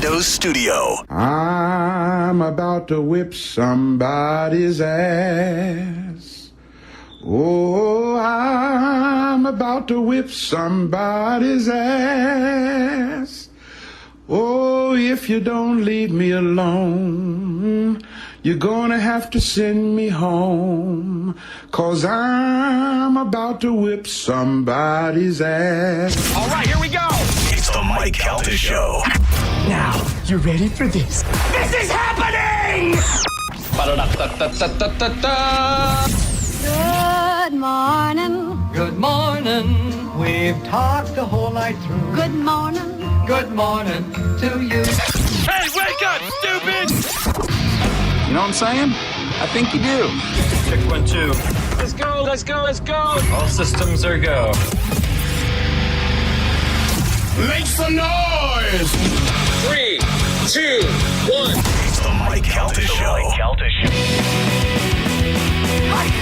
Show studio. I'm about to whip somebody's ass. Oh, I'm about to whip somebody's ass. Oh, if you don't leave me alone, you're gonna have to send me home, 'cause I'm about to whip somebody's ass. All right, here we go. It's the Mike Calta Show. Now, you ready for this? This is happening! Good morning. Good morning. We've talked the whole night through. Good morning. Good morning to you. Hey, wake up, stupid! You know what I'm saying? I think you do. Check 1, 2. Let's go, let's go, let's go. All systems are go. Make some noise! 3, 2, 1. It's the Mike Calta Show. Mike.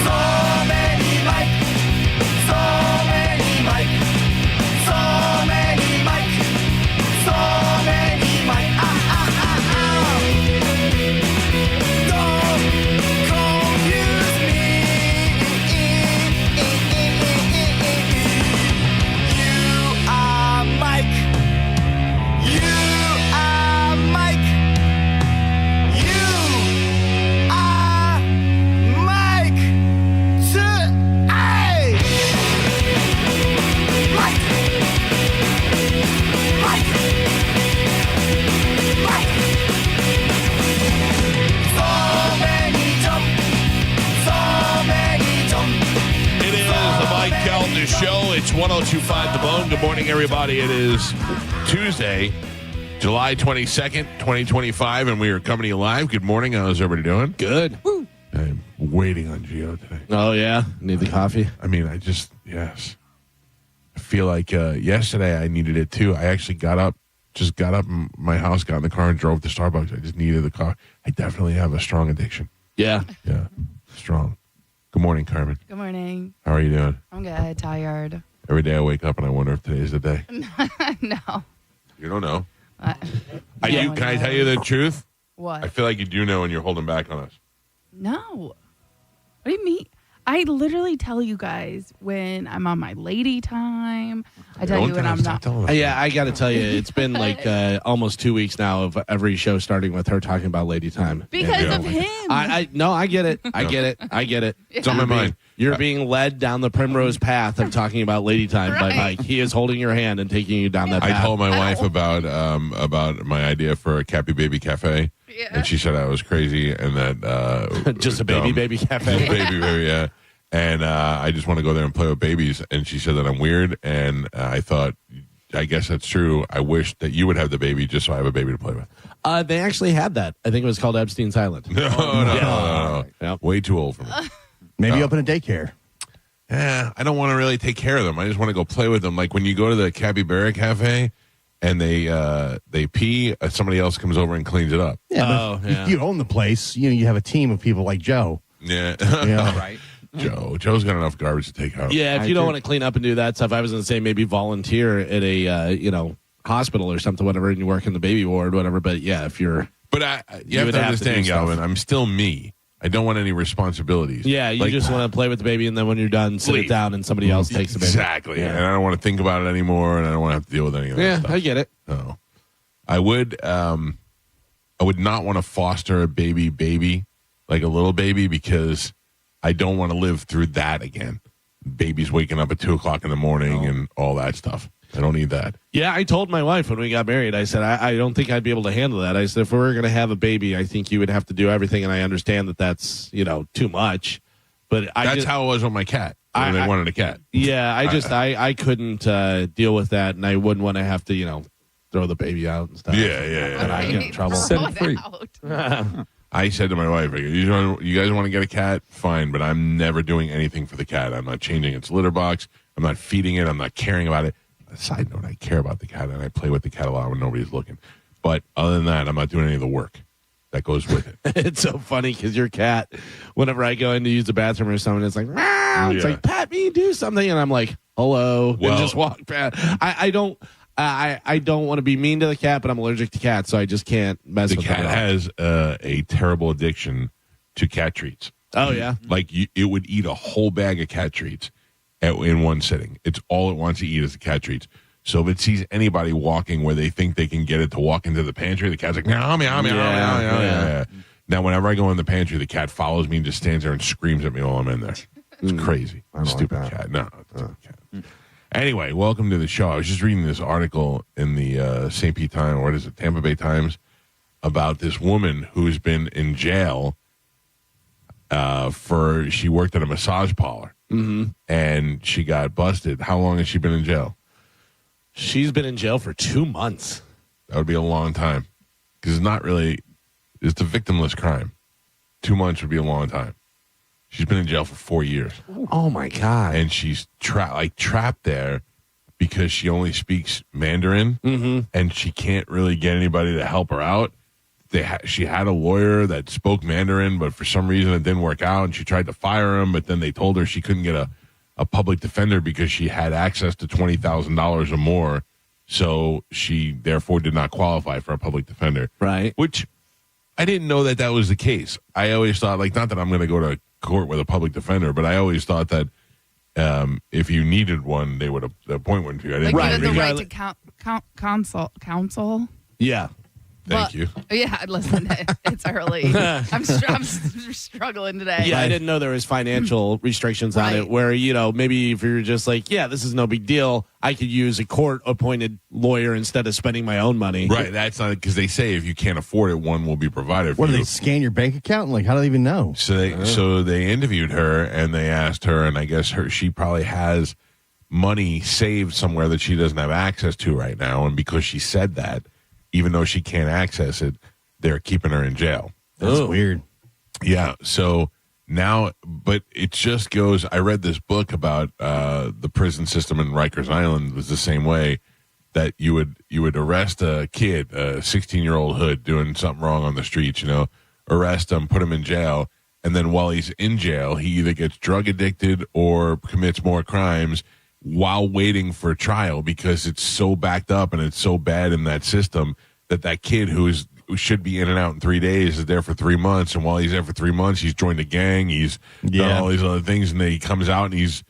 So many Mike. So many Mike. So many Mike. So many Mike. Don't confuse me. You are Mike. You are Mike. You are Mike. Mike. Mike. Mike. So many jump. So many jump. It is the Mike Calta Show. It's 1025 The Bone. Good morning, everybody. It is Tuesday, July 22nd, 2025, and we are coming to you live. Good morning. How's everybody doing? Good. I'm waiting on Gio today. Oh, yeah? Need the coffee? I mean, yes. I feel like yesterday I needed it too. I actually got up in my house, got in the car, and drove to Starbucks. I just needed the coffee. I definitely have a strong addiction. Yeah. Yeah, strong. Good morning, Carmen. Good morning. How are you doing? I'm good. Tired. Every day I wake up and I wonder if today's the day. No. You don't know. I Can I tell you the truth? What? I feel like you do know and you're holding back on us. No. What do you mean? I literally tell you guys when I'm on my lady time. I tell you when I'm not. Yeah, I got to tell you, it's been like almost 2 weeks now of every show starting with her talking about lady time. Because of him. I get it. I get it. It's on my mind. You're being led down the primrose path of talking about lady time by Mike. He is holding your hand and taking you down that path. I told my wife about my idea for a Cappy Baby Cafe, and she said I was crazy and that just a baby cafe. baby, yeah. And I just want to go there and play with babies. And she said that I'm weird, and I thought, I guess that's true. I wish that you would have the baby just so I have a baby to play with. They actually had that. I think it was called Epstein's Island. No. Yep. Way too old for me. Maybe open a daycare. Yeah, I don't want to really take care of them. I just want to go play with them. Like when you go to the Capybara Cafe and they pee, somebody else comes over and cleans it up. Yeah, but you own the place. You have a team of people like Joe. Yeah. Right. Joe's got enough garbage to take out. Yeah, if you don't want to clean up and do that stuff, I was going to say maybe volunteer at a hospital or something, whatever, and you work in the baby ward, whatever. But yeah, if you're, you have to understand, Galvin. I'm still me. I don't want any responsibilities. Yeah, you just want to play with the baby, and then when you're done, sit it down, and somebody else takes the baby. Exactly. Yeah. And I don't want to think about it anymore, and I don't want to have to deal with any of that stuff. I get it. No. I would not want to foster a baby, like a little baby, because I don't want to live through that again. Babies waking up at 2 o'clock in the morning and all that stuff. I don't need that. Yeah, I told my wife when we got married, I said, I don't think I'd be able to handle that. I said, if we were going to have a baby, I think you would have to do everything. And I understand that that's, too much. But that's how it was with my cat. When they wanted a cat. Yeah, I couldn't deal with that. And I wouldn't want to have to, throw the baby out and stuff. Yeah. And I get in trouble. Set free. I said to my wife, you guys want to get a cat? Fine, but I'm never doing anything for the cat. I'm not changing its litter box. I'm not feeding it. I'm not caring about it. Side note, I care about the cat, and I play with the cat a lot when nobody's looking. But other than that, I'm not doing any of the work. that goes with it. It's so funny because your cat, whenever I go in to use the bathroom or something, it's like, meow. It's like, Pat, me, do something. And I'm like, hello. Well, and just walk past. I don't want to be mean to the cat, but I'm allergic to cats, so I just can't mess The with cat it. has a terrible addiction to cat treats. Oh, yeah? Like, it would eat a whole bag of cat treats in one sitting. It's all it wants to eat is the cat treats. So if it sees anybody walking where they think they can get it to walk into the pantry, the cat's like, meow, meow, meow, meow, meow, meow. Now, whenever I go in the pantry, the cat follows me and just stands there and screams at me while I'm in there. It's crazy. Stupid cat. No, it's a cat. Anyway, welcome to the show. I was just reading this article in the St. Pete Times, or what is it, Tampa Bay Times, about this woman who's been in jail she worked at a massage parlor, and she got busted. How long has she been in jail? She's been in jail for 2 months. That would be a long time, because it's a victimless crime. 2 months would be a long time. She's been in jail for 4 years. Oh, my God. And she's trapped there because she only speaks Mandarin, and she can't really get anybody to help her out. She had a lawyer that spoke Mandarin, but for some reason it didn't work out, and she tried to fire him, but then they told her she couldn't get a public defender because she had access to $20,000 or more, so she therefore did not qualify for a public defender. Right. Which I didn't know that was the case. I always thought, not that I'm going to go to court with a public defender, but I always thought that if you needed one, they would appoint one for you. I didn't Like know you had the they- right to counsel. Yeah. Thank you. Yeah, listen, it's early. I'm struggling today. Yeah, I didn't know there was financial restrictions on it where, maybe if you're just like, yeah, this is no big deal, I could use a court-appointed lawyer instead of spending my own money. Right, that's not because they say if you can't afford it, one will be provided for What, do you. they scan your bank account? Like, how do they even know? So they interviewed her and they asked her, and I guess she probably has money saved somewhere that she doesn't have access to right now, and because she said that, even though she can't access it, they're keeping her in jail. That's weird. Yeah. So now, but it just goes. I read this book about the prison system in Rikers Island. It was the same way that you would arrest a kid, a 16-year-old hood doing something wrong on the streets. Arrest him, put him in jail, and then while he's in jail, he either gets drug addicted or commits more crimes while waiting for trial because it's so backed up and it's so bad in that system that kid who should be in and out in 3 days is there for 3 months, and while he's there for 3 months, he's joined a gang, he's done all these other things, and then he comes out and he's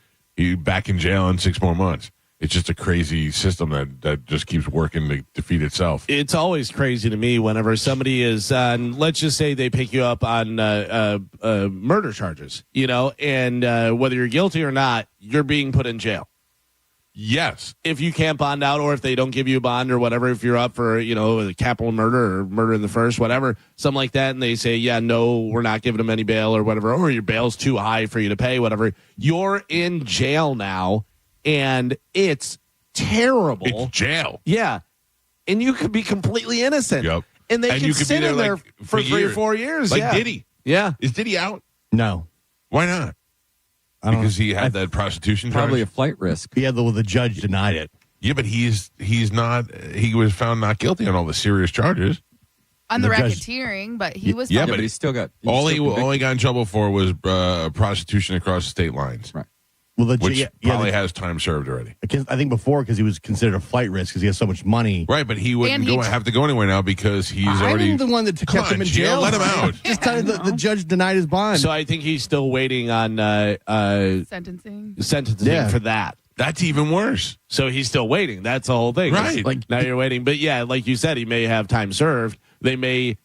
back in jail in 6 more months. It's just a crazy system that just keeps working to defeat itself. It's always crazy to me whenever somebody is on, let's just say they pick you up on murder charges, and whether you're guilty or not, you're being put in jail. Yes. If you can't bond out, or if they don't give you a bond or whatever, if you're up for, a capital murder or murder in the first, whatever, something like that, and they say, yeah, no, we're not giving them any bail or whatever, or your bail's too high for you to pay, whatever, you're in jail now, and it's terrible. It's jail. Yeah. And you could be completely innocent. Yep. And they And can you could be sit there, in there like, for for 3 or years. 4 years. Like yeah. Diddy. Yeah. Is Diddy out? No. Why not? Because he had that prostitution charge? Probably a flight risk. Yeah, the judge denied it. Yeah, but he's not. He was found not guilty on all the serious charges. On the The judge- racketeering, but he was Yeah, Yeah, found- but he's still got. All he convicted. got in trouble for was prostitution across the state lines, Right. Well, the which yeah, probably the- has time served already. I think before because he was considered a flight risk because he has so much money. Right, but he wouldn't And he- have to go anywhere now because he's already. I'm the one that Come kept him on, in Gio, jail. let him out. Just tell you the judge denied his bond. So I think he's still waiting on sentencing. sentencing for that. That's even worse. So he's still waiting. That's the whole thing. Right. Like now you're waiting. But yeah, like you said, he may have time served. They may,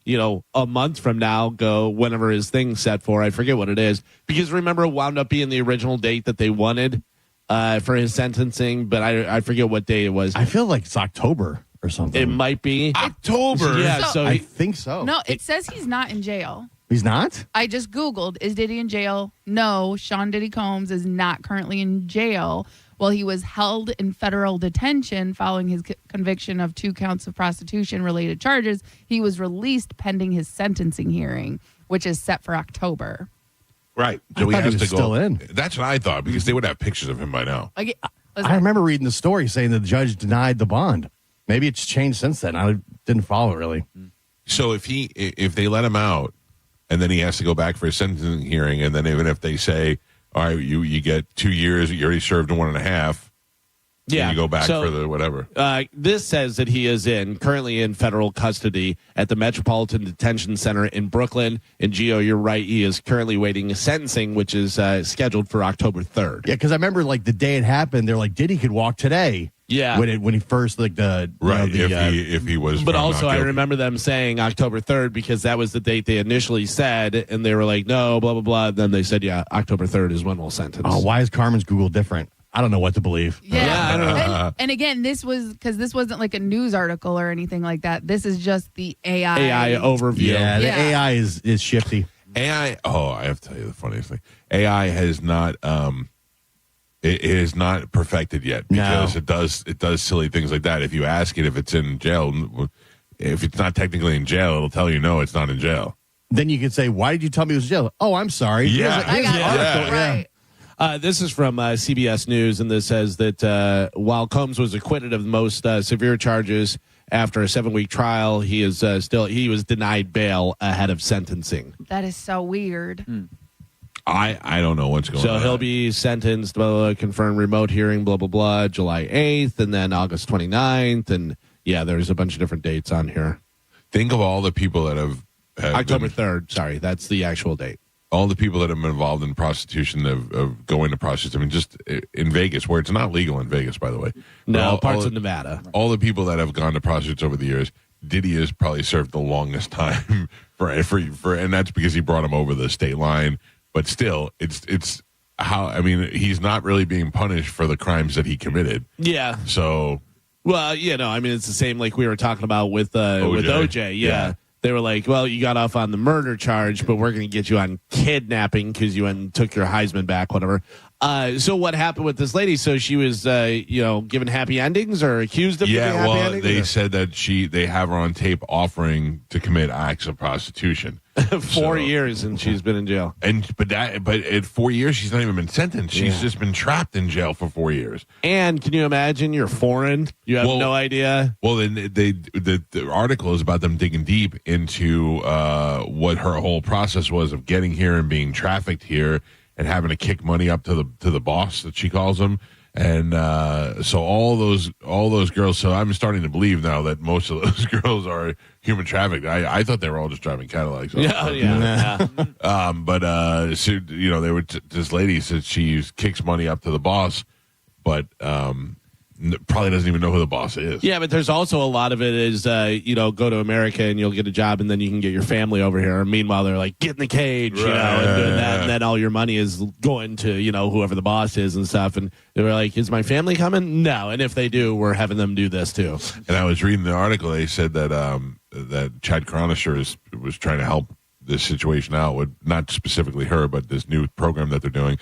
a month from now go whenever his thing's set for. I forget what it is. Because remember, it wound up being the original date that they wanted for his sentencing. But I forget what day it was. I feel like it's October or something. It might be. October. Yeah, So- so I he, think so. No, it says he's not in jail. He's not? I just Googled, is Diddy in jail? No, Sean Diddy Combs is not currently in jail. While he was held in federal detention following his conviction of 2 counts of prostitution-related charges, he was released pending his sentencing hearing, which is set for October. Right. I So he thought he has was to go. still in. That's what I thought because they would have pictures of him by now. Like, I remember reading the story saying that the judge denied the bond. Maybe it's changed since then. I didn't follow it really. So if they let him out, and then he has to go back for a sentencing hearing, and then even if they say, all right, you get 2 years, you already served 1.5. Yeah, you go back so, for the whatever. This says that he is currently in federal custody at the Metropolitan Detention Center in Brooklyn. And Gio, you're right. He is currently waiting sentencing, which is scheduled for October 3rd. Yeah, because I remember like the day it happened, they're like, Diddy could walk today. Yeah, when he first like the right if he was. But also, I remember them saying October 3rd because that was the date they initially said, and they were like, no, blah blah blah. And then they said, yeah, October 3rd is when we'll sentence. Oh, why is Carmen's Google different? I don't know what to believe. Yeah, I don't know. And again, this wasn't like a news article or anything like that. This is just the AI overview. Yeah, the AI is shifty. AI. Oh, I have to tell you the funniest thing. AI has not. It is not perfected yet because it does silly things like that. If you ask it if it's in jail, if it's not technically in jail, it'll tell you no, it's not in jail. Then you can say, "Why did you tell me it was jail?" Oh, I'm sorry. Yeah, I got it. Yeah. Right. This is from CBS News, and this says that while Combs was acquitted of the most severe charges after a 7-week trial, he was denied bail ahead of sentencing. That is so weird. I don't know what's going on. So he'll be sentenced, blah, blah, blah, confirmed remote hearing, blah, blah, blah, July 8th, and then August 29th. And, yeah, there's a bunch of different dates on here. Think of all the people that have October 3rd. Sorry, that's the actual date. All the people that have been involved in prostitution, of going to prostitution. I mean, just in Vegas, where it's not legal in Vegas, by the way. No, all, parts all, of Nevada. All the people that have gone to prostitutes over the years, Diddy has probably served the longest time for, and that's because he brought him over the state line. But still, it's how, I mean, he's not really being punished for the crimes that he committed. Yeah. So. Well, I mean, it's the same like we were talking about with OJ. Yeah. They were like, well, you got off on the murder charge, but we're going to get you on kidnapping because you went and took your Heisman back, whatever. So what happened with this lady? So she was, given happy endings or accused of giving happy endings? They said that they have her on tape offering to commit acts of prostitution. 4 years and she's been in jail. But at 4 years, she's not even been sentenced. She's just been trapped in jail for 4 years. And can you imagine? You're foreign. You have no idea. Well, then the article is about them digging deep into what her whole process was of getting here and being trafficked here and having to kick money up to the boss that she calls him. And so all those girls. So I'm starting to believe now that most of those girls are human trafficked. I thought they were all just driving Cadillacs. Yeah. But so, they were this lady said she kicks money up to the boss, but probably doesn't even know who the boss is. Yeah, but there's also a lot of it is, go to America and you'll get a job and then you can get your family over here. Meanwhile, they're like, get in the cage, and doing that. And then all your money is going to, whoever the boss is and stuff. And they were like, is my family coming? No. And if they do, we're having them do this too. And I was reading the article. They said that that Chad Cronisher was trying to help this situation out with not specifically her, but this new program that they're doing.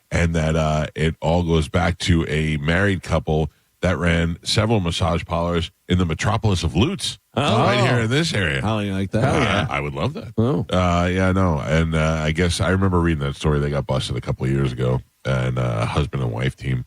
And that it all goes back to a married couple that ran several massage parlors in the metropolis of Lutz, right here in this area. How you like that? I would love that. Oh. No. And I guess I remember reading that story. They got busted a couple of years ago, and husband and wife team.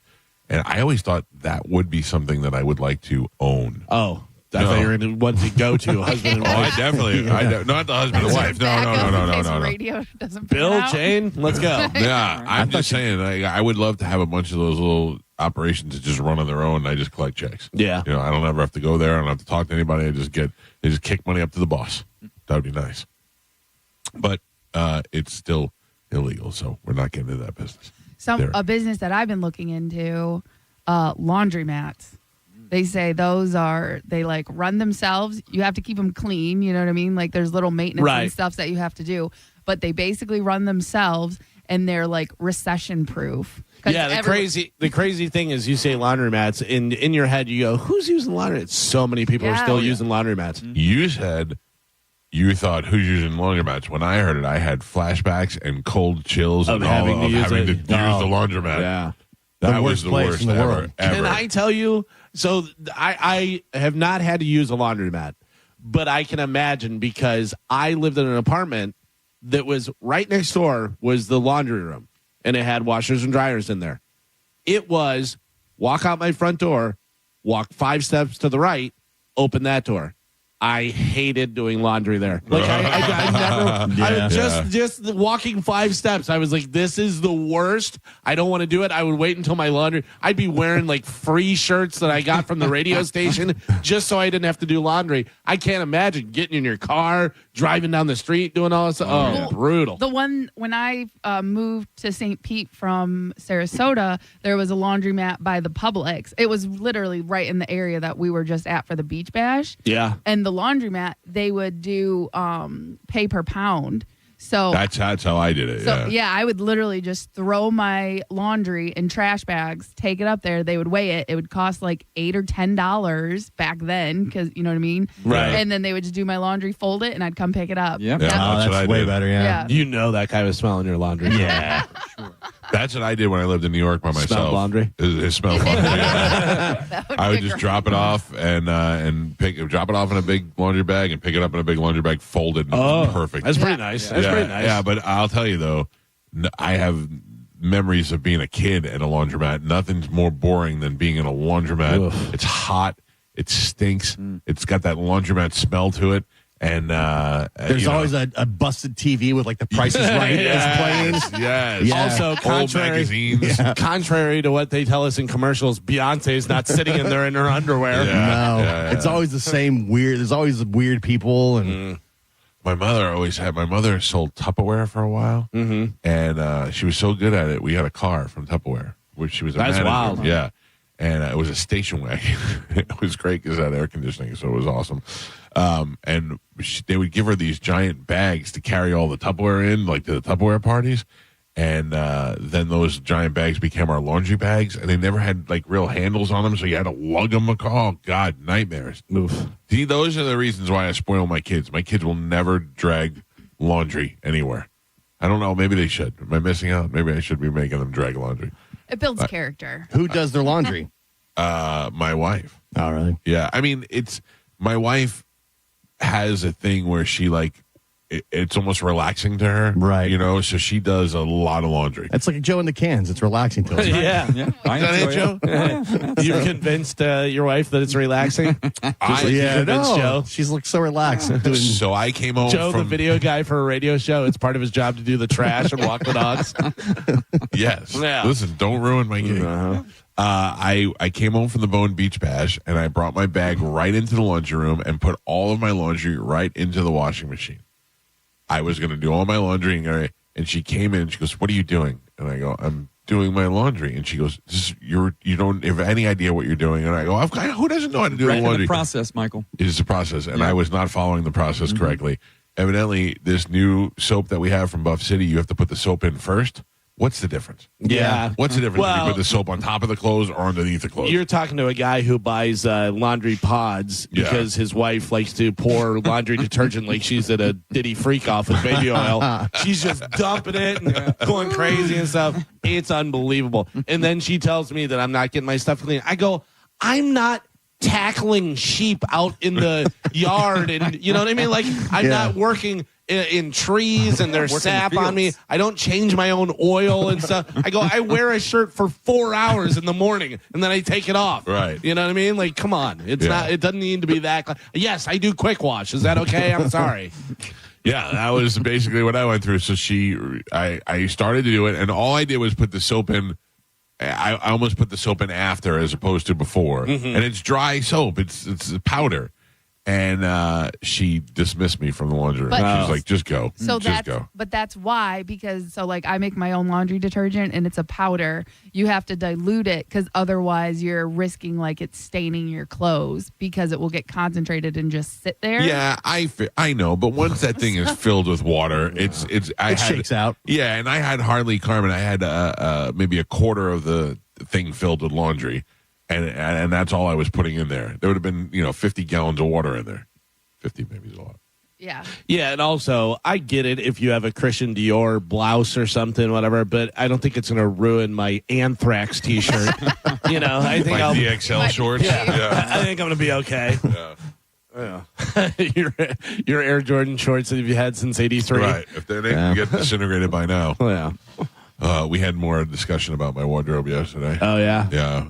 And I always thought that would be something that I would like to own. Oh. I thought you were going to want to go to husband and wife. I definitely. not the husband and wife. No. Radio doesn't Bill, Jane, let's go. Yeah, I'm just saying. I would love to have a bunch of those little operations that just run on their own. And I just collect checks. Yeah, I don't ever have to go there. I don't have to talk to anybody. They just kick money up to the boss. That would be nice. But it's still illegal, so we're not getting into that business. A business that I've been looking into, laundromats. They say they like run themselves. You have to keep them clean. You know what I mean? Like there's little maintenance and stuff that you have to do, but they basically run themselves and they're like recession proof. Yeah. The crazy thing is you say laundromats in your head, you go, who's using laundromats? So many people are still using laundromats. You said you thought who's using laundromats. When I heard it, I had flashbacks and cold chills of having to use the laundromat. Yeah. That was the worst ever. Can I tell you? So I have not had to use a laundromat, but I can imagine because I lived in an apartment that was right next door was the laundry room, and it had washers and dryers in there. It was walk out my front door, walk 5 steps to the right, open that door. I hated doing laundry there. Like I never. I just walking 5 steps. I was like, this is the worst. I don't want to do it. I would wait until my laundry. I'd be wearing like free shirts that I got from the radio station just so I didn't have to do laundry. I can't imagine getting in your car, driving down the street, doing all this. Oh, brutal. The one when I moved to St. Pete from Sarasota, there was a laundromat by the Publix. It was literally right in the area that we were just at for the beach bash. Yeah. And the laundromat, they would do pay per pound. So that's how I did it. So yeah, I would literally just throw my laundry in trash bags, take it up there. They would weigh it. It would cost like $8 or $10 back then, because you know what I mean, right? And then they would just do my laundry, fold it, and I'd come pick it up. Yep. Yeah, that's way better. Yeah. You know that guy was smelling your laundry. Yeah. Sure. That's what I did when I lived in New York by myself. Smelled laundry. It smelled laundry. Yeah. I would just drop it off and drop it off in a big laundry bag and pick it up in a big laundry bag, folded. And it was perfect. That's pretty nice. That's pretty nice. Yeah, but I'll tell you though, I have memories of being a kid at a laundromat. Nothing's more boring than being in a laundromat. Oof. It's hot. It stinks. It's got that laundromat smell to it. And there's always a busted TV with like the Price is Right is playing. Yes. Yeah. Also, contrary to what they tell us in commercials, Beyonce's not sitting in there in her underwear. No, it's always the same weird. There's always weird people and. My mother sold Tupperware for a while, and she was so good at it. We had a car from Tupperware, which she was a manager. Wild. Yeah, and it was a station wagon. It was great because it had air conditioning, so it was awesome. And they would give her these giant bags to carry all the Tupperware in, like to the Tupperware parties. And then those giant bags became our laundry bags, and they never had like real handles on them, so you had to lug them. Oh God, nightmares. Oof. See, those are the reasons why I spoil my kids. My kids will never drag laundry anywhere. I don't know. Maybe they should. Am I missing out? Maybe I should be making them drag laundry. It builds character. Who does their laundry? My wife. Oh, really? Yeah. I mean, my wife has a thing where she it's almost relaxing to her. Right. You know, so she does a lot of laundry. It's like Joe in the cans. It's relaxing to us. Right? Yeah. I enjoy Joe? You've convinced your wife that it's relaxing? Joe. She's like so relaxed. So I came home Joe, from the video guy for a radio show. It's part of his job to do the trash and walk the dogs. Yes. Yeah. Listen, don't ruin my gig. I came home from the Bowen Beach Bash, and I brought my bag right into the laundry room and put all of my laundry right into the washing machine. I was going to do all my laundry, and she came in. She goes, "What are you doing?" And I go, "I'm doing my laundry." And she goes, "You don't have any idea what you're doing." And I go, "Who doesn't know how to do the laundry?" The process, Michael. It is a process, and I was not following the process correctly. Evidently, this new soap that we have from Buff City, you have to put the soap in first. What's the difference? Yeah. What's the difference if you put the soap on top of the clothes or underneath the clothes? You're talking to a guy who buys laundry pods because his wife likes to pour laundry detergent like she's at a Diddy freak off with baby oil. She's just dumping it and going crazy and stuff. It's unbelievable. And then she tells me that I'm not getting my stuff clean. I go, I'm not tackling sheep out in the yard, and you know what I mean? Like, I'm not working in trees and there's sap on me. I don't change my own oil and stuff. I go, I wear a shirt for 4 hours in the morning and then I take it off. Right. You know what I mean? Like, come on. It's not, it doesn't need to be that. Yes, I do quick wash. Is that okay? I'm sorry. Yeah, that was basically what I went through. So I started to do it, and all I did was put the soap in. I almost put the soap in after as opposed to before. And it's dry soap. It's powder. And she dismissed me from the laundry room. She was like, just go. But that's why, because like I make my own laundry detergent and it's a powder. You have to dilute it because otherwise you're risking like it's staining your clothes because it will get concentrated and just sit there. Yeah, I know. But once that thing is filled with water, it shakes out. Yeah, and I had hardly, Carmen, I had maybe a quarter of the thing filled with laundry. And that's all I was putting in there. There would have been, 50 gallons of water in there. 50 maybe is a lot. Yeah. Yeah, and also, I get it if you have a Christian Dior blouse or something, whatever, but I don't think it's going to ruin my Anthrax T-shirt. I think I'll... DXL shorts? Yeah. I think I'm going to be okay. Yeah. your Air Jordan shorts that you've had since 83. Right. If they didn't get disintegrated by now. Yeah. We had more discussion about my wardrobe yesterday. Oh, yeah? Yeah.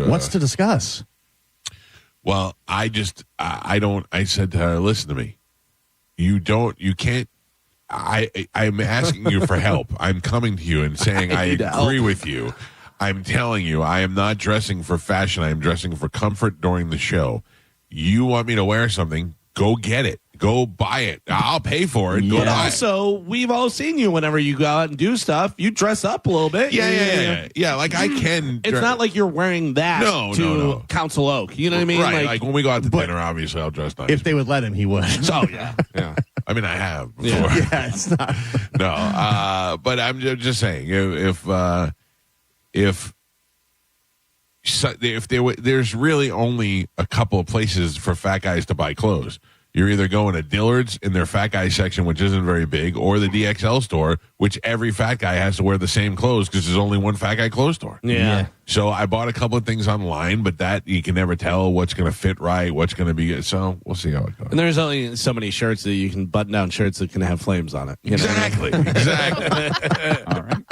What's to discuss? Well, I said to her, listen to me. You can't. I'm asking you for help. I'm coming to you and saying I agree with you. I'm telling you, I am not dressing for fashion. I am dressing for comfort during the show. You want me to wear something? Go get it. Go buy it. I'll pay for it. Go But buy it. also, we've all seen you whenever you go out and do stuff. You dress up a little bit. Yeah, like I can. It's not like you're wearing that to Council Oak. You know what I mean? Right. Like when we go out to dinner, obviously I'll dress nice. If they would let him, he would. Oh, yeah. Yeah. I mean, I have before. Yeah, it's not. No, but I'm just saying there's really only a couple of places for fat guys to buy clothes. You're either going to Dillard's in their fat guy section, which isn't very big, or the DXL store, which every fat guy has to wear the same clothes because there's only one fat guy clothes store. Yeah. So I bought a couple of things online, but that you can never tell what's going to fit right, what's going to be good. So we'll see how it goes. And there's only so many shirts that you can button down shirts that can have flames on it. You know? Exactly. All right.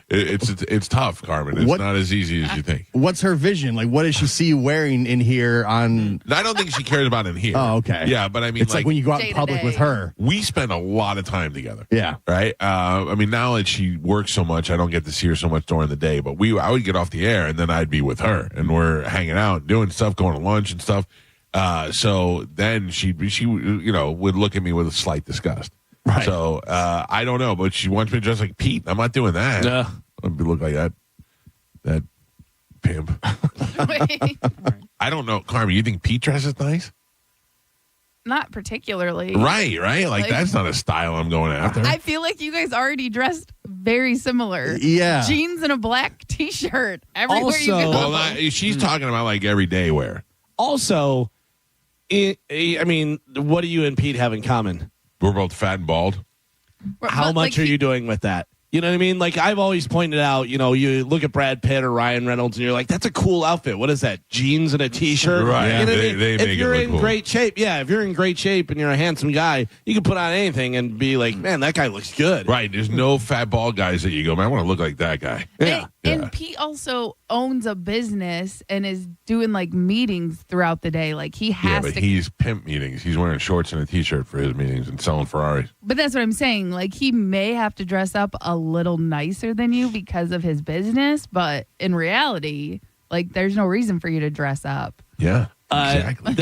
It's tough, Carmen. It's not as easy as you think. What's her vision? Like, what does she see you wearing in here on? I don't think she cares about in here. Oh, okay. Yeah, but I mean, it's like when you go out in public with her. We spend a lot of time together. Yeah. Right? I mean, now that she works so much, I don't get to see her so much during the day, but I would get off the air and then I'd be with her and we're hanging out, doing stuff, going to lunch and stuff. So then she would look at me with a slight disgust. Right. So I don't know, but she wants me to dress like Pete. I'm not doing that. I'd look like that pimp. I don't know, Carmen. You think Pete dresses nice? Not particularly. Right. Like that's not a style I'm going after. I feel like you guys already dressed very similar. Yeah. Jeans and a black T-shirt everywhere you go. Well, she's talking about like everyday wear. Also, I mean, what do you and Pete have in common? We're both fat and bald. How much are you doing with that? You know what I mean? Like I've always pointed out, you look at Brad Pitt or Ryan Reynolds and you're like, that's a cool outfit. What is that? Jeans and a T-shirt? Right. You know what I mean? They if make you're it look in cool. great shape, if you're in great shape and you're a handsome guy, you can put on anything and be like, man, that guy looks good. Right. There's no fat bald guys that you go, man, I want to look like that guy. Yeah. And Pete also owns a business and is doing like meetings throughout the day. Like he has but to. he's pimp meetings. He's wearing shorts and a T-shirt for his meetings and selling Ferraris. But that's what I'm saying. Like he may have to dress up a little nicer than you because of his business, but in reality, like there's no reason for you to dress up. Yeah. Exactly.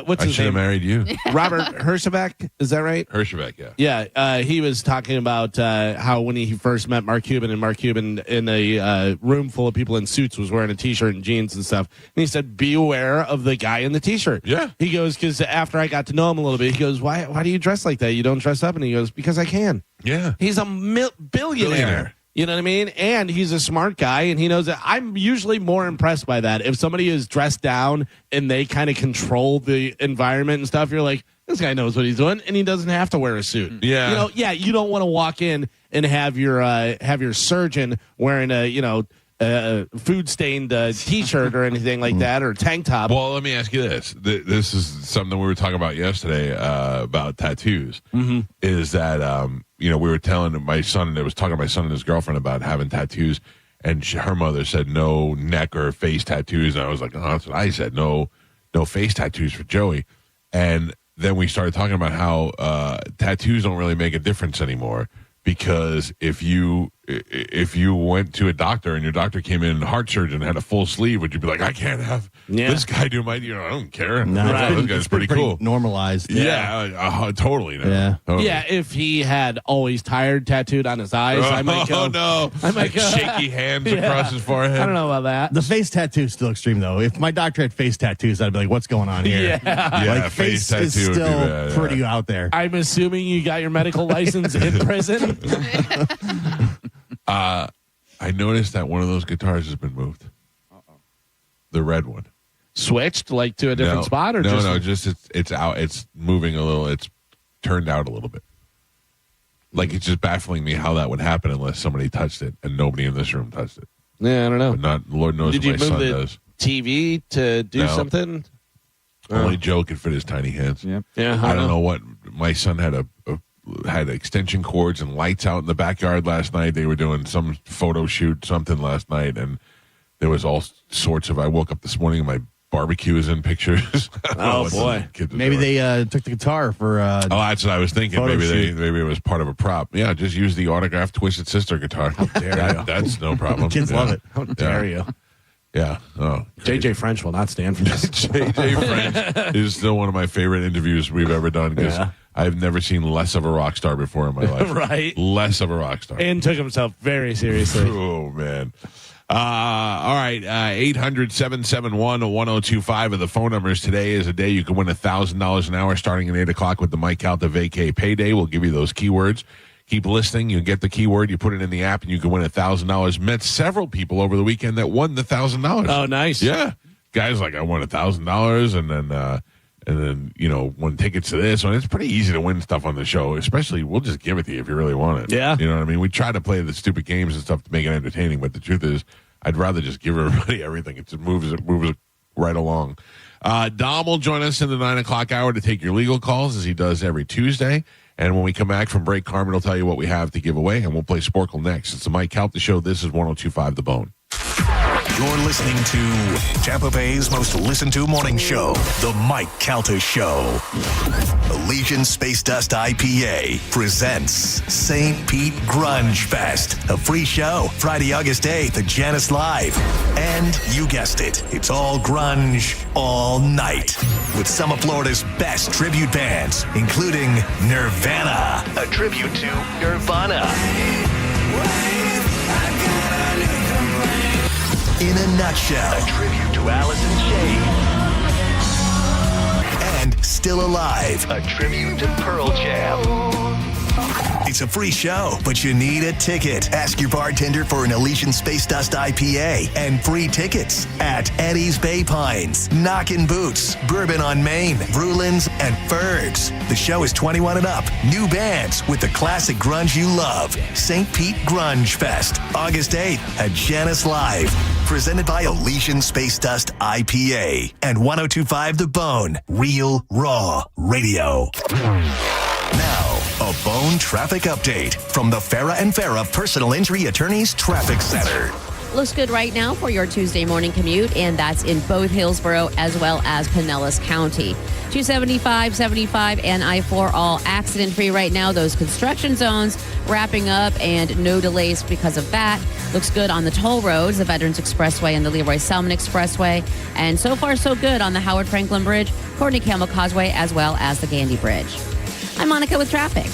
What's I his should have name? married you. Robert Herjavec, is that right? Herjavec, yeah. Yeah, he was talking about how when he first met Mark Cuban, and Mark Cuban in a room full of people in suits was wearing a T-shirt and jeans and stuff. And he said, be aware of the guy in the T-shirt. Yeah. He goes, because after I got to know him a little bit, he goes, why do you dress like that? You don't dress up? And he goes, because I can. Yeah. He's a billionaire. You know what I mean? And he's a smart guy, and he knows that. I'm usually more impressed by that. If somebody is dressed down and they kind of control the environment and stuff, you're like, this guy knows what he's doing, and he doesn't have to wear a suit. Yeah. You don't want to walk in and have your surgeon wearing a food stained T-shirt or anything like that, or tank top. Well, let me ask you this. This is something we were talking about yesterday about tattoos. Mm-hmm. Is that, we were telling my son, I was talking to my son and his girlfriend about having tattoos, and her mother said no neck or face tattoos. And I was like, oh, that's what I said. No face tattoos for Joey. And then we started talking about how tattoos don't really make a difference anymore. Because if you went to a doctor and your doctor came in, heart surgeon, had a full sleeve, would you be like, I can't have this guy do my, I don't care. No, This guy's pretty cool. Normalized. Yeah, totally. No. Yeah. Totally. Yeah, if he had always tired tattooed on his eyes, I might go. Oh, no. I might go. Shaky hands across his forehead. I don't know about that. The face tattoo is still extreme, though. If my doctor had face tattoos, I'd be like, what's going on here? Yeah. Yeah, Like, face tattoo is would be still bad, yeah. pretty out there. I'm assuming you got your medical license in prison. I noticed that one of those guitars has been moved. The red one. Switched like to a different spot, or just it's out. It's moving a little. It's turned out a little bit. Like it's just baffling me how that would happen unless somebody touched it, and nobody in this room touched it. Yeah, I don't know. But not Lord knows Did what you my move son the does. TV to do something? Only Joe could fit his tiny hands. Yep. Yeah, I don't know what my son had extension cords and lights out in the backyard last night. They were doing some photo shoot, something last night, and there was all sorts of. I woke up this morning and my barbecues and pictures. Oh, boy. Maybe they took the guitar for. That's what I was thinking. Photo Maybe shoot. maybe it was part of a prop. Yeah, just use the autographed Twisted Sister guitar. How dare you? That's no problem. Kids love it. How dare you? Yeah. Oh, JJ French will not stand for this. JJ French is still one of my favorite interviews we've ever done because I've never seen less of a rock star before in my life. Right. Less of a rock star. And took himself very seriously. Oh, man. All right. 800-771-1025 are the phone numbers. Today is a day you can win $1,000 an hour starting at 8 o'clock with the Mike Calta Vacay Payday. We'll give you those keywords. Keep listening. You get the keyword. You put it in the app, and you can win $1,000. Met several people over the weekend that won the $1,000. Oh, nice. Yeah. Guys like, I won $1,000, and then won tickets to this one. It's pretty easy to win stuff on the show, especially we'll just give it to you if you really want it. Yeah. You know what I mean? We try to play the stupid games and stuff to make it entertaining, but the truth is I'd rather just give everybody everything. It just moves right along. Dom will join us in the 9 o'clock hour to take your legal calls as he does every Tuesday. And when we come back from break, Carmen will tell you what we have to give away, and we'll play Sporkle next. It's the Mike Calta Show. This is 102.5 The Bone. You're listening to Tampa Bay's most listened to morning show, The Mike Calta Show. Elysian Space Dust IPA presents St. Pete Grunge Fest, a free show Friday, August 8th at Janice Live. And you guessed it, it's all grunge all night with some of Florida's best tribute bands, including Nirvana, a tribute to Nirvana. In a Nutshell, a tribute to Alice in Chains. And Still Alive, a tribute to Pearl Jam. It's a free show, but you need a ticket. Ask your bartender for an Elysian Space Dust IPA and free tickets at Eddie's Bay Pines, Knockin' Boots, Bourbon on Main, Brulin's, and Ferg's. The show is 21 and up. New bands with the classic grunge you love. St. Pete Grunge Fest, August 8th at Janice Live. Presented by Elysian Space Dust IPA and 102.5 The Bone, Real Raw Radio. Now, a Bone traffic update from the Farah and Farah Personal Injury Attorneys Traffic Center. Looks good right now for your Tuesday morning commute, and that's in both Hillsborough as well as Pinellas County. 275, 75, and I-4 all accident-free right now. Those construction zones wrapping up and no delays because of that. Looks good on the toll roads, the Veterans Expressway and the Leroy Selman Expressway. And so far, so good on the Howard Franklin Bridge, Courtney Campbell Causeway, as well as the Gandy Bridge. I'm Monica with traffic.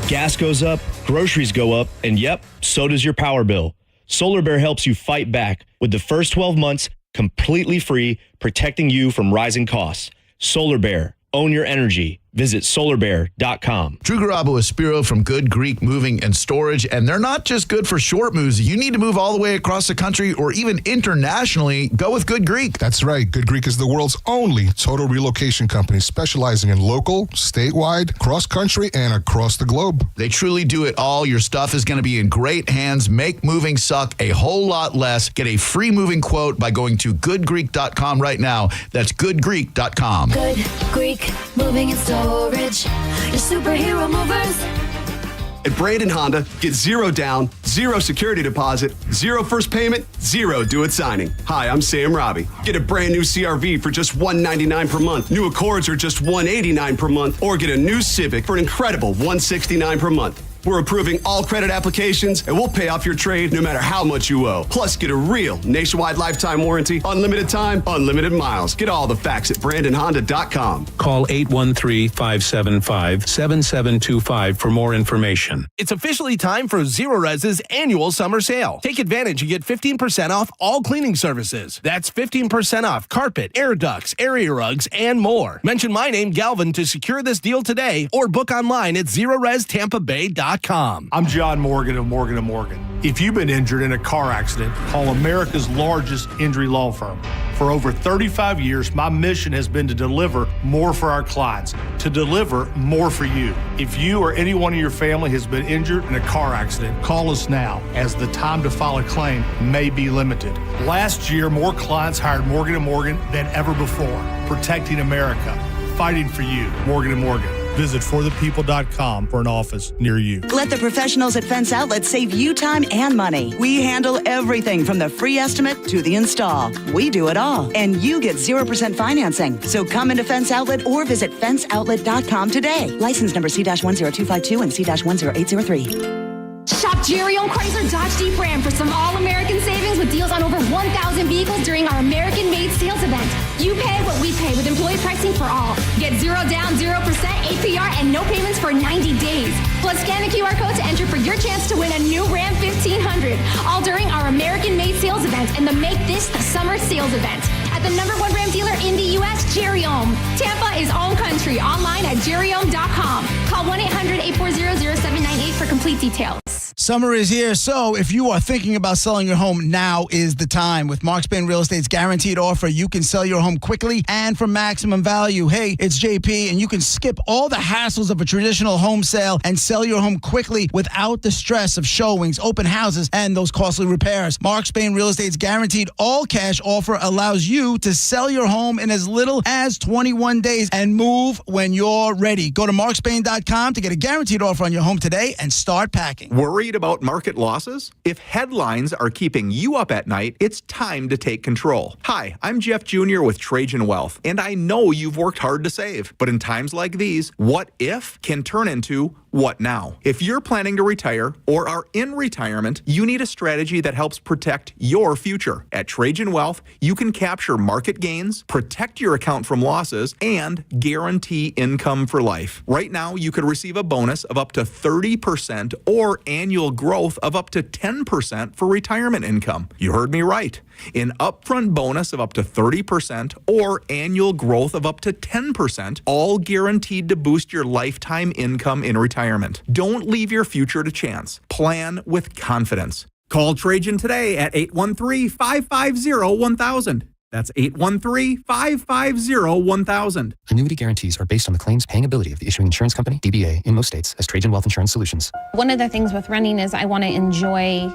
Gas goes up, groceries go up, and yep, so does your power bill. Solar Bear helps you fight back with the first 12 months completely free, protecting you from rising costs. Solar Bear, own your energy. Visit solarbear.com. Drew Garabo Espiro from Good Greek Moving and Storage, and they're not just good for short moves. You need to move all the way across the country or even internationally. Go with Good Greek. That's right. Good Greek is the world's only total relocation company specializing in local, statewide, cross-country, and across the globe. They truly do it all. Your stuff is going to be in great hands. Make moving suck a whole lot less. Get a free moving quote by going to goodgreek.com right now. That's goodgreek.com. Good Greek Moving and Storage. Your superhero movers. At Brandon Honda, get 0 down, 0 security deposit, 0 first payment, 0 do-it signing. Hi, I'm Sam Robbie. Get a brand new CRV for just $199 per month. New Accords are just $189 per month, or get a new Civic for an incredible $169 per month. We're approving all credit applications, and we'll pay off your trade no matter how much you owe. Plus, get a real nationwide lifetime warranty, unlimited time, unlimited miles. Get all the facts at BrandonHonda.com. Call 813-575-7725 for more information. It's officially time for Zero Res's annual summer sale. Take advantage and get 15% off all cleaning services. That's 15% off carpet, air ducts, area rugs, and more. Mention my name, Galvin, to secure this deal today or book online at ZeroResTampaBay.com. I'm John Morgan of Morgan & Morgan. If you've been injured in a car accident, call America's largest injury law firm. For over 35 years, my mission has been to deliver more for our clients, to deliver more for you. If you or anyone in your family has been injured in a car accident, call us now, as the time to file a claim may be limited. Last year, more clients hired Morgan & Morgan than ever before, protecting America, fighting for you. Morgan & Morgan. Visit forthepeople.com for an office near you. Let the professionals at Fence Outlet save you time and money. We handle everything from the free estimate to the install. We do it all, and you get 0% financing. So come into Fence Outlet or visit fenceoutlet.com today. License number C-10252 and C-10803. Shop Jerry on Chrysler Dodge Jeep Ram for some all-American savings with deals on over 1,000 vehicles during our American-made sales event. You pay what we pay with employee pricing for all. Get 0 down, 0% APR, and no payments for 90 days. Plus, scan the QR code to enter for your chance to win a new Ram 1500. All during our American-made sales event and the Make This the Summer sales event. At the #1 Ram dealer in the U.S., Jerry Ohm. Tampa is Ohm Country. Online at jerryohm.com. Call 1-800-840-0798 for complete details. Summer is here, so if you are thinking about selling your home, now is the time. With Mark Spain Real Estate's guaranteed offer, you can sell your home quickly and for maximum value. Hey, it's JP, and you can skip all the hassles of a traditional home sale and sell your home quickly without the stress of showings, open houses, and those costly repairs. Mark Spain Real Estate's guaranteed all-cash offer allows you to sell your home in as little as 21 days and move when you're ready. Go to markspain.com to get a guaranteed offer on your home today and start packing. Worried about market losses? If headlines are keeping you up at night, it's time to take control. Hi, I'm Jeff Jr. with Trajan Wealth, and I know you've worked hard to save. But in times like these, what if can turn into what now? If you're planning to retire or are in retirement, you need a strategy that helps protect your future. At Trajan Wealth, you can capture market gains, protect your account from losses, and guarantee income for life. Right now, you could receive a bonus of up to 30% or annual growth of up to 10% for retirement income. You heard me right. An upfront bonus of up to 30% or annual growth of up to 10%, all guaranteed to boost your lifetime income in retirement. Don't leave your future to chance. Plan with confidence. Call Trajan today at 813-550-1000. That's 813-550-1000. Annuity guarantees are based on the claims paying ability of the issuing insurance company, DBA, in most states as Trajan Wealth Insurance Solutions. One of the things with running is I want to enjoy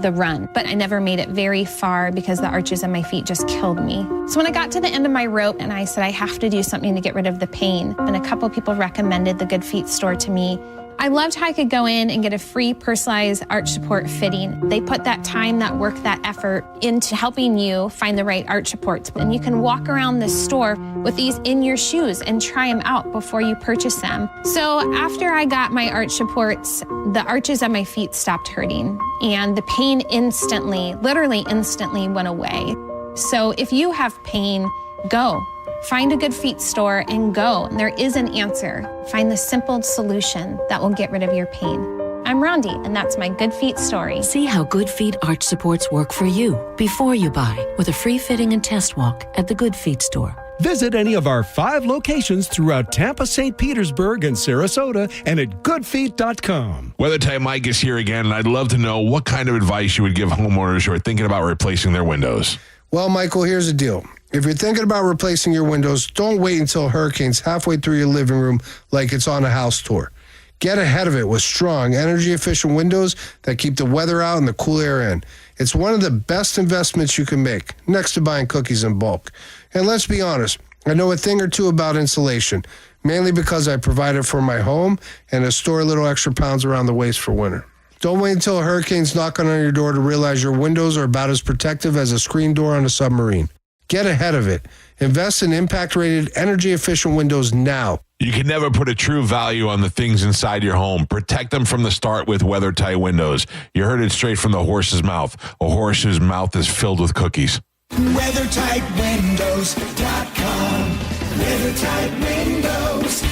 the run, but I never made it very far because the arches in my feet just killed me. So when I got to the end of my rope and I said I have to do something to get rid of the pain, and a couple people recommended the Good Feet store to me. I loved how I could go in and get a free personalized arch support fitting. They put that time, that work, that effort into helping you find the right arch supports. And you can walk around the store with these in your shoes and try them out before you purchase them. So after I got my arch supports, the arches on my feet stopped hurting and the pain instantly, literally instantly went away. So if you have pain, go. Find a Good Feet store and go. There is an answer. Find the simple solution that will get rid of your pain. I'm Rondi, and that's my Good Feet story. See how Good Feet arch supports work for you before you buy with a free fitting and test walk at the Good Feet store. Visit any of our 5 locations throughout Tampa, St. Petersburg, and Sarasota, and at goodfeet.com. Weather Type Mike is here again, and I'd love to know what kind of advice you would give homeowners who are thinking about replacing their windows. Well, Michael, here's the deal. If you're thinking about replacing your windows, don't wait until hurricane's halfway through your living room like it's on a house tour. Get ahead of it with strong, energy-efficient windows that keep the weather out and the cool air in. It's one of the best investments you can make, next to buying cookies in bulk. And let's be honest, I know a thing or two about insulation, mainly because I provide it for my home and to store a little extra pounds around the waist for winter. Don't wait until hurricanes knock on your door to realize your windows are about as protective as a screen door on a submarine. Get ahead of it. Invest in impact-rated, energy-efficient windows now. You can never put a true value on the things inside your home. Protect them from the start with weather-tight windows. You heard it straight from the horse's mouth. A horse whose mouth is filled with cookies. WeatherTightWindows.com. WeatherTight Windows.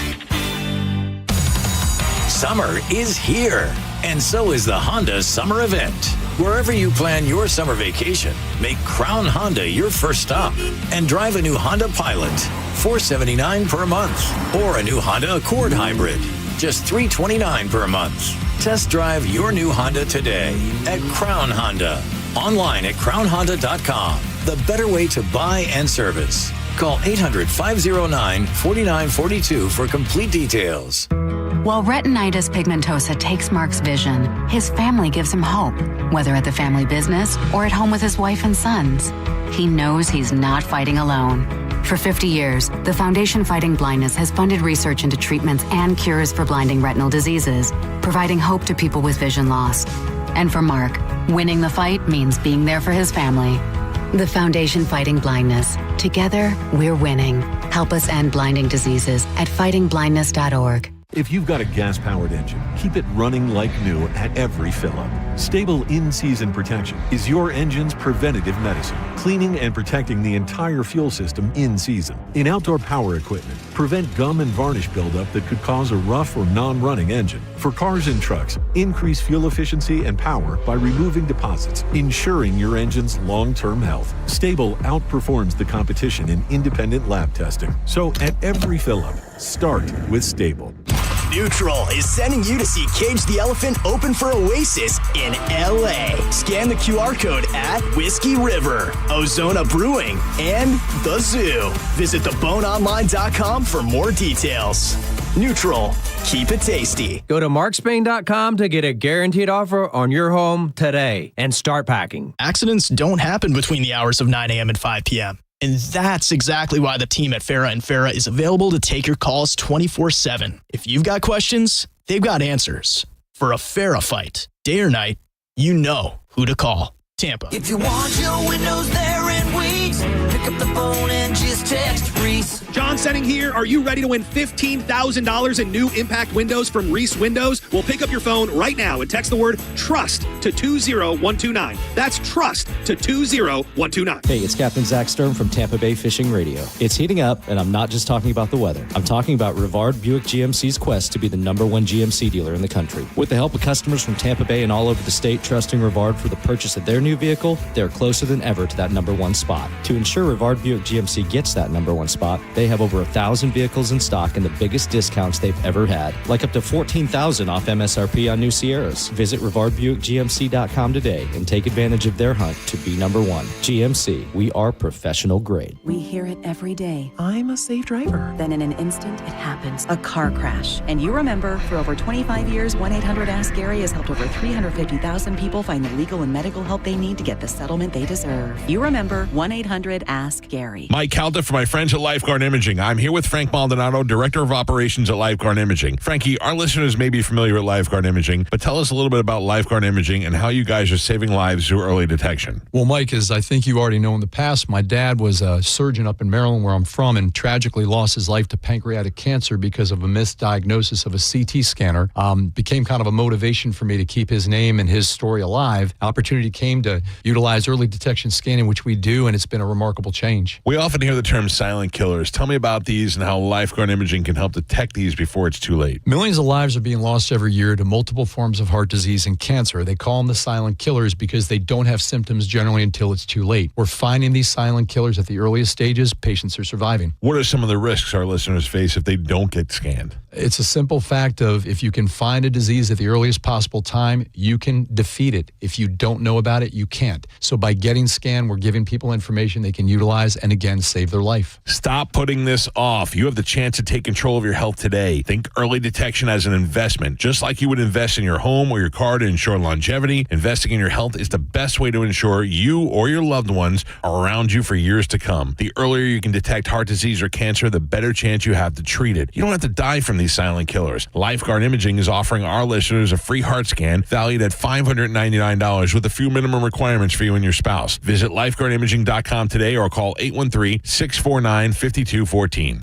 Summer is here, and so is the Honda Summer Event. Wherever you plan your summer vacation, make Crown Honda your first stop and drive a new Honda Pilot, $479 per month, or a new Honda Accord Hybrid, just $329 per month. Test drive your new Honda today at Crown Honda. Online at crownhonda.com. The better way to buy and service. Call 800-509-4942 for complete details. While retinitis pigmentosa takes Mark's vision, his family gives him hope, whether at the family business or at home with his wife and sons. He knows he's not fighting alone. For 50 years, the Foundation Fighting Blindness has funded research into treatments and cures for blinding retinal diseases, providing hope to people with vision loss. And for Mark, winning the fight means being there for his family. The Foundation Fighting Blindness. Together, we're winning. Help us end blinding diseases at fightingblindness.org. If you've got a gas-powered engine, keep it running like new at every fill-up. Stable in-season protection is your engine's preventative medicine, cleaning and protecting the entire fuel system in season. In outdoor power equipment, prevent gum and varnish buildup that could cause a rough or non-running engine. For cars and trucks, increase fuel efficiency and power by removing deposits, ensuring your engine's long-term health. Stable outperforms the competition in independent lab testing. So at every fill-up, start with Stable. Neutral is sending you to see Cage the Elephant open for Oasis in LA. Scan the QR code at Whiskey River, Ozona Brewing, and The Zoo. Visit theboneonline.com for more details. Neutral, keep it tasty. Go to markspain.com to get a guaranteed offer on your home today and start packing. Accidents don't happen between the hours of 9 a.m. and 5 p.m. And that's exactly why the team at Farah & Farah is available to take your calls 24/7. If you've got questions, they've got answers. For a Farah fight, day or night, you know who to call. Tampa. If you want your windows there in weeks, pick up the phone and just text Reese. John Senning here. Are you ready to win $15,000 in new impact windows from Reese Windows? Well, pick up your phone right now and text the word TRUST to 20129. That's TRUST to 20129. Hey, it's Captain Zach Stern from Tampa Bay Fishing Radio. It's heating up, and I'm not just talking about the weather. I'm talking about Rivard Buick GMC's quest to be the #1 GMC dealer in the country. With the help of customers from Tampa Bay and all over the state trusting Rivard for the purchase of their new vehicle, they're closer than ever to that #1 spot. To ensure Rivard Buick GMC gets that #1 spot, they have over 1,000 vehicles in stock and the biggest discounts they've ever had, like up to $14,000 off MSRP on new Sierras. Visit RivardBuickGMC.com today and take advantage of their hunt to be #1. GMC, we are professional grade. We hear it every day. I'm a safe driver. Then in an instant, it happens. A car crash. And you remember, for over 25 years, 1-800-ASK-GARY has helped over 350,000 people find the legal and medical help they need to get the settlement they deserve. You remember 1-800-ASK-GARY. Mike Calta for my friends at Lifeguard Imaging. I'm here with Frank Maldonado, Director of Operations at Lifeguard Imaging. Frankie, our listeners may be familiar with Lifeguard Imaging, but tell us a little bit about Lifeguard Imaging and how you guys are saving lives through early detection. Well, Mike, as I think you already know in the past, my dad was a surgeon up in Maryland, where I'm from, and tragically lost his life to pancreatic cancer because of a misdiagnosis of a CT scanner. Became kind of a motivation for me to keep his name and his story alive. Opportunity came to utilize early detection scanning, which we do, and it's been a remarkable change. We often hear the term silent killers. Tell me about these and how Lifeguard Imaging can help detect these before it's too late. Millions of lives are being lost every year to multiple forms of heart disease and cancer. They call them the silent killers because they don't have symptoms generally until it's too late. We're finding these silent killers at the earliest stages. Patients are surviving. What are some of the risks our listeners face if they don't get scanned? It's a simple fact of, if you can find a disease at the earliest possible time, you can defeat it. If you don't know about it, you can't. So by getting scanned, we're giving people information they can utilize and, again, save their life. Stop putting this off. You have the chance to take control of your health today. Think early detection as an investment. Just like you would invest in your home or your car to ensure longevity, investing in your health is the best way to ensure you or your loved ones are around you for years to come. The earlier you can detect heart disease or cancer, the better chance you have to treat it. You don't have to die from these silent killers. Lifeguard Imaging is offering our listeners a free heart scan valued at $599 with a few minimum requirements for you and your spouse. Visit lifeguardimaging.com today or call 813-649-5214.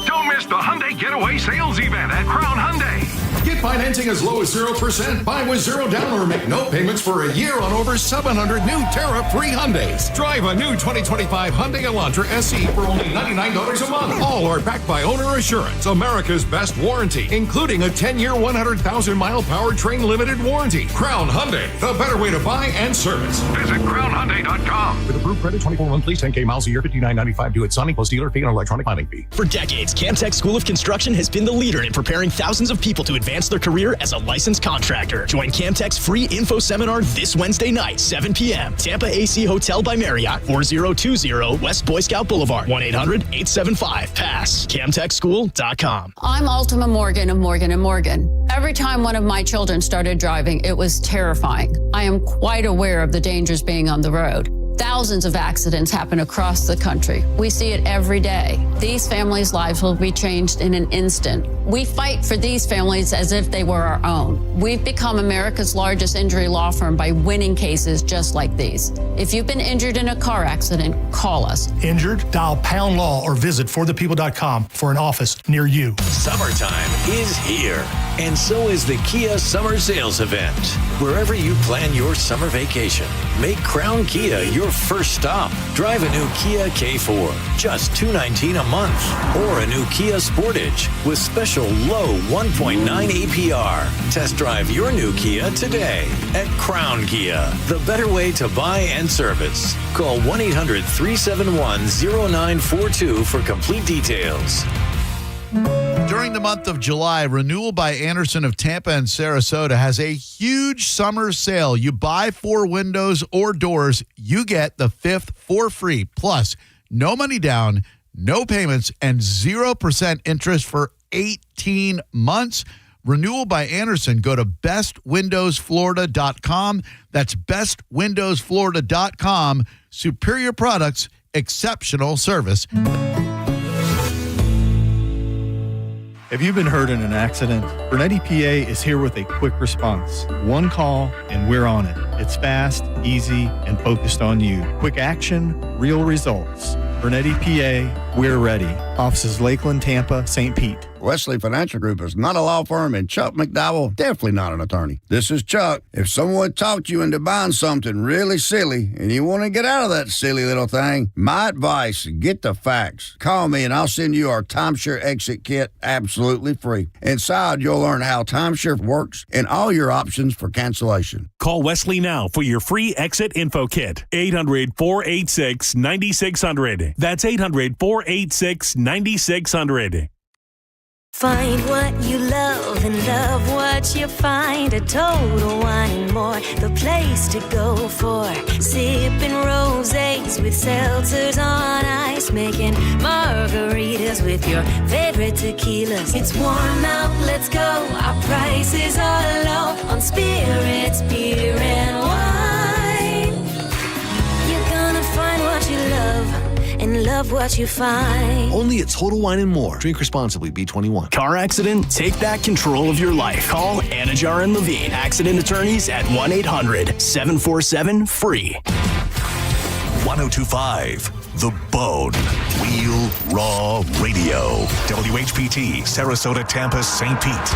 Don't miss the Hyundai Getaway Sales Event at Crown Hyundai. Get financing as low as 0%, buy with zero down, or make no payments for a year on over 700 new tariff-free Hyundais. Drive a new 2025 Hyundai Elantra SE for only $99 a month. All are backed by Owner Assurance, America's best warranty, including a 10-year, 100,000-mile powertrain limited warranty. Crown Hyundai, the better way to buy and service. Visit crownhyundai.com. With approved credit, 24 monthly, 10K miles a year, $59.95 due at signing plus dealer fee and electronic filing fee. For decades, Camtech School of Construction has been the leader in preparing thousands of people to advance their career as a licensed contractor. Join Camtech's free info seminar this Wednesday night, 7 p.m. Tampa AC Hotel by Marriott, 4020 West Boy Scout Boulevard, 1-800-875-PASS. CamtechSchool.com. I'm Ultima Morgan of Morgan & Morgan. Every time one of my children started driving, it was terrifying. I am quite aware of the dangers being on the road. Thousands of accidents happen across the country. We see it every day. These families' lives will be changed in an instant. We fight for these families as if they were our own. We've become America's largest injury law firm by winning cases just like these. If you've been injured in a car accident, call us. Injured? Dial Pound Law or visit forthepeople.com for an office near you. Summertime is here, and so is the Kia Summer Sales Event. Wherever you plan your summer vacation, make Crown Kia your first stop. Drive a new Kia K4, just $219 a month, or a new Kia Sportage with special low 1.9 APR. Test drive your new Kia today at Crown Kia, the better way to buy and service. Call 1-800-371-0942 for complete details. During the month of July, Renewal by Andersen of Tampa and Sarasota has a huge summer sale. You buy 4 windows or doors, you get the 5th for free. Plus, no money down, no payments, and 0% interest for 18 months. Renewal by Andersen. Go to bestwindowsflorida.com. That's bestwindowsflorida.com. Superior products, exceptional service. Have you been hurt in an accident? Burnett EPA is here with a quick response. One call and we're on it. It's fast, easy, and focused on you. Quick action, real results. Burnett EPA, we're ready. Offices Lakeland, Tampa, St. Pete. Wesley Financial Group is not a law firm, and Chuck McDowell, definitely not an attorney. This is Chuck. If someone talked you into buying something really silly and you want to get out of that silly little thing, my advice, get the facts. Call me and I'll send you our timeshare exit kit absolutely free. Inside, you'll learn how timeshare works and all your options for cancellation. Call Wesley now for your free exit info kit. 800-486-9600. That's 800-486-9600. Find what you love and love what you find. A Total Wine and More, the place to go for. Sipping rosés with seltzers on ice. Making margaritas with your favorite tequilas. It's warm out, let's go. Our prices are low on spirits, beer, and wine. You're gonna find what you love and love what you find. Only at Total Wine and More. Drink responsibly. B21. Car accident? Take back control of your life. Call Anajar and Levine, accident attorneys at 1-800-747-FREE. 1025 The Bone. Real Raw Radio. WHPT, Sarasota, Tampa, St. Pete.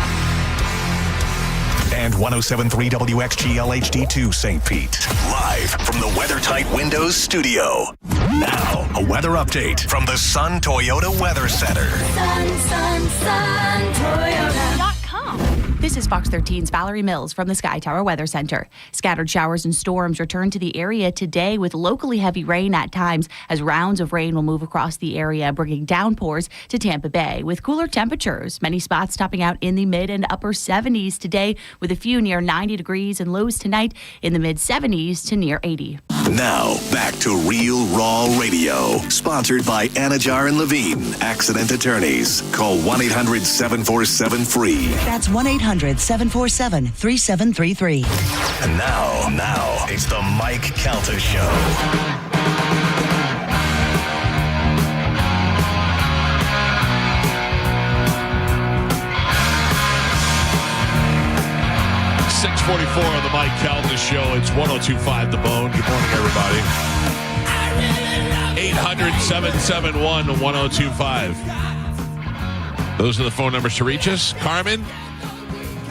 And 1073 WXGL HD2 St. Pete. Live from the WeatherTight Windows studio. Now, a weather update from the Sun Toyota Weather Center. Sun, Toyota.com. This is Fox 13's Valerie Mills from the Sky Tower Weather Center. Scattered showers and storms return to the area today with locally heavy rain at times as rounds of rain will move across the area, bringing downpours to Tampa Bay with cooler temperatures. Many spots topping out in the mid and upper 70s today with a few near 90 degrees and lows tonight in the mid 70s to near 80. Now, back to Real Raw Radio. Sponsored by Anajar and Levine, accident attorneys. Call 1-800-747-FREE. That's 1-800-747-3733. And now, it's the Mike Calta Show. .644 on the Mike Calta Show. It's 1025 The Bone. Good morning, everybody. 800-771-1025. Those are the phone numbers to reach us. Carmen,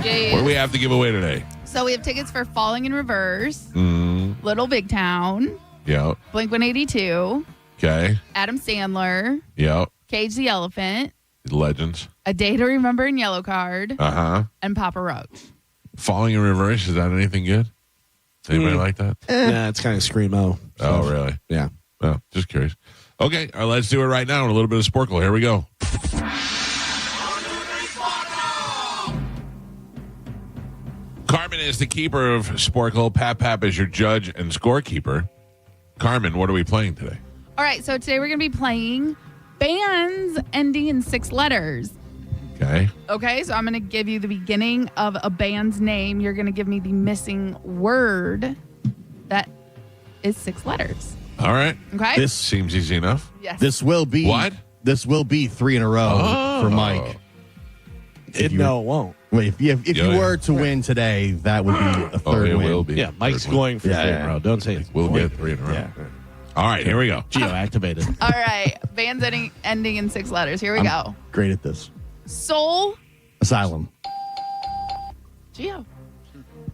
Yeah. what do we have to give away today? So we have tickets for Falling in Reverse, Little Big Town, Yeah. Blink-182, Okay. Adam Sandler, Yeah. Cage the Elephant, Legends. A Day to Remember in Yellow Card, Uh-huh. and Papa Roach. Falling in Reverse, is that anything good? Anybody like that? Yeah, it's kind of screamo. Oh, really? Yeah. Oh, just curious. Okay, let's do it right now with a little bit of Sporkle. Here we go. Carmen is the keeper of Sporkle. Pap is your judge and scorekeeper. Carmen, what are we playing today? All right, so today we're going to be playing bands ending in 6 letters. Okay. Okay, so I'm going to give you the beginning of a band's name. You're going to give me the missing word that is 6 letters. All right. Okay. This seems easy enough. Yes. This will be What? This will be 3 in a row for Mike. No, it won't. Wait, if you were to win today, that would be a third it win. will be. Yeah, Mike's going for 3 in a row. Don't say it's We'll going. get 3 in a row. Yeah. All right, here we go. Geo activated. All right. Bands ending in 6 letters. Here we go. Great at this. Soul. Asylum. Geo.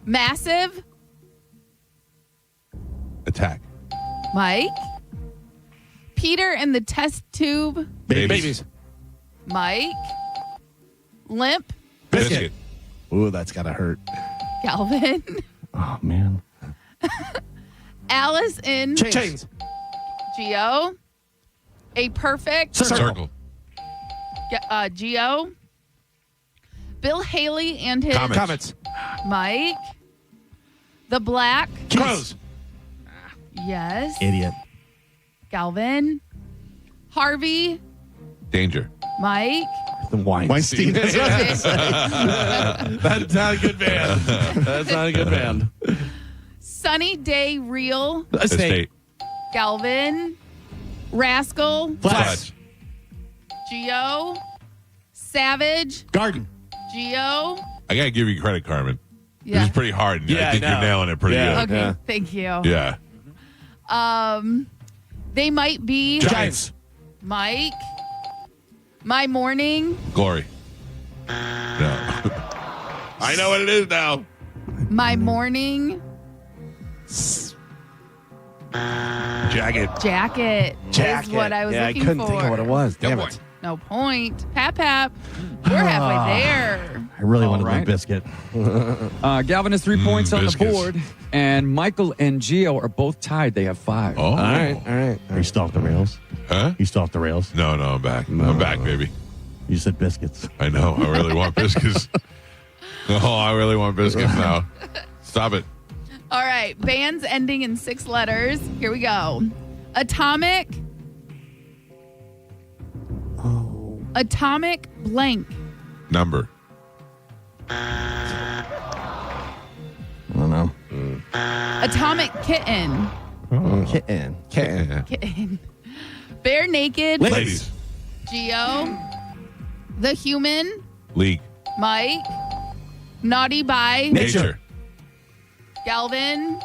Massive. Attack. Mike. Peter and the test tube. Babies. Mike. Limp. Biscuit. Ooh, that's gotta hurt. Calvin. Oh man. Alice in Chains. Geo. A perfect Circle. Geo. Bill Haley and his Comets. Mike. The Black. Crows. Yes. Idiot. Galvin. Harvey. Danger. Mike. The Weinstein. That's not a good band. That's not a good band. Sunny Day Real. Estate. Galvin. Rascal. Flash. Geo. Savage. Garden. Geo. I got to give you credit, Carmen. This Yeah. is pretty hard. And Yeah, I think I you're know. nailing it pretty Yeah. good. Okay, thank you. Yeah. They might be Giants. Mike. My morning. Glory. No. I know what it is now. My morning Jacket. is what I was yeah, looking I couldn't for. think of what it was. No Damn point. it. No point. Pap. We're halfway there. I really wanted right. to biscuit. Galvin has 3 points on the biscuits. board, and Michael and Gio are both tied. They have 5. Oh. All right. Are you still off the rails? Huh? You still off the rails? No, I'm back. I'm back, baby. You said biscuits. I know. I really want biscuits. No, I really want biscuits now. Stop it. All right. Bands ending in 6 letters. Here we go. Atomic. Atomic blank. Number. I don't know. Atomic kitten. Kitten. Kitten. Bare naked. Ladies. Geo. The human. League. Mike. Naughty by. Nature. Galvin.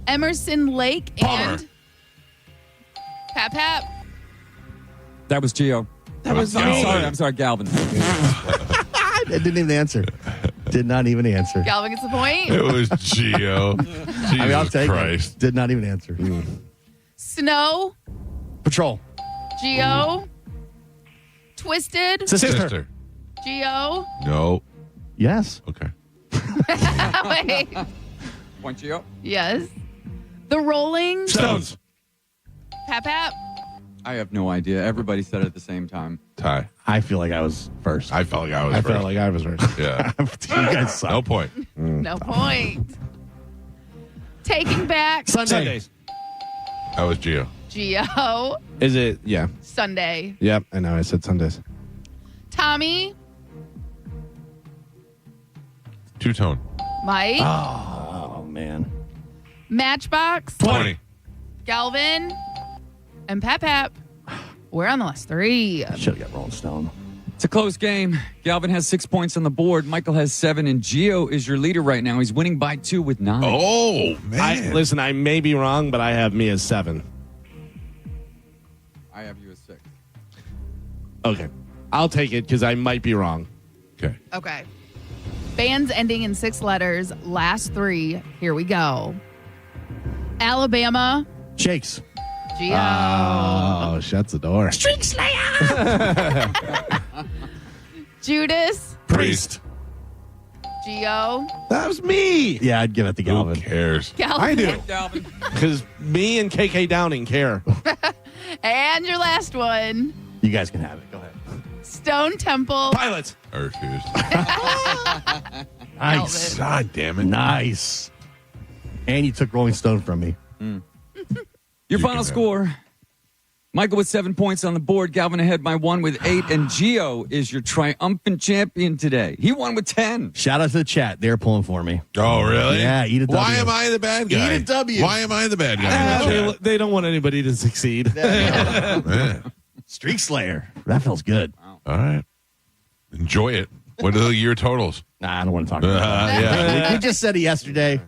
Emerson Lake Palmer. and Pap. That was Gio. That was I'm sorry, Galvin. I didn't even answer. Did not even answer. Galvin gets the point. It was Gio. Jesus I mean, I'll take Christ. it. Did not even answer. Snow. Patrol. Geo. Twisted. Sister. Geo. No. Yes. Okay. Wait. Point Gio. Yes. The Rolling Stones. Pap. I have no idea. Everybody said it at the same time. Tie. I feel like I was first. I felt like I was I first. felt like I was first. Yeah. You guys suck. No point. No point. Taking back Sundays. That was Gio. Geo. Is it? Yeah. Sunday. Yep. I know. I said Sundays. Tommy. Two-tone. Mike. Oh, man. Matchbox. 20. Galvin. And Pap. We're on the last 3. Should have got Rolling Stone. It's a close game. Galvin has 6 points on the board. Michael has 7, and Gio is your leader right now. He's winning by 2 with 9. Oh, man. Listen, I may be wrong, but I have me as 7. I have you as 6. Okay. I'll take it because I might be wrong. Okay. Okay. Bands ending in 6 letters. Last 3. Here we go. Alabama. Shakes. Geo. Oh, shuts the door. Streak Slayer. Judas. Priest. Geo. That was me. Yeah, I'd give it to Galvin. Who cares? Galvin. I do. Galvin. Because me and KK Downing care. And your last one. You guys can have it. Go ahead. Stone Temple. Pilots. I refuse. Nice. God damn it. Nice. And you took Rolling Stone from me. Your You final can have score Michael with 7 points on the board. Galvin ahead by 1 with 8. And Gio is your triumphant champion today. He won with 10. Shout out to the chat. They're pulling for me. Oh, really? Yeah, eat a W. Why am I the bad guy? Eat a W. Why am I the bad guy? They don't want anybody to succeed. Man. Streak Slayer. That feels good. All right. Enjoy it. What are the year totals? Nah, I don't want to talk about that. Yeah. We just said it yesterday.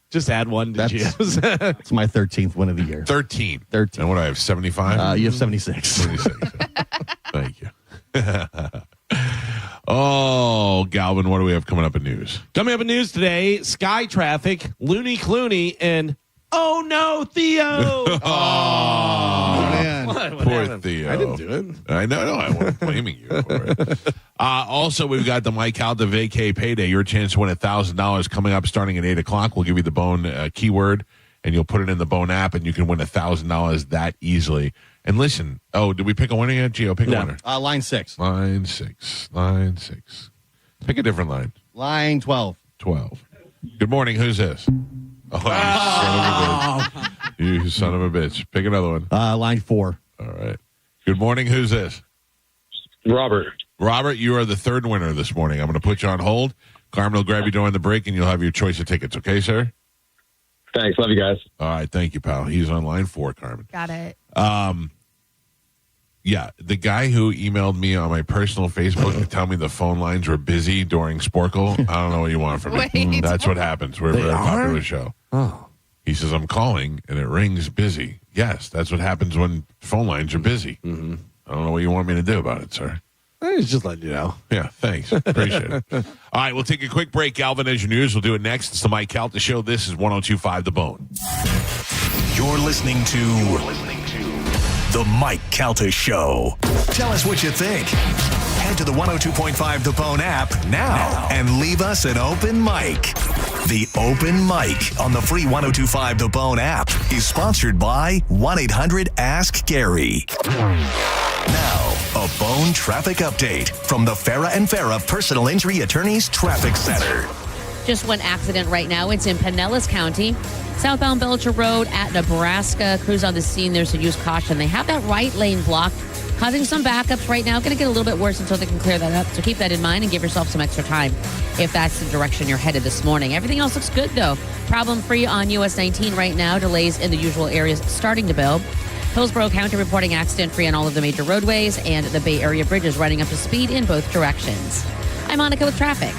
Just add 1 to Gio's. It's my 13th win of the year. 13. 13. And what do I have, 75? You have 76. 76. Thank you. Oh, Galvin, what do we have coming up in news? Coming up in news today, Sky Traffic, Looney Clooney, and oh no, Theo. Oh, man. What Poor happened? Theo. I didn't do it. I know. I wasn't blaming you for it. Also, we've got the Mike Calta Vacay Payday. Your chance to win $1,000 coming up starting at 8 o'clock. We'll give you the Bone keyword, and you'll put it in the Bone app, and you can win $1,000 that easily. And listen, did we pick a winner yet, Gio? Pick a winner. Line 6. Line 6. Pick a different line. Line 12. 12. Good morning. Who's this? Oh, you son of a bitch. Pick another one. Line 4. All right. Good morning. Who's this? Robert. Robert, you are the third winner this morning. I'm going to put you on hold. Carmen will grab you during the break, and you'll have your choice of tickets. Okay, sir? Thanks. Love you guys. All right. Thank you, pal. He's on line 4, Carmen. Got it. Yeah, the guy who emailed me on my personal Facebook to tell me the phone lines were busy during Sporkle, I don't know what you want from me. Wait. That's what happens. We're a very popular show. Oh. He says, I'm calling, and it rings busy. Yes, that's what happens when phone lines are busy. Mm-hmm. I don't know what you want me to do about it, sir. I was just letting you know. Yeah, thanks. Appreciate it. All right, we'll take a quick break. Galvin, as your news, we'll do it next. It's the Mike Calta Show. This is 102.5 The Bone. You're listening to The Mike Calta Show. Tell us what you think. Head to the 102.5 The Bone app now and leave us an open mic. The Open Mic on the free 102.5 The Bone app is sponsored by 1-800-ASK-GARY. Now, a Bone traffic update from the Farah and Farah Personal Injury Attorneys Traffic Center. Just one accident right now. It's in Pinellas County. Southbound Belcher Road at Nebraska. Crews on the scene there, so use caution. They have that right lane blocked, causing some backups right now. Going to get a little bit worse until they can clear that up. So keep that in mind and give yourself some extra time if that's the direction you're headed this morning. Everything else looks good, though. Problem-free on US 19 right now. Delays in the usual areas starting to build. Hillsborough County reporting accident-free on all of the major roadways, and the Bay Area Bridge is running up to speed in both directions. I'm Monica with traffic.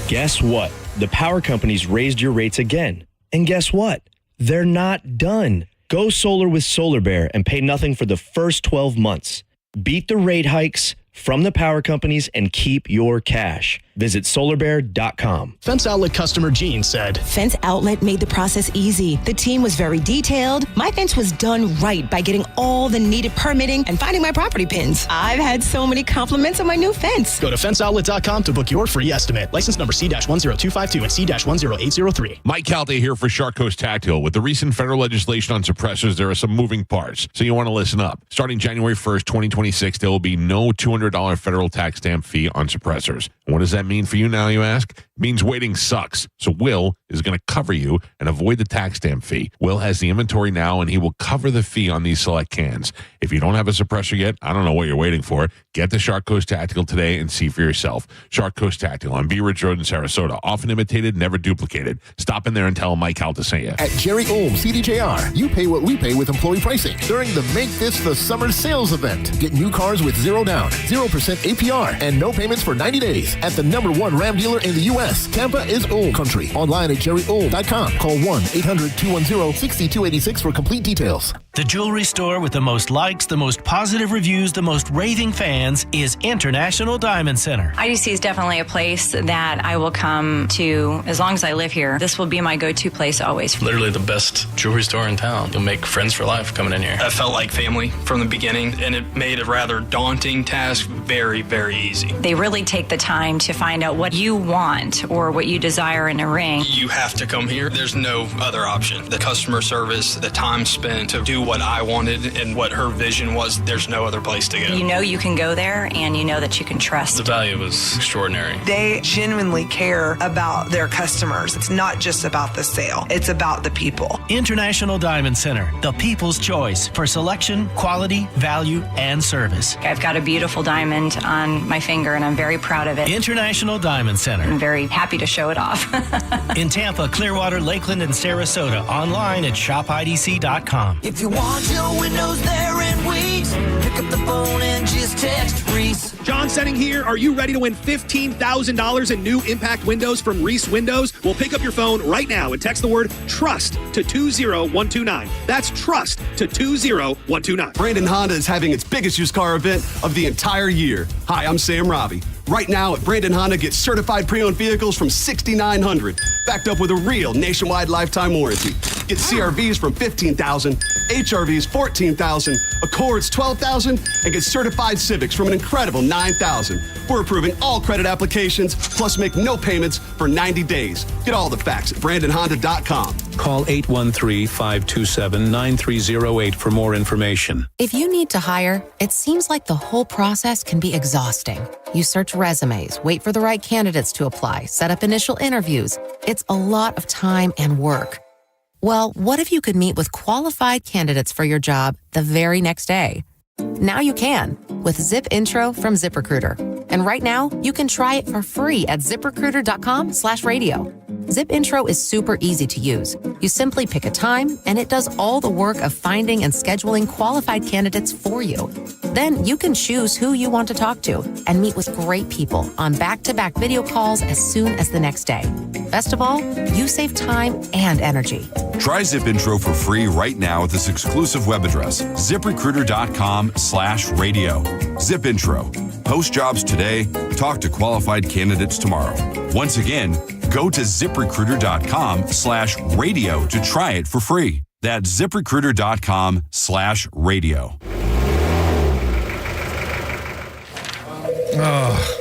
Guess what? The power companies raised your rates again. And guess what? They're not done. Go solar with Solar Bear and pay nothing for the first 12 months. Beat the rate hikes from the power companies and keep your cash. Visit solarbear.com. Fence Outlet customer Jean said, Fence Outlet made the process easy. The team was very detailed. My fence was done right by getting all the needed permitting and finding my property pins. I've had so many compliments on my new fence. Go to fenceoutlet.com to book your free estimate. License number C-10252 and C-10803. Mike Calta here for Shark Coast Tactile. With the recent federal legislation on suppressors, there are some moving parts, so you want to listen up. Starting January 1st, 2026, there will be no $200 federal tax stamp fee on suppressors. And what does that mean for you now, you ask? It means waiting sucks. So Will is going to cover you and avoid the tax stamp fee. Will has the inventory now, and he will cover the fee on these select cans. If you don't have a suppressor yet, I don't know what you're waiting for. Get to Shark Coast Tactical today and see for yourself. Shark Coast Tactical on Bee Ridge Road in Sarasota. Often imitated, never duplicated. Stop in there and tell Mike Calta sent you. At Jerry Ulm CDJR, you pay what we pay with employee pricing during the Make This the Summer Sales event. Get new cars with 0 down, 0% APR, and no payments for 90 days at the #1 Ram dealer in the U.S. Tampa is Ulm Country. Online at jerryulm.com. Call 1-800-210-6286 for complete details. The jewelry store with the most likes, the most positive reviews, the most raving fans is International Diamond Center. IDC is definitely a place that I will come to as long as I live here. This will be my go-to place always. Literally the best jewelry store in town. You'll make friends for life coming in here. I felt like family from the beginning, and it made a rather daunting task very, very easy. They really take the time time to find out what you want or what you desire in a ring. You have to come here. There's no other option. The customer service, the time spent to do what I wanted and what her vision was, there's no other place to go. You know you can go there and you know that you can trust. The value was extraordinary. They genuinely care about their customers. It's not just about the sale. It's about the people. International Diamond Center, the people's choice for selection, quality, value, and service. I've got a beautiful diamond on my finger and I'm very proud of it. International Diamond Center. I'm very happy to show it off. In Tampa, Clearwater, Lakeland, and Sarasota. Online at shopidc.com. If you want your windows there in weeks, pick up the phone and just text Reese. John Setting here. Are you ready to win $15,000 in new impact windows from Reese Windows? Well, pick up your phone right now and text the word TRUST to 20129. That's TRUST to 20129. Brandon Honda is having its biggest used car event of the entire year. Hi, I'm Sam Robbie. Right now at Brandon Honda, get certified pre-owned vehicles from $6,900, backed up with a real nationwide lifetime warranty. Get CRVs from $15,000, HRVs $14,000, Accords $12,000, and get certified Civics from an incredible $9,000. We're approving all credit applications, plus make no payments for 90 days. Get all the facts at BrandonHonda.com. Call 813-527-9308 for more information. If you need to hire, it seems like the whole process can be exhausting. You search resumes, wait for the right candidates to apply, set up initial interviews. It's a lot of time and work. Well, what if you could meet with qualified candidates for your job the very next day? Now you can with Zip Intro from ZipRecruiter. And right now, you can try it for free at ZipRecruiter.com/radio. Zip Intro is super easy to use. You simply pick a time, and it does all the work of finding and scheduling qualified candidates for you. Then you can choose who you want to talk to and meet with great people on back-to-back video calls as soon as the next day. Best of all, you save time and energy. Try Zip Intro for free right now at this exclusive web address, ZipRecruiter.com/radio. Zip Intro. Post jobs today. Talk to qualified candidates tomorrow. Once again, go to ZipRecruiter.com/radio to try it for free. That's ZipRecruiter.com/radio.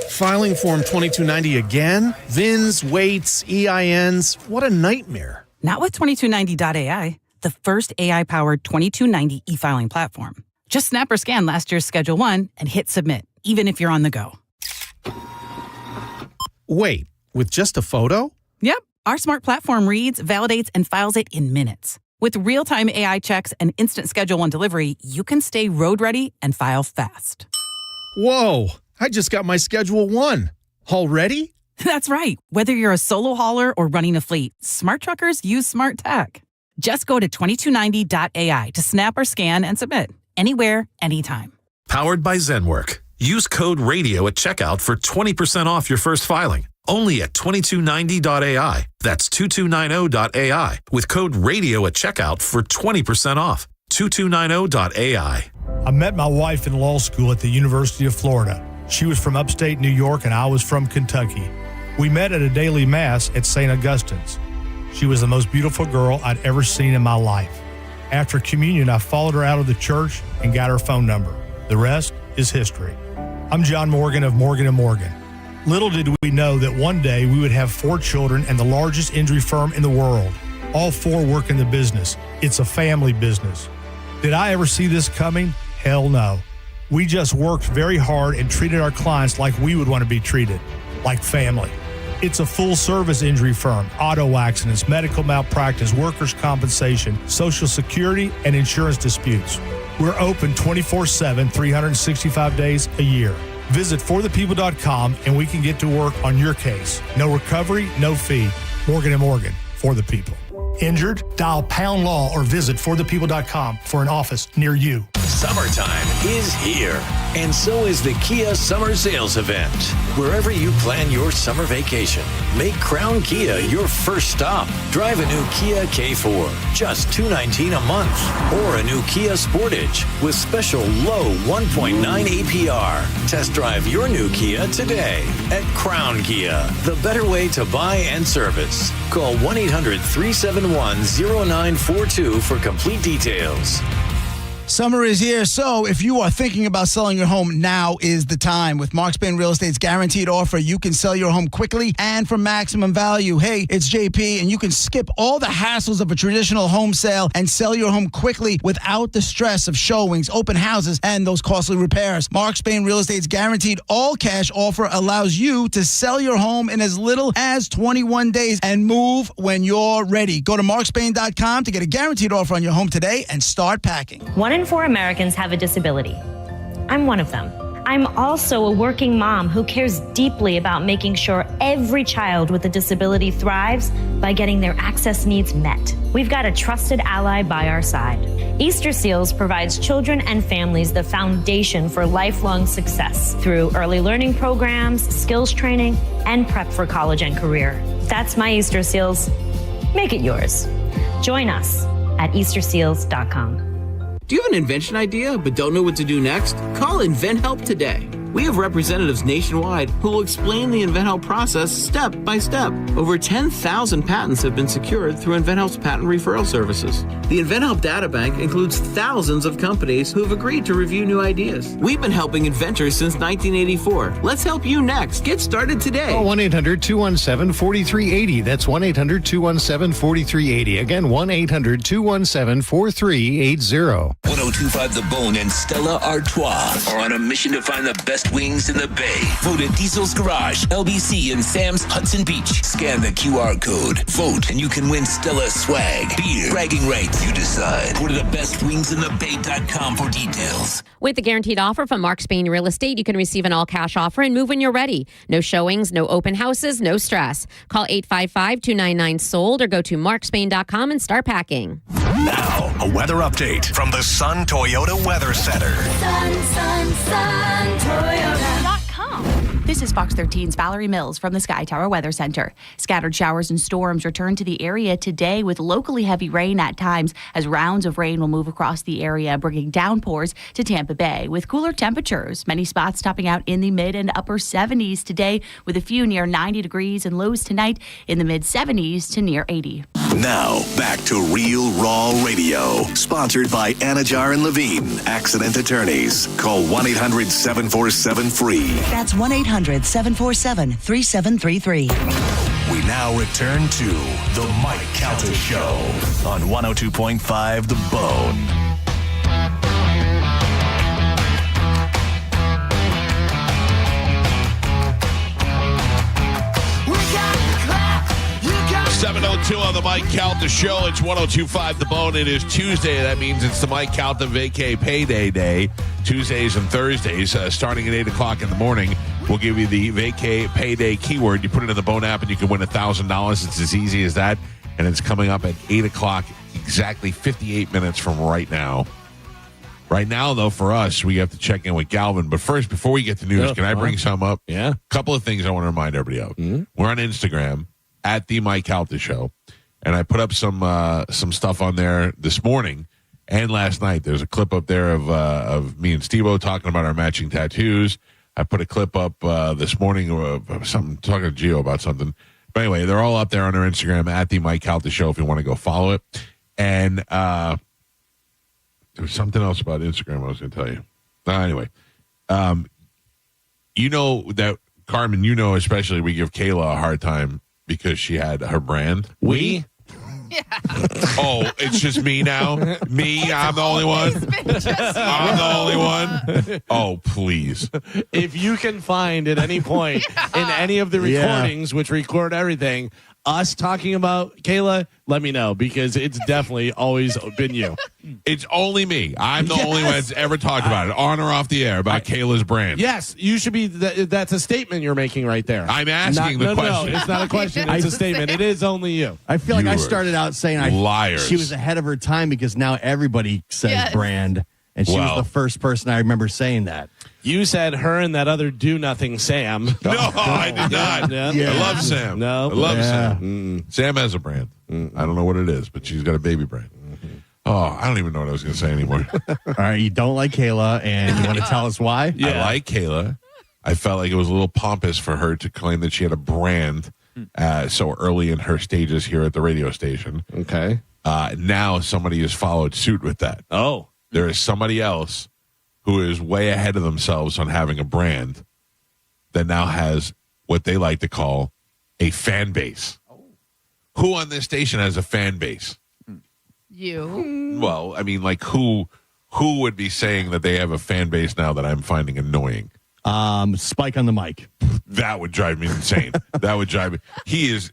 Filing Form 2290 again? VINs, weights, EINs. What a nightmare. Not with 2290.ai, the first AI-powered 2290 e-filing platform. Just snap or scan last year's Schedule 1 and hit submit, even if you're on the go. Wait, with just a photo? Yep. Our smart platform reads, validates, and files it in minutes. With real-time AI checks and instant Schedule 1 delivery, you can stay road ready and file fast. Whoa, I just got my Schedule 1. Already? That's right. Whether you're a solo hauler or running a fleet, smart truckers use smart tech. Just go to 2290.ai to snap or scan and submit. Anywhere, anytime. Powered by ZenWork. Use code RADIO at checkout for 20% off your first filing. Only at 2290.ai. That's 2290.ai. With code RADIO at checkout for 20% off. 2290.ai. I met my wife in law school at the University of Florida. She was from upstate New York and I was from Kentucky. We met at a daily mass at St. Augustine's. She was the most beautiful girl I'd ever seen in my life. After communion, I followed her out of the church and got her phone number. The rest is history. I'm John Morgan of Morgan & Morgan. Little did we know that one day we would have 4 children and the largest injury firm in the world. All 4 work in the business. It's a family business. Did I ever see this coming? Hell no. We just worked very hard and treated our clients like we would want to be treated, like family. It's a full-service injury firm, auto accidents, medical malpractice, workers' compensation, Social Security, and insurance disputes. We're open 24/7, 365 days a year. Visit forthepeople.com and we can get to work on your case. No recovery, no fee. Morgan & Morgan, for the people. Injured? Dial pound law or visit forthepeople.com for an office near you. Summertime is here, and so is the Kia Summer Sales Event. Wherever you plan your summer vacation, make Crown Kia your first stop. Drive a new Kia K4, just $219 a month, or a new Kia Sportage with special low 1.9 APR. Test drive your new Kia today at Crown Kia, the better way to buy and service. Call 1-800-371-0942 for complete details. Summer is here, so if you are thinking about selling your home, now is the time. With Mark Spain Real Estate's guaranteed offer, you can sell your home quickly and for maximum value. Hey, it's JP, and you can skip all the hassles of a traditional home sale and sell your home quickly without the stress of showings, open houses, and those costly repairs. Mark Spain Real Estate's guaranteed all-cash offer allows you to sell your home in as little as 21 days and move when you're ready. Go to markspain.com to get a guaranteed offer on your home today and start packing. 1 in 4 Americans have a disability. I'm one of them. I'm also a working mom who cares deeply about making sure every child with a disability thrives by getting their access needs met. We've got a trusted ally by our side. Easter Seals provides children and families the foundation for lifelong success through early learning programs, skills training, and prep for college and career. That's my Easter Seals. Make it yours. Join us at easterseals.com. Do you have an invention idea but don't know what to do next? Call InventHelp today. We have representatives nationwide who will explain the InventHelp process step by step. Over 10,000 patents have been secured through InventHelp's patent referral services. The InventHelp data bank includes thousands of companies who have agreed to review new ideas. We've been helping inventors since 1984. Let's help you next. Get started today. Call 1-800-217-4380. That's 1-800-217-4380. Again, 1-800-217-4380. 1025 The Bone and Stella Artois are on a mission to find the best wings in the Bay. Voted Diesel's Garage, LBC, and Sam's Hudson Beach. Scan the QR code. Vote, and you can win Stella swag, beer, bragging rights. You decide. Go to thebestwingsinthebay.com for details. With the guaranteed offer from Mark Spain Real Estate, you can receive an all-cash offer and move when you're ready. No showings, no open houses, no stress. Call 855-299-SOLD or go to markspain.com and start packing. Now, a weather update from the Sun Toyota Weather Center. Sun, Toyota.com. This is Fox 13's Valerie Mills from the Sky Tower Weather Center. Scattered showers and storms return to the area today with locally heavy rain at times as rounds of rain will move across the area, bringing downpours to Tampa Bay with cooler temperatures. Many spots topping out in the mid and upper 70s today with a few near 90 degrees and lows tonight in the mid 70s to near 80. Now, back to Real Raw Radio. Sponsored by Anajar and Levine, accident attorneys. Call 1-800-747-FREE. That's 1-800-747-3733. We now return to The Mike Calta Show on 102.5 The Bone. We got the clock. 7:02 on the Mike Calta Show. It's 102.5 The Bone. It is Tuesday. That means it's the Mike Calta Vacay Payday Day. Tuesdays and Thursdays, starting at 8 o'clock in the morning. We'll give you the Vacay Payday keyword. You put it in the Bone app and you can win $1,000. It's as easy as that. And it's coming up at 8 o'clock, exactly 58 minutes from right now. Right now, though, for us, we have to check in with Galvin. But first, before we get to news, can I bring some up? Yeah. A couple of things I want to remind everybody of. Mm-hmm. We're on Instagram at the Mike Calta Show, and I put up some stuff on there this morning and last night. There's a clip up there of me and Steve-O talking about our matching tattoos. I put a clip up this morning of something, talking to Gio about something. But anyway, they're all up there on our Instagram at the Mike Calta Show if you want to go follow it. And there was something else about Instagram I was going to tell you. Anyway, you know that, Carmen, you know especially we give Kayla a hard time because she had her brand. We? Yeah. Oh, it's just me now? Me? I'm the only one? I'm the only one? Oh, please. If you can find at any point in any of the recordings, which record everything, us talking about Kayla, let me know, because it's definitely always been you. It's only me. I'm the only one that's ever talked about it, on or off the air, about Kayla's brand. Yes, you should be. That's a statement you're making right there. I'm asking the question. No, it's not a question. It's a statement. It is only you. I feel like I started out saying liars. She was ahead of her time because now everybody says brand, and she was the first person I remember saying that. You said her and that other do-nothing Sam. No, I did not. Yeah. I love Sam. No. I love Sam. Sam has a brand. I don't know what it is, but she's got a baby brand. Oh, I don't even know what I was going to say anymore. All right, you don't like Kayla, and you want to tell us why? I like Kayla. I felt like it was a little pompous for her to claim that she had a brand so early in her stages here at the radio station. Okay. Now somebody has followed suit with that. Oh. there is somebody else who is way ahead of themselves on having a brand that now has what they like to call a fan base. Who on this station has a fan base? You. Well, I mean, like who would be saying that they have a fan base now that I'm finding annoying? Spike on the mic. That would drive me insane. That would drive me. He is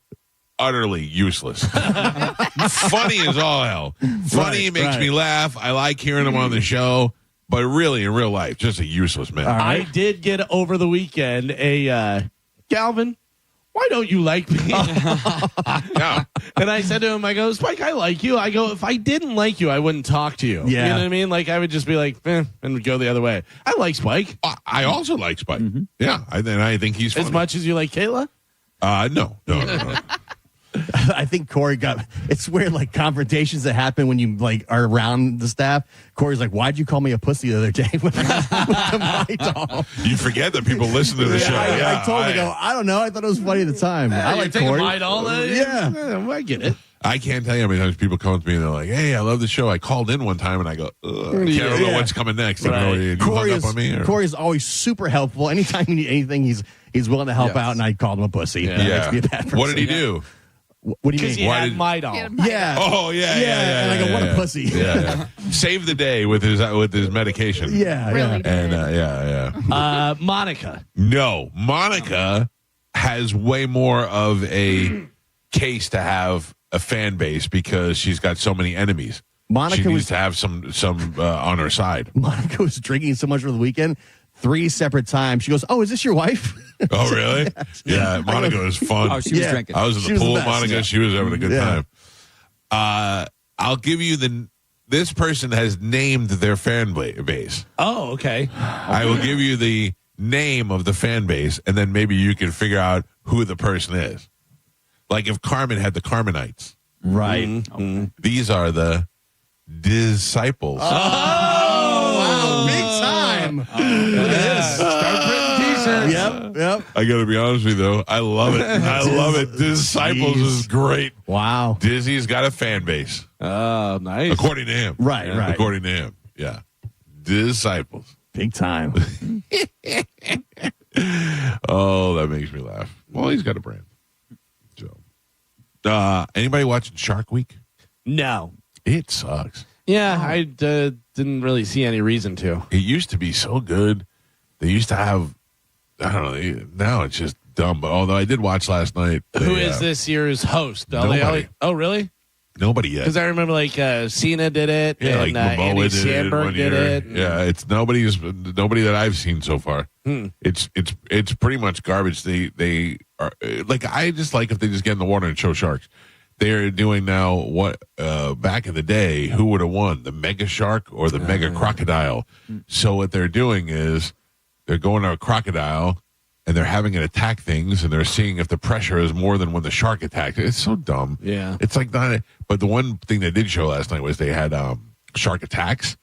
utterly useless. Funny as all hell. Funny, makes me laugh. I like hearing him on the show, but really in real life, just a useless man. I did get over the weekend a Calvin, why don't you like me? Yeah. And I said to him, I go, Spike, I like you. I go, if I didn't like you, I wouldn't talk to you. Yeah. You know what I mean? Like, I would just be like, and would go the other way. I like Spike. I also like Spike. Yeah. I think he's funny. As much as you like Kayla? No. I think Corey it's weird, like confrontations that happen when you like are around the staff. Corey's like, why'd you call me a pussy the other day with my dog? You forget that people listen to the show. I told him, I don't know. I thought it was funny at the time. I like Corey. Yeah, I get it. I can't tell you how many times people come to me and they're like, hey, I love the show. I called in one time and I go, I don't know what's coming next. I don't know, you hung up on me? Or? Corey is always super helpful. Anytime you need anything, he's willing to help out, and I called him a pussy. Yeah. That makes me a bad person. What did he do? What do you mean? Because he had my dog. Yeah. Oh, yeah. And I go, what a pussy. Yeah. Save the day with his medication. Yeah. Really And Monica. No, Monica has way more of a case to have a fan base because she's got so many enemies. Monica she needs to have some on her side. Monica was drinking so much over the weekend. 3 separate times. She goes, oh, is this your wife? Oh, really? Yeah, Monica was fun. Oh, she was drinking. I was in the pool, Monica. Yeah. She was having a good time. I'll give you this person has named their fan base. Oh, okay. I will give you the name of the fan base, and then maybe you can figure out who the person is. Like if Carmen had the Carmenites. Right. Mm-hmm. These are the disciples. Oh, wow. Big time. Look at this. Start printing t-shirts. Yep. I got to be honest with you, though. I love it. I love it. Disciples is great. Wow. Dizzy's got a fan base. Oh, nice. According to him. Right. According to him. Yeah. Disciples. Big time. Oh, that makes me laugh. Well, he's got a brand. So, anybody watching Shark Week? No. It sucks. Yeah, I didn't really see any reason to. It used to be so good. They used to have, I don't know, now it's just dumb. But although I did watch last night. Who is this year's host? Nobody. Oh, really? Nobody yet. Because I remember like Cena did it, Yeah, and like Andy Momoa did it Samberg one did year. it. Yeah, it's nobody that I've seen so far. It's pretty much garbage. They are like, I just like if they just get in the water and show sharks. They're doing now what back in the day, who would have won, the mega shark or the mega crocodile? So what they're doing is they're going to a crocodile and they're having it attack things, and they're seeing if the pressure is more than when the shark attacked. It's so dumb. Yeah. It's like not. But the one thing they did show last night was they had shark attacks,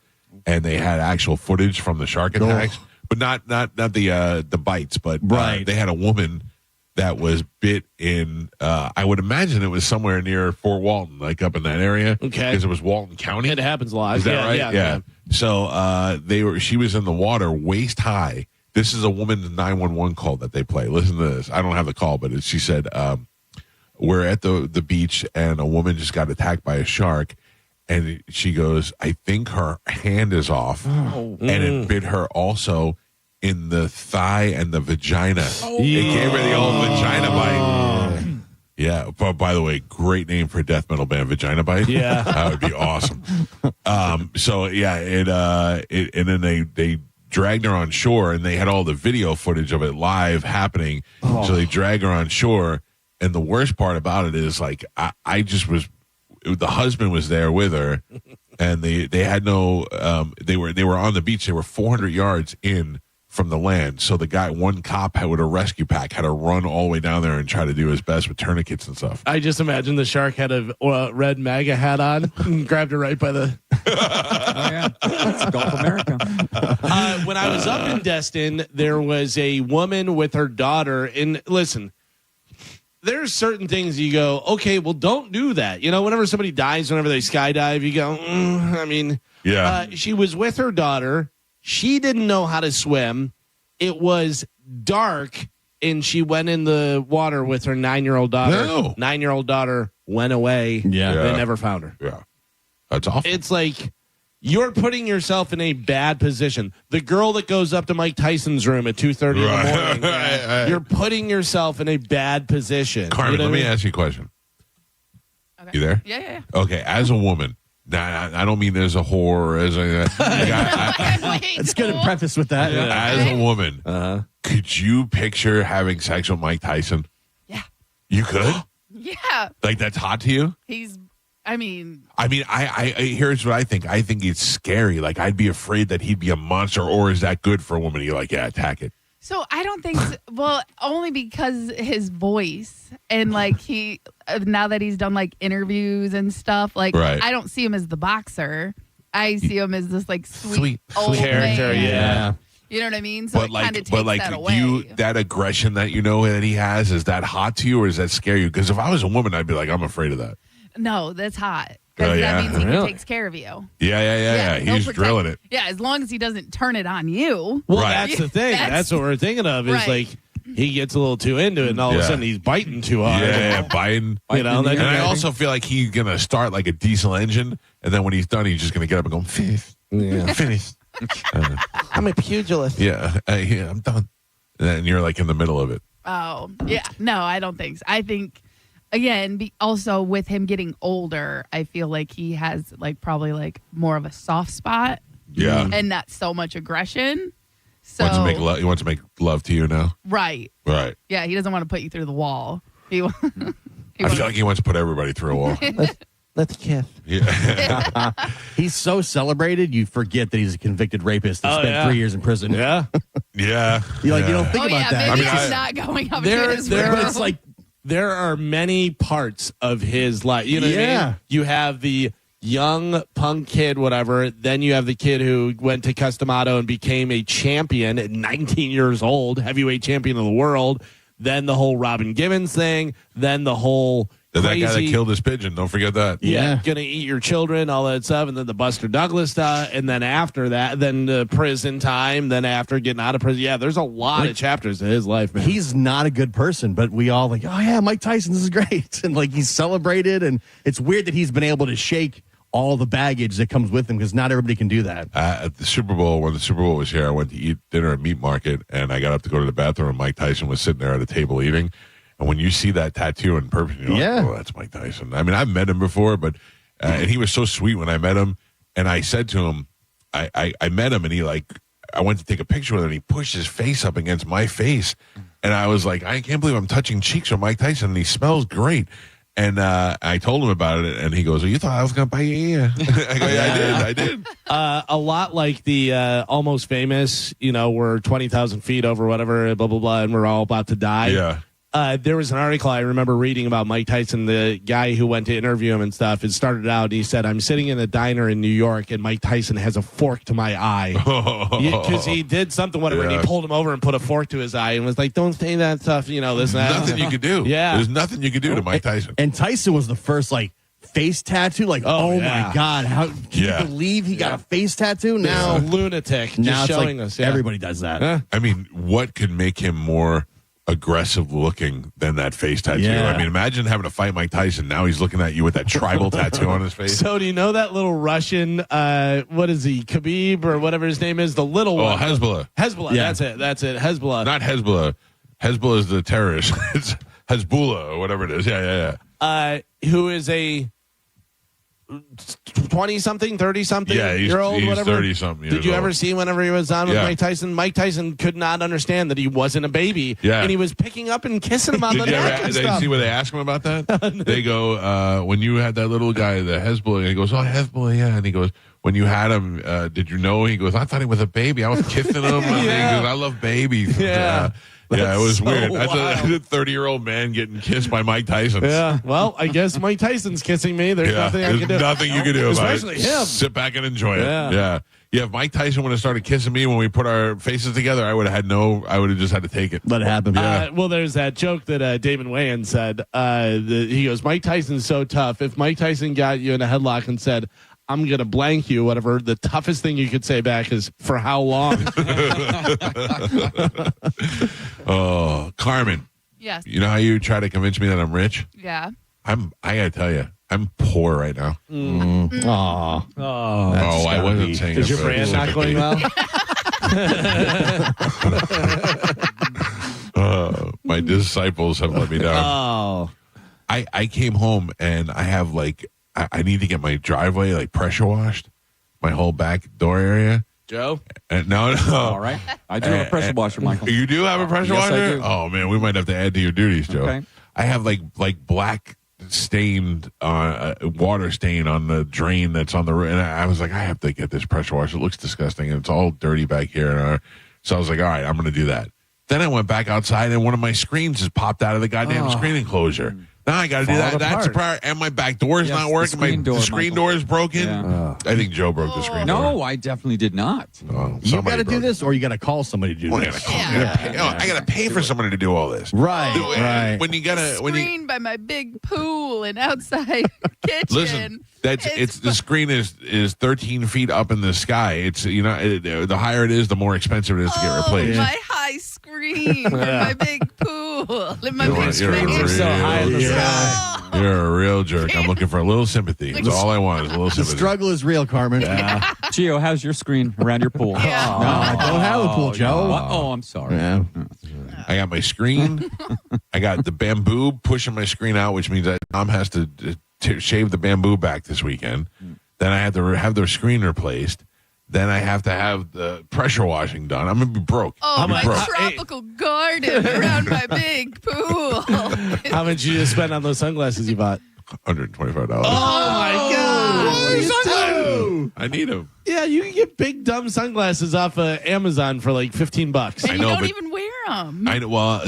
and they had actual footage from the shark attacks, but not the bites. But they had a woman that was bit in. I would imagine it was somewhere near Fort Walton, like up in that area. Okay, because it was Walton County. It happens a lot. Is that right? Yeah. So she was in the water waist high. This is a woman's 911 call that they play. Listen to this. I don't have the call, but she said, we're at the beach and a woman just got attacked by a shark. And she goes, I think her hand is off. And it bit her also in the thigh and the vagina. It gave her the old vagina bite. Yeah. But by the way, great name for a death metal band, Vagina Bite. Yeah. That would be awesome. So, yeah, and then they dragged her on shore, and they had all the video footage of it live happening. So they dragged her on shore, and the worst part about it is, like, I just was, the husband was there with her, and they had no, they were on the beach. They were 400 yards in from the land. So the guy, one cop with a rescue pack, had to run all the way down there and try to do his best with tourniquets and stuff. I just imagine the shark had a red MAGA hat on and grabbed her right by the... That's Gulf America. When I was up in Destin, there was a woman with her daughter. And listen, there's certain things you go, okay, well, don't do that. You know, whenever somebody dies, whenever they skydive, you go, I mean, Yeah. She was with her daughter. She didn't know how to swim. It was dark, and she went in the water with her 9-year-old daughter. No. 9-year-old daughter went away. Yeah. They never found her. Yeah. That's awful. It's like you're putting yourself in a bad position. The girl that goes up to Mike Tyson's room at 2:30 in the morning, Right. you're putting yourself in a bad position. Carmen, You know let what me I mean? ask you a question. Okay. You there? Yeah. Okay, as a woman, I don't mean as a whore, as a It's good to preface with that. as a woman. Could you picture having sex with Mike Tyson? Yeah. You could? Yeah. Like that's hot to you? I mean, I here's what I think. I think it's scary. Like I'd be afraid that he'd be a monster. Or is that good for a woman? You're like, yeah, attack it. so I don't think, well, only because his voice and like he, now that he's done like interviews and stuff, like Right. I don't see him as the boxer. I see him as this like sweet old character. man. Yeah. You know what I mean? So it kind of takes that away. that aggression that you know that he has, is that hot to you or does that scare you? Because if I was a woman, I'd be like, I'm afraid of that. No, that's hot. Because Oh, yeah? that means he Really? takes care of you. Yeah. he'll He's protect- drilling it. Yeah, as long as he doesn't turn it on you. Well, Right. that's the thing. That's what we're thinking of is Right. like he gets a little too into it, and all of a Yeah. sudden he's biting too hard. Yeah, Biden. You know, then And I you're- also feel like he's gonna start like a diesel engine, and then when he's done, he's just gonna get up and go finish, finish. I'm a pugilist. Yeah, I'm done. And then you're like in the middle of it. Oh, yeah. No, I don't think so. I think, again, also with him getting older, I feel like he has like probably like more of a soft spot Yeah, and not so much aggression. So, wants to make love. He wants to make love to you now. right. Right. Yeah, he doesn't want to put you through the wall. He, I feel like he wants to put everybody through a wall. Let's kiss. Yeah. He's so celebrated, you forget that he's a convicted rapist that Oh, spent yeah. 3 years in prison. Yeah. Yeah. You like you don't Yeah. think oh, about yeah, that. maybe I mean, it's I- not going up There- good as there- well. but it's like there are many parts of his life. You know what I Yeah. mean? You have the young punk kid, whatever. Then you have the kid who went to Custom Auto and became a champion at 19 years old, heavyweight champion of the world. Then the whole Robin Givens thing. Then the whole That crazy, guy that killed his pigeon. Don't forget that. yeah, gonna eat your children, all that stuff, and then the Buster Douglas stuff, and then after that, then the prison time, then after getting out of prison. Yeah, there's a lot of chapters in his life, man. He's not a good person, but we all like, oh yeah, Mike Tyson, this is great. And like he's celebrated, and it's weird that he's been able to shake all the baggage that comes with him because not everybody can do that. At the Super Bowl, when the Super Bowl was here, I went to eat dinner at Meat Market, and I got up to go to the bathroom, and Mike Tyson was sitting there at a table eating. And when you see that tattoo in person, you're like, oh, that's Mike Tyson. I mean, I've met him before, but and he was so sweet when I met him. And I said to him, I met him, and he like, I went to take a picture with him, and he pushed his face up against my face. And I was like, I can't believe I'm touching cheeks with Mike Tyson, and he smells great. And I told him about it, and he goes, "Oh, you thought I was going to bite your ear?" I go, "Yeah, I did." A lot like the Almost Famous, you know, we're 20,000 feet over whatever, blah, blah, blah, and we're all about to die. Yeah. There was an article I remember reading about Mike Tyson, the guy who went to interview him and stuff. It started out, and he said, I'm sitting in a diner in New York, and Mike Tyson has a fork to my eye. Because he did something, whatever, and he pulled him over and put a fork to his eye and was like, don't say that stuff, you know, this and that. Nothing you could do. Yeah. There's nothing you could do to Mike Tyson. And Tyson was the first like face tattoo. Like, oh yeah. my God, how can you believe he got a face tattoo? Now, lunatic. now Just it's showing like us. everybody does that. I mean, what could make him more aggressive looking than that face tattoo? Yeah. I mean, imagine having to fight Mike Tyson. Now he's looking at you with that tribal tattoo on his face. So do you know that little Russian, what is he, Khabib or whatever his name is, the little one? Hezbollah. Hezbollah, Yeah. that's it, Hezbollah. Not Hezbollah. Hezbollah is the terrorist. It's Hezbollah or whatever it is. Yeah. Who is a 20-something, 30-something Yeah, he's- year old, he's whatever. 30-something Did years you ever old. see whenever he was on with Yeah. Mike Tyson? Mike Tyson could not understand that he wasn't a baby. Yeah. And he was picking up and kissing him on the Did you neck ever and they stuff. see where they ask him about that? They go, when you had that little guy, the Hezbollah, and he goes, oh, Hezbollah, yeah. And he goes, when you had him, did you know? He goes, I thought he was a baby. I was kissing him. And he goes, I love babies. Yeah. Yeah, it was so weird. That's wild. a 30-year-old man getting kissed by Mike Tyson. Yeah, well, I guess Mike Tyson's kissing me. There's nothing I can do. There's nothing you can do about Especially it. him. Sit back and enjoy it. Yeah. Yeah, if Mike Tyson would have started kissing me when we put our faces together, I would have just had to take it. Let it happen. Yeah. Well, there's that joke that Damon Wayans said. He goes, Mike Tyson's so tough. If Mike Tyson got you in a headlock and said, I'm going to blank you, whatever. The toughest thing you could say back is, for how long? Oh, Carmen. Yes. You know how you try to convince me that I'm rich? Yeah. I got to tell you, I'm poor right now. Aw. Oh, I wasn't saying Is it your for brand not sympathy. going well? My disciples have let me down. Oh. I came home and I have I need to get my driveway pressure washed, my whole back door area. Joe? No. All right. I do have a pressure washer, Michael. You do have a pressure Yes, I washer? do. Oh man, we might have to add to your duties, Joe. Okay. I have like black stained water stain on the drain that's on the roof, and I was like, I have to get this pressure washer. It looks disgusting, and it's all dirty back here. So I was like, all right, I'm going to do that. Then I went back outside, and one of my screens just popped out of the goddamn screen enclosure. Now I got to do that. That's a part. And my back door is not working. The screen door is broken. Yeah. I think Joe broke the screen door. No, I definitely did not. You got to do this, or you got to call somebody to do this. I got to pay for somebody to do all this. Right. When you gotta Screened by my big pool and outside kitchen. Listen, it's the screen is 13 feet up in the sky. It's the higher it is, the more expensive it is to get replaced. My high screen in my big pool. In my big You're screen. so high in the sky. You're a real jerk. I'm looking for a little sympathy. That's all I want is a little The sympathy. struggle is real, Carmen. Gio, how's your screen around your pool? No, I don't have a pool, Joe. What? Oh, I'm sorry. Yeah. I got my screen. I got the bamboo pushing my screen out, which means that Tom has to shave the bamboo back this weekend. Then I have to have their screen replaced. Then I have to have the pressure washing done. I'm going to be broke. Oh, my tropical garden around my big pool. How much you spend on those sunglasses you bought? $125. Oh, my God. I need them. Yeah, you can get big, dumb sunglasses off of Amazon for like $15. And you don't even wear them.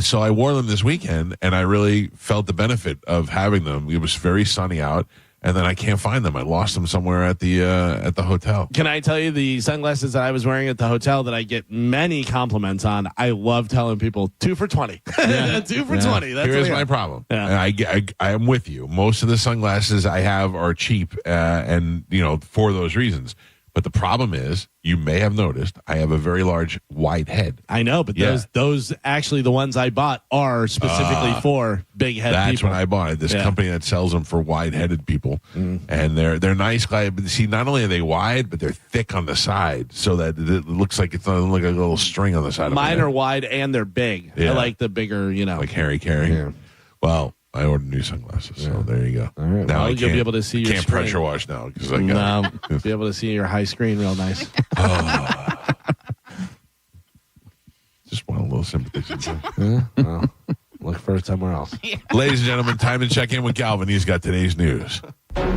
So I wore them this weekend, and I really felt the benefit of having them. It was very sunny out, and then I can't find them. I lost them somewhere at the hotel. Can I tell you the sunglasses that I was wearing at the hotel that I get many compliments on? I love telling people 2 for $20. 2 for $20. That's Here's my problem. Yeah. I am with you. Most of the sunglasses I have are cheap, and for those reasons. But the problem is, you may have noticed, I have a very large, wide head. I know, but those actually, the ones I bought are specifically for big head That's people. when I bought it. This company that sells them for wide-headed people, and they're nice. See, not only are they wide, but they're thick on the side, so that it looks like it's like a little string on the side. Mine of are wide and they're big. Yeah. I like the bigger, like Harry Carey. Yeah. Well, I ordered new sunglasses, so there you go. All right. Now You'll be able to see your can't screen. pressure wash now because I No, got be able to see your high screen real nice. just want a little sympathy. Sometimes. Well, look for it somewhere else. Ladies and gentlemen, time to check in with Galvin. He's got today's news. And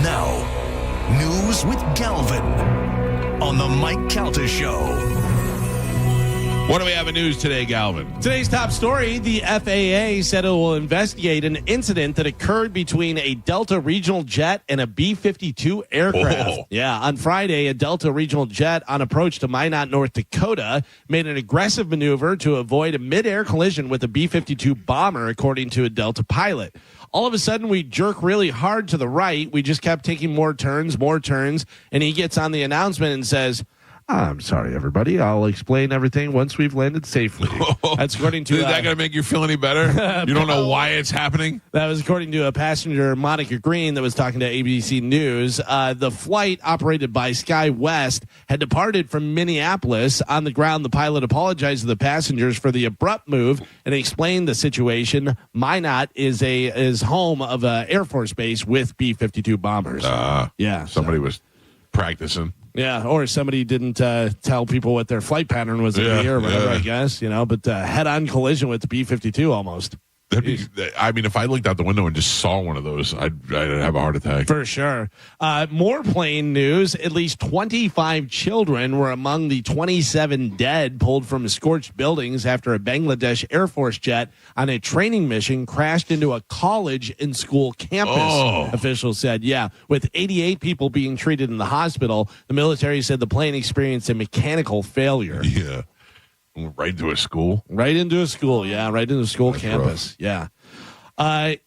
now, news with Galvin on the Mike Calta Show. What do we have in news today, Galvin? Today's top story, the FAA said it will investigate an incident that occurred between a Delta regional jet and a B-52 aircraft. Oh. Yeah, on Friday, a Delta regional jet on approach to Minot, North Dakota, made an aggressive maneuver to avoid a mid-air collision with a B-52 bomber, according to a Delta pilot. All of a sudden, we jerk really hard to the right. We just kept taking more turns, and he gets on the announcement and says, I'm sorry, everybody. I'll explain everything once we've landed safely. That's according to... Is that going to make you feel any better? You don't know why it's happening? That was according to a passenger, Monica Green, that was talking to ABC News. The flight, operated by SkyWest, had departed from Minneapolis. On the ground, the pilot apologized to the passengers for the abrupt move and explained the situation. Minot is home of an Air Force base with B-52 bombers. Somebody was practicing. Yeah, or somebody didn't tell people what their flight pattern was every year or whatever, I guess, but head-on collision with the B-52 almost. If I looked out the window and just saw one of those, I'd have a heart attack. For sure. More plane news. At least 25 children were among the 27 dead pulled from scorched buildings after a Bangladesh Air Force jet on a training mission crashed into a college and school campus, officials said. Yeah, with 88 people being treated in the hospital, the military said the plane experienced a mechanical failure. Yeah. Right into a school? Right into a school, yeah. Right into a school That's campus, rough. yeah.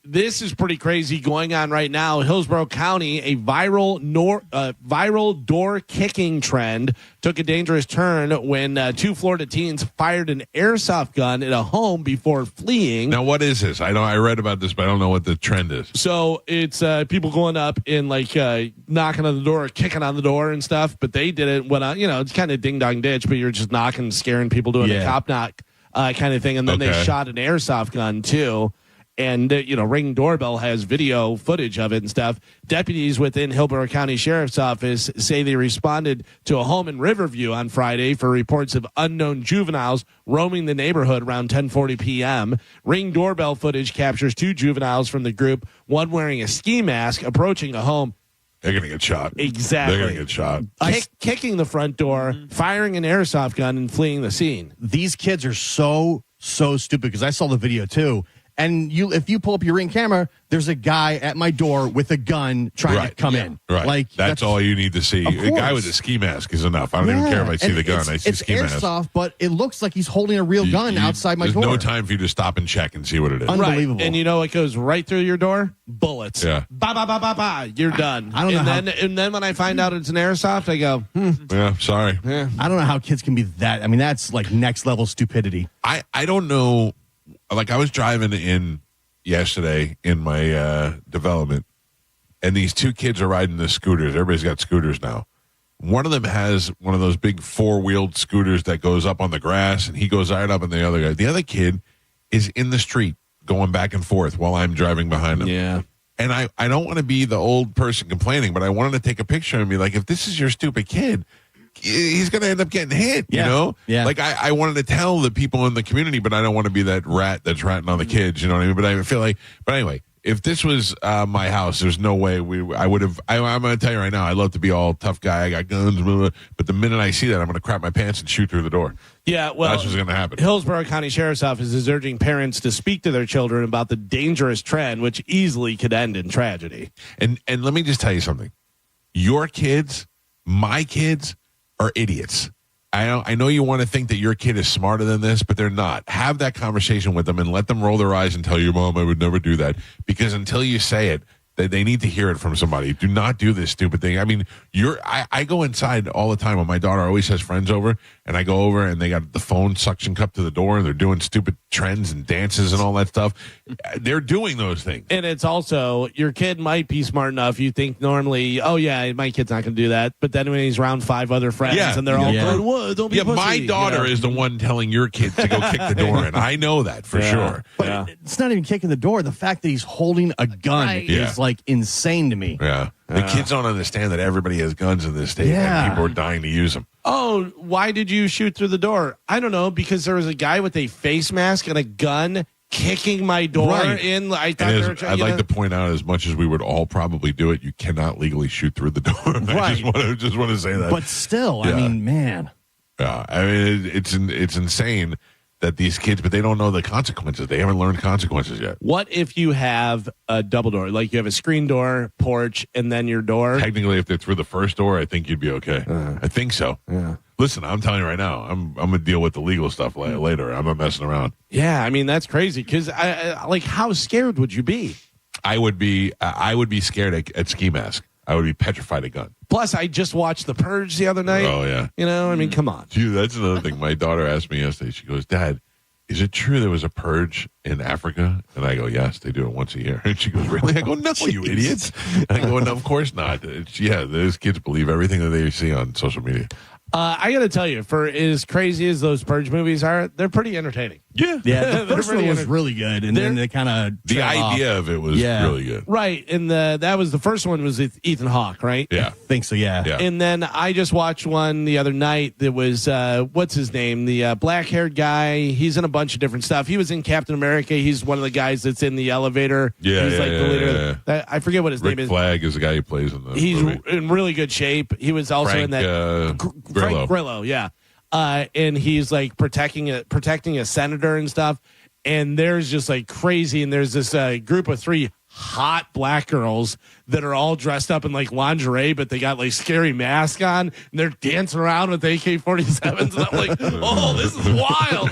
This is pretty crazy going on right now. Hillsborough County, a viral door kicking trend took a dangerous turn when 2 Florida teens fired an airsoft gun at a home before fleeing. Now, what is this? I read about this, but I don't know what the trend is. So it's people going up and knocking on the door or kicking on the door and stuff. But they did it when it's kind of ding dong ditch, but you're just knocking, scaring people, doing a cop knock kind of thing. And then they shot an airsoft gun too. And, Ring Doorbell has video footage of it and stuff. Deputies within Hillsborough County Sheriff's Office say they responded to a home in Riverview on Friday for reports of unknown juveniles roaming the neighborhood around 10:40 p.m. Ring Doorbell footage captures 2 juveniles from the group, one wearing a ski mask, approaching a home. They're going to get shot. Exactly. They're going to get shot. Kicking the front door, firing an airsoft gun, and fleeing the scene. These kids are so stupid because I saw the video too. And if you pull up your Ring camera, there's a guy at my door with a gun trying to come in. Right. Like that's all you need to see. A guy with a ski mask is enough. I don't even care if I see the gun. I see ski mask. It's airsoft, but it looks like he's holding a real gun outside my door. There's no time for you to stop and check and see what it is. Unbelievable. Right. And you know what goes right through your door? Bullets. Yeah. Ba ba ba ba ba. You're done. I don't know and then when I find out it's an airsoft, I go, Yeah, sorry. Yeah. I don't know how kids can be that. I mean, that's like next level stupidity. I don't know. Like I was driving in yesterday in my development, and these 2 kids are riding the scooters. Everybody's got scooters now. One of them has one of those big 4-wheeled scooters that goes up on the grass, and he goes right up, and the other guy. The other kid is in the street going back and forth while I'm driving behind him. Yeah. And I don't want to be the old person complaining, but I wanted to take a picture and be like, if this is your stupid kid, he's going to end up getting hit, you know? Yeah. Like, I wanted to tell the people in the community, but I don't want to be that rat that's ratting on the kids, you know what I mean? But I feel like, but anyway, if this was my house, there's no way I would have, I'm going to tell you right now, I love to be all tough guy, I got guns, blah, blah, but the minute I see that, I'm going to crap my pants and shoot through the door. Yeah, well, that's what's going to happen. Hillsborough County Sheriff's Office is urging parents to speak to their children about the dangerous trend, which easily could end in tragedy. And let me just tell you something. Your kids, my kids, are idiots. I know you want to think that your kid is smarter than this, but they're not. Have that conversation with them and let them roll their eyes and tell your mom, I would never do that. Because until you say it, they need to hear it from somebody. Do not do this stupid thing. I mean, I go inside all the time when my daughter always has friends over, and I go over and they got the phone suction cup to the door and they're doing stupid trends and dances and all that stuff. They're doing those things. And it's also, your kid might be smart enough. You think normally, oh yeah, my kid's not going to do that. But then when he's around 5 other friends and they're all going, "Whoa, don't be a pussy." My daughter is the one telling your kid to go kick the door in. I know that for sure. But it's not even kicking the door. The fact that he's holding a gun is like insane to me. Yeah. The kids don't understand that everybody has guns in this state and people are dying to use them. Oh, why did you shoot through the door? I don't know, because there was a guy with a face mask and a gun kicking my door in. I thought I'd like to point out, as much as we would all probably do it, you cannot legally shoot through the door. I just want to say that. But still, I mean, man. Yeah, I mean, it's insane that these kids, but they don't know the consequences. They haven't learned consequences yet. What if you have a double door? Like you have a screen door, porch, and then your door? Technically, if they're through the first door, I think you'd be okay. I think so. Yeah. Listen, I'm telling you right now, I'm going to deal with the legal stuff later. I'm not messing around. Yeah, I mean, that's crazy. Because, like, how scared would you be? I would be scared at ski mask. I would be petrified of gun. Plus, I just watched The Purge the other night. Oh, yeah. You know, I mean, come on. Dude, that's another thing. My daughter asked me yesterday. She goes, Dad, is it true there was a purge in Africa? And I go, yes, they do it once a year. And she goes, really? I go, no, you idiots. And I go, no, of course not. Yeah, those kids believe everything that they see on social media. I got to tell you, for as crazy as those Purge movies are, they're pretty entertaining. Yeah. The first one was really good, and then they kind of the idea of it was really good. Right, and that was the first one was with Ethan Hawke, right? Yeah. I think so, yeah. And then I just watched one the other night that was, what's his name? The black-haired guy. He's in a bunch of different stuff. He was in Captain America. He's one of the guys that's in the elevator. Yeah, He's the leader. I forget what his name is. Flag is the guy who plays in the He's movie. in really good shape. He was also in that. Frank Grillo, yeah. And he's like protecting a senator and stuff. And there's just like crazy. And there's this group of 3 hot black girls that are all dressed up in like lingerie, but they got like scary masks on and they're dancing around with AK-47s. And I'm like, oh, this is wild.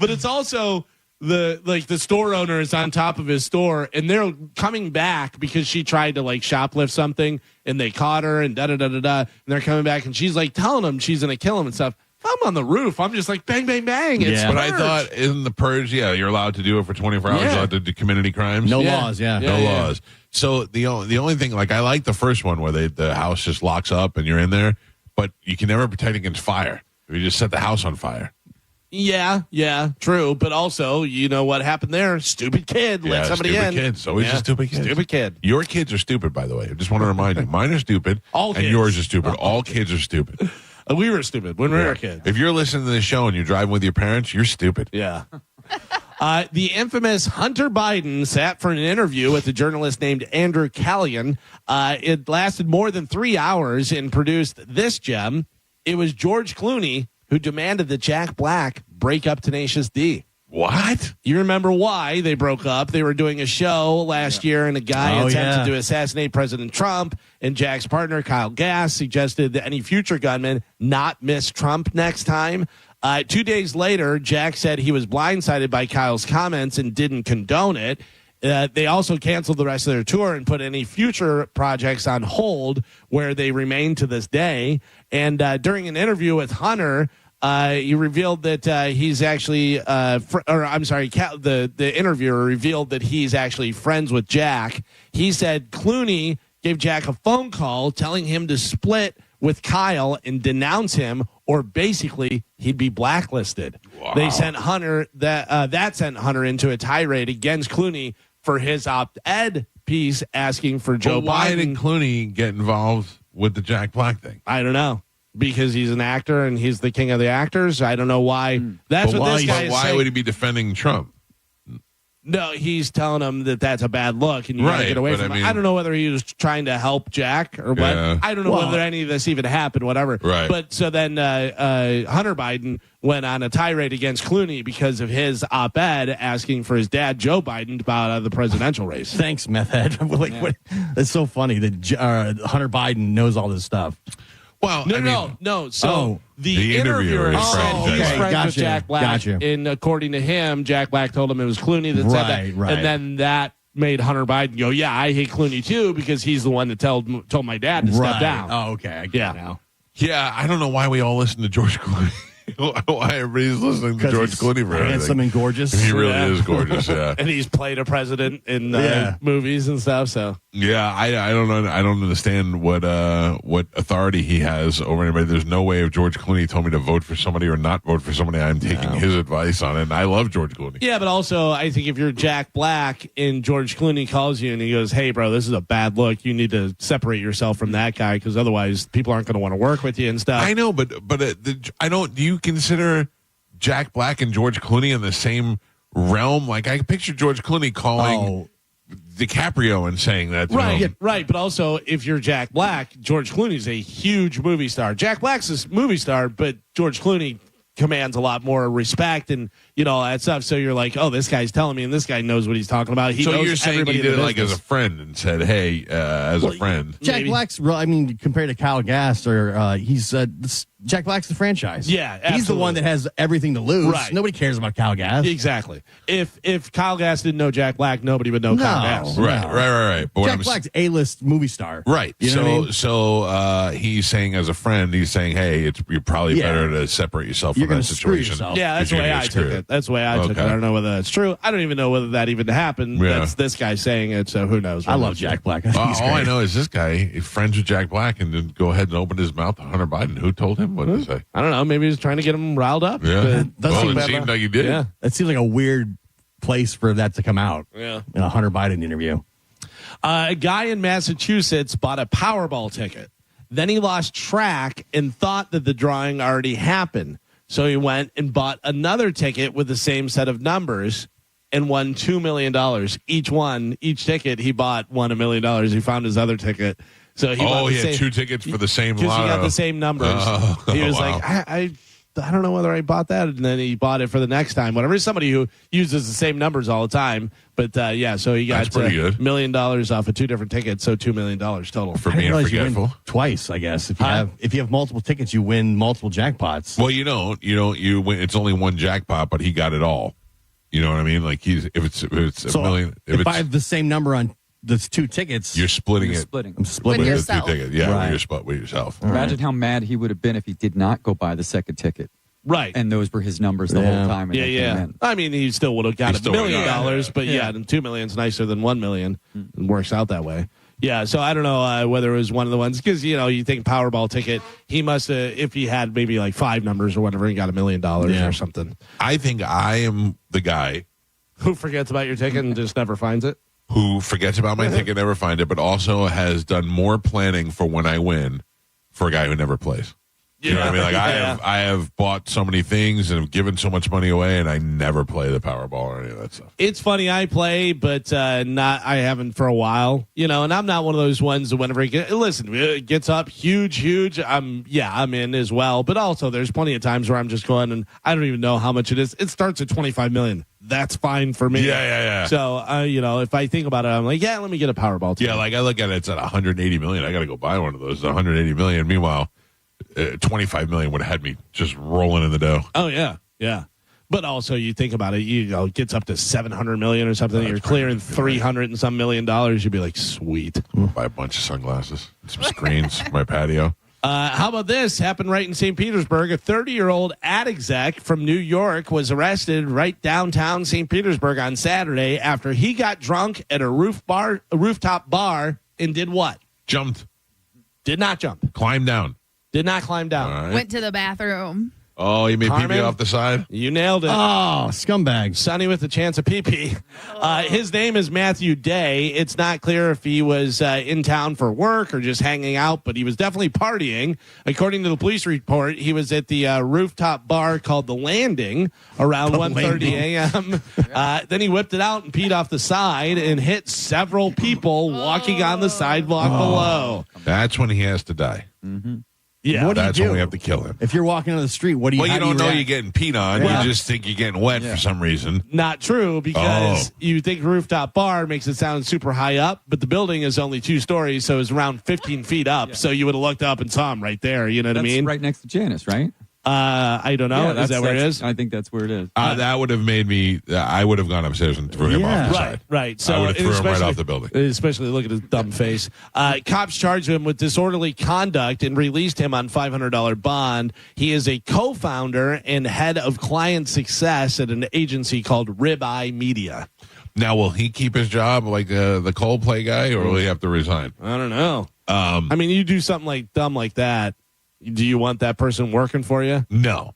But it's also the store owner is on top of his store, and they're coming back because she tried to like shoplift something, and they caught her, and and they're coming back, and she's like telling him she's gonna kill him and stuff. If I'm on the roof, I'm just like bang, bang, bang. It's But I Purge. thought in the Purge, you're allowed to do it for 24 hours. Yeah. You're allowed to do community crimes. No laws, no laws. So the only thing, like I like the first one where the house just locks up and you're in there, but you can never protect against fire. You just set the house on fire. Yeah, true. But also, you know what happened there? Stupid kid let somebody stupid in. Kids. Always a stupid kid. Stupid kid. Your kids are stupid, by the way. I just want to remind you. Mine are stupid. All and kids. yours are stupid. All kids are stupid. We were stupid when we were kids. If you're listening to this show and you're driving with your parents, you're stupid. Yeah. The infamous Hunter Biden sat for an interview with a journalist named Andrew Callion. It lasted more than 3 hours and produced this gem. It was George Clooney who demanded that Jack Black break up Tenacious D. What? You remember why they broke up? They were doing a show last year, and a guy attempted to assassinate President Trump, and Jack's partner, Kyle Gass, suggested that any future gunman not miss Trump next time. 2 days later, Jack said he was blindsided by Kyle's comments and didn't condone it. They also canceled the rest of their tour and put any future projects on hold, where they remain to this day. And during an interview with Hunter, he revealed that he's actually, the interviewer revealed that he's actually friends with Jack. He said Clooney gave Jack a phone call telling him to split with Kyle and denounce him, or basically he'd be blacklisted. Wow. They sent Hunter that sent Hunter into a tirade against Clooney for his op-ed piece asking for Joe Biden. Why did Clooney get involved with the Jack Black thing? I don't know. Because he's an actor and he's the king of the actors. I don't know why. That's what this guy is saying. Why would he be defending Trump? No, he's telling him that that's a bad look and you got to Right, get away but from I it. mean- I don't know whether he was trying to help Jack or what. Yeah. I don't know whether any of this even happened, whatever. Right. But so then Hunter Biden went on a tirade against Clooney because of his op-ed asking for his dad, Joe Biden, to bow out of the presidential race. Thanks, meth head. What, it's so funny that Hunter Biden knows all this stuff. Well, No. So the interviewer interviewer is said he's friends with Gotcha. Jack Black. Gotcha. And according to him, Jack Black told him it was Clooney that said that. Right. And then that made Hunter Biden go, yeah, I hate Clooney too, because he's the one that told my dad to step down. Oh, okay. I get it now. Yeah, I don't know why we all listen to George Clooney. Why everybody's listening to George Clooney for everything. Handsome and gorgeous. He really is gorgeous, yeah. And he's played a president in movies and stuff, so. Yeah, I don't know. I don't understand what authority he has over anybody. There's no way if George Clooney told me to vote for somebody or not vote for somebody, I'm taking his advice on it. And I love George Clooney. Yeah, but also I think if you're Jack Black and George Clooney calls you and he goes, "Hey, bro, this is a bad look. You need to separate yourself from that guy because otherwise people aren't going to want to work with you and stuff." I know, but I don't. Do you consider Jack Black and George Clooney in the same realm? Like I picture George Clooney calling DiCaprio and saying that. Right. But also, if you're Jack Black, George Clooney's a huge movie star. Jack Black's a movie star, but George Clooney commands a lot more respect and all that stuff. So you're like, oh, this guy's telling me, and this guy knows what he's talking about. He So knows you're saying everybody he in did the it like as business. a friend and said, "Hey, as a friend." Jack Black's, compared to Kyle Gass, Jack Black's the franchise. Yeah, He's the absolutely. one that has everything to lose. Right. Nobody cares about Kyle Gass. Exactly. If Kyle Gass didn't know Jack Black, nobody would know Kyle Gass. Right. But what Jack Black's A-list movie star. Right. You know what I mean? So he's saying as a friend, he's saying, "Hey, you're probably better to separate yourself You're from gonna that screw situation." yourself. Yeah, that's the way I took it. That's the way I took it. Okay. I don't know whether that's true. I don't even know whether that even happened. Yeah. That's this guy saying it, so who knows? I love Jack Black. I think he's All I great. know is this guy is friends with Jack Black and then go ahead and open his mouth to Hunter Biden. Who told him? What did he say? I don't know. Maybe he's trying to get him riled up. Yeah. Doesn't Well, seem it seemed like he did. Yeah. That seems like a weird place for that to come out. Yeah. In a Hunter Biden interview. A guy in Massachusetts bought a Powerball ticket. Then he lost track and thought that the drawing already happened. So he went and bought another ticket with the same set of numbers and won $2 million. Each ticket he bought won $1 million. He found his other ticket. So he bought the had same, 2 tickets for the same because lotto. he got the same numbers. Oh, He was wow. like, I don't know whether I bought that, and then he bought it for the next time. Whatever. Somebody who uses the same numbers all the time, but so he got That's pretty good. $1 million off of 2 different tickets, so $2 million total. For I didn't being realize you win forgetful. twice, I guess. If you have multiple tickets, you win multiple jackpots. Well, you win. It's only one jackpot, but he got it all. You know what I mean? Like if it's a million, if I have the same number on those 2 tickets, you're splitting it. I'm splitting with it. the 2 tickets. Yeah, Right. you're split with yourself. Imagine how mad he would have been if he did not go buy the second ticket. Right. And those were his numbers the whole time. And they came in. I mean, he still would have got $1 million, but yeah, $2 million's nicer than $1 million. It works out that way. Yeah, so I don't know whether it was one of the ones, because, you think Powerball ticket, he must have, if he had maybe like 5 numbers or whatever, he got $1 million or something. I think I am the guy who forgets about your ticket and just never finds it. Who forgets about my ticket, never find it, but also has done more planning for when I win for a guy who never plays. You know what I mean? Like I have bought so many things and have given so much money away, and I never play the Powerball or any of that stuff. It's funny, I play, but I haven't for a while. And I'm not one of those ones that whenever it gets up huge, I'm in as well. But also, there's plenty of times where I'm just going, and I don't even know how much it is. It starts at $25 million. That's fine for me. Yeah. So, if I think about it, I'm like, let me get a Powerball ticket. Yeah, like I look at it, it's at $180 million. I got to go buy one of those. $180 million. Meanwhile, $25 million would have had me just rolling in the dough. Oh yeah. But also, you think about it, it gets up to $700 million or something. You're clearing $300 and some million. You'd be like, sweet. Buy a bunch of sunglasses, some screens, my patio. How about this? Happened right in St. Petersburg. A 30-year-old ad exec from New York was arrested right downtown St. Petersburg on Saturday after he got drunk at a rooftop bar and did what? Jumped. Did not jump. Climbed down. Did not climb down. All right. Went to the bathroom. Oh, you made pee-pee off the side? You nailed it. Oh, scumbag. Sonny with a chance of pee-pee. His name is Matthew Day. It's not clear if he was in town for work or just hanging out, but he was definitely partying. According to the police report, he was at the rooftop bar called The Landing around 1:30 a.m. Then he whipped it out and peed off the side and hit several people walking on the sidewalk below. That's when he has to die. Mm-hmm. Yeah, what do that's you do? when we have to kill him. If you're walking on the street, what do you? Well, you don't know react? you're getting peed on. Well, you just think you're getting wet for some reason. Not true, because you think rooftop bar makes it sound super high up, but the building is only 2 stories, so it's around 15 feet up. So you would have looked up and saw him right there. You know what I mean? Right next to Janice, right? I don't know. Yeah, Is that where it is? I think that's where it is. That would have made me. I would have gone upstairs and threw him off the side. Right. So I would have threw him right especially- off the building. Especially look at his dumb face. Cops charged him with disorderly conduct and released him on $500 bond. He is a co-founder and head of client success at an agency called Ribeye Media. Now, will he keep his job like the Coldplay guy, or will he have to resign? I don't know. I mean, you do something like dumb like that. Do you want that person working for you? No.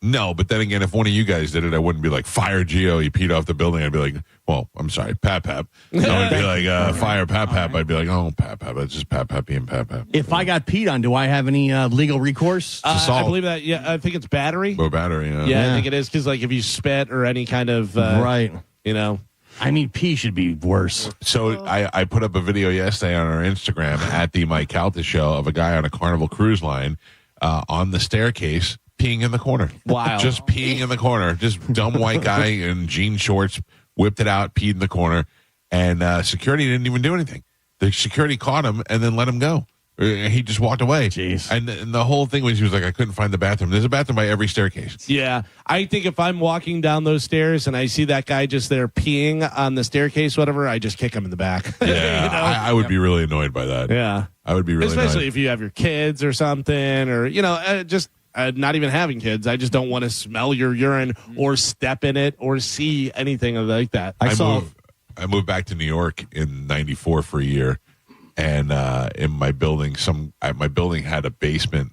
But then again, if one of you guys did it, I wouldn't be like, fire Gio, he peed off the building. I'd be like, well, I'm sorry, Pap. I would be like, fire Pap. I'd be like, oh, Pap. It's just Pap being Pap. If I got peed on, do I have any legal recourse? I believe that. Yeah, I think it's battery. Or battery, Yeah, I think it is, because like if you spit or any kind of right, I mean, pee should be worse. So I put up a video yesterday on our Instagram at the Mike Calta show of a guy on a Carnival cruise line on the staircase peeing in the corner. Wow. Just peeing in the corner. Just dumb white guy in jean shorts, whipped it out, peed in the corner, and security didn't even do anything. The security caught him and then let him go. He just walked away. Jeez. And the whole thing was, he was like, I couldn't find the bathroom. There's a bathroom by every staircase. Yeah, I think if I'm walking down those stairs and I see that guy just there peeing on the staircase, whatever, I just kick him in the back. Yeah, I would be really annoyed by that. Yeah. I would be really Especially annoyed. if you have your kids or something, or, just not even having kids. I just don't want to smell your urine or step in it or see anything like that. I moved back to New York in '94 for a year. And in my building, my building had a basement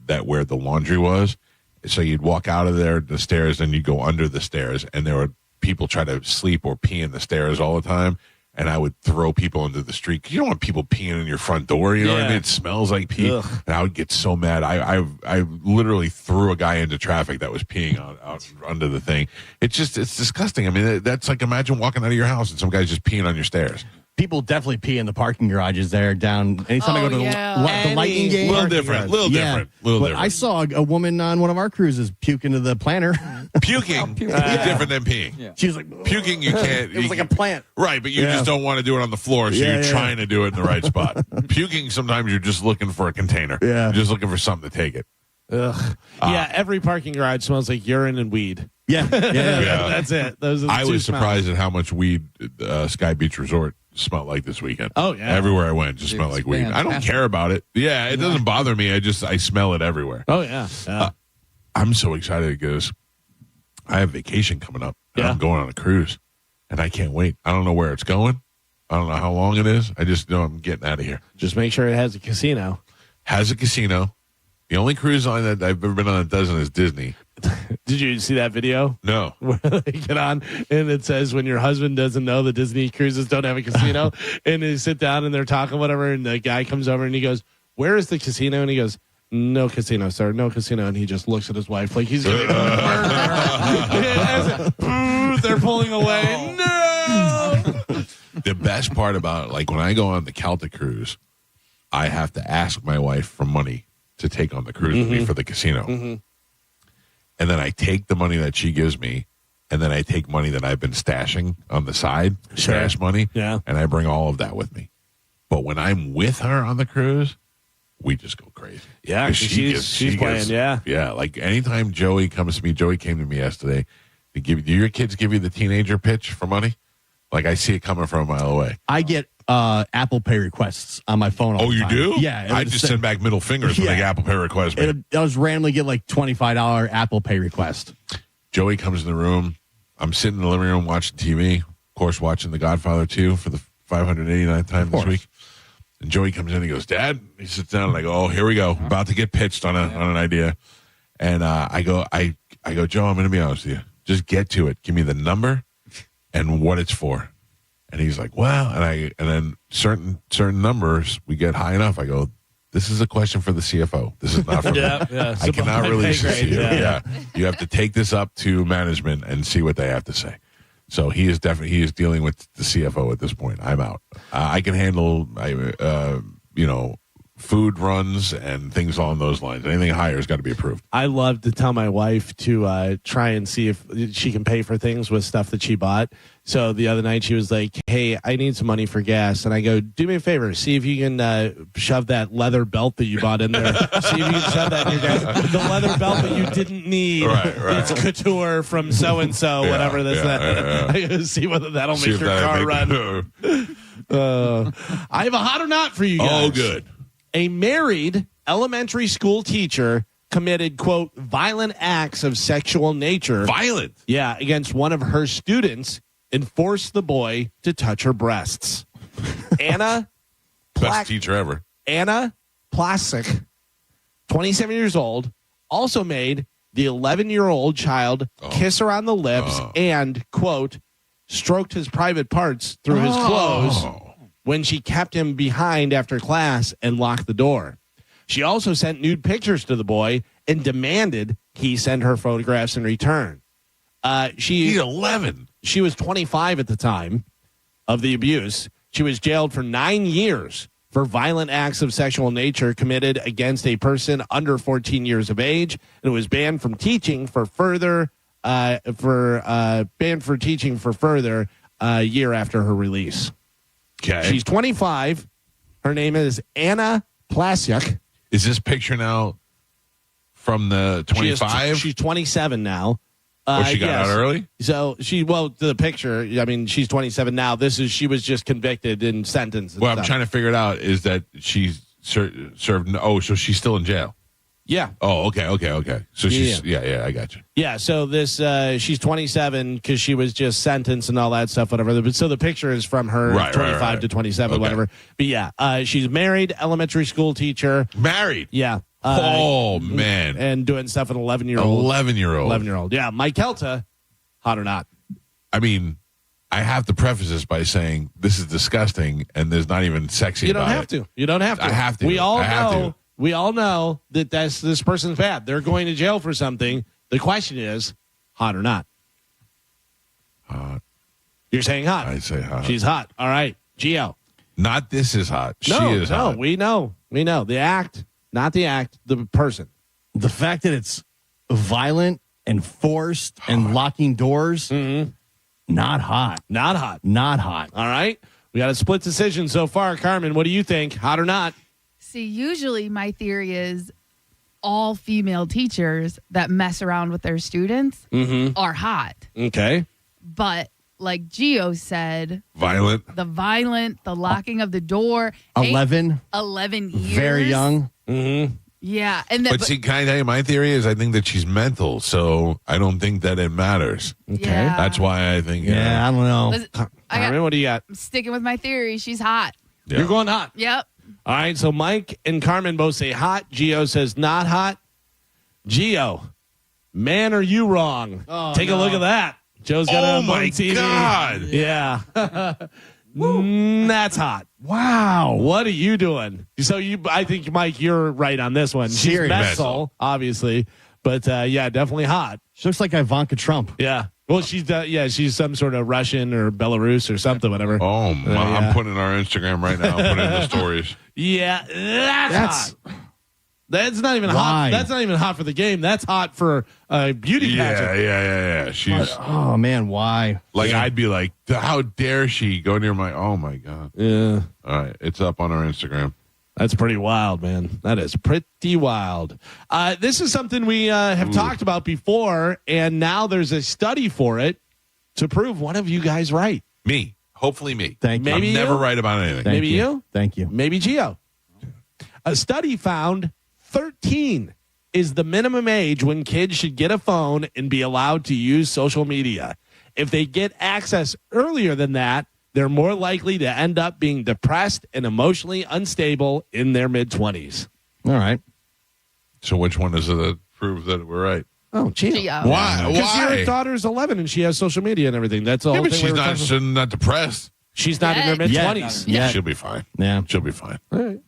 where the laundry was. So you'd walk out of the stairs, and you'd go under the stairs, and there were people try to sleep or pee in the stairs all the time. And I would throw people into the street. 'Cause you don't want people peeing in your front door. You know what I mean? It smells like pee. Ugh. And I would get so mad. I literally threw a guy into traffic that was peeing out under the thing. It's disgusting. I mean, that's like, imagine walking out of your house and some guy's just peeing on your stairs. People definitely pee in the parking garages there down. Anytime I go to the Lightning game. Little different. But I saw a woman on one of our cruises puke into the planter. Puking is different than peeing. Yeah. She was like, puking, you can't. It was like a plant. Right, but you just don't want to do it on the floor, so you're trying to do it in the right spot. Puking, sometimes you're just looking for a container. Yeah. You're just looking for something to take it. Ugh. Yeah, every parking garage smells like urine and weed. Yeah. That's it. Those are the I two was smells. surprised at how much weed Sky Beach Resort smelled like this weekend. Oh, yeah. Everywhere I went, just smelled like weed. I don't care about it. Yeah, it doesn't bother me. I smell it everywhere. Oh, yeah. I'm so excited because I have vacation coming up. And I'm going on a cruise, and I can't wait. I don't know where it's going. I don't know how long it is. I just know I'm getting out of here. Just make sure it has a casino. Has a casino. The only cruise line that I've ever been on that doesn't is Disney. Did you see that video? No. Where they get on and it says when your husband doesn't know the Disney cruises don't have a casino, and they sit down and they're talking whatever, and the guy comes over and he goes, "Where is the casino?" And he goes, "No casino, sir, no casino." And he just looks at his wife like he's going to murder her. They're pulling away. No. The best part about, like, when I go on the Calta cruise, I have to ask my wife for money to take on the cruise with me for the casino. And then I take the money that she gives me, and then I take money that I've been stashing on the side, stash money, and I bring all of that with me. But when I'm with her on the cruise, we just go crazy. Yeah, she's playing, Yeah, like anytime Joey comes to me, Joey came to me yesterday, do your kids give you the teenager pitch for money? Like, I see it coming from a mile away. I get Apple Pay requests on my phone all the time. You do? Yeah. I just send back middle fingers when they Apple Pay request me. I'll just randomly get like $25 Apple Pay request. Joey comes in the room. I'm sitting in the living room watching TV. Of course, watching The Godfather 2 for the 589th time this week. And Joey comes in and he goes, "Dad." He sits down and I go, "Oh, here we go. About to get pitched on an idea." And I go, "Joe, I'm going to be honest with you. Just get to it. Give me the number and what it's for." And he's like, "Well," and then certain numbers we get high enough. I go, "This is a question for the CFO. This is not for me. I cannot release this to you. You have to take this up to management and see what they have to say." So he is dealing with the CFO at this point. I'm out. I can handle, food runs and things along those lines. Anything higher has got to be approved. I love to tell my wife to try and see if she can pay for things with stuff that she bought. So the other night she was like, "Hey, I need some money for gas." And I go, "Do me a favor. See if you can shove that leather belt that you bought in there. See if you can shove that in your gas. The leather belt that you didn't need. Right. It's couture from so-and-so, whatever this that. I go, see whether that'll make your car run. I have a hot or not for you guys. Oh, good. A married elementary school teacher committed, quote, violent acts of sexual nature. Violent? Yeah, against one of her students and forced the boy to touch her breasts. Anna. Best teacher ever. Anna Plasik, 27 years old, also made the 11-year-old child kiss her on the lips and, quote, stroked his private parts through his clothes when she kept him behind after class and locked the door. She also sent nude pictures to the boy and demanded he send her photographs in return. She's 11. She was 25 at the time of the abuse. She was jailed for 9 years for violent acts of sexual nature committed against a person under 14 years of age, and was banned from teaching for further a year after her release. Okay. She's 25. Her name is Anna Plasik. Is this picture now from the 25? She's 27 now. She got out early? So the picture, I mean, she's 27 now. She was just convicted and sentenced. I'm trying to figure it out. Is that she's served? So she's still in jail? Yeah. Oh, okay. So she's, I got you. Yeah. So she's 27 because she was just sentenced and all that stuff, whatever. But so the picture is from her 25 to 27, whatever. But yeah, she's married, elementary school teacher. Married? Yeah. Man. And doing stuff with an 11-year-old. 11-year-old. Yeah. Mike Calta, hot or not? I mean, I have to preface this by saying this is disgusting and there's not even sexy about it. You don't have to. I have to. We all know that this person's bad. They're going to jail for something. The question is, hot or not? Hot. You're saying hot. I say hot. She's hot. All right. Gio. Not this is hot. No, she is hot. We know. The act, not the act, the person. The fact that it's violent and forced and locking doors, not hot. Not hot. Not hot. All right. We got a split decision so far. Carmen, what do you think? Hot or not? See, usually my theory is all female teachers that mess around with their students are hot. Okay. But like Gio said, Violent. the locking of the door. 11. 11 years. Very young. Yeah. But see, can I tell you my theory is I think that she's mental, so I don't think that it matters. Okay. Yeah. That's why I think. Yeah, I don't know. Listen, Carmen, what do you got? I'm sticking with my theory. She's hot. Yeah. You're going hot. Yep. All right, so Mike and Carmen both say hot. Gio says not hot. Gio, man, are you wrong? Take a look at that. Joe's got it on my TV. God. Yeah. That's hot. Wow. What are you doing? So I think, Mike, you're right on this one. She's Serious. messel, obviously, but yeah, definitely hot. She looks like Ivanka Trump. Yeah. Well, she's some sort of Russian or Belarus or something, whatever. Oh, yeah. I'm putting in our Instagram right now. Putting in the stories. Yeah, that's hot. That's not even hot. That's not even hot for the game. That's hot for a beauty pageant. Yeah. She's. Oh man, why? Like I'd be like, how dare she go near my? Oh my god. Yeah. All right, it's up on our Instagram. That's pretty wild, man. That is pretty wild. This is something we have talked about before, and now there's a study for it to prove one of you guys right. Me. Hopefully me. Thank you. Maybe I'm never right about anything. Maybe you. Thank you. Maybe Gio. A study found 13 is the minimum age when kids should get a phone and be allowed to use social media. If they get access earlier than that, they're more likely to end up being depressed and emotionally unstable in their mid-20s. All right. So which one is it that proves that we're right? Oh, Gio. Why? Because your daughter's 11 and she has social media and everything. That's the whole but thing. she's not depressed. She's not in her mid-20s. Yeah. She'll be fine. Yeah. She'll be fine. All right.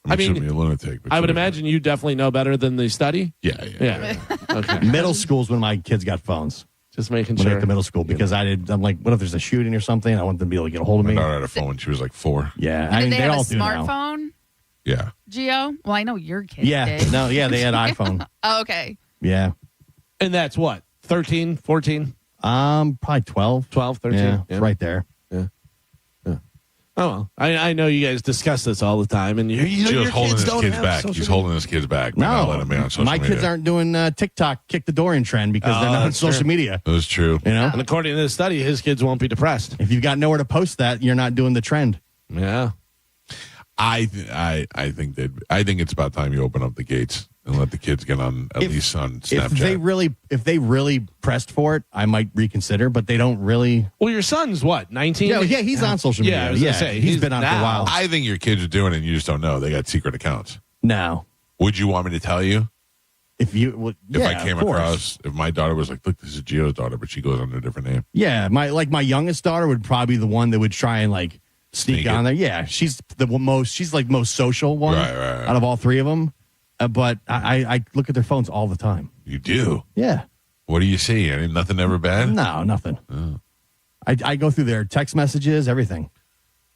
I mean, she'll be a lunatic. But I would she'll be imagine you definitely know better than the study. Yeah. Okay. Middle school's when my kids got phones. Just making When they sure. went to middle school because I'm like, what if there's a shooting or something? I want them to be able to get a hold of My me. daughter had a phone when she was like 4. Yeah, Did they have a all do now. smartphone, Yeah. Gio? Well, I know your kids Yeah, did. no, yeah, they had iPhone. Oh, okay. Yeah, And that's what? 13, 14, probably 12, 12, 13? Yeah, Yeah. right there. Oh, well. I know you guys discuss this all the time, and your Jill's holding kids his don't kids have back. social He's media. holding his kids back. By not letting them be on social my media. kids aren't doing TikTok kick the door in trend because they're not on that's social true. media. That's true. You know, And according to this study, his kids won't be depressed. if you've got nowhere to post that, you're not doing the trend. Yeah. I think it's about time you open up the gates and let the kids get on at least on Snapchat. If they really pressed for it, I might reconsider. But they don't really. Well, your son's what, 19? Yeah, he's on social media. Yeah, I was gonna say, he's been on it for a while. I think your kids are doing it and you just don't know. They got secret accounts. No, Would you want me to tell you? if you, If I came across, if my daughter was like, look, this is Gio's daughter, but she goes under a different name. yeah, my youngest daughter would probably be the one that would try and like sneak Sneak on it. there. Yeah, she's the most. She's like most social one Right. out of all three of them. But I look at their phones all the time. You do? Yeah. What do you see? I mean, nothing ever bad? No, nothing. Oh. I go through their text messages, everything.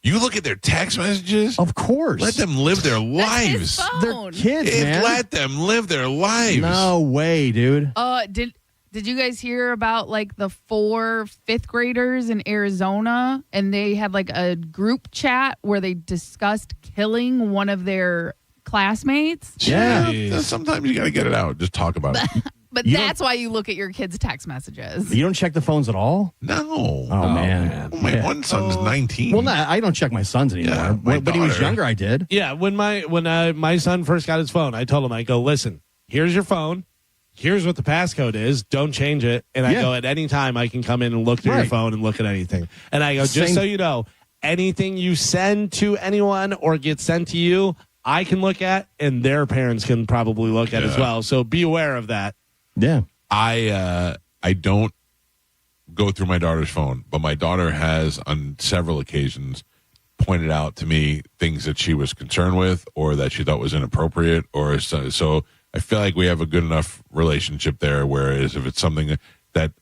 You look at their text messages? Of course. Let them live their lives. They're kids, man. Let them live their lives. No way, dude. Did you guys hear about like the 4 fifth graders in Arizona, and they had like a group chat where they discussed killing one of their classmates? Yeah. Sometimes you got to get it out. Just talk about it. But that's why you look at your kids' text messages. You don't check the phones at all? No. Oh, man. My one son's 19. Well, no, I don't check my sons anymore. Yeah, my when he was daughter. younger, I did. Yeah, when my son first got his phone, I told him, I go, listen, here's your phone. Here's what the passcode is. Don't change it. And I go, at any time, I can come in and look through your phone and look at anything. And I go, just so you know, anything you send to anyone or get sent to you, I can look at, and their parents can probably look at as well. So be aware of that. Yeah. I don't go through my daughter's phone, but my daughter has on several occasions pointed out to me things that she was concerned with or that she thought was inappropriate. Or so I feel like we have a good enough relationship there. Whereas if it's something that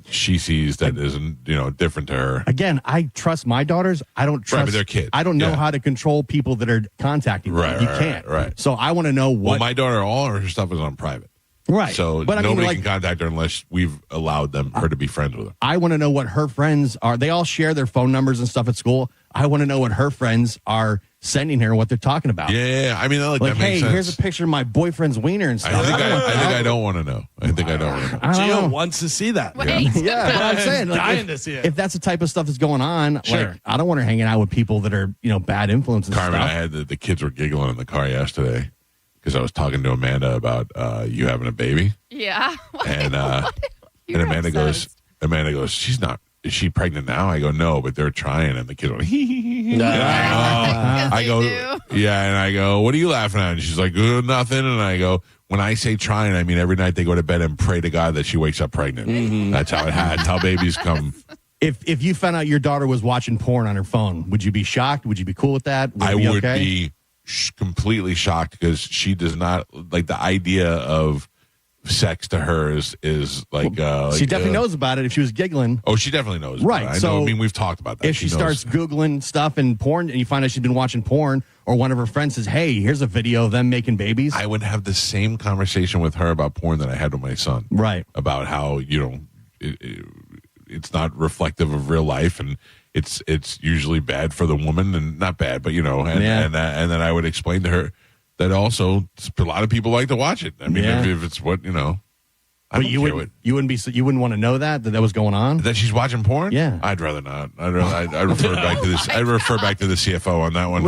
she sees that isn't, different to her. Again, I trust my daughters. I don't trust. Right, but they're kids. I don't know Yeah. how to control people that are contacting me. Right, You right, can't. right. So I want to know what. Well, my daughter, all her stuff is on private. Right. So But I mean, nobody like- can contact her unless we've allowed her to be friends with her. I want to know what her friends are. They all share their phone numbers and stuff at school. I want to know what her friends are sending her what they're talking about. Yeah, I mean, Like, that hey, makes sense. here's a picture of my boyfriend's wiener and stuff. I think I don't want to know. I think I don't want to know. Gio wants to see that. Yeah, but I'm saying, like, dying to see it. if that's the type of stuff that's going on, Sure. like, I don't want her hanging out with people that are, bad influences. Carmen, and I stuff. had the kids were giggling in the car yesterday because I was talking to Amanda about you having a baby, Yeah. and Amanda goes, is she pregnant now? I go, no, but they're trying, and the kids went, and I go, yeah, and I go, what are you laughing at? And she's like, nothing, and I go, when I say trying, I mean every night they go to bed and pray to God that she wakes up pregnant. That's how that's how babies come. If you found out your daughter was watching porn on her phone, would you be shocked? Would you be cool with that? I it be would okay? be completely shocked because she does not like the idea of sex to her is like she definitely knows about it if she was giggling. Oh, she definitely knows. Right. About it. So I mean, we've talked about that. If she knows. starts Googling stuff and porn and you find out she's been watching porn, or one of her friends says, hey, here's a video of them making babies. I would have the same conversation with her about porn that I had with my son. Right. About how, it's not reflective of real life and it's usually bad for the woman, and not bad, but and then I would explain to her that also a lot of people like to watch it. I mean, if it's what, But you wouldn't want to know that was going on? That she's watching porn? Yeah. I'd rather not. I'd refer back to this. I'd refer back to the CFO on that one.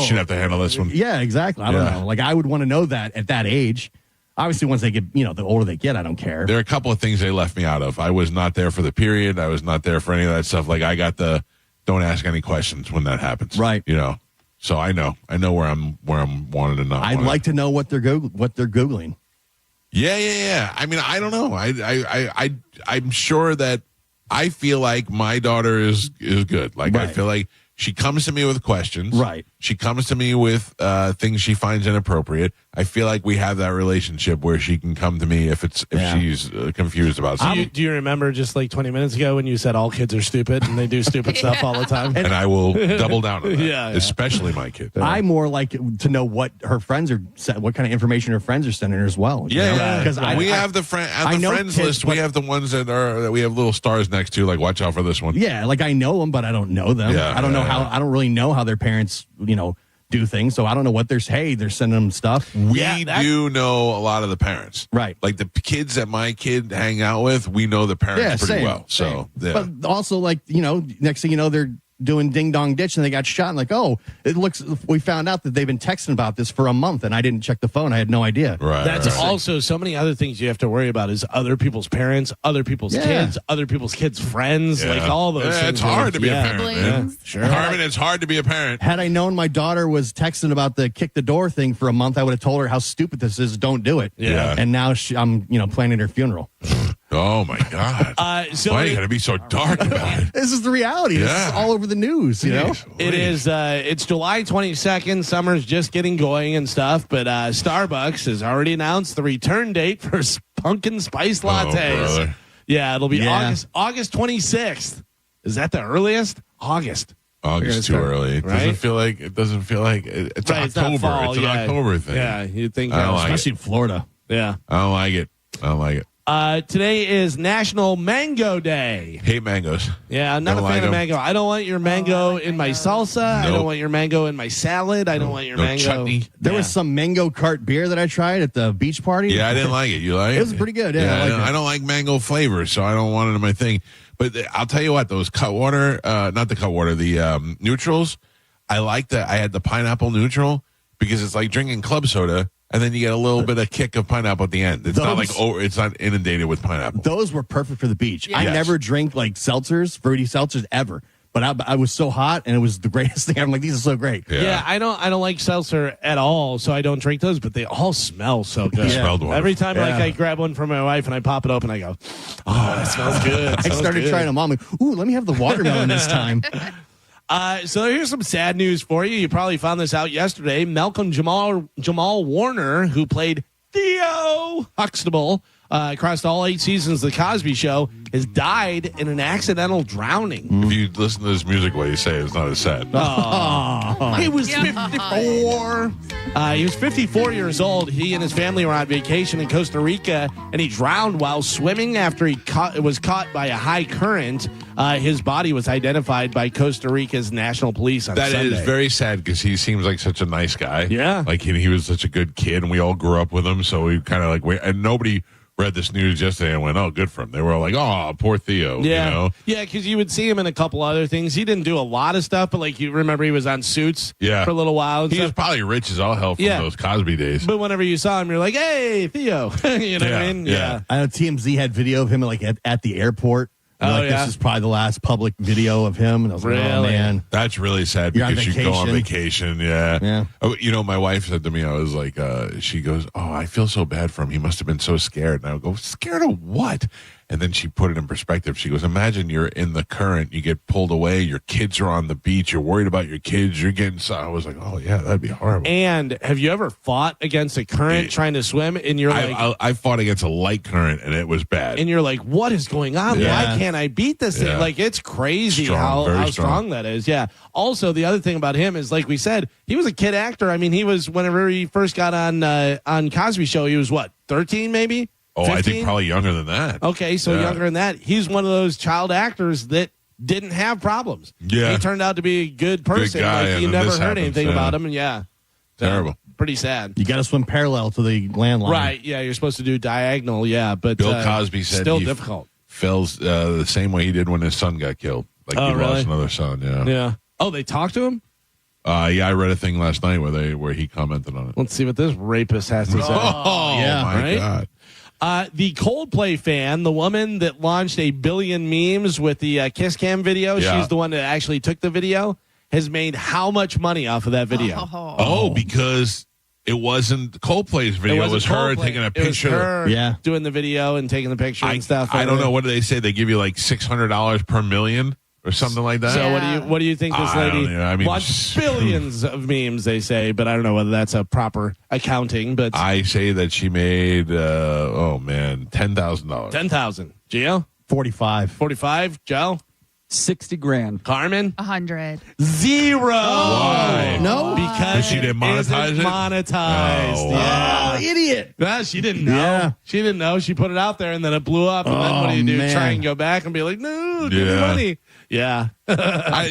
She'd have to handle this one. Yeah, exactly. I don't know. Like, I would want to know that at that age. Obviously, once they get, the older they get, I don't care. There are a couple of things they left me out of. I was not there for the period. I was not there for any of that stuff. Like, I got the don't ask any questions when that happens. Right. So I know where I'm wanting to know. I'd like to know what they're Googling. Yeah. I mean, I don't know. I'm sure that I feel like my daughter is good. Like, I feel like she comes to me with questions. Right. She comes to me with things she finds inappropriate. I feel like we have that relationship where she can come to me if she's confused about something. Do you remember just like 20 minutes ago when you said all kids are stupid and they do stupid stuff all the time? And I will double down on that. Yeah. Especially my kid. I more like to know what her friends what kind of information her friends are sending her as well. Yeah. Because we have the friends kids, list. We have the ones that we have little stars next to. Like, watch out for this one. Yeah, like I know them, but I don't know them. Yeah, I don't know how. I don't really know how their parents, do things. So I don't know what they're sending them stuff. We do know a lot of the parents, right? Like the kids that my kid hang out with, we know the parents pretty well. So, but also, like, next thing you know, they're doing ding dong ditch and they got shot. And like, we found out that they've been texting about this for a month and I didn't check the phone. I had no idea. Right. That's also so many other things you have to worry about is other people's parents, other people's kids, other people's kids' friends, like all those things. It's hard to be a parent, man. Sure. Harmon, it's hard to be a parent. Had I known my daughter was texting about the kick the door thing for a month, I would have told her how stupid this is. Don't do it. Yeah. And now I'm, planning her funeral. Oh my God! Why are you gonna be so dark about it? This is the reality. Yeah. This is all over the news. It is. It's July 22nd. Summer's just getting going and stuff. But Starbucks has already announced the return date for pumpkin spice lattes. Yeah, it'll be August 26th. Is that the earliest? August Too early. It doesn't feel like it's right, October. It's, fall, it's an October thing. Yeah, you'd think, I don't like especially in Florida. Yeah, I don't like it. Today is National Mango Day. Hate mangoes. Yeah, I'm not a fan of mango. I don't want your mango in my salsa. I don't want your mango in my salad. I don't want your mango. Chutney. There was some mango cart beer that I tried at the beach party. Yeah, I didn't like it. You like it? It was pretty good. Yeah, I don't like mango flavor, so I don't want it in my thing. But I'll tell you what, those Cutwater, not the Cutwater, the neutrals, I like that. I had the pineapple neutral because it's like drinking club soda. And then you get a little bit of kick of pineapple at the end. It's not like it's not inundated with pineapple. Those were perfect for the beach. Yeah. I Yes. never drink like seltzers, fruity seltzers ever. But I was so hot and it was the greatest thing. I'm like, these are so great. Yeah, I don't like seltzer at all, so I don't drink those. But they all smell so good. They smelled wonderful. Every time I grab one for my wife and I pop it open, I go, "Oh, that smells good." I started trying them on. I'm like, ooh, let me have the watermelon this time. So here's some sad news for you. You probably found this out yesterday. Malcolm Jamal Warner, who played Theo Huxtable across all 8 seasons of The Cosby Show, has died in an accidental drowning. If you listen to this music while you say it, it's not as sad. He was 54. He was 54 years old. He and his family were on vacation in Costa Rica, and he drowned while swimming after he was caught by a high current. His body was identified by Costa Rica's national police on That Sunday. is very sad because he seems like such a nice guy. Yeah. Like he was such a good kid, and we all grew up with him. So we kind of and nobody read this news yesterday and went, oh, good for him. They were all like, oh, poor Theo. Yeah, You know? yeah, because you would see him in a couple other things. He didn't do a lot of stuff, but like you remember, he was on Suits for a little while. And He was stuff. probably rich as all hell from those Cosby days. But whenever you saw him, you're like, hey, Theo. You know what I mean? Yeah. I know TMZ had video of him like at the airport. This is probably the last public video of him. And I was like, oh, man. That's really sad You're on because you go on vacation. Yeah. Oh, you know, my wife said to me, I was like, she goes, oh, I feel so bad for him. He must have been so scared. And I would go, scared of what? And then she put it in perspective. She goes, imagine you're in the current, you get pulled away, your kids are on the beach, you're worried about your kids, you're getting so. I was like, oh, yeah, that'd be horrible. And have you ever fought against a current trying to swim? And you're like, I fought against a light current and it was bad. and you're like, what is going on? Yeah. Why can't I beat this thing? Yeah. Like, it's crazy Very how strong. strong that is. Yeah. Also, the other thing about him is, like we said, he was a kid actor. I mean, he was, whenever he first got on Cosby Show, he was what, 13 maybe? Oh, 15? I think probably younger than that. Okay, so Yeah. younger than that. He's one of those child actors that didn't have problems. Yeah. He turned out to be a good person. guy, Like, and you then never this heard happens, anything yeah. about him. And Terrible. Pretty sad. You got to swim parallel to the landline. Right, yeah, you're supposed to do diagonal, yeah. But Bill Cosby said still he difficult. Feels the same way he did when his son got killed. Like Oh, he really? lost another son, yeah. Yeah. Oh, they talked to him? Yeah, I read a thing last night where he commented on it. Let's see what this rapist has to say. Oh, yeah, my right? God. The Coldplay fan, the woman that launched 1 billion memes with the Kiss Cam video, Yeah. she's the one that actually took the video, has made how much money off of that video? Oh, because it wasn't Coldplay's video. It was her Coldplay. taking a It was picture. her doing the video and taking the picture and stuff. I don't know. What do they say? They give you like $600 per million or something like that? So what do you think this I lady don't know. I mean, wants? Billions of memes, they say, but I don't know whether that's a proper accounting. But I say that she made, $10,000. 10,000. Gio? 45. 45. Joe? 60 grand. Carmen? 100. 0. Why? No? Because she didn't monetize isn't it? monetized. Oh, Yeah. Oh, idiot. Well, she didn't know. Yeah. She didn't know. She put it out there and then it blew up. And then what do you do? man. Try and go back and be like, no, give me Yeah. money. Yeah.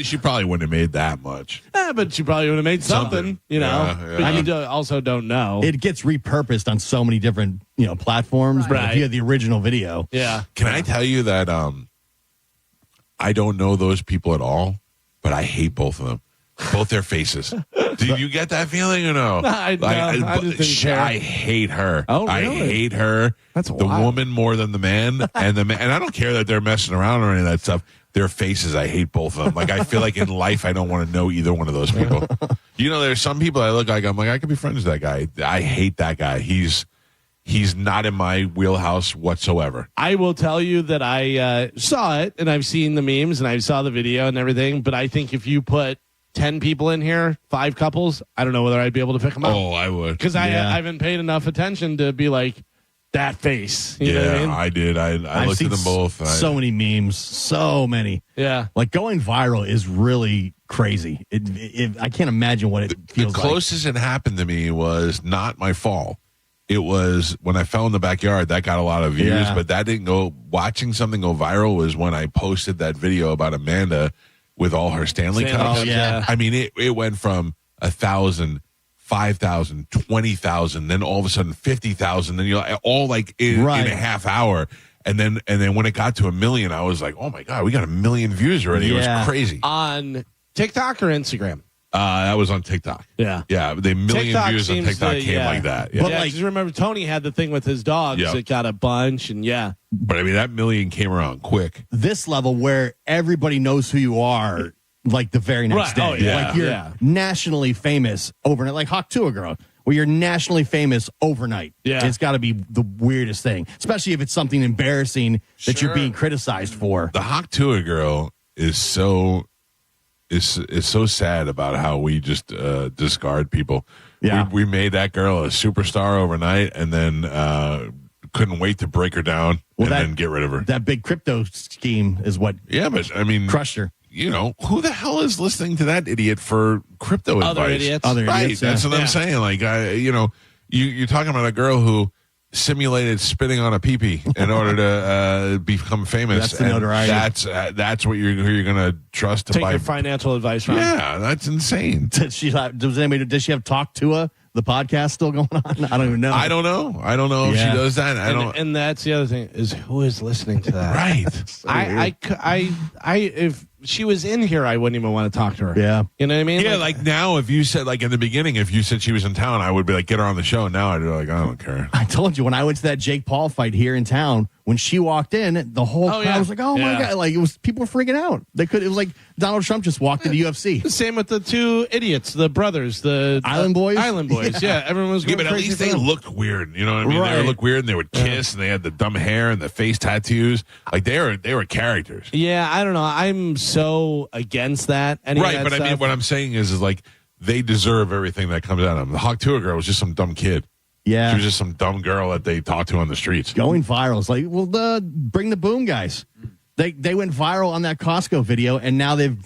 She probably wouldn't have made that much. But she probably would have made something, you know. Yeah, But yeah. you also don't know. It gets repurposed on so many different, platforms. But Right. if you had the original video, yeah. Can I tell you that I don't know those people at all, but I hate both of them. Both their faces. Did you get that feeling or no? I just didn't care. I hate her. Oh, I really? hate her. That's the wild. woman more than the man, and and I don't care that they're messing around or any of that stuff. Their faces, I hate both of them. Like I feel like in life, I don't want to know either one of those people. There's some people I look like I'm like I could be friends with that guy. I hate that guy. He's not in my wheelhouse whatsoever. I will tell you that I saw it and I've seen the memes and I saw the video and everything. But I think if you put 10 people in here, 5 couples, I don't know whether I'd be able to pick them out. Oh, I would. Because I haven't paid enough attention to be like, that face. You know what I mean? I did. I I've looked seen at them both. so many memes, so many. Yeah. Like going viral is really crazy. I can't imagine what it feels The like. closest it happened to me was not my fall. It was when I fell in the backyard. That got a lot of views, Yeah. but that didn't go. Watching something go viral was when I posted that video about Amanda with all her Stanley Cups. Oh, yeah. I mean, it went from 1,000, 5,000, 20,000, then all of a sudden 50,000. Then you're all like in a half hour. And then when it got to 1 million, I was like, oh my God, we got 1 million views already. It was crazy. On TikTok or Instagram? That was on TikTok. Yeah. Yeah. The 1 million TikTok views on seems TikTok to- came yeah. like that. Yeah. But like, just remember Tony had the thing with his dogs Yep. that got a bunch and But I mean, that 1 million came around quick. This level where everybody knows who you are, like the very next Right. day. Oh, yeah. Like you're Yeah. nationally famous overnight, like Hawk Tuah girl, where you're nationally famous overnight. Yeah. It's got to be the weirdest thing, especially if it's something embarrassing that you're Sure. being criticized for. The Hawk Tuah girl is so sad about how we just discard people. Yeah. We made that girl a superstar overnight, and then couldn't wait to break her down and then get rid of her. That big crypto scheme is what but I mean, crushed her. You know, who the hell is listening to that idiot for crypto advice? Other idiots. That's what I'm saying. Like, you're talking about a girl who simulated spitting on a pee-pee in order to become famous. That's the notoriety. That's what you're going to trust to Take buy your financial advice from. Yeah, that's insane. Did she have Talk to the podcast still going on? I don't even know. I don't know if she does that. And that's the other thing is who is listening to that? Right. So if she was in here, I wouldn't even want to talk to her. Yeah. You know what I mean? Yeah, like now, if you said, like in the beginning, if you said she was in town, I would be like, get her on the show. Now I'd be like, I don't care. I told you when I went to that Jake Paul fight here in town, when she walked in, the whole crowd was like, oh my God. Like people were freaking out. It was like Donald Trump just walked into UFC. The same with the two idiots, the brothers, the Island Boys. Island Boys. Yeah, everyone was going but at crazy least for they them. looked weird. You know what I mean? Right. They looked weird and they would kiss and they had the dumb hair and the face tattoos. Like they were characters. Yeah, I don't know. I'm so against that. Any of Right, that but I mean, stuff. what I'm saying is like they deserve everything that comes out of them. The Hawk Tuah girl was just some dumb kid. Yeah. She was just some dumb girl that they talked to on the streets. Going viral. It's like, well, bring the boom guys. They went viral on that Costco video, and now they've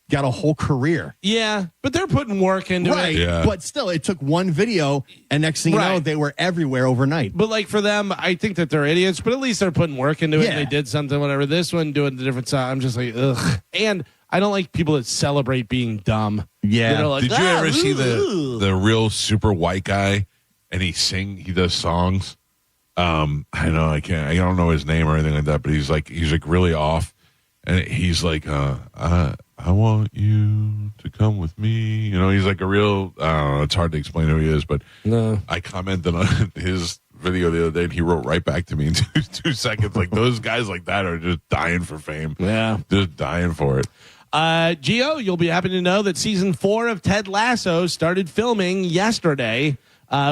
got a whole career. Yeah, but they're putting work into Right. it. Yeah. But still, it took one video, and next thing you know, they were everywhere overnight. But like for them, I think that they're idiots, but at least they're putting work into it. Yeah. And they did something, whatever. This one doing the different side. I'm just like, ugh. And I don't like people that celebrate being dumb. Yeah. That are like, Did you ever see ooh. the real super white guy and he does songs? I know I don't know his name or anything like that, but he's like really off. And he's like, I want you to come with me. You know, he's like a real, I don't know, it's hard to explain who he is, but No. I commented on his video the other day and he wrote right back to me in 2 seconds. Like those guys like that are just dying for fame. Yeah. Just dying for it. Gio, you'll be happy to know that season 4 of Ted Lasso started filming yesterday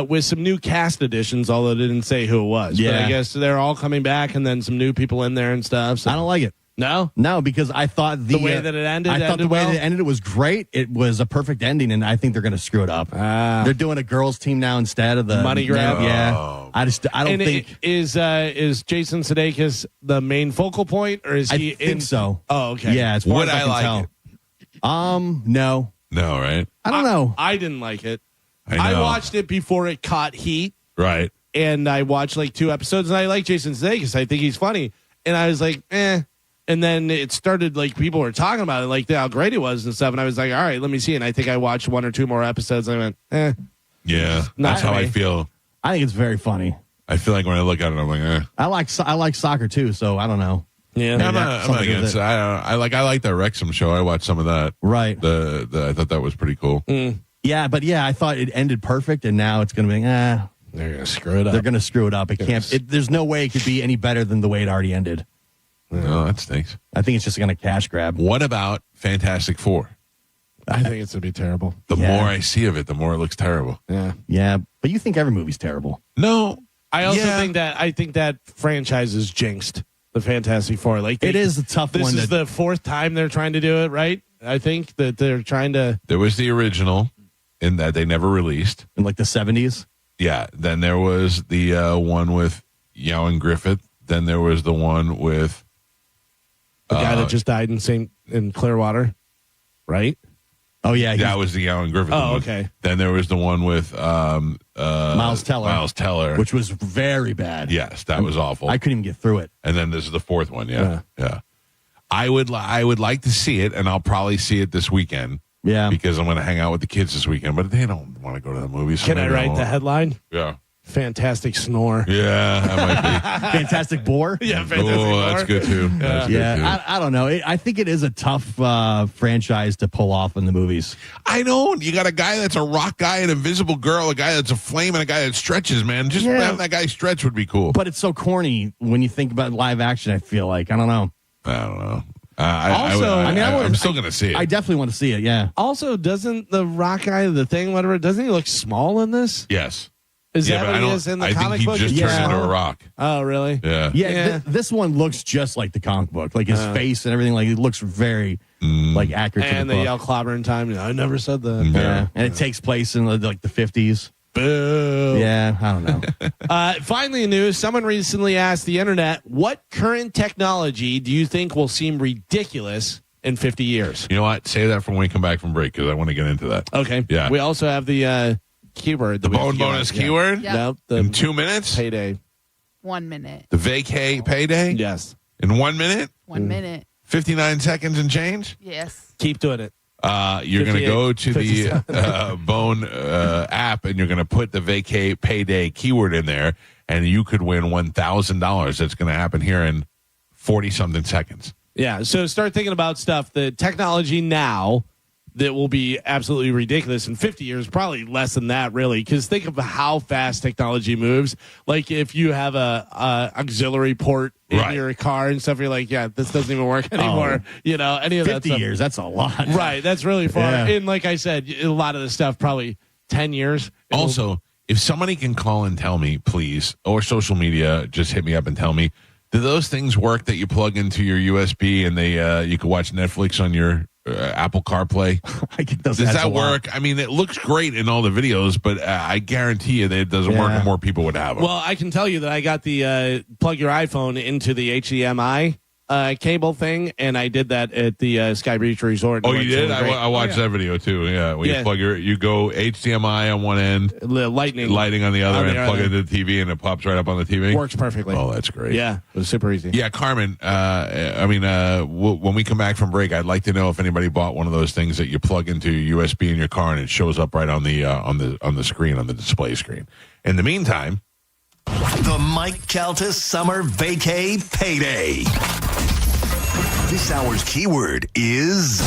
with some new cast additions, although it didn't say who it was. Yeah. But I guess they're all coming back and then some new people in there and stuff. So. I don't like it. No? No, because I thought the way that it ended. I thought the way well? that it ended was great. It was a perfect ending, and I think they're going to screw it up. They're doing a girls' team now instead of the Money grab? Yeah, I don't think. Is Jason Sudeikis the main focal point, or is he? I think so. Oh, okay. Yeah, as far Would as I I can like tell. No, No, right? I don't know. I didn't like it. I know. watched it before it caught heat, Right. and I watched like 2 episodes, and I like Jason Sudeikis. I think he's funny, and I was like, eh. And then it started like people were talking about it, like how great it was and stuff. And I was like, all right, let me see. And I think I watched 1 or 2 more episodes. And I went, eh. Yeah, Not that's how me. I feel. I think it's very funny. I feel like when I look at it, I'm like, eh. I like soccer too, so I don't know. Yeah, I'm Maybe not that's something to do with against it. it. I like that Wrexham show. I watched some of that. Right. I thought that was pretty cool. Yeah, but I thought it ended perfect, and now it's going to be. they're gonna screw it up. They're going to screw it up. It can't. There's no way it could be any better than the way it already ended. No, that stinks. I think it's just going to cash grab. What about Fantastic Four? I think it's gonna be terrible. The Yeah. more I see of it, the more it looks terrible. Yeah. Yeah, but you think every movie's terrible? No, I also think that franchise is jinxed. The Fantastic Four, like It is a tough this one. is the 4th time they're trying to do it, right? I think that they're trying to. There was the original in that they never released. in like the 70s. Yeah. Then there was the one with Ewan Griffith. Then there was the one with The guy that just died in Clearwater, right? Oh yeah, that was the Ewan Griffith. Oh, one. okay. Then there was the one with Miles Teller. Miles Teller, which was very bad. yes, that was awful. I couldn't even get through it. And then this is the 4th one. Yeah. I would like to see it, and I'll probably see it this weekend. Yeah, because I'm going to hang out with the kids this weekend, but they don't want to go to the movies. So Can I maybe write won't. the headline? Yeah. Fantastic snore. Yeah, that might be. Fantastic Bore. Yeah, Fantastic Oh, that's Four. good too. That's good too. I don't know. I think it is a tough franchise to pull off in the movies. I know. You got a guy that's a rock guy, an invisible girl, a guy that's a flame, and a guy that stretches, man. Just having that guy stretch would be cool. But it's so corny when you think about live action, I feel like. I don't know. I don't know. I'm still going to see it. I definitely want to see it, yeah. Also, doesn't the rock guy, the thing, whatever, doesn't he look small in this? Yes. Is Yeah, that but what I he don't- is in the I think comic he book? just Is he turned into small? a rock. Oh, really? Yeah. Yeah, this one looks just like the comic book. Like his face and everything, like it looks very like accurate to And the they book. yell clobber in time. I never said that. Yeah. And it takes place in like the 50s. Boo. Yeah, I don't know. Finally, in news, someone recently asked the internet, what current technology do you think will seem ridiculous in 50 years? You know what? Say that for when we come back from break because I want to get into that. Okay. Yeah. We also have the keyword. The bone bonus keyword? Yep. No, the in 2 minutes? payday. 1 minute. The vacay payday? Yes. In 1 minute? 1 minute. 59 seconds and change? Yes. Keep doing it. You're going to go to the Bone app and you're going to put the vacay payday keyword in there, and you could win $1,000. That's going to happen here in 40-something seconds. Yeah, so start thinking about stuff, the technology now that will be absolutely ridiculous in 50 years, probably less than that, really, because think of how fast technology moves. Like if you have a auxiliary port in your car and stuff, you're like, yeah, this doesn't even work anymore. You know, any of that 50 stuff. years, that's a lot. Right, that's really far. Yeah. And like I said, a lot of the stuff, probably 10 years. Also, if somebody can call and tell me, please, or social media, just hit me up and tell me, do those things work that you plug into your USB and they you can watch Netflix on your Apple CarPlay? Does that work? I mean, it looks great in all the videos, but I guarantee you that it doesn't work and more people would have them. Well, I can tell you that I got the plug your iPhone into the HDMI cable thing, and I did that at the Sky Beach Resort. Oh, you did? I watched that video too. Yeah, when you plug you go HDMI on one end, lighting on the other, and plug it into the TV, and it pops right up on the TV. Works perfectly. Oh, that's great. Yeah, it was super easy. Yeah, Carmen. When we come back from break, I'd like to know if anybody bought one of those things that you plug into your USB in your car, and it shows up right on the screen, on the display screen. In the meantime, the Mike Calta Summer Vacay Payday. This hour's keyword is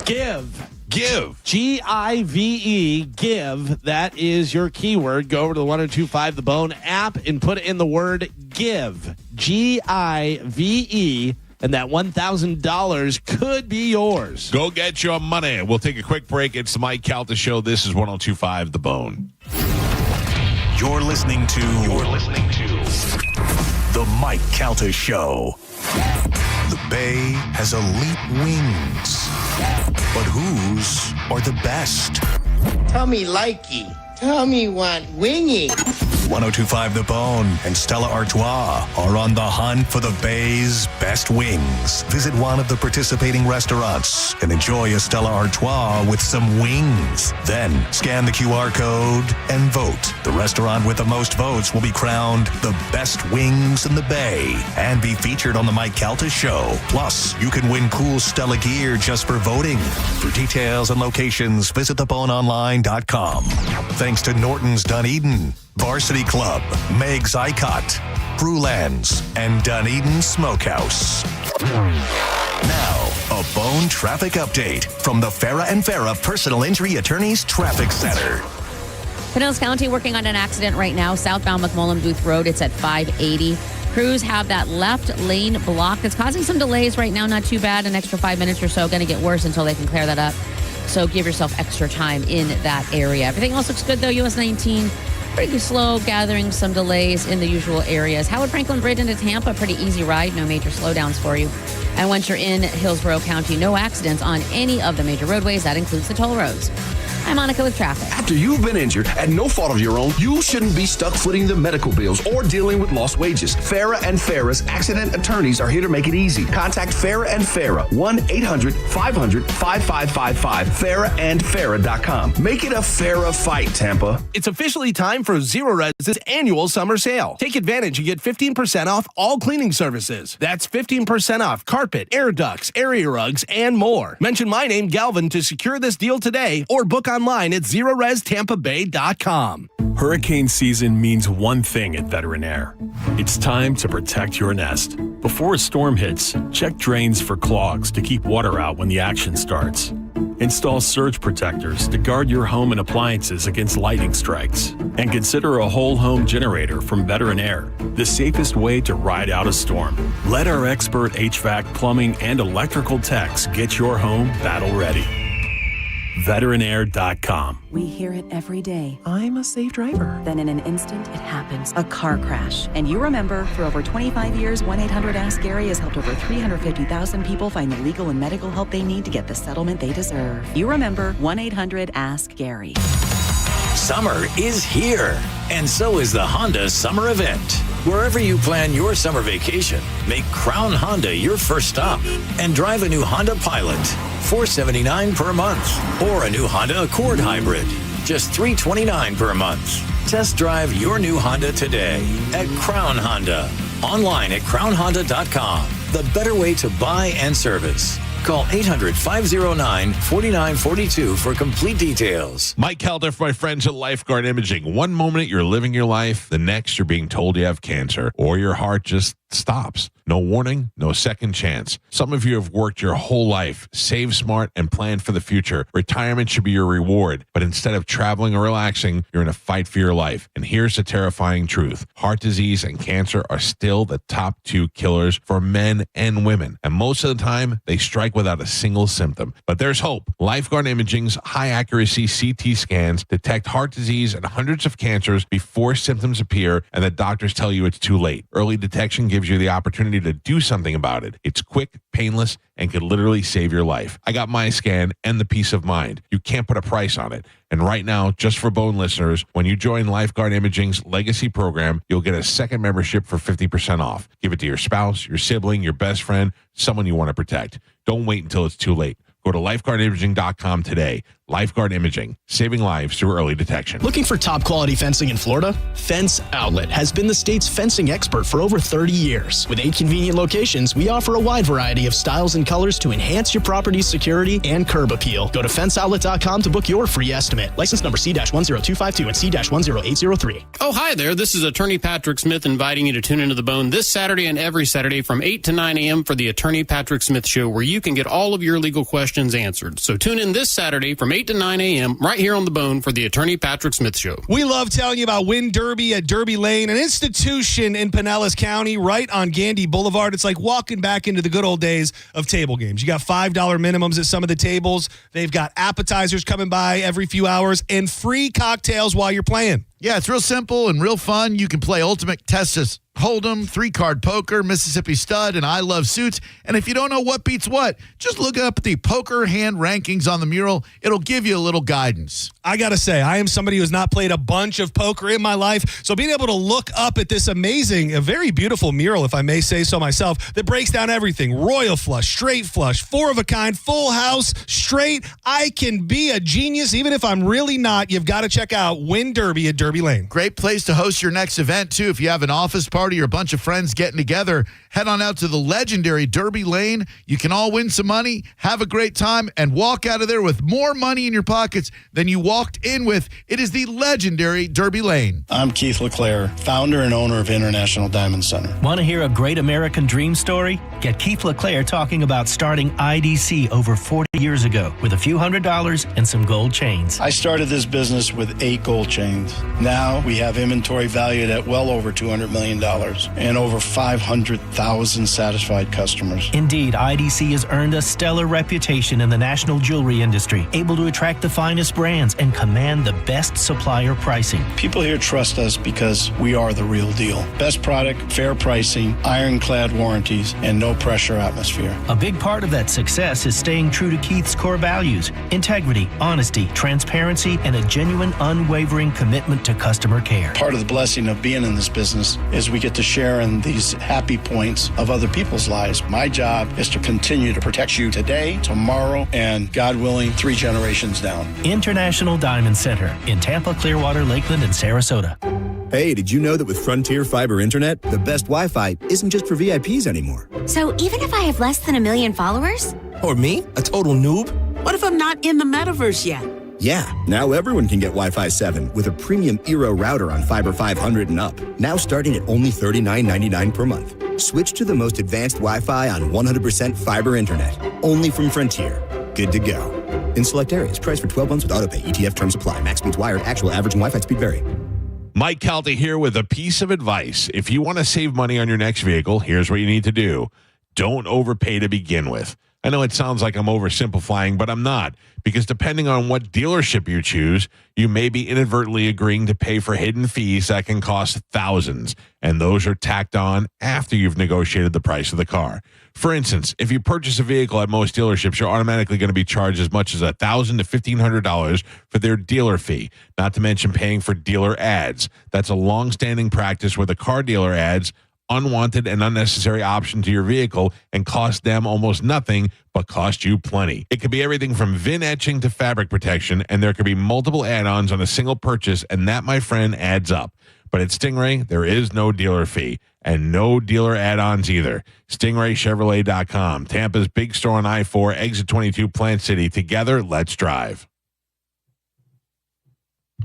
give. Give. Give. Give. That is your keyword. Go over to the 1025 The Bone app and put in the word give. Give. And that $1,000 could be yours. Go get your money. We'll take a quick break. It's the Mike Calta Show. This is 1025 The Bone. You're listening to The Mike Calta Show. The Bay has elite wings, but whose are the best? Tell me likey. Tell me want wingy. 1025 The Bone and Stella Artois are on the hunt for the Bay's best wings. Visit one of the participating restaurants and enjoy a Stella Artois with some wings. Then scan the QR code and vote. The restaurant with the most votes will be crowned the best wings in the Bay and be featured on the Mike Calta Show. Plus, you can win cool Stella gear just for voting. For details and locations, visit theboneonline.com. Thanks to Norton's Dunedin, Varsity Club, Meg's ICOT, Brewlands, and Dunedin Smokehouse. Now, a Bone traffic update from the Farah and Farah Personal Injury Attorneys Traffic Center. Pinellas County working on an accident right now, southbound McMullen Booth Road. It's at 580. Crews have that left lane blocked. It's causing some delays right now. Not too bad. An extra 5 minutes or so. Going to get worse until they can clear that up. So give yourself extra time in that area. Everything else looks good, though. US 19, pretty slow, gathering some delays in the usual areas. Howard Franklin Bridge into Tampa, pretty easy ride. No major slowdowns for you. And once you're in Hillsborough County, no accidents on any of the major roadways. That includes the toll roads. I'm Monica with traffic. After you've been injured at no fault of your own, you shouldn't be stuck footing the medical bills or dealing with lost wages. Farah and Farah's accident attorneys are here to make it easy. Contact Farah and Farah, 1-800-500-5555, farahandfarah.com. Make it a Farah fight, Tampa. It's officially time for Zero Rez's annual summer sale. Take advantage and get 15% off all cleaning services. That's 15% off carpet, air ducts, area rugs, and more. Mention my name, Galvin, to secure this deal today or book online at ZeroResTampaBay.com. Hurricane season means one thing at Veteran Air. It's time to protect your nest. Before a storm hits, check drains for clogs to keep water out when the action starts. Install surge protectors to guard your home and appliances against lightning strikes. And consider a whole home generator from Veteran Air, the safest way to ride out a storm. Let our expert HVAC, plumbing, and electrical techs get your home battle ready. Veteranair.com. We hear it every day. I'm a safe driver. Then in an instant, it happens. A car crash. And you remember, for over 25 years, 1-800-ASK-GARY has helped over 350,000 people find the legal and medical help they need to get the settlement they deserve. You remember 1-800-ASK-GARY. Summer is here, and so is the Honda Summer Event. Wherever you plan your summer vacation, make Crown Honda your first stop and drive a new Honda Pilot, $479 per month, or a new Honda Accord Hybrid, just $329 per month. Test drive your new Honda today at Crown Honda. Online at crownhonda.com. The better way to buy and service. Call 800-509-4942 for complete details. Mike Calta for my friends at Lifeguard Imaging. One moment you're living your life, the next you're being told you have cancer, or your heart just stops. No warning, no second chance. Some of you have worked your whole life, saved smart, and planned for the future. Retirement should be your reward, but instead of traveling or relaxing, you're in a fight for your life. And here's the terrifying truth. Heart disease and cancer are still the top 2 killers for men and women. And most of the time, they strike without a single symptom. But there's hope. Lifeguard Imaging's high-accuracy CT scans detect heart disease and hundreds of cancers before symptoms appear, and the doctors tell you it's too late. Early detection gives you the opportunity to do something about it. It's quick, painless, and could literally save your life. I got my scan and the peace of mind. You can't put a price on it. And right now, just for Bone listeners, when you join Lifeguard Imaging's Legacy program, you'll get a second membership for 50% off. Give it to your spouse, your sibling, your best friend, someone you want to protect. Don't wait until it's too late. Go to lifeguardimaging.com today. Lifeguard Imaging, saving lives through early detection. Looking for top quality fencing in Florida? Fence Outlet has been the state's fencing expert for over 30 years. With 8 convenient locations, we offer a wide variety of styles and colors to enhance your property's security and curb appeal. Go to fenceoutlet.com to book your free estimate. License number C-10252 and C-10803. Oh, hi there. This is Attorney Patrick Smith inviting you to tune into The Bone this Saturday and every Saturday from 8 to 9 a.m. for the Attorney Patrick Smith Show, where you can get all of your legal questions answered. So tune in this Saturday from 8 to 9 a.m. right here on The Bone for the Attorney Patrick Smith Show. We love telling you about Win Derby at Derby Lane, an institution in Pinellas County right on Gandy Boulevard. It's like walking back into the good old days of table games. You got $5 minimums at some of the tables. They've got appetizers coming by every few hours and free cocktails while you're playing. Yeah, it's real simple and real fun. You can play Ultimate Texas Hold'em, 3-card poker, Mississippi Stud, and I Love Suits. And if you don't know what beats what, just look up the poker hand rankings on the mural. It'll give you a little guidance. I got to say, I am somebody who has not played a bunch of poker in my life. So being able to look up at this amazing, a very beautiful mural, if I may say so myself, that breaks down everything. Royal flush, straight flush, 4 of a kind, full house, straight. I can be a genius even if I'm really not. You've got to check out Win Derby at Derby Lane. Great place to host your next event, too. If you have an office party or a bunch of friends getting together, head on out to the legendary Derby Lane. You can all win some money, have a great time, and walk out of there with more money in your pockets than you walked in with. It is the legendary Derby Lane. I'm Keith LeClaire, founder and owner of International Diamond Center. Want to hear a great American dream story? Get Keith LeClaire talking about starting IDC over 40 years ago with a few $100s and some gold chains. I started this business with 8 gold chains. Now we have inventory valued at well over $200 million and over 500,000 satisfied customers. Indeed, IDC has earned a stellar reputation in the national jewelry industry, able to attract the finest brands and command the best supplier pricing. People here trust us because we are the real deal. Best product, fair pricing, ironclad warranties, and no pressure atmosphere. A big part of that success is staying true to Keith's core values: integrity, honesty, transparency, and a genuine, unwavering commitment to customer care. Part of the blessing of being in this business is we get to share in these happy points of other people's lives. My job is to continue to protect you today, tomorrow, and God willing, 3 generations down. International Diamond Center in Tampa, Clearwater, Lakeland, and Sarasota. Hey, did you know that with Frontier Fiber Internet, the best Wi-Fi isn't just for VIPs anymore? So even if I have less than 1 million followers? Or me, a total noob? What if I'm not in the metaverse yet? Yeah, now everyone can get Wi-Fi 7 with a premium Eero router on Fiber 500 and up. Now starting at only $39.99 per month. Switch to the most advanced Wi-Fi on 100% fiber internet. Only from Frontier. Good to go. In select areas, price for 12 months with autopay. ETF terms apply. Max speeds wired. Actual average and Wi-Fi speed vary. Mike Calta here with a piece of advice. If you want to save money on your next vehicle, here's what you need to do. Don't overpay to begin with. I know it sounds like I'm oversimplifying, but I'm not, because depending on what dealership you choose, you may be inadvertently agreeing to pay for hidden fees that can cost thousands, and those are tacked on after you've negotiated the price of the car. For instance, if you purchase a vehicle at most dealerships, you're automatically going to be charged as much as $1,000 to $1,500 for their dealer fee, not to mention paying for dealer ads. That's a long-standing practice where the car dealer adds unwanted and unnecessary option to your vehicle and cost them almost nothing, but cost you plenty. It could be everything from VIN etching to fabric protection, and there could be multiple add-ons on a single purchase, and that, my friend, adds up. But at Stingray, there is no dealer fee and no dealer add-ons either. StingrayChevrolet.com, Tampa's big store on I-4, exit 22, Plant City. Together, let's drive.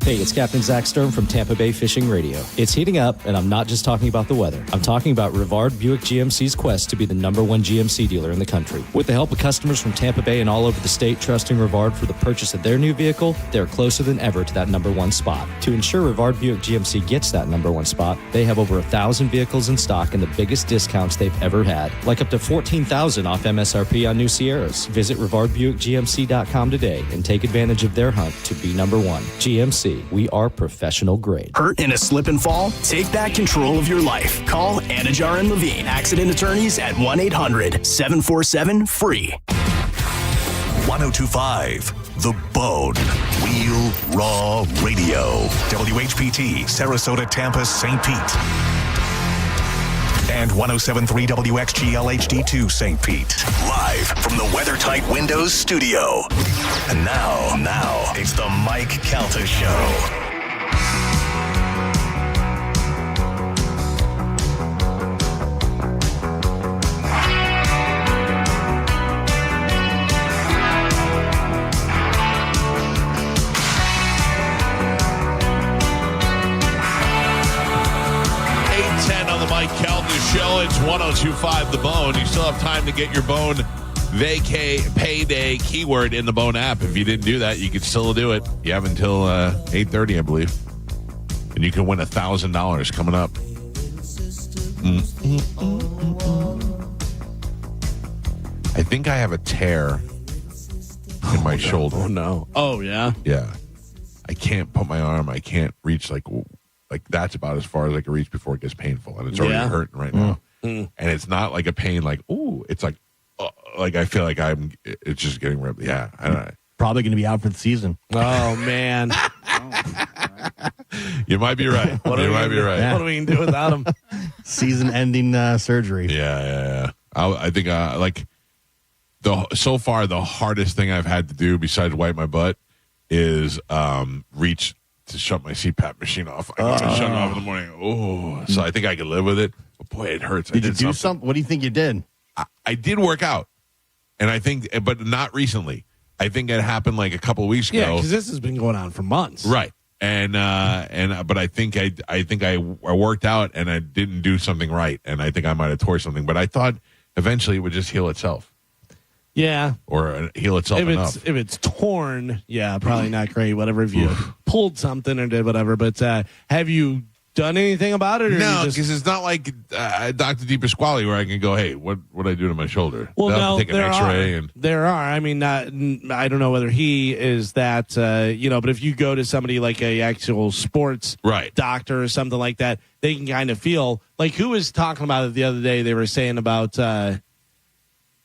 Hey, it's Captain Zach Stern from Tampa Bay Fishing Radio. It's heating up, and I'm not just talking about the weather. I'm talking about Rivard Buick GMC's quest to be the #1 GMC dealer in the country. With the help of customers from Tampa Bay and all over the state trusting Rivard for the purchase of their new vehicle, they're closer than ever to that #1 spot. To ensure Rivard Buick GMC gets that #1 spot, they have over 1,000 vehicles in stock and the biggest discounts they've ever had, like up to $14,000 off MSRP on new Sierras. Visit RivardBuickGMC.com today and take advantage of their hunt to be #1. GMC. We are professional grade. Hurt in a slip and fall? Take back control of your life. Call Anajar and Levine, accident attorneys at 1-800-747-FREE. 1025 The Bone. Real Raw Radio. WHPT, Sarasota, Tampa, St. Pete. And 107.3 WXGL HD2 St. Pete. Live from the WeatherTight Windows studio. And now, it's the Mike Calta Show. Mike Calta Show. It's 1025 The Bone. You still have time to get your Bone payday keyword in the Bone app. If you didn't do that, you can still do it. You have until 8:30, I believe. And you can win $1,000 coming up. I think I have a tear in my shoulder. Oh, no. Oh, yeah? Yeah. I can't put my arm. I can't reach like that's about as far as I can reach before it gets painful, and it's already hurting right now. And it's not like a pain like, ooh, it's like I feel like it's just getting ripped. Yeah, I don't know. Probably going to be out for the season. Oh, man. You might be right. You might be right. What are we going to do without him? Season-ending surgery. Yeah. I think so far the hardest thing I've had to do besides wipe my butt is reach to shut my CPAP machine off. I gotta shut it off in the morning. Oh, so I think I can live with it. But boy, it hurts. Did you do something? What do you think you did? I did work out, and I think, but not recently. I think it happened like a couple of weeks ago. Yeah, because this has been going on for months, right? But I think I worked out and I didn't do something right, and I think I might have tore something. But I thought eventually it would just heal itself. Yeah. Or heal itself enough. If it's torn, yeah, probably not great. Whatever, if you pulled something or did whatever. But have you done anything about it? Or no, because it's not like Dr. DePasquale where I can go, hey, what I do to my shoulder? Well, no, take an X-ray. There are. I mean, I don't know whether he is that, but if you go to somebody like a actual sports doctor or something like that, they can kind of feel like who was talking about it the other day. They were saying about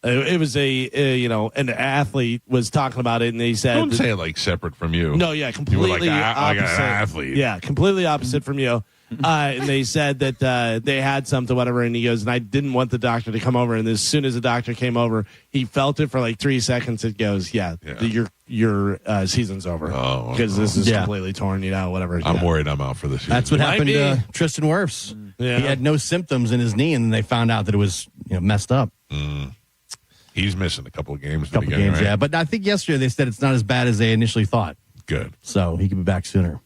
it was an athlete was talking about it, and they said, don't say it like separate from you. No, yeah, completely like opposite. Like an athlete. Yeah, completely opposite from you. And they said that they had something, whatever, and he goes, and I didn't want the doctor to come over. And as soon as the doctor came over, he felt it for like 3 seconds. It goes, your season's over because this is completely torn, whatever. I'm worried I'm out for this season. That's what happened to Tristan Wirfs. Yeah. He had no symptoms in his knee, and they found out that it was messed up. He's missing a couple of games. Right? Yeah. But I think yesterday they said it's not as bad as they initially thought. Good. So he could be back sooner.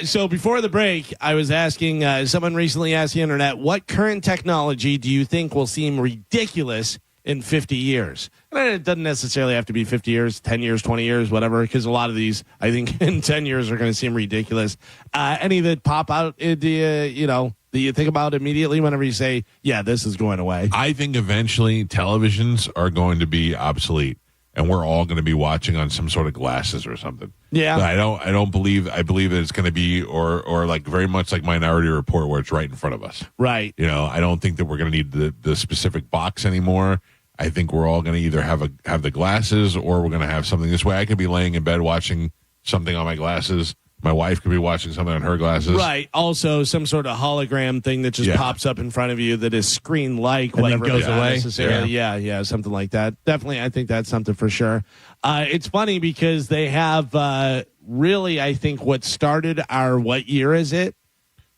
So before the break, I was asking, someone recently asked the internet, what current technology do you think will seem ridiculous in 50 years? And it doesn't necessarily have to be 50 years, 10 years, 20 years, whatever, because a lot of these, I think, in 10 years are going to seem ridiculous. Any that pop out, do you think about immediately whenever you say, yeah, this is going away? I think eventually televisions are going to be obsolete, and we're all going to be watching on some sort of glasses or something. Yeah. But I believe that it's going to be or like very much like Minority Report where it's right in front of us. Right. I don't think that we're going to need the specific box anymore. I think we're all going to either have the glasses or we're going to have something this way. I could be laying in bed watching something on my glasses. My wife could be watching something on her glasses. Right. Also, some sort of hologram thing that just pops up in front of you that is screen-like, and whatever. then goes away. Necessarily. Yeah, something like that. Definitely, I think that's something for sure. It's funny because they have really, I think, what started what year is it?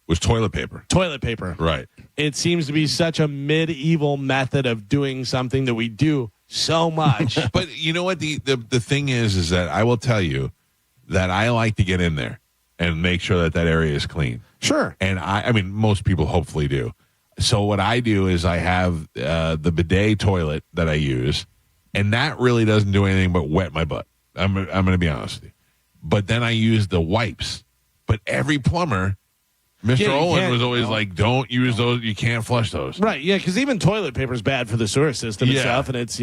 Was toilet paper. Toilet paper. Right. It seems to be such a medieval method of doing something that we do so much. But you know what? The thing is that I will tell you that I like to get in there and make sure that area is clean. Sure. And I mean, most people hopefully do. So what I do is I have the bidet toilet that I use, and that really doesn't do anything but wet my butt. I'm going to be honest with you. But then I use the wipes. But every plumber, Mr. Olin was always like, don't use those. You can't flush those. Right, yeah, because even toilet paper is bad for the sewer system and stuff, and it's,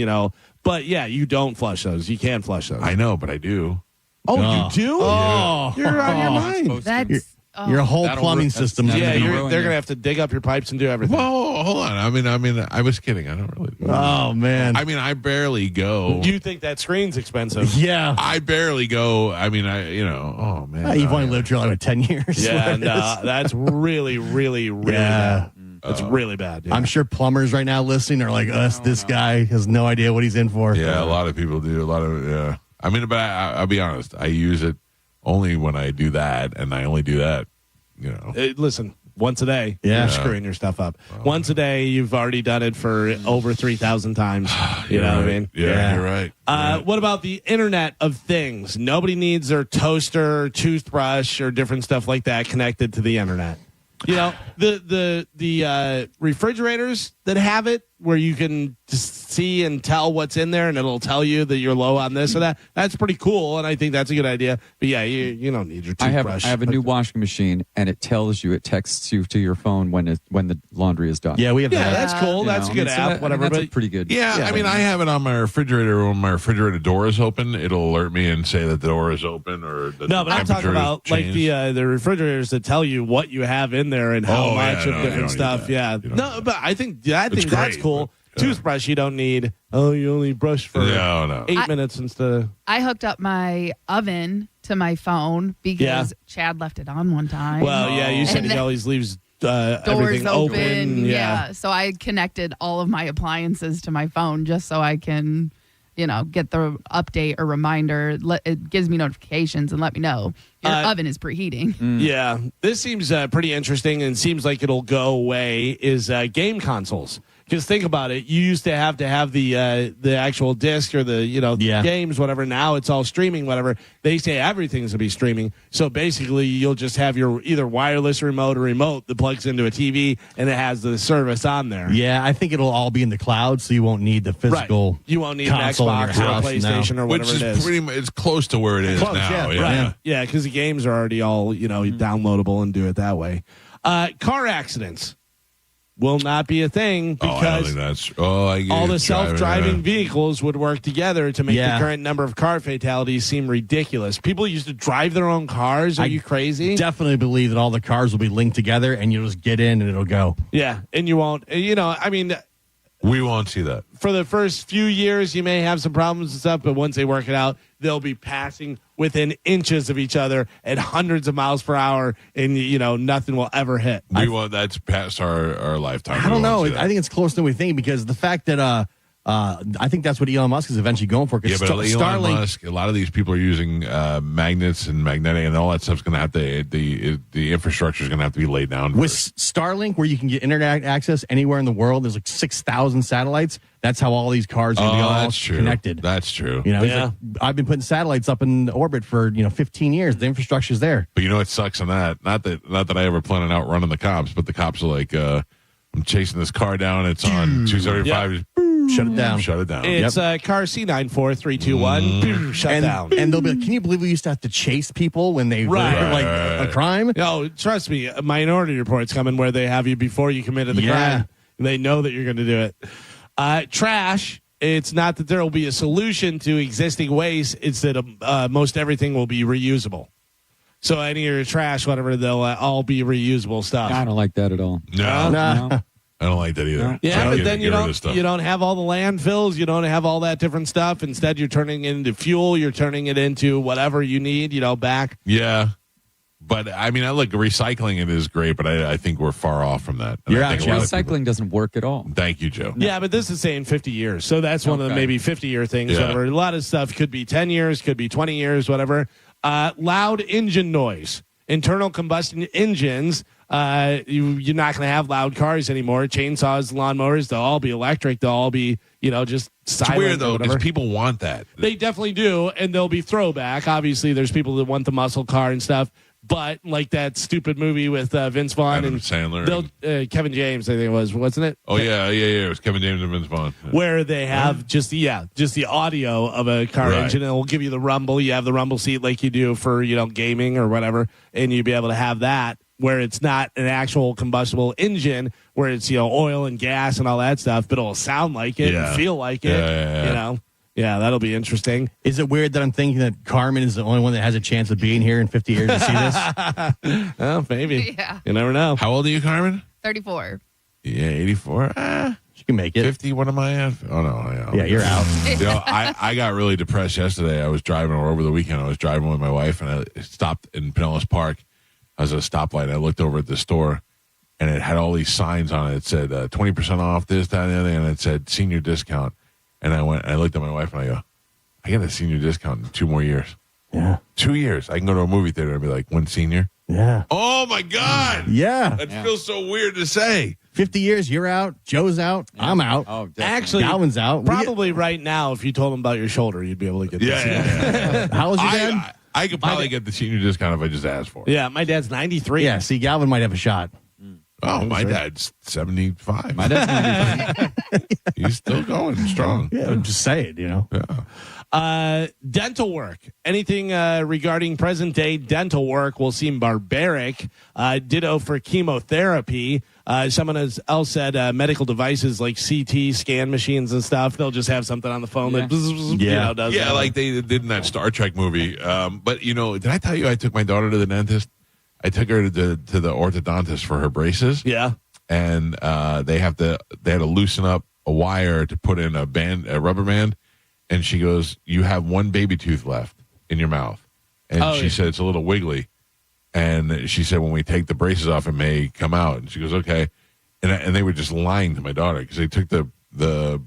but yeah, you don't flush those. You can flush those. I know, but I do. Oh, you do? Oh. You're on your mind. That's Your whole plumbing system. They're going to have to dig up your pipes and do everything. Whoa, hold on. I mean, I was kidding. I don't really. Oh, man. I mean, I barely go. You think that screen's expensive? Yeah. I barely go. I mean, oh, man. You've only lived here like 10 years. Yeah, no, that's really, really, really bad. That's really bad. Yeah. I'm sure plumbers right now listening are like, this guy has no idea what he's in for. Yeah, a lot of people do. Yeah. I mean, but I'll be honest. I use it only when I do that, and I only do that, Listen, once a day, Yeah. you're screwing your stuff up. Once a day, you've already done it for over 3,000 times. You know what I mean? Yeah, you're right. What about the Internet of Things? Nobody needs their toaster, toothbrush, or different stuff like that connected to the Internet. The refrigerators that have it, where you can just see and tell what's in there, and it'll tell you that you're low on this or that. That's pretty cool, and I think that's a good idea. But yeah, you don't need your toothbrush. I have a new washing machine, and it tells you, it texts you to your phone when the laundry is done. Yeah, we have that. That's cool. That's a good app. Whatever, that's but pretty good. Yeah, I mean, I have it on my refrigerator. When my refrigerator door is open, it'll alert me and say that the door is open or the no. But I'm talking about like the refrigerators that tell you what you have in there and how much of different stuff. Yeah, no, but I think that's cool. Toothbrush you don't need. Oh, you only brush for 8 minutes instead of. I hooked up my oven to my phone because Chad left it on one time. Well, yeah, you said he always leaves doors everything open. Yeah, so I connected all of my appliances to my phone just so I can, get the update or reminder. It gives me notifications and let me know your oven is preheating. Yeah, this seems pretty interesting and seems like it'll go away. Is game consoles. Because think about it, you used to have the actual disc or the games, whatever. Now it's all streaming, whatever. They say everything's gonna be streaming. So basically, you'll just have your either wireless remote or remote that plugs into a TV and it has the service on there. Yeah, I think it'll all be in the cloud, so you won't need the physical. Right. You won't need an Xbox or a PlayStation or whatever Which is it is. pretty much it's close to where it is now. Yeah, because the games are already all downloadable and do it that way. Car accidents will not be a thing because all the self-driving vehicles would work together to make the current number of car fatalities seem ridiculous. People used to drive their own cars. Are you crazy? Definitely believe that all the cars will be linked together and you'll just get in and it'll go. Yeah, and you won't. I mean, we won't see that. For the first few years, you may have some problems and stuff, but once they work it out, they'll be passing within inches of each other at hundreds of miles per hour, and nothing will ever hit. That's past our lifetime. I don't know. I think it's closer than we think because the fact that I think that's what Elon Musk is eventually going for. Yeah, but Elon Musk, a lot of these people are using magnets and magnetic, and all that stuff's going to have to the infrastructure is going to have to be laid down. With Starlink, where you can get internet access anywhere in the world, there's like 6,000 satellites. That's how all these cars are going to be all connected. That's true. Like, I've been putting satellites up in orbit for 15 years. The infrastructure's there. But it sucks on that. Not that I ever plan on outrunning the cops, but the cops are like, I'm chasing this car down. It's on 275. Shut it down. Shut it down. It's car C94321. Shut down. And they'll be like, can you believe we used to have to chase people when they like a crime? No, trust me. A Minority Report's coming where they have you before you committed the crime. They know that you're going to do it. Trash It's not that there will be a solution to existing waste. It's that most everything will be reusable. So any of your trash, whatever, they'll all be reusable stuff. I don't like that at all. No. I don't like that either. Yeah, but then you stuff. don't have all the landfills. You don't have all that different stuff. Instead, you're turning it into fuel. You're turning it into whatever you need, back. Yeah. But, I mean, recycling it is great, but I think we're far off from that. And Recycling doesn't work at all. Thank you, Joe. Yeah, but this is saying 50 years. So that's one of the maybe 50-year things. Yeah. Whatever. A lot of stuff could be 10 years, could be 20 years, whatever. Loud engine noise. Internal combustion engines. You're not going to have loud cars anymore. Chainsaws, lawnmowers, they'll all be electric. They'll all be, just silent. It's weird, though, because people want that. They definitely do, and they'll be throwback. Obviously, there's people that want the muscle car and stuff. But like that stupid movie with Vince Vaughn Adam and Sandler, Kevin James, I think it was, wasn't it? Oh yeah, it was Kevin James and Vince Vaughn. Yeah. Where they have just the audio of a car engine, and it'll give you the rumble. You have the rumble seat like you do for gaming or whatever, and you'll be able to have that where it's not an actual combustible engine, where it's oil and gas and all that stuff, but it'll sound like it and feel like it. Yeah, that'll be interesting. Is it weird that I'm thinking that Carmen is the only one that has a chance of being here in 50 years to see this? Well, maybe. Yeah. You never know. How old are you, Carmen? 34. Yeah, 84. She can make it. 50, what am I at? Oh, no. Yeah, you're out. I got really depressed yesterday. I was driving, or over the weekend, I was driving with my wife, and I stopped in Pinellas Park. I was at a stoplight. I looked over at the store, and it had all these signs on it. It said 20% off this, that, and the other, and it said senior discount. And I looked at my wife and I go, I get a senior discount in 2 more years. Yeah. 2 years. I can go to a movie theater and be like, one senior. Yeah. Oh, my God. Yeah. That feels so weird to say. 50 years, you're out. Joe's out. I'm out. Oh, definitely. Actually, Galvin's out. Probably right now, if you told him about your shoulder, you'd be able to get this. Yeah. How old is your dad? I could probably get the senior discount if I just asked for it. Yeah, my dad's 93. Yeah, see, Galvin might have a shot. Oh, my dad's 75. My dad's 95. He's still going strong. Yeah, just say it, Yeah. Dental work. Anything regarding present day dental work will seem barbaric. Ditto for chemotherapy. Someone else said medical devices like CT scan machines and stuff. They'll just have something on the phone that does Yeah, that. like they did in that Star Trek movie. But did I tell you I took my daughter to the dentist? I took her to the orthodontist for her braces. Yeah. And they had to loosen up a wire to put in a rubber band. And she goes, "You have one baby tooth left in your mouth." And she said, "It's a little wiggly." And she said, "When we take the braces off, it may come out." And she goes, "Okay." And they were just lying to my daughter because they took the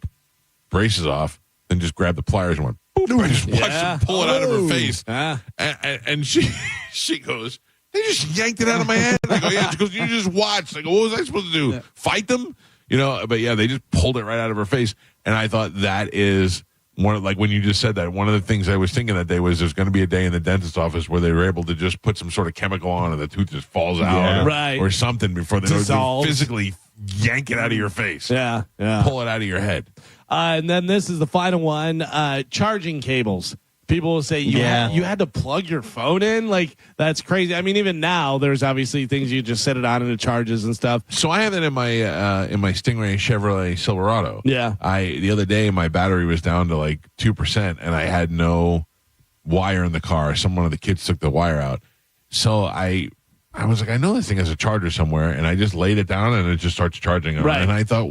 braces off and just grabbed the pliers and went, boop. I just watched them pull it out of her face. And she goes, "They just yanked it out of my head." I go, "Yeah." She goes, "You just watched." I go, "What was I supposed to do? Fight them?" But yeah, they just pulled it right out of her face. And I thought that is when you just said that, one of the things I was thinking that day was there's going to be a day in the dentist's office where they were able to just put some sort of chemical on and the tooth just falls out or something before they physically yank it out of your face. Yeah. Pull it out of your head. And then this is the final one, charging cables. People will say you had to plug your phone in. Like, that's crazy. I mean, even now, there's obviously things you just set it on and it charges and stuff. So I have it in my Stingray Chevrolet Silverado. Yeah. The other day my battery was down to like 2% and I had no wire in the car. One of the kids took the wire out. So I was like, I know this thing has a charger somewhere, and I just laid it down, and it just starts charging. Right. And I thought,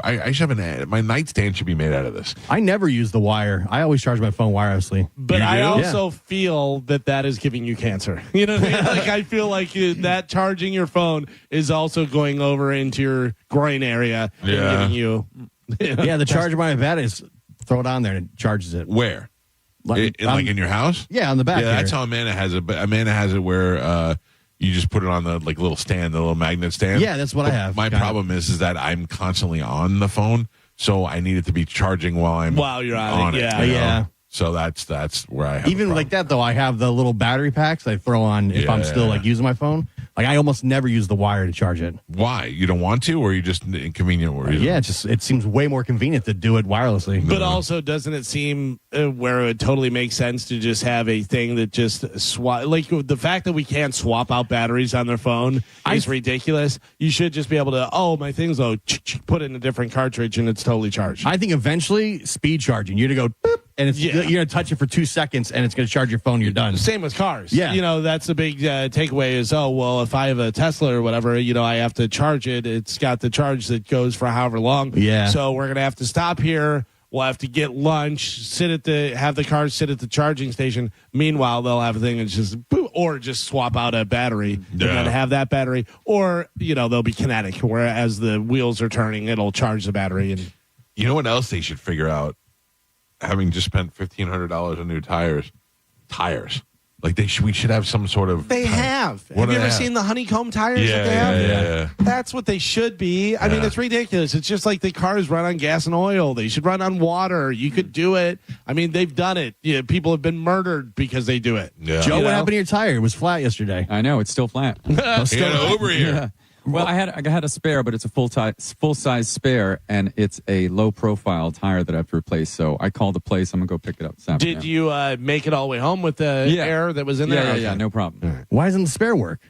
I should have my nightstand should be made out of this. I never use the wire. I always charge my phone wirelessly. But I also feel that is giving you cancer. You know what I mean? Like, I feel like that charging your phone is also going over into your groin area and giving you. Yeah, the charger by my bed is throw it on there and it charges it. Where? Like in your house? Yeah, on the back. Yeah, that's how Amanda has it. But Amanda has it where you just put it on the little stand, the little magnet stand. Yeah, that's what I have. My problem is that I'm constantly on the phone, so I need it to be charging while you're on it. Yeah. So that's where I have even like that though. I have the little battery packs I throw on if I'm still like using my phone. Like I almost never use the wire to charge it. Why? You don't want to, or are you just inconvenient? Yeah, it seems way more convenient to do it wirelessly. But also, doesn't it seem where it would totally make sense to just have a thing that just swap? Like the fact that we can't swap out batteries on their phone is ridiculous. You should just be able to. Oh, my thing's low. Put it in a different cartridge and it's totally charged. I think eventually speed charging. You're to go. Boop, and it's you're gonna touch it for 2 seconds and it's gonna charge your phone. You're done. Same with cars. Yeah, that's the big takeaway. Is if I have a Tesla or whatever, I have to charge it. It's got the charge that goes for however long. Yeah. So we're gonna have to stop here. We'll have to get lunch. Have the car sit at the charging station. Meanwhile, they'll have a thing and just or just swap out a battery and then have that battery, or they'll be kinetic, where as the wheels are turning, it'll charge the battery. And you know what else they should figure out? Having just spent $1,500 on new tires. Like we should have some sort of. They have. What Have you do they ever have? seen the honeycomb tires that they have? Yeah. That's what they should be. I mean, it's ridiculous. It's just like the cars run on gas and oil. They should run on water. You could do it. I mean, they've done it. People have been murdered because they do it. Yeah. Joe, what happened to your tire? It was flat yesterday. I know, it's still flat. Over here. Yeah. Well, I had a spare, but it's a full size spare, and it's a low profile tire that I have to replace. So I called the place. I'm gonna go pick it up this afternoon. Did you make it all the way home with the air that was in there? Yeah, no problem. Why doesn't the spare work?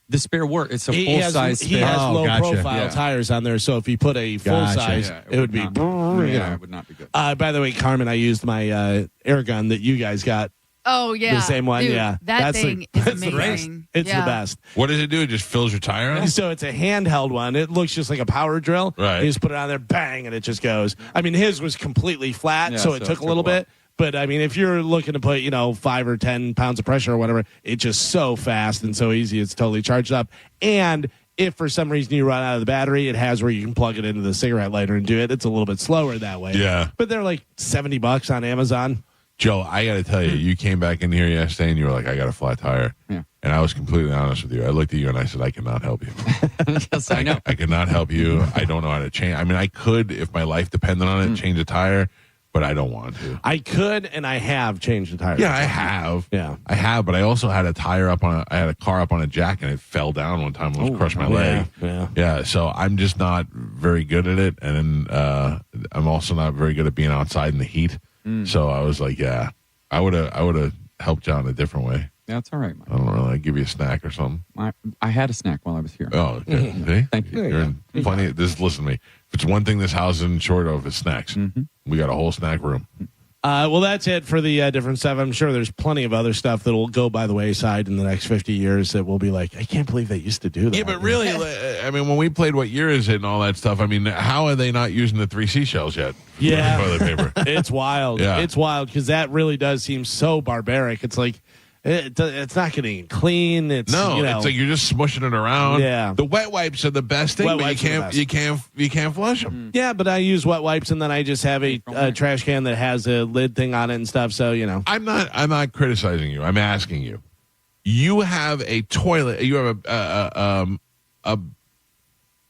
The spare work. It's a full size spare. He has low profile tires on there, so if you put a full size, it would be. It would not be good. By the way, Carmen, I used my air gun that you guys got. Oh, yeah. The same one, Dude, yeah. That thing is amazing. It's the best. What does it do? It just fills your tire up? So it's a handheld one. It looks just like a power drill. Right. You just put it on there, bang, and it just goes. I mean, his was completely flat, so it took a little bit. But, I mean, if you're looking to put, 5 or 10 pounds of pressure or whatever, it's just so fast and so easy. It's totally charged up. And if for some reason you run out of the battery, it has where you can plug it into the cigarette lighter and do it. It's a little bit slower that way. Yeah. But they're like $70 on Amazon. Joe, I got to tell you, you came back in here yesterday and you were like, I got a flat tire. Yeah. And I was completely honest with you. I looked at you and I said, I cannot help you. Yes, I know. I cannot help you. I don't know how to change. I mean, I could, if my life depended on it, change a tire, but I don't want to. I could, and I have changed the tire. Yeah, I have. Yeah. I have, but I also had a car up on a jack and it fell down one time and almost crushed my leg. Yeah. So I'm just not very good at it. And then I'm also not very good at being outside in the heat. So I was like, yeah, I would have helped John a different way. That's all right, Mike. I don't know, I'd give you a snack or something. I had a snack while I was here. Oh, okay. See? Thank you. You're in plenty. Listen to me. If it's one thing this house isn't short of, it's snacks. We got a whole snack room. Well, that's it for the different stuff. I'm sure there's plenty of other stuff that will go by the wayside in the next 50 years that will be like, I can't believe they used to do that. Yeah, but really, I mean, when we played What Year Is It and all that stuff, I mean, how are they not using the 3 seashells yet? Yeah. Toilet paper. It's wild. Yeah. It's wild because that really does seem so barbaric. It's like, it's not getting clean. It's it's like you're just smushing it around. Yeah. The wet wipes are the best thing, but you can't flush them. Yeah, but I use wet wipes and then I just have a trash can that has a lid thing on it and stuff. So I'm not criticizing you. I'm asking you. You have a toilet. You have a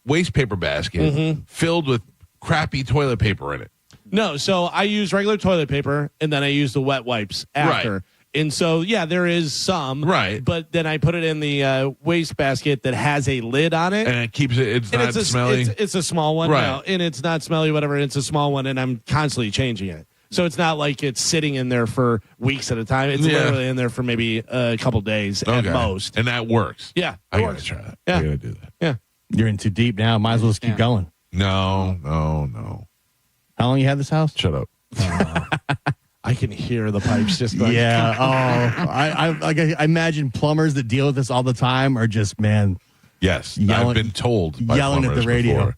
waste paper basket filled with crappy toilet paper in it. No, so I use regular toilet paper and then I use the wet wipes after. Right. And so, yeah, there is some. Right. But then I put it in the waste basket that has a lid on it. And it keeps it, it's not smelly. It's a small one. Right. No, and it's not smelly, whatever. It's a small one, and I'm constantly changing it. So it's not like it's sitting in there for weeks at a time. It's literally in there for maybe a couple days at most. And that works. Yeah. I got to try that. Yeah. I got to do that. Yeah. You're in too deep now. Might as well just keep going. No. How long you had this house? Shut up. I can hear the pipes just going. Yeah. I imagine plumbers that deal with this all the time are just, man. Yes. I've been told by yelling at the plumbers radio before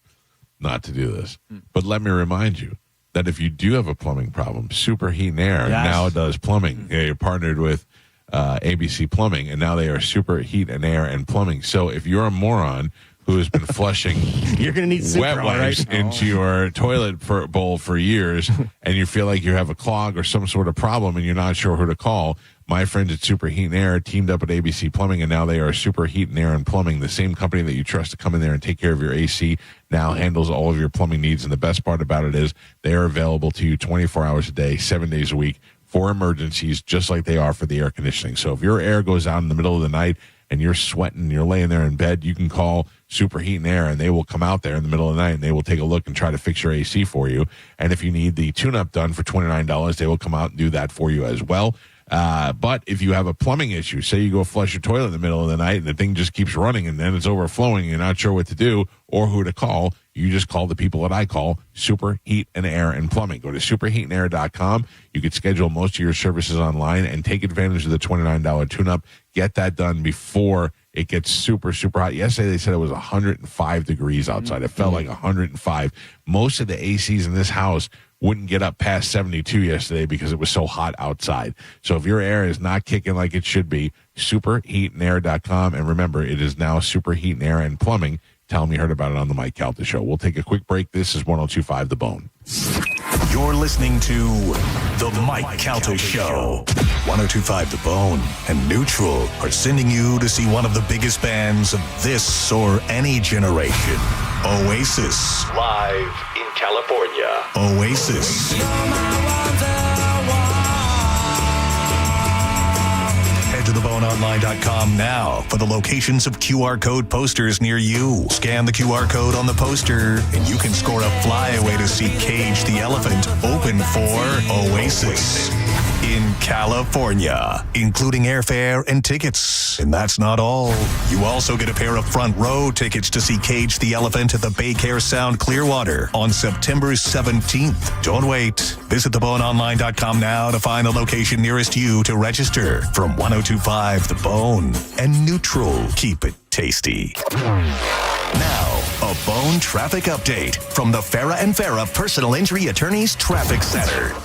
not to do this. But let me remind you that if you do have a plumbing problem, Super Heat and Air now does plumbing. You're partnered with ABC Plumbing, and now they are Super Heat and Air and Plumbing. So if you're a moron who has been flushing you're gonna need wet wipes into your toilet bowl for years, and you feel like you have a clog or some sort of problem and you're not sure who to call, my friends at Super Heat and Air teamed up at ABC Plumbing, and now they are Super Heat and Air and Plumbing. The same company that you trust to come in there and take care of your AC now handles all of your plumbing needs. And the best part about it is they are available to you 24 hours a day, 7 days a week for emergencies, just like they are for the air conditioning. So if your air goes out in the middle of the night and you're sweating and you're laying there in bed, you can call Super Heat and Air, and they will come out there in the middle of the night and they will take a look and try to fix your AC for you. And if you need the tune-up done for $29, they will come out and do that for you as well. But if you have a plumbing issue, say you go flush your toilet in the middle of the night and the thing just keeps running and then it's overflowing, you're not sure what to do or who to call, you just call the people that I call, Super Heat and Air and Plumbing. Go to superheatandair.com. You can schedule most of your services online and take advantage of the $29 tune-up. Get that done before it gets super, super hot. Yesterday, they said it was 105 degrees outside. It felt like 105. Most of the ACs in this house wouldn't get up past 72 yesterday because it was so hot outside. So if your air is not kicking like it should be, superheatandair.com. And remember, it is now Super Heat and Air and Plumbing. Tell them you heard about it on the Mike Calta Show. We'll take a quick break. This is 102.5 The Bone. You're listening to The Mike Calta Show. 102.5 The Bone and Neutral are sending you to see one of the biggest bands of this or any generation. Oasis. Live in California. Oasis. Head to theboneonline.com now for the locations of QR code posters near you. Scan the QR code on the poster and you can score a flyaway to see Cage the Elephant open for Oasis in California, including airfare and tickets. And that's not all. You also get a pair of front row tickets to see Cage the Elephant at the Baycare Sound Clearwater on September 17th. Don't wait. Visit theboneonline.com now to find the location nearest you to register. From 102.5 The Bone and Neutral, keep it tasty. Now, a Bone traffic update from the Farah and Farah Personal Injury Attorneys Traffic Center.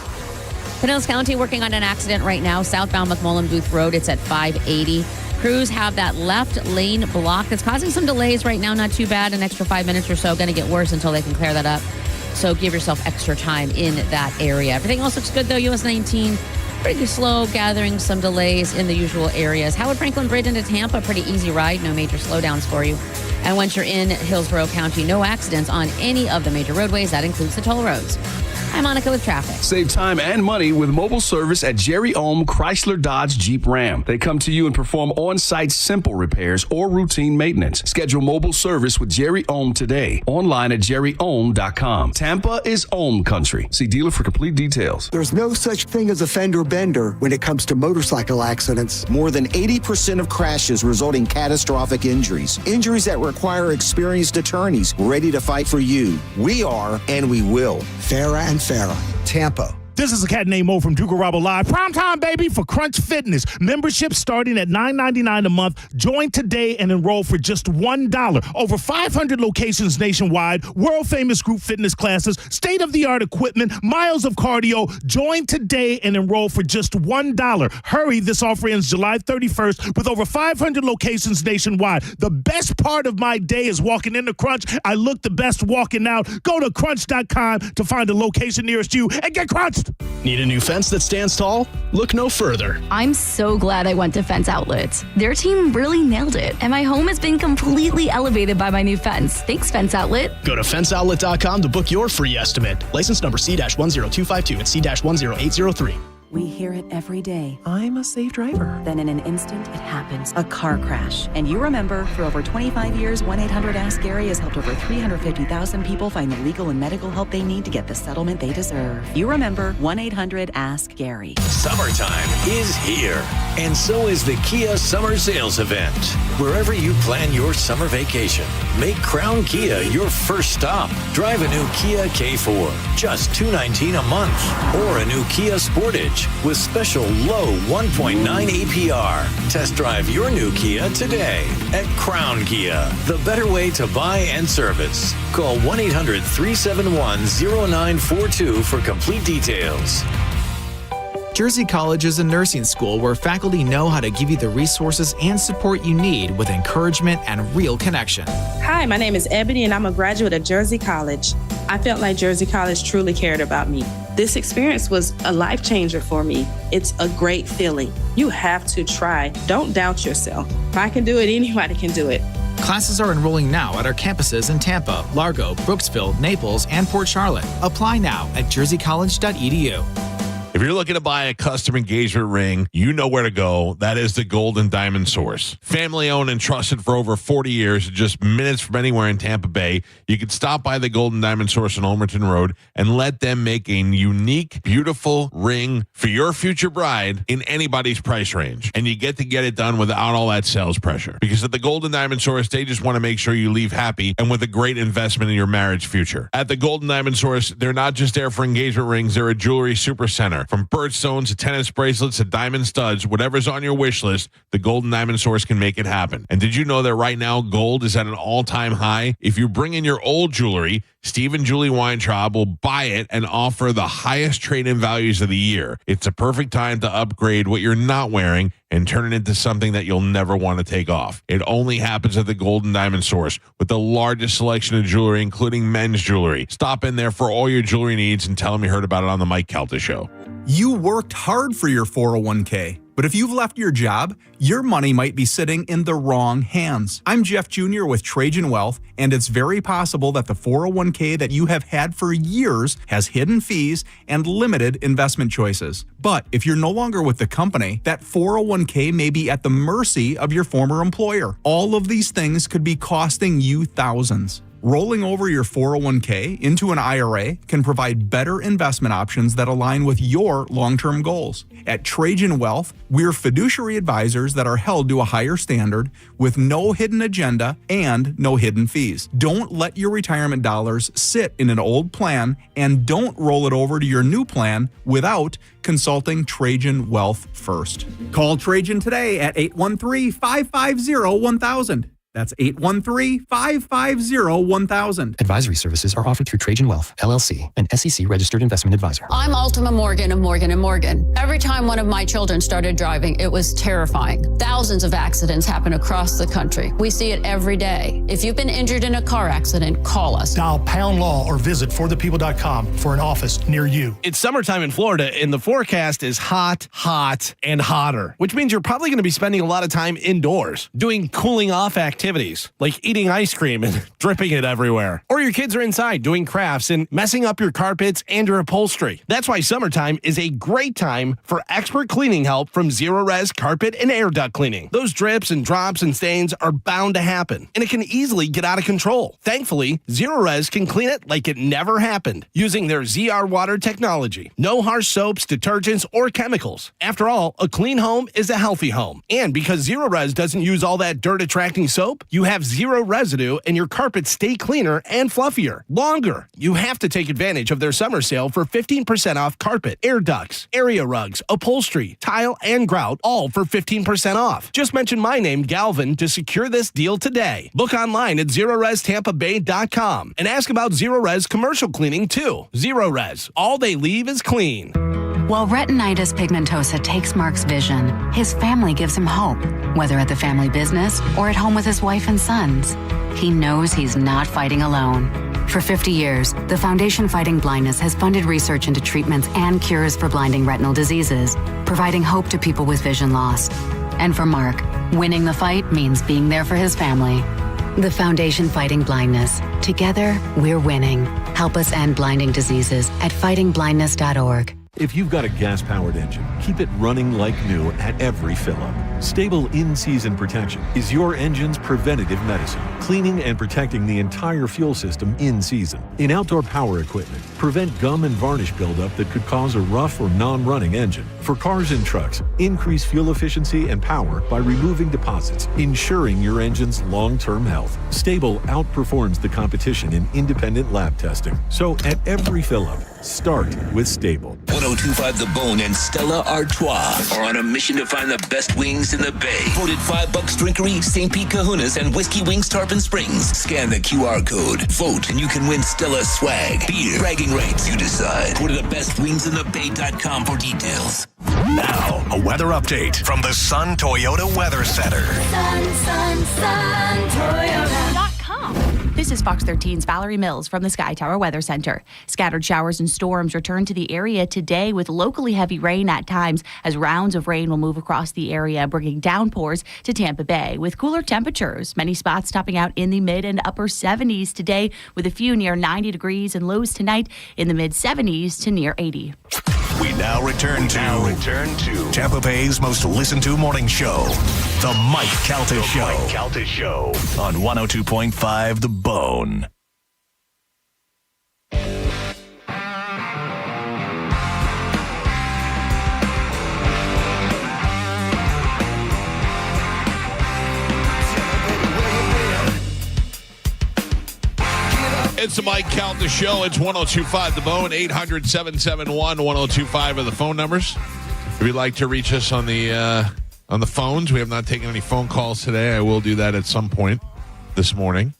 Pinellas County working on an accident right now, southbound McMullen Booth Road. It's at 580. Crews have that left lane blocked. It's causing some delays right now. Not too bad. An extra 5 minutes or so. Going to get worse until they can clear that up. So give yourself extra time in that area. Everything else looks good, though. US 19, pretty slow, gathering some delays in the usual areas. Howard Franklin Bridge into Tampa, pretty easy ride. No major slowdowns for you. And once you're in Hillsborough County, no accidents on any of the major roadways. That includes the toll roads. I'm Monica with traffic. Save time and money with mobile service at Jerry Ohm Chrysler Dodge Jeep Ram. They come to you and perform on-site simple repairs or routine maintenance. Schedule mobile service with Jerry Ohm today. Online at jerryohm.com. Tampa is Ohm country. See dealer for complete details. There's no such thing as a fender bender when it comes to motorcycle accidents. More than 80% of crashes result in catastrophic injuries. Injuries that require experienced attorneys ready to fight for you. We are, and we will. Farah and Farah, Tampa. This is a cat named Mo from Dugarabo Live. Prime time, baby, for Crunch Fitness. Membership starting at $9.99 a month. Join today and enroll for just $1. Over 500 locations nationwide, world-famous group fitness classes, state-of-the-art equipment, miles of cardio. Join today and enroll for just $1. Hurry, this offer ends July 31st with over 500 locations nationwide. The best part of my day is walking into Crunch. I look the best walking out. Go to crunch.com to find a location nearest you and get crunched. Need a new fence that stands tall? Look no further. I'm so glad I went to Fence Outlets. Their team really nailed it, and my home has been completely elevated by my new fence. Thanks, Fence Outlet. Go to fenceoutlet.com to book your free estimate. License number C-10252 and C-10803. We hear it every day. I'm a safe driver. Then in an instant, it happens. A car crash. And you remember, for over 25 years, 1-800-ASK-GARY has helped over 350,000 people find the legal and medical help they need to get the settlement they deserve. You remember 1-800-ASK-GARY. Summertime is here, and so is the Kia Summer Sales Event. Wherever you plan your summer vacation, make Crown Kia your first stop. Drive a new Kia K4, just $219 a month, or a new Kia Sportage with special low 1.9 APR. Test drive your new Kia today at Crown Kia, the better way to buy and service. Call 1-800-371-0942 for complete details. Jersey College is a nursing school where faculty know how to give you the resources and support you need with encouragement and real connection. Hi, my name is Ebony and I'm a graduate of Jersey College. I felt like Jersey College truly cared about me. This experience was a life changer for me. It's a great feeling. You have to try. Don't doubt yourself. If I can do it, anybody can do it. Classes are enrolling now at our campuses in Tampa, Largo, Brooksville, Naples, and Port Charlotte. Apply now at jerseycollege.edu. If you're looking to buy a custom engagement ring, you know where to go. That is the Golden Diamond Source. Family owned and trusted for over 40 years, just minutes from anywhere in Tampa Bay. You can stop by the Golden Diamond Source on Ulmerton Road and let them make a unique, beautiful ring for your future bride in anybody's price range. And you get to get it done without all that sales pressure. Because at the Golden Diamond Source, they just want to make sure you leave happy and with a great investment in your marriage future. At the Golden Diamond Source, they're not just there for engagement rings, they're a jewelry super center. From birthstones to tennis bracelets to diamond studs, whatever's on your wish list, the Golden Diamond Source can make it happen. And did you know that right now gold is at an all-time high? If you bring in your old jewelry, Steve and Julie Weintraub will buy it and offer the highest trade-in values of the year. It's a perfect time to upgrade what you're not wearing and turn it into something that you'll never want to take off. It only happens at the Golden Diamond Source with the largest selection of jewelry, including men's jewelry. Stop in there for all your jewelry needs and tell them you heard about it on the Mike Calta Show. You worked hard for your 401k, but if you've left your job, your money might be sitting in the wrong hands. I'm Jeff Jr. with Trajan Wealth, and it's very possible that the 401k that you have had for years has hidden fees and limited investment choices. But if you're no longer with the company, that 401k may be at the mercy of your former employer. All of these things could be costing you thousands. Rolling over your 401k into an IRA can provide better investment options that align with your long-term goals. At Trajan Wealth, we're fiduciary advisors that are held to a higher standard with no hidden agenda and no hidden fees. Don't let your retirement dollars sit in an old plan and don't roll it over to your new plan without consulting Trajan Wealth first. Call Trajan today at 813-550-1000. That's 813-550-1000. Advisory services are offered through Trajan Wealth, LLC, an SEC-registered investment advisor. I'm Ultima Morgan of Morgan & Morgan. Every time one of my children started driving, it was terrifying. Thousands of accidents happen across the country. We see it every day. If you've been injured in a car accident, call us. Dial pound law or visit forthepeople.com for an office near you. It's summertime in Florida, and the forecast is hot, and hotter, which means you're probably going to be spending a lot of time indoors, doing cooling off activities like eating ice cream and dripping it everywhere. Or your kids are inside doing crafts and messing up your carpets and your upholstery. That's why summertime is a great time for expert cleaning help from Zero Res Carpet and Air Duct Cleaning. Those drips and drops and stains are bound to happen, and it can easily get out of control. Thankfully, Zero Res can clean it like it never happened using their ZR water technology. No harsh soaps, detergents, or chemicals. After all, a clean home is a healthy home. And because Zero Res doesn't use all that dirt-attracting soap, you have zero residue and your carpets stay cleaner and fluffier longer. You have to take advantage of their summer sale for 15% off carpet, air ducts, area rugs, upholstery, tile, and grout, all for 15% off. Just mention my name, Galvin, to secure this deal today. Book online at ZeroResTampaBay.com and ask about Zero Res commercial cleaning too. Zero Res, all they leave is clean. While retinitis pigmentosa takes Mark's vision, his family gives him hope, whether at the family business or at home with his wife and sons. He knows he's not fighting alone. For 50 years, the Foundation Fighting Blindness has funded research into treatments and cures for blinding retinal diseases, providing hope to people with vision loss. And for Mark, winning the fight means being there for his family. The Foundation Fighting Blindness. Together, we're winning. Help us end blinding diseases at fightingblindness.org. If you've got a gas-powered engine, keep it running like new at every fill-up. Stable in-season protection is your engine's preventative medicine, cleaning and protecting the entire fuel system in season. In outdoor power equipment, prevent gum and varnish buildup that could cause a rough or non-running engine. For cars and trucks, increase fuel efficiency and power by removing deposits, ensuring your engine's long-term health. Stable outperforms the competition in independent lab testing. So at every fill-up, start with Stable. 1025 The Bone and Stella Artois are on a mission to find the best wings in the Bay. Voted $5 Drinkery, St. Pete Kahunas, and Whiskey Wings Tarpon Springs. Scan the QR code. Vote and you can win Stella swag, beer, bragging rights. You decide. Go to thebestwingsinthebay.com for details. Now, a weather update from the Sun Toyota Weather Center. Sun, Toyota.com. This is Fox 13's Valerie Mills from the Sky Tower Weather Center. Scattered showers and storms return to the area today with locally heavy rain at times as rounds of rain will move across the area, bringing downpours to Tampa Bay with cooler temperatures. Many spots topping out in the mid and upper 70s today with a few near 90 degrees and lows tonight in the mid 70s to near 80. We now return to Tampa Bay's most listened to morning show, The Mike Calta Show. On 102.5 The Bone. It's the Mike Calta Show. It's 102.5 The Bone, 800-771-1025 are the phone numbers. If you'd like to reach us on the phones, we have not taken any phone calls today. I will do that at some point this morning.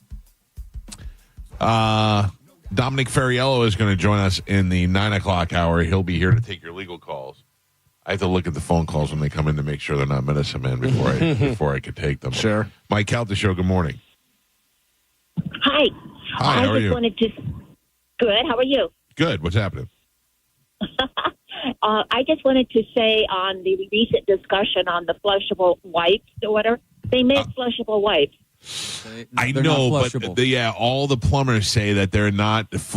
Dominic Ferriello is going to join us in the 9 o'clock hour. He'll be here to take your legal calls. I have to look at the phone calls when they come in to make sure they're not medicine man before I could take them. Sure. Mike Calta Show, good morning. Hi. Hi, how are you? Good. How are you? Good. What's happening? I just wanted to say on the recent discussion on the flushable wipes or whatever, they make flushable wipes. I know, but all the plumbers say that they're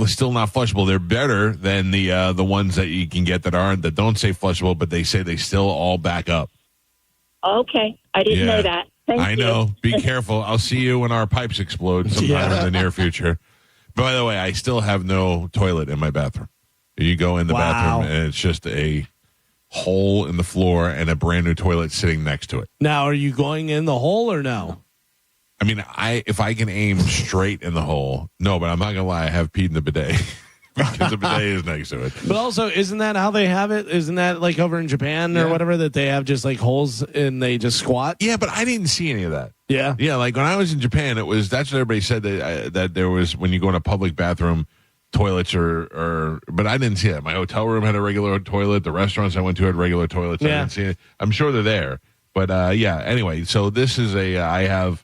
still not flushable. They're better than the ones that you can get that don't say flushable, but they say they still all back up. Okay. I didn't know that. Thank you. I know. Be careful. I'll see you when our pipes explode sometime in the near future. By the way, I still have no toilet in my bathroom. You go in the bathroom and it's just a hole in the floor and a brand new toilet sitting next to it. Now, are you going in the hole or no? I mean, if I can aim straight in the hole, no, but I'm not going to lie, I have peed in the bidet. Because the bidet is next to it. But also, isn't that how they have it? Isn't that like over in Japan or whatever that they have just like holes and they just squat? Yeah, but I didn't see any of that. Yeah. Yeah, like when I was in Japan, that's what everybody said that there was when you go in a public bathroom, toilets but I didn't see it. My hotel room had a regular toilet. The restaurants I went to had regular toilets. I didn't see it. I'm sure they're there. But anyway, so this is an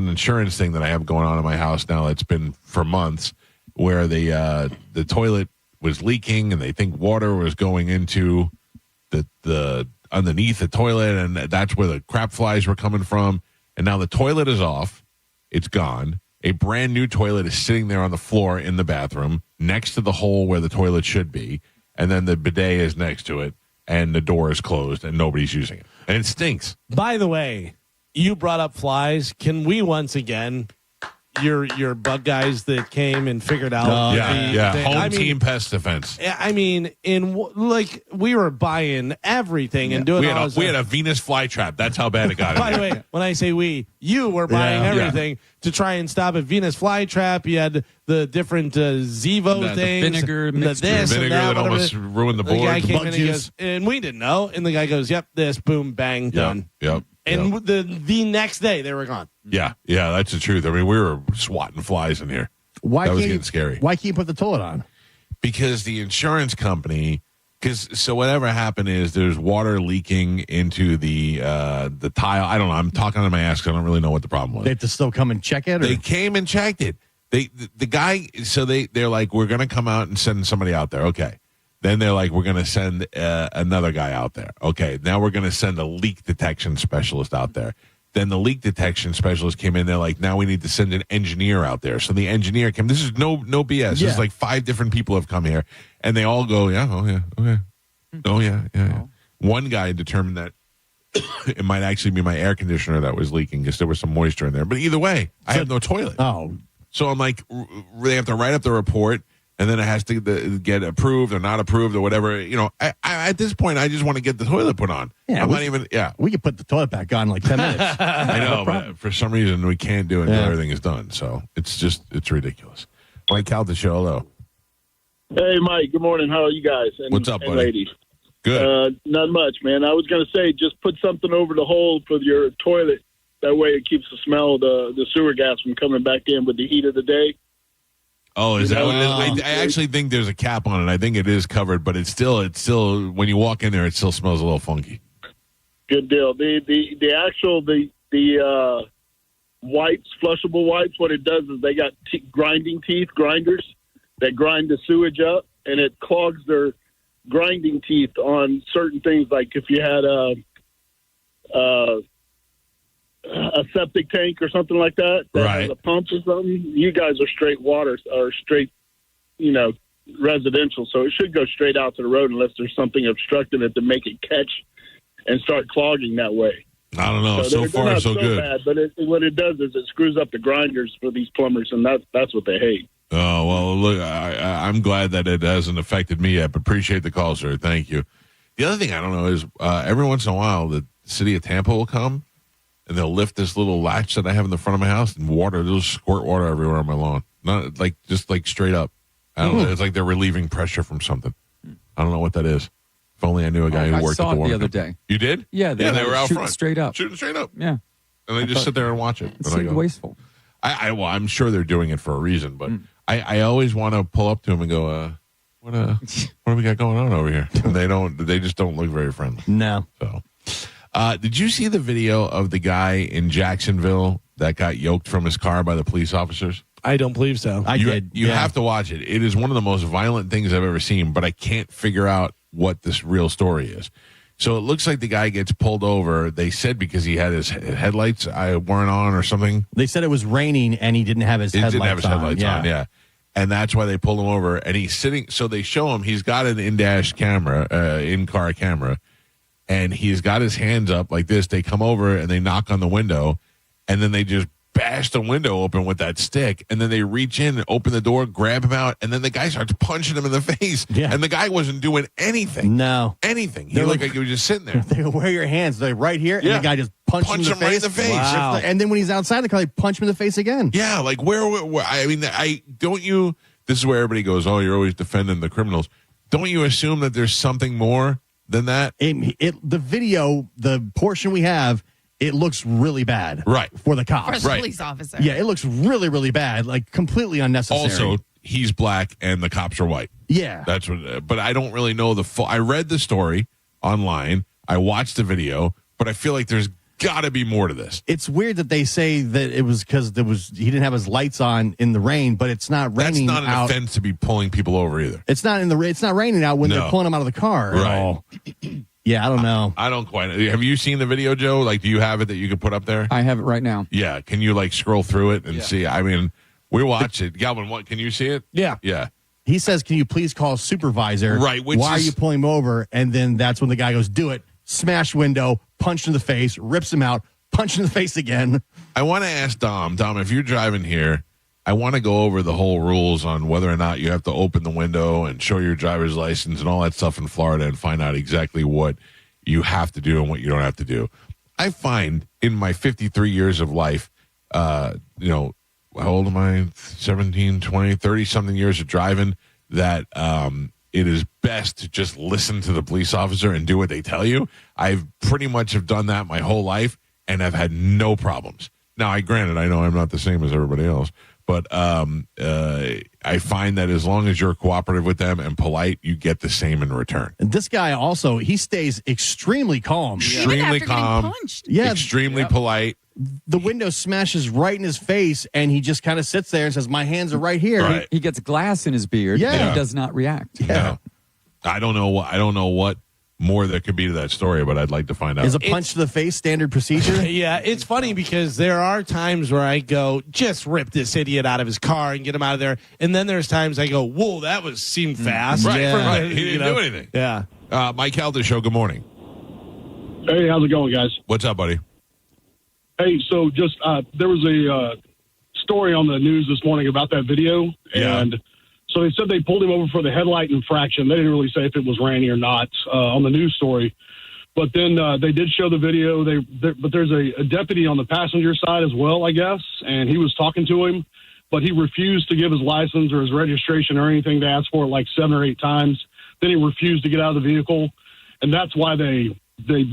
insurance thing that I have going on in my house now. It's been for months. Where the toilet was leaking and they think water was going into the underneath the toilet, and that's where the crap flies were coming from. And now the toilet is off. It's gone. A brand new toilet is sitting there on the floor in the bathroom next to the hole where the toilet should be. And then the bidet is next to it and the door is closed and nobody's using it. And it stinks. By the way, you brought up flies. Can we once again... Your bug guys that came and figured out home team pest defense. I mean, we were buying everything and doing. We had a Venus flytrap. That's how bad it got. By the way, when I say you were buying everything to try and stop a Venus flytrap. You had the different Zevo things, the vinegar mixture, vinegar that almost ruined the board. The guy came in and he goes, and we didn't know. And the guy goes, "Yep, this, boom, bang, done." Yep. And the next day they were gone. Yeah, that's the truth. I mean, we were swatting flies in here. That was getting scary. Why can't you put the toilet on? Because the insurance company. So whatever happened is there's water leaking into the tile. I don't know. I'm talking on my ass because I don't really know what the problem was. They have to still come and check it? Or? They came and checked it. The guy. So they're like, we're going to come out and send somebody out there. Okay. Then they're like, we're going to send another guy out there. Okay, now we're going to send a leak detection specialist out there. Then the leak detection specialist came in. They're like, now we need to send an engineer out there. So the engineer came. This is no BS. Yeah. This is like 5 different people have come here. And they all go, okay. One guy determined that it might actually be my air conditioner that was leaking because there was some moisture in there. But either way, I have no toilet. Oh. So I'm like, they have to write up the report. And then it has to get approved or not approved or whatever. You know, I at this point, I just want to get the toilet put on. Yeah, we could put the toilet back on in like 10 minutes. I know, but for some reason we can't do it until everything is done. So it's ridiculous. Mike Calta Show, hello. Hey, Mike. Good morning. How are you guys? What's up, buddy? Ladies? Good. Not much, man. I was going to say just put something over the hole for your toilet. That way it keeps the smell of the sewer gas from coming back in with the heat of the day. Oh, is that what it is? I actually think there's a cap on it. I think it is covered, but it's still when you walk in there, it still smells a little funky. Good deal. The actual wipes, flushable wipes, what it does is they got grinders that grind the sewage up, and it clogs their grinding teeth on certain things. Like if you had a septic tank or something like that has a pump or something, you guys are straight water or straight, residential, so it should go straight out to the road unless there's something obstructing it to make it catch and start clogging that way. I don't know. So they're far, not so good. bad, but what it does is it screws up the grinders for these plumbers, and that's what they hate. Oh, well, look, I'm glad that it hasn't affected me yet, but appreciate the call, sir. Thank you. The other thing I don't know is every once in a while, the city of Tampa will come, and they'll lift this little latch that I have in the front of my house, and they'll squirt water everywhere on my lawn. Not just straight up. I don't know. It's like they're relieving pressure from something. I don't know what that is. If only I knew a guy who worked at the water. the other day. You did? Yeah, they were out front. Straight up. Shooting straight up. Yeah. And they just sit there and watch it. It seemed wasteful. Well, I'm sure they're doing it for a reason, but I always want to pull up to them and go, what do we got going on over here? And they just don't look very friendly. No. So, did you see the video of the guy in Jacksonville that got yoked from his car by the police officers? I don't believe so. I did. You have to watch it. It is one of the most violent things I've ever seen, but I can't figure out what this real story is. So it looks like the guy gets pulled over. They said because he had his headlights weren't on or something. They said it was raining and he didn't have his headlights on. He didn't have his headlights on, yeah. And that's why they pulled him over. And he's sitting, so they show him, he's got an in-dash camera, in-car camera, and he's got his hands up like this. They come over and they knock on the window, and then they just bash the window open with that stick, and then they reach in and open the door, grab him out, and then the guy starts punching him in the face. Yeah. And the guy wasn't doing anything. No. Anything. He looked like he was just sitting there. They go, where are your hands? They're right here, and the guy just punched him in the face. Right in the face. Wow. And then when he's outside the car, they punch him in the face again. Yeah, like where I mean, this is where everybody goes, oh, you're always defending the criminals. Don't you assume that there's something more than that? The video, the portion we have, it looks really bad. Right. For the cops. For the police officer. Yeah, it looks really, really bad. Like completely unnecessary. Also, he's black and the cops are white. Yeah. That's what, but I don't really know the full. I read the story online. I watched the video, but I feel like there's got to be more to this. It's weird that they say that it was because he didn't have his lights on in the rain, but it's not raining out. That's not an offense to be pulling people over either. It's not it's not raining out when they're pulling them out of the car at all. Yeah, I don't know. I don't quite. Have you seen the video, Joe? Like, do you have it that you could put up there? I have it right now. Yeah. Can you scroll through it and see? I mean, we watch it. Galvin, what? Can you see it? Yeah. Yeah. He says, "Can you please call a supervisor?" Right. Why are you pulling him over? And then that's when the guy goes, "Do it." Smash window, punch in the face, rips him out, punch in the face again. I want to ask Dom. Dom, if you're driving here, I want to go over the whole rules on whether or not you have to open the window and show your driver's license and all that stuff in Florida and find out exactly what you have to do and what you don't have to do. I find in my 53 years of life, how old am I? 17, 20, 30 something years of driving, that it is best to just listen to the police officer and do what they tell you. I've pretty much have done that my whole life and I've had no problems. Now, granted, I know I'm not the same as everybody else, but I find that as long as you're cooperative with them and polite, you get the same in return. And this guy also, he stays extremely calm. Extremely calm. Yeah. Extremely polite. The window smashes right in his face, and he just kind of sits there and says, "My hands are right here." Right. He gets glass in his beard, and he does not react. Yeah. No. I don't know what more there could be to that story, but I'd like to find out. Is a punch to the face standard procedure? Yeah, it's funny because there are times where I go, just rip this idiot out of his car and get him out of there. And then there's times I go, whoa, that seemed fast. Right. He didn't do anything. Yeah. Mike Calta Show, good morning. Hey, how's it going, guys? What's up, buddy? Hey, so just there was a story on the news this morning about that video. Yeah. And so they said they pulled him over for the headlight infraction. They didn't really say if it was raining or not on the news story. But then they did show the video. But there's a deputy on the passenger side as well, I guess, and he was talking to him. But he refused to give his license or his registration or anything. They asked for it like 7 or 8 times. Then he refused to get out of the vehicle. And that's why they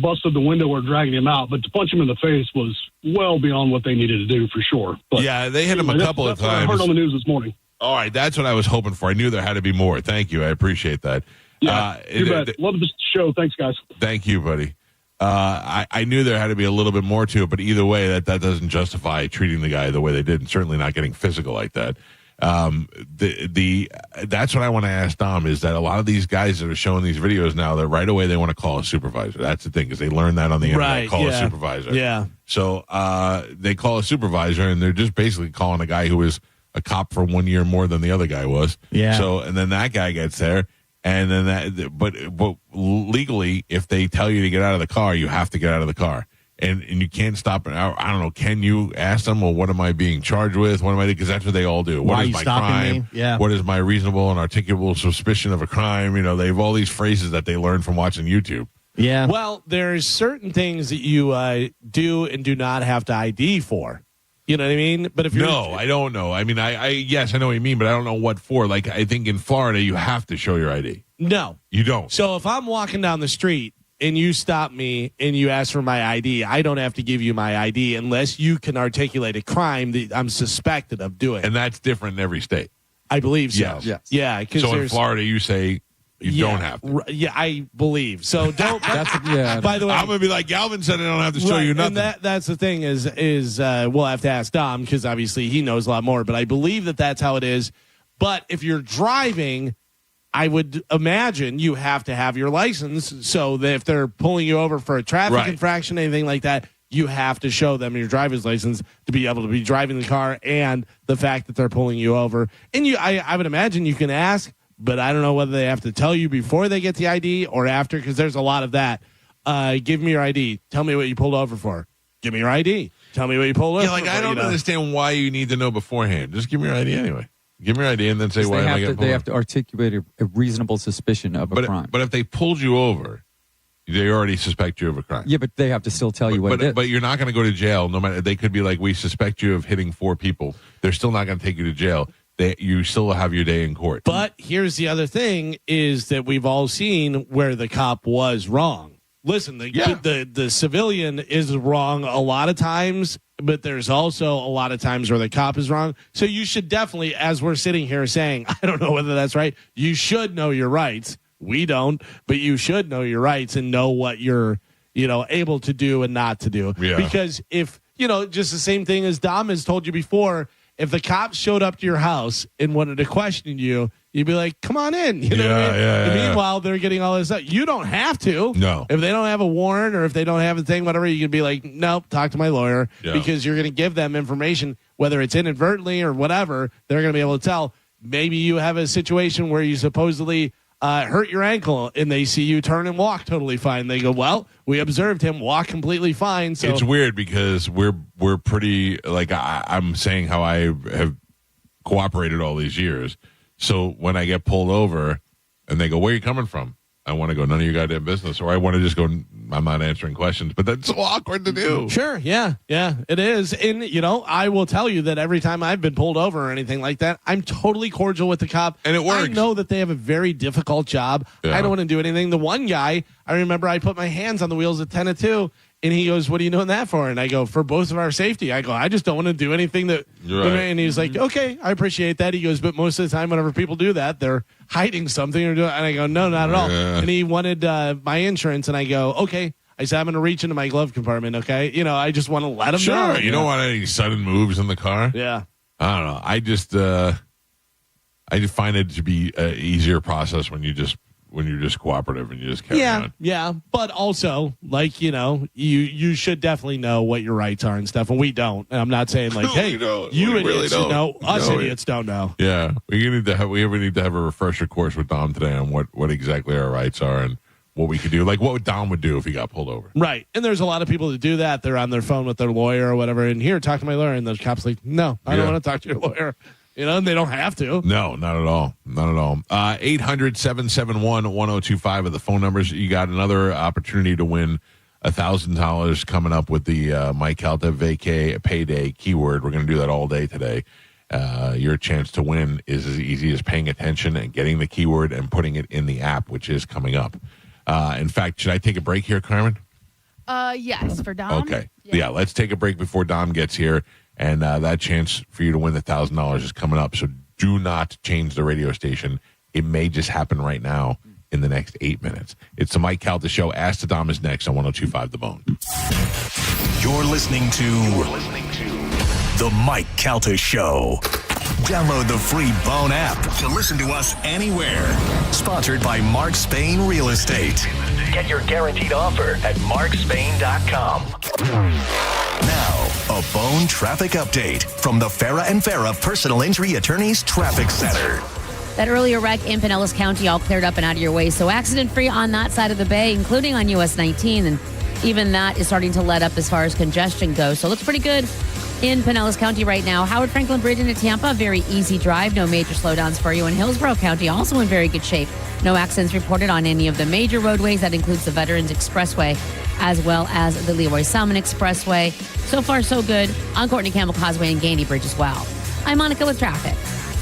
busted the window or dragging him out. But to punch him in the face was well beyond what they needed to do for sure. But yeah, they hit him a couple of times. What I heard on the news this morning. All right, that's what I was hoping for. I knew there had to be more. Thank you. I appreciate that. Yeah, you bet. Love the show. Thanks, guys. Thank you, buddy. I knew there had to be a little bit more to it, but either way, that doesn't justify treating the guy the way they did, and certainly not getting physical like that. That's what I want to ask Dom, is that a lot of these guys that are showing these videos now, that right away they want to call a supervisor. That's the thing, because they learned that on the internet. Right, call a supervisor. Yeah. So they call a supervisor, and they're just basically calling a guy who is a cop for 1 year more than the other guy was. Yeah. So, and then that guy gets there. And then but legally, if they tell you to get out of the car, you have to get out of the car. And you can't stop it. I don't know. Can you ask them, well, what am I being charged with? What am I doing? Because that's what they all do. Why What are is you my stopping crime? me? Yeah. What is my reasonable and articulable suspicion of a crime? You know, they have all these phrases that they learn from watching YouTube. Yeah. Well, there's certain things that you do and do not have to ID for. You know what I mean? But if you're I don't know. I mean, yes, I know what you mean, but I don't know what for. Like, I think in Florida, you have to show your ID. No. You don't. So if I'm walking down the street and you stop me and you ask for my ID, I don't have to give you my ID unless you can articulate a crime that I'm suspected of doing. And that's different in every state. I believe so. Yes. Yeah. So in Florida, you say you don't have to. Yeah, I believe. So don't. Yeah. By the way, I'm going to be like, Galvin said I don't have to show you nothing. And that's the thing is we'll have to ask Dom because obviously he knows a lot more. But I believe that that's how it is. But if you're driving, I would imagine you have to have your license so that if they're pulling you over for a traffic infraction, anything like that, you have to show them your driver's license to be able to be driving the car and the fact that they're pulling you over. And I would imagine you can ask, but I don't know whether they have to tell you before they get the ID or after because there's a lot of that. Give me your ID. Tell me what you pulled over for. Give me your ID. Tell me what you pulled over for. I don't understand why you need to know beforehand. Just give me your ID anyway. Give me your ID and then say why am I getting pulled over. They have to articulate a reasonable suspicion of a crime. But if they pulled you over, they already suspect you of a crime. Yeah, but they have to still tell you what it is. But you're not going to go to jail. No matter, they could be like, we suspect you of hitting 4 people. They're still not going to take you to jail. You still have your day in court. But here's the other thing is that we've all seen where the cop was wrong. Listen, the civilian is wrong a lot of times, but there's also a lot of times where the cop is wrong. So you should definitely, as we're sitting here saying, I don't know whether that's right, you should know your rights. We don't, but you should know your rights and know what you're, able to do and not to do. Yeah. Because if, just the same thing as Dom has told you before, if the cops showed up to your house and wanted to question you, you'd be like, come on in. You know what I mean? And meanwhile, they're getting all this up. You don't have to. No. If they don't have a warrant or if they don't have a thing, whatever, you can be like, nope, talk to my lawyer because you're going to give them information, whether it's inadvertently or whatever, they're going to be able to tell. Maybe you have a situation where you supposedly hurt your ankle and they see you turn and walk totally fine. They go, well, we observed him walk completely fine. So it's weird because we're pretty, like I'm saying how I have cooperated all these years. So when I get pulled over and they go, where are you coming from? I want to go, none of your goddamn business. Or I want to just go, I'm not answering questions. But that's so awkward to do. Sure. Yeah. Yeah, it is. And, I will tell you that every time I've been pulled over or anything like that, I'm totally cordial with the cop. And it works. I know that they have a very difficult job. Yeah. I don't want to do anything. The one guy, I remember I put my hands on the wheels at 10 to 2. And he goes, what are you doing that for? And I go, for both of our safety. I go, I just don't want to do anything that. Right. And he's like, okay, I appreciate that. He goes, but most of the time, whenever people do that, they're hiding something or doing. And I go, no, not at all. And he wanted my insurance. And I go, okay. I said, I'm going to reach into my glove compartment. Okay. I just want to let him know. Sure. You don't want any sudden moves in the car. Yeah. I don't know. I just find it to be an easier process when you're just cooperative and you just carry on. Yeah, but also, like, you should definitely know what your rights are and stuff, and we don't. And I'm not saying, like, hey, you idiots really should know. Us idiots don't know. Yeah, we need to have a refresher course with Dom today on what exactly our rights are and what we could do. Like, what Dom would do if he got pulled over. Right, and there's a lot of people that do that. They're on their phone with their lawyer or whatever, and here, talk to my lawyer, and the cop's like, no, I don't want to talk to your lawyer. And they don't have to. No, not at all. Not at all. 800-771-1025 are the phone numbers. You got another opportunity to win $1,000 coming up with the My Calta Vacay Payday keyword. We're going to do that all day today. Your chance to win is as easy as paying attention and getting the keyword and putting it in the app, which is coming up. In fact, should I take a break here, Carmen? Yes, for Dom. Okay. Yeah, let's take a break before Dom gets here. And that chance for you to win the $1,000 is coming up. So do not change the radio station. It may just happen right now in the next 8 minutes. It's the Mike Calta Show. Ask the Dom is next on 102.5 The Bone. You're listening to the Mike Calta Show. Download the free Bone app to listen to us anywhere. Sponsored by Mark Spain Real Estate. Get your guaranteed offer at markspain.com. Now, a phone traffic update from the Farah and Farah Personal Injury Attorneys Traffic Center. That earlier wreck in Pinellas County all cleared up and out of your way. So accident-free on that side of the bay, including on US 19. And even that is starting to let up as far as congestion goes. So it looks pretty good in Pinellas County right now. Howard Franklin Bridge into Tampa, very easy drive. No major slowdowns for you. In Hillsborough County, also in very good shape. No accidents reported on any of the major roadways. That includes the Veterans Expressway as well as the Leroy Salmon Expressway. So far, so good on Courtney Campbell Causeway and Gandy Bridge as well. I'm Monica with traffic.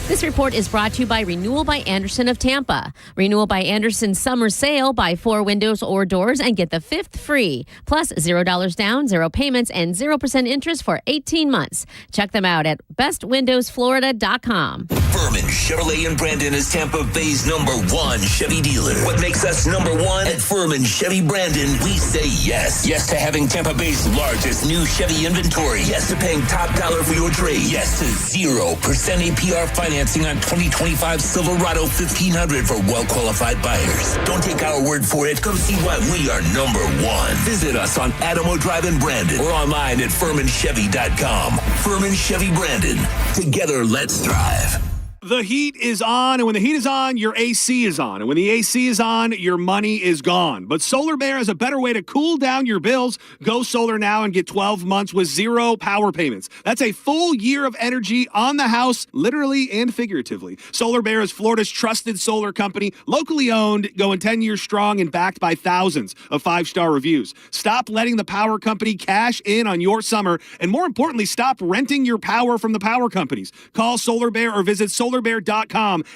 This report is brought to you by Renewal by Andersen of Tampa. Renewal by Andersen summer sale. Buy 4 windows or doors and get the 5th free. Plus $0 down, 0 payments, and 0% interest for 18 months. Check them out at bestwindowsflorida.com. Furman Chevrolet in Brandon is Tampa Bay's #1 Chevy dealer. What makes us #1? At Furman Chevy Brandon, we say yes. Yes to having Tampa Bay's largest new Chevy inventory. Yes to paying top dollar for your trade. Yes to 0% APR financing on 2025 Silverado 1500 for well-qualified buyers. Don't take our word for it. Come see why we are #1. Visit us on Adamo Drive in Brandon or online at FurmanChevy.com. Furman Chevy Brandon. Together, let's drive. The heat is on, and when the heat is on, your AC is on. And when the AC is on, your money is gone. But Solar Bear has a better way to cool down your bills. Go solar now and get 12 months with 0 power payments. That's a full year of energy on the house, literally and figuratively. Solar Bear is Florida's trusted solar company, locally owned, going 10 years strong, and backed by thousands of 5-star reviews. Stop letting the power company cash in on your summer, and more importantly, stop renting your power from the power companies. Call Solar Bear or visit solarbear.com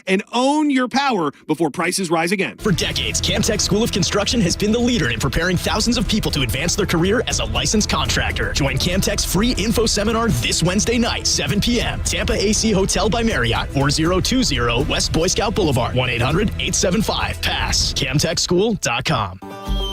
and own your power before prices rise again. For decades, Camtech School of Construction has been the leader in preparing thousands of people to advance their career as a licensed contractor. Join Camtech's free info seminar this Wednesday night, 7 p.m. Tampa AC Hotel by Marriott, 4020 West Boy Scout Boulevard, 1-800-875-PASS. CamtechSchool.com.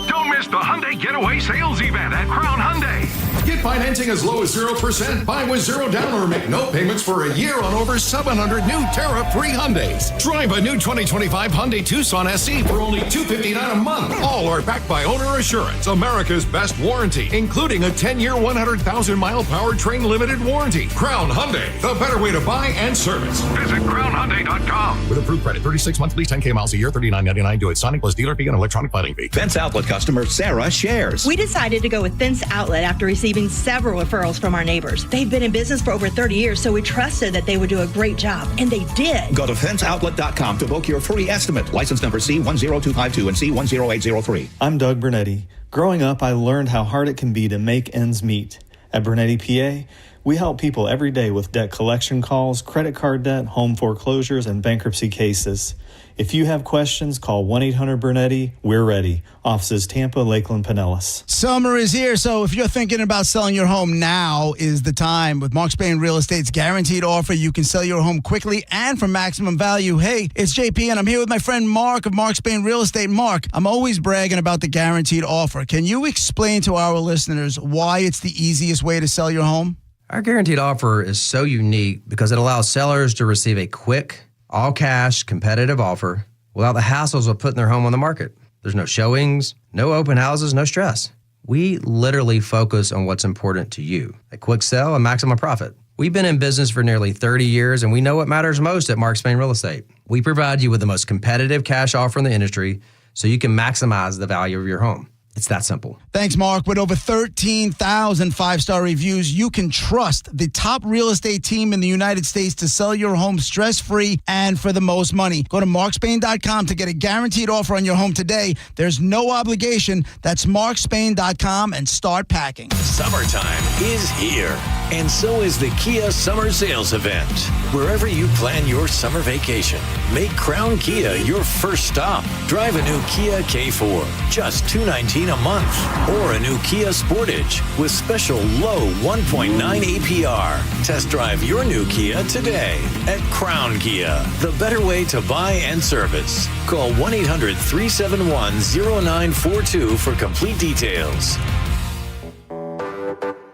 Don't miss the Hyundai Getaway Sales Event at Crown Hyundai. Get financing as low as 0%, buy with 0 down, or make no payments for a year on over 700 new tariff-free Hyundais. Drive a new 2025 Hyundai Tucson SE for only $259 a month. All are backed by Owner Assurance, America's best warranty, including a 10-year, 100,000-mile powertrain limited warranty. Crown Hyundai, the better way to buy and service. Visit CrownHyundai.com. With approved credit, 36 monthly, 10K miles a year, $39.99. Do it. Sonic plus dealer fee and electronic filing fee. Fence Outlet customer Sarah shares. We decided to go with Fence Outlet after receiving several referrals from our neighbors. They've been in business for over 30 years, so we trusted that they would do a great job, and they did. Go to fenceoutlet.com to book your free estimate. License number C10252 and C10803. I'm Doug Bernetti. Growing up, I learned how hard it can be to make ends meet. At Bernetti PA, we help people every day with debt collection calls, credit card debt, home foreclosures, and bankruptcy cases. If you have questions, call 1-800-BERNETTI. We're ready. Offices Tampa, Lakeland, Pinellas. Summer is here, so if you're thinking about selling your home, now is the time. With Mark Spain Real Estate's guaranteed offer, you can sell your home quickly and for maximum value. Hey, it's JP, and I'm here with my friend Mark of Mark Spain Real Estate. Mark, I'm always bragging about the guaranteed offer. Can you explain to our listeners why it's the easiest way to sell your home? Our guaranteed offer is so unique because it allows sellers to receive a quick, all-cash, competitive offer without the hassles of putting their home on the market. There's no showings, no open houses, no stress. We literally focus on what's important to you, a quick sell and maximum profit. We've been in business for nearly 30 years, and we know what matters most at Mark Spain Real Estate. We provide you with the most competitive cash offer in the industry so you can maximize the value of your home. It's that simple. Thanks, Mark. With over 13,000 5-star reviews, you can trust the top real estate team in the United States to sell your home stress-free and for the most money. Go to markspain.com to get a guaranteed offer on your home today. There's no obligation. That's markspain.com and start packing. Summertime is here, and so is the Kia Summer Sales Event. Wherever you plan your summer vacation, make Crown Kia your first stop. Drive a new Kia K4, just $219 a month, or a new Kia Sportage with special low 1.9 APR. Test drive your new Kia today at Crown Kia, the better way to buy and service. Call 1-800-371-0942 for complete details.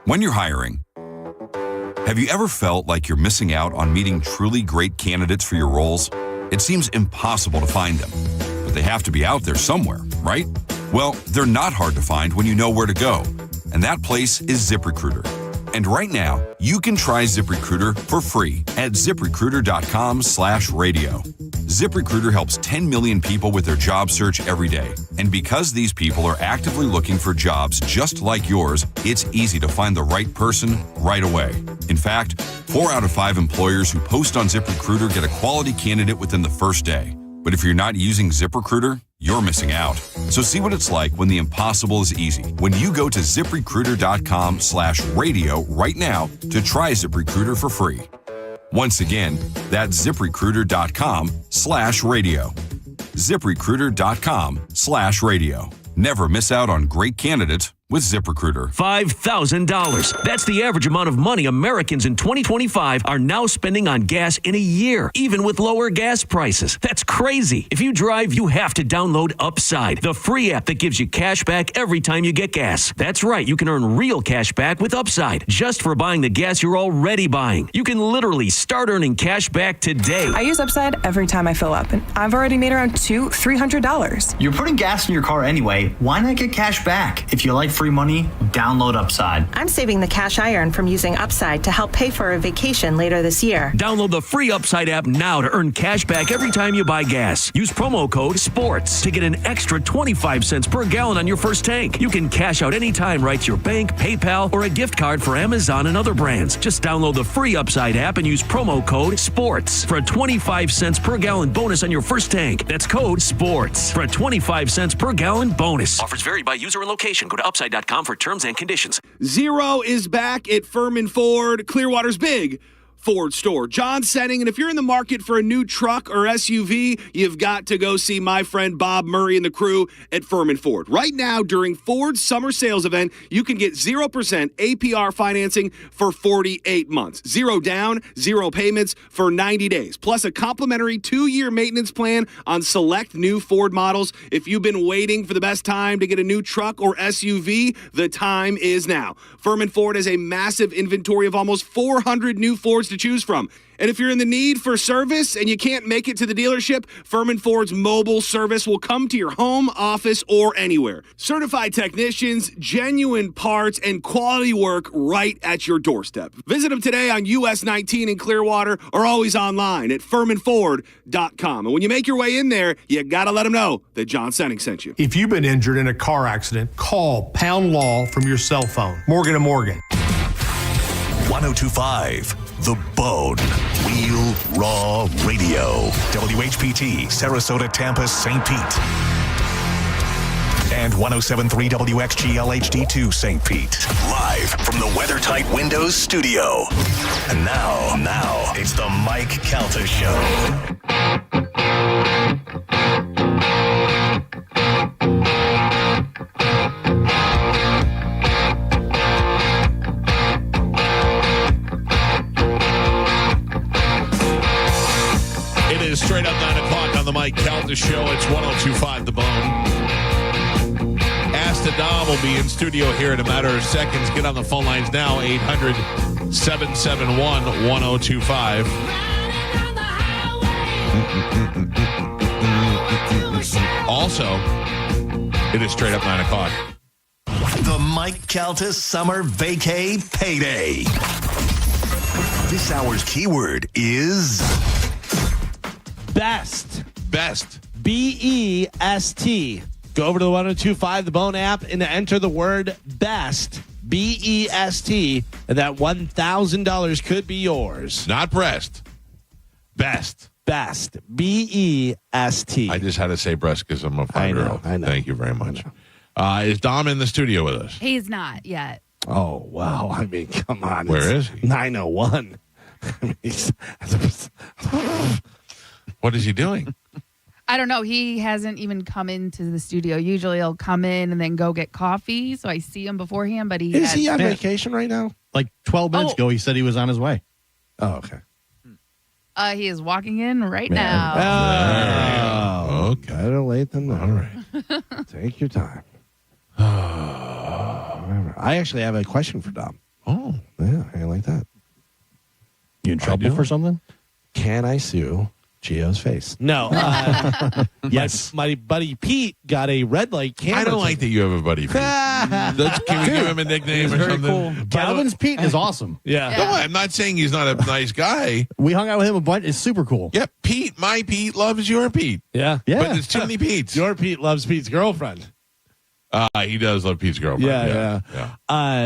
When you're hiring, have you ever felt like you're missing out on meeting truly great candidates for your roles? It seems impossible to find them, but they have to be out there somewhere, right? Well, they're not hard to find when you know where to go, and that place is ZipRecruiter. And right now, you can try ZipRecruiter for free at ZipRecruiter.com/radio. ZipRecruiter helps 10 million people with their job search every day. And because these people are actively looking for jobs just like yours, it's easy to find the right person right away. In fact, 4 out of 5 employers who post on ZipRecruiter get a quality candidate within the first day. But if you're not using ZipRecruiter, you're missing out. So see what it's like when the impossible is easy. When you go to ZipRecruiter.com/radio right now to try ZipRecruiter for free. Once again, that's ZipRecruiter.com/radio. ZipRecruiter.com/radio. Never miss out on great candidates with ZipRecruiter. $5,000. That's the average amount of money Americans in 2025 are now spending on gas in a year, even with lower gas prices. That's crazy. If you drive, you have to download Upside, the free app that gives you cash back every time you get gas. That's right, you can earn real cash back with Upside, just for buying the gas you're already buying. You can literally start earning cash back today. I use Upside every time I fill up, and I've already made around $300. You're putting gas in your car anyway. Why not get cash back? If you like free money, download Upside. I'm saving the cash I earn from using Upside to help pay for a vacation later this year. Download the free Upside app now to earn cash back every time you buy gas. Use promo code SPORTS to get an extra 25 cents per gallon on your first tank. You can cash out anytime right to your bank, PayPal, or a gift card for Amazon and other brands. Just download the free Upside app and use promo code SPORTS for a 25 cents per gallon bonus on your first tank. That's code SPORTS for a 25 cents per gallon bonus. Offers vary by user and location. Go to upside.com for terms and conditions. Zero is back at Furman Ford, Clearwater's big Ford store. John Senning, and if you're in the market for a new truck or SUV, you've got to go see my friend Bob Murray and the crew at Furman Ford. Right now, during Ford's summer sales event, you can get 0% APR financing for 48 months. 0 down, 0 payments for 90 days. Plus a complimentary 2-year maintenance plan on select new Ford models. If you've been waiting for the best time to get a new truck or SUV, the time is now. Furman Ford has a massive inventory of almost 400 new Fords to choose from. And if you're in the need for service and you can't make it to the dealership, Furman Ford's mobile service will come to your home, office, or anywhere. Certified technicians, genuine parts, and quality work right at your doorstep. Visit them today on US 19 in Clearwater or always online at FurmanFord.com. And when you make your way in there, you got to let them know that John Senning sent you. If you've been injured in a car accident, call Pound Law from your cell phone. Morgan & Morgan. 1025 The Bone. Real Raw Radio. WHPT, Sarasota, Tampa, St. Pete. And 107.3 WXGL HD2 St. Pete. Live from the WeatherTight Windows studio. And now, it's the Mike Calta Show. Straight up 9 o'clock on the Mike Calta Show. It's 1025 The Bone. Ask the Dom will be in studio here in a matter of seconds. Get on the phone lines now, 800-771-1025. Also, it is straight up 9 o'clock. The Mike Calta Summer Vacay Payday. This hour's keyword is... Best. Best. B-E-S-T. Go over to the 1025 The Bone app and enter the word best. B-E-S-T. And that $1,000 could be yours. Not breast. Best. Best. B-E-S-T. I just had to say breast because I'm a 5-year-old. I know. Thank you very much. Is Dom in the studio with us? He's not yet. Oh, wow. I mean, come on. Where is he? 901. I mean, what is he doing? I don't know. He hasn't even come into the studio. Usually he'll come in and then go get coffee. So I see him beforehand, but Is he on vacation right now? Like 12 minutes ago, he said he was on his way. Oh, okay. He is walking in right now. Oh, okay. Better late than never. All right. Take your time. I actually have a question for Dom. Oh. Yeah, I like that. You in trouble for something? Can I sue Gio's face. No. Yes. My buddy Pete got a red light camera. I don't like that you have a buddy Pete. Can we give him a nickname or something? Cool. Calvin's Pete is awesome. Yeah. No, I'm not saying he's not a nice guy. We hung out with him a bunch. It's super cool. Yeah, Pete, my Pete loves your Pete. Yeah. Yeah. But there's too many Petes. Your Pete loves Pete's girlfriend. He does love Pete's girlfriend. Yeah.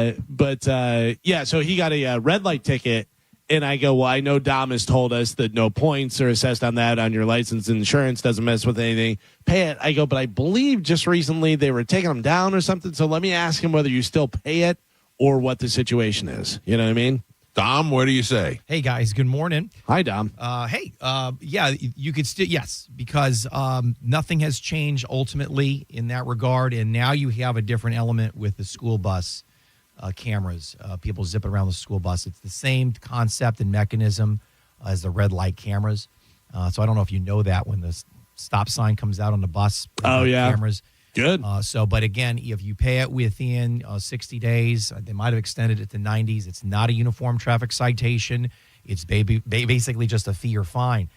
So he got a red light ticket. And I go, well, I know Dom has told us that no points are assessed on that on your license. Insurance doesn't mess with anything. Pay it. I go, but I believe just recently they were taking them down or something. So let me ask him whether you still pay it or what the situation is. You know what I mean? Dom, what do you say? Hey, guys. Good morning. Hi, Dom. Yeah, you could still, yes, because nothing has changed ultimately in that regard. And now you have a different element with the school bus cameras, people zipping around the school bus. It's the same concept and mechanism as the red light cameras. So I don't know if you know that when the stop sign comes out on the bus. Cameras. Good. But again, if you pay it within 60 days, they might have extended it to 90s. It's not a uniform traffic citation. It's basically just a fee or fine.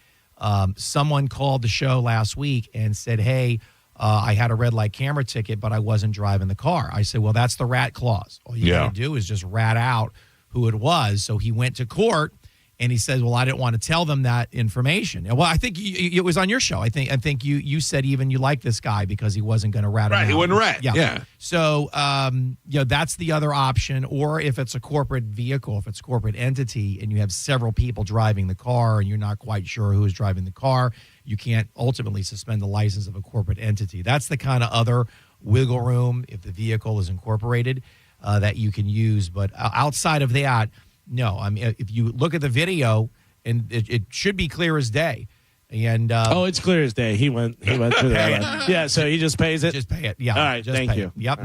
Someone called the show last week and said, hey, I had a red light camera ticket, but I wasn't driving the car. I said, well, that's the rat clause. All you got to do is just rat out who it was. So he went to court, and he said, well, I didn't want to tell them that information. Well, I think it was on your show. I think you said even you liked this guy because he wasn't going to rat him out. Right, he wouldn't rat. Yeah. So, that's the other option. Or if it's a corporate vehicle, if it's a corporate entity, and you have several people driving the car, and you're not quite sure who is driving the car, you can't ultimately suspend the license of a corporate entity. That's the kind of other wiggle room, if the vehicle is incorporated, that you can use. But outside of that, no. I mean, if you look at the video, and it should be clear as day. And it's clear as day. He went through that. Yeah, so he just pays it. Just pay it. Yeah. All right. Just Thank pay you. it. Yep.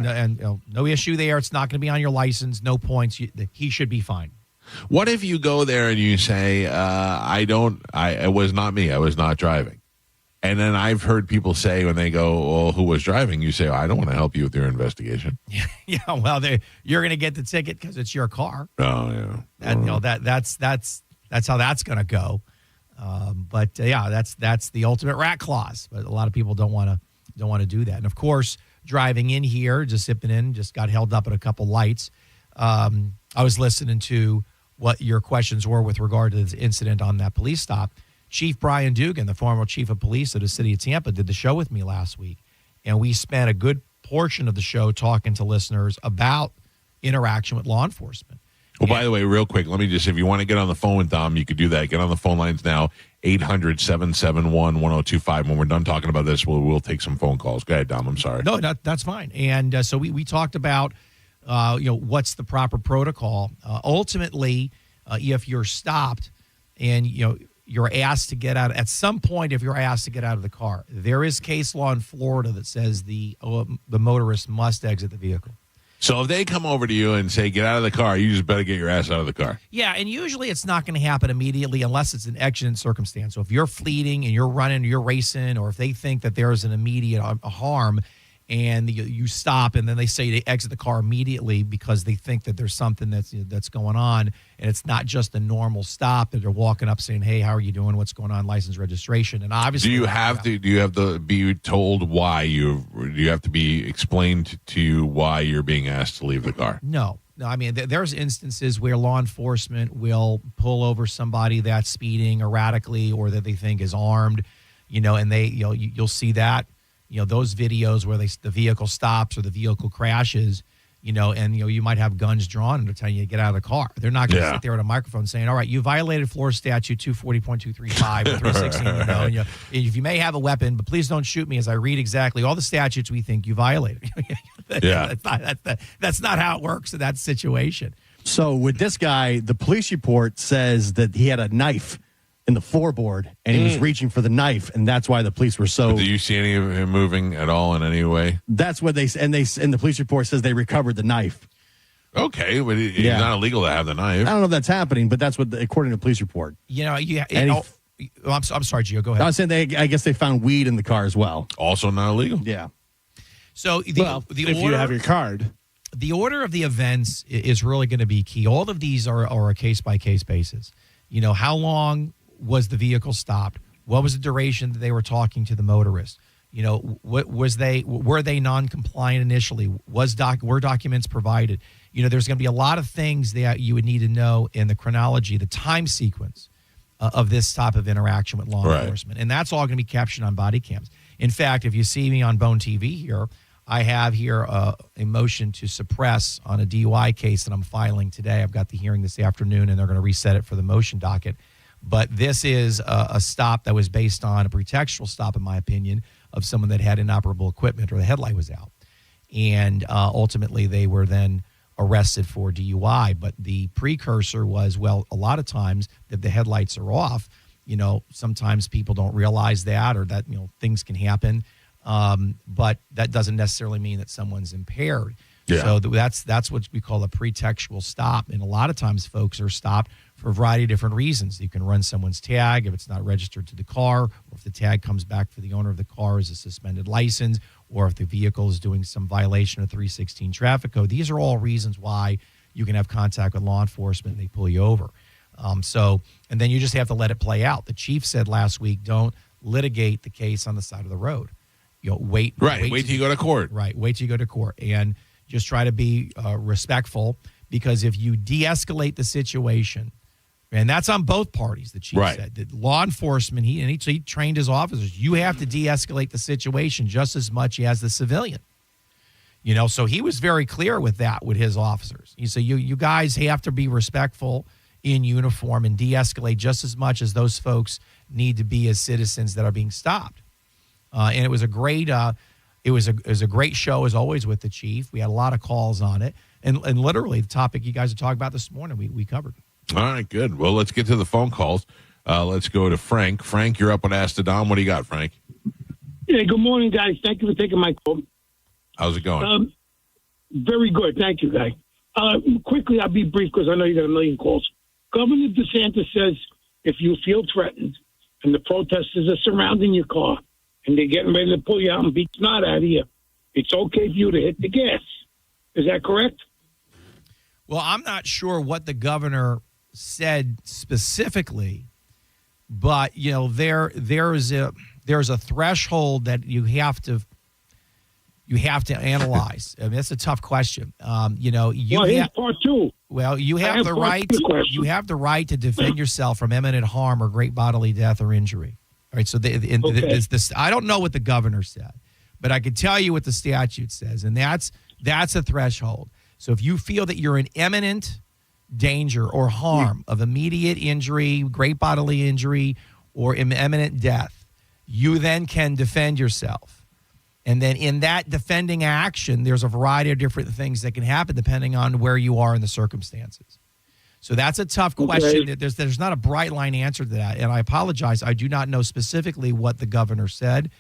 No issue there. It's not going to be on your license. No points. He should be fine. What if you go there and you say, it was not me. I was not driving. And then I've heard people say when they go, well, who was driving? You say, I don't want to help you with your investigation. Yeah. Well, you're going to get the ticket because it's your car. Oh, yeah. And, that's how that's going to go. That's the ultimate rat clause. But a lot of people don't want to do that. And of course, driving in here, just zipping in, just got held up at a couple lights. I was listening to what your questions were with regard to this incident on that police stop. Chief Brian Dugan, the former chief of police of the city of Tampa, did the show with me last week. And we spent a good portion of the show talking to listeners about interaction with law enforcement. Well, by the way, real quick, let me just, if you want to get on the phone with Dom, you could do that. Get on the phone lines now, 800-771-1025. When we're done talking about this, we'll take some phone calls. Go ahead, Dom. I'm sorry. No, that's fine. And so we talked about, what's the proper protocol. Ultimately, if you're stopped and, you're asked to get out, at some point, if you're asked to get out of the car, there is case law in Florida that says the motorist must exit the vehicle. So if they come over to you and say, get out of the car, you just better get your ass out of the car. Yeah, and usually it's not going to happen immediately unless it's an exigent circumstance. So if you're fleeting and you're running, you're racing, or if they think that there's an immediate harm and you stop and then they say they exit the car immediately because they think that there's something that's going on, and it's not just a normal stop that they're walking up saying, hey, how are you doing? What's going on? License, registration. And obviously, do you have to be told why do you have to be explained to you why you're being asked to leave the car? No. I mean, there's instances where law enforcement will pull over somebody that's speeding erratically or that they think is armed, and they, you'll see that, those videos where the vehicle stops or the vehicle crashes, and you might have guns drawn and they're telling you to get out of the car. They're not going to sit there at a microphone saying, all right, you violated Florida Statute 240.235 or 316, and if you may have a weapon, but please don't shoot me as I read exactly all the statutes we think you violated. That's not how it works in that situation. So with this guy, the police report says that he had a knife in the floorboard and he was reaching for the knife, and that's why the police were so. But do you see any of him moving at all in any way? That's what they and the police report says they recovered the knife. Okay, but it's not illegal to have the knife. I don't know if that's happening, but that's what according to the police report. I'm sorry, Gio, go ahead. I was saying I guess they found weed in the car as well. Also not illegal. Yeah. So if you have your card. The order of the events is really going to be key. All of these are a case-by-case basis. How long was the vehicle stopped? What was the duration that they were talking to the motorist? You know, what were they non-compliant initially? Were documents provided? You know, there's going to be a lot of things that you would need to know in the chronology, the time sequence of this type of interaction with law enforcement. And that's all going to be captured on body cams. In fact, if you see me on Bone TV here, I have here a motion to suppress on a DUI case that I'm filing today. I've got the hearing this afternoon, and they're going to reset it for the motion docket. But this is a stop that was based on a pretextual stop, in my opinion, of someone that had inoperable equipment or the headlight was out. And ultimately, they were then arrested for DUI. But the precursor was, well, a lot of times that the headlights are off, you know, sometimes people don't realize that, or that, you know, things can happen. But that doesn't necessarily mean that someone's impaired. Yeah. So that's what we call a pretextual stop. And a lot of times folks are stopped for a variety of different reasons. You can run someone's tag if it's not registered to the car, or if the tag comes back for the owner of the car as a suspended license, or if the vehicle is doing some violation of 316 traffic code. These are all reasons why you can have contact with law enforcement and they pull you over. And then you just have to let it play out. The chief said last week, don't litigate the case on the side of the road. You know, wait till you go to court. Right, wait till you go to court. And just try to be respectful, because if you de-escalate the situation, and that's on both parties, the chief said. That law enforcement, he trained his officers, you have to de-escalate the situation just as much as the civilian. You know, so he was very clear with that with his officers. He said, you guys have to be respectful in uniform and de-escalate just as much as those folks need to be as citizens that are being stopped. And it was a great it was a great show, as always, with the chief. We had a lot of calls on it. And literally the topic you guys are talking about this morning, we covered. All right, good. Well, let's get to the phone calls. Let's go to Frank. Frank, you're up on Ask the Dom. What do you got, Frank? Yeah, good morning, guys. Thank you for taking my call. How's it going? Very good. Thank you, guys. Quickly, I'll be brief because I know you got a million calls. Governor DeSantis says if you feel threatened and the protesters are surrounding your car and they're getting ready to pull you out and beat snot out of you, it's okay for you to hit the gas. Is that correct? Well, I'm not sure what the governor said specifically, but you know there's a threshold that you have to analyze. I mean, that's a tough question. Here's part two. Well, you have the right. You have the right to defend yourself from imminent harm or great bodily death or injury. All right. So this, I don't know what the governor said, but I can tell you what the statute says, and that's a threshold. So if you feel that you're in imminent danger or harm of immediate injury, great bodily injury, or imminent death, you then can defend yourself. And then in that defending action, there's a variety of different things that can happen depending on where you are in the circumstances. So that's a tough question. Okay. There's not a bright line answer to that. And I apologize. I do not know specifically what the governor said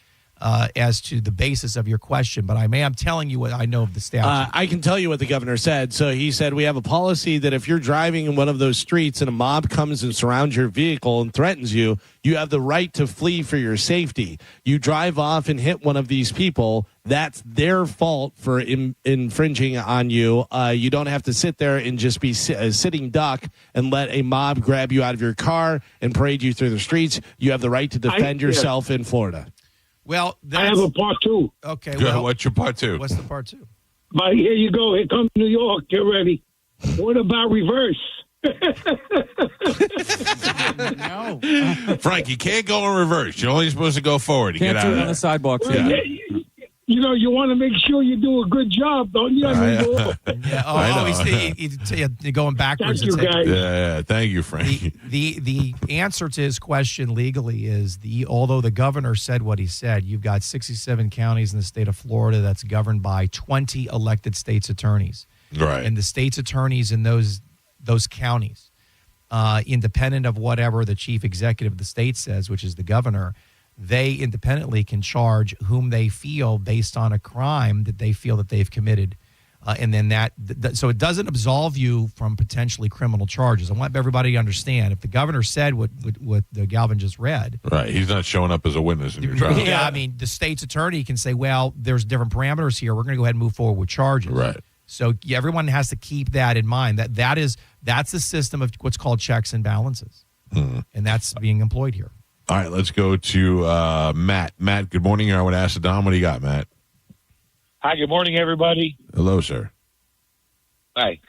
as to the basis of your question, but I'm telling you what I know of the statute. I can tell you what the governor said. So he said, we have a policy that if you're driving in one of those streets and a mob comes and surrounds your vehicle and threatens you, you have the right to flee for your safety. You drive off and hit one of these people, that's their fault for infringing on you. You don't have to sit there and just be a sitting duck and let a mob grab you out of your car and parade you through the streets. You have the right to defend yourself in Florida. Well, I have a part two. Okay. Well, what's your part two? What's the part two? But here you go. Here comes New York. Get ready. What about reverse? No. Frank, you can't go in reverse. You're only supposed to go forward. You Can't get do out it of on the sidewalk. Yeah. You know, you want to make sure you do a good job, don't you? You're going backwards. Thank you, guys. Yeah. Thank you, Frank. The answer to his question legally is although the governor said what he said, you've got 67 counties in the state of Florida that's governed by 20 elected state's attorneys. Right. And the state's attorneys in those counties, independent of whatever the chief executive of the state says, which is the governor, they independently can charge whom they feel based on a crime that they feel that they've committed. And then so it doesn't absolve you from potentially criminal charges. I want everybody to understand, if the governor said what the Galvin just read. Right. He's not showing up as a witness in your trial. Yeah, I mean, the state's attorney can say, well, there's different parameters here. We're going to go ahead and move forward with charges. Right. So everyone has to keep that in mind. That's the system of what's called checks and balances. And that's being employed here. All right, let's go to Matt. Matt, good morning. I would ask Dom, what do you got, Matt? Hi, good morning, everybody. Hello, sir. Hi.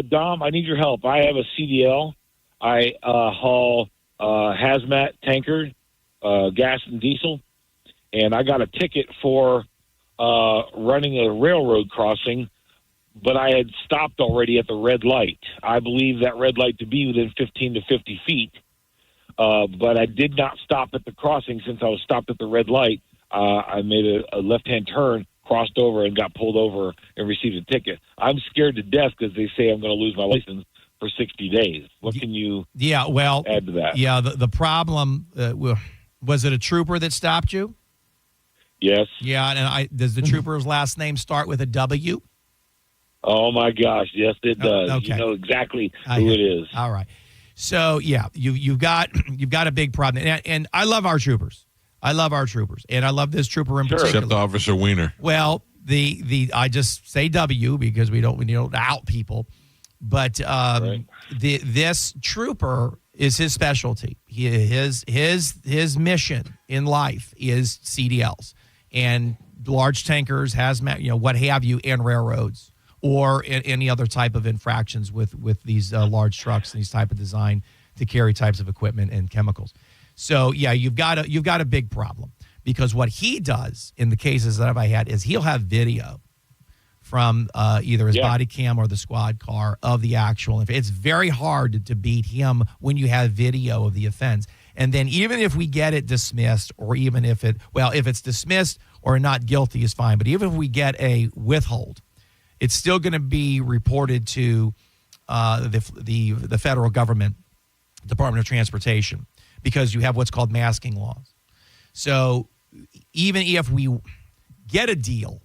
Dom, I need your help. I have a CDL. I haul hazmat tanker, gas and diesel, and I got a ticket for running a railroad crossing, but I had stopped already at the red light. I believe that red light to be within 15 to 50 feet, but I did not stop at the crossing. Since I was stopped at the red light, I made a left-hand turn, crossed over, and got pulled over and received a ticket. I'm scared to death because they say I'm going to lose my license for 60 days. What can you add to that? Yeah, the problem, was it a trooper that stopped you? Yes. Yeah, and does the trooper's last name start with a W? Oh, my gosh. Yes, it does. Okay. You know exactly who it is. All right. So, yeah, you've got a big problem. And I love our troopers. I love our troopers. And I love this trooper in particular. Except Officer Wiener. Well, I just say W because we don't out people. But this trooper is his specialty. His mission in life is CDLs and large tankers, hazmat, what have you, and railroads, or any other type of infractions with these large trucks and these type of design to carry types of equipment and chemicals. So yeah, you've got a big problem, because what he does in the cases that I've had is he'll have video from either his body cam or the squad car of the actual. It's very hard to beat him when you have video of the offense. And then even if we get it dismissed, or even if it's dismissed or not guilty is fine. But even if we get a withhold, it's still going to be reported to the federal government, Department of Transportation, because you have what's called masking laws. So even if we get a deal,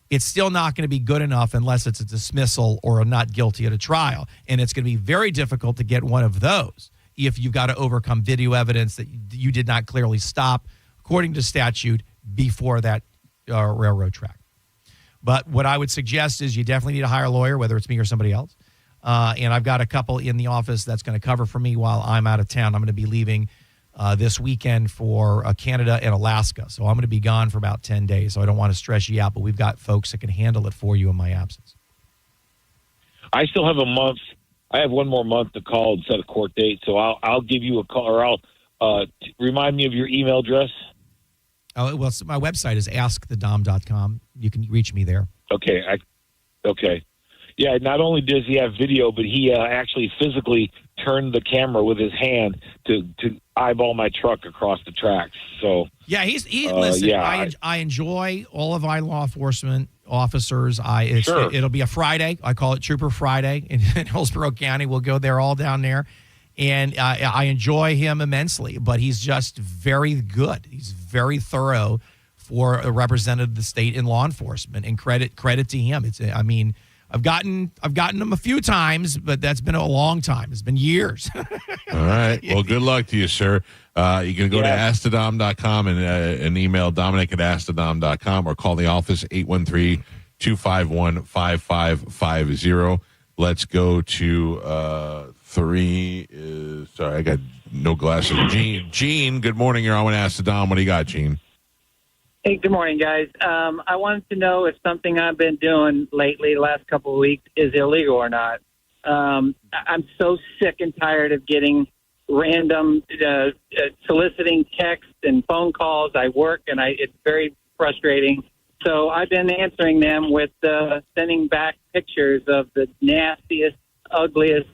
it's still not going to be good enough unless it's a dismissal or a not guilty at a trial. And it's going to be very difficult to get one of those if you've got to overcome video evidence that you did not clearly stop, according to statute, before that railroad track. But what I would suggest is you definitely need to hire a lawyer, whether it's me or somebody else. And I've got a couple in the office that's going to cover for me while I'm out of town. I'm going to be leaving this weekend for Canada and Alaska. So I'm going to be gone for about 10 days. So I don't want to stress you out, but we've got folks that can handle it for you in my absence. I still have a month. I have one more month to call and set a court date. So I'll give you a call, or I'll remind me of your email address. Oh, well, so my website is askthedom.com. You can reach me there. Okay. Okay. Yeah, not only does he have video, but he actually physically turned the camera with his hand to eyeball my truck across the tracks. So yeah, listen. Yeah, I enjoy all of our law enforcement officers. Sure. It'll be a Friday. I call it Trooper Friday in Hillsborough County. We'll go there, all down there, and I enjoy him immensely. But he's just very good. He's very thorough for a representative of the state in law enforcement, and credit to him. I've gotten them a few times, but that's been a long time. It's been years. All right. Well, good luck to you, sir. You can go to askthedom.com and email Dominic at askthedom.com, or call the office 813-251-5550. Let's go to 3. Sorry, I got no glasses. Gene, good morning. You're on with Ask the Dom. What do you got, Gene? Hey, good morning, guys. I wanted to know if something I've been doing lately, the last couple of weeks, is illegal or not. I'm so sick and tired of getting random soliciting texts and phone calls. I work, and it's very frustrating. So I've been answering them with sending back pictures of the nastiest, ugliest,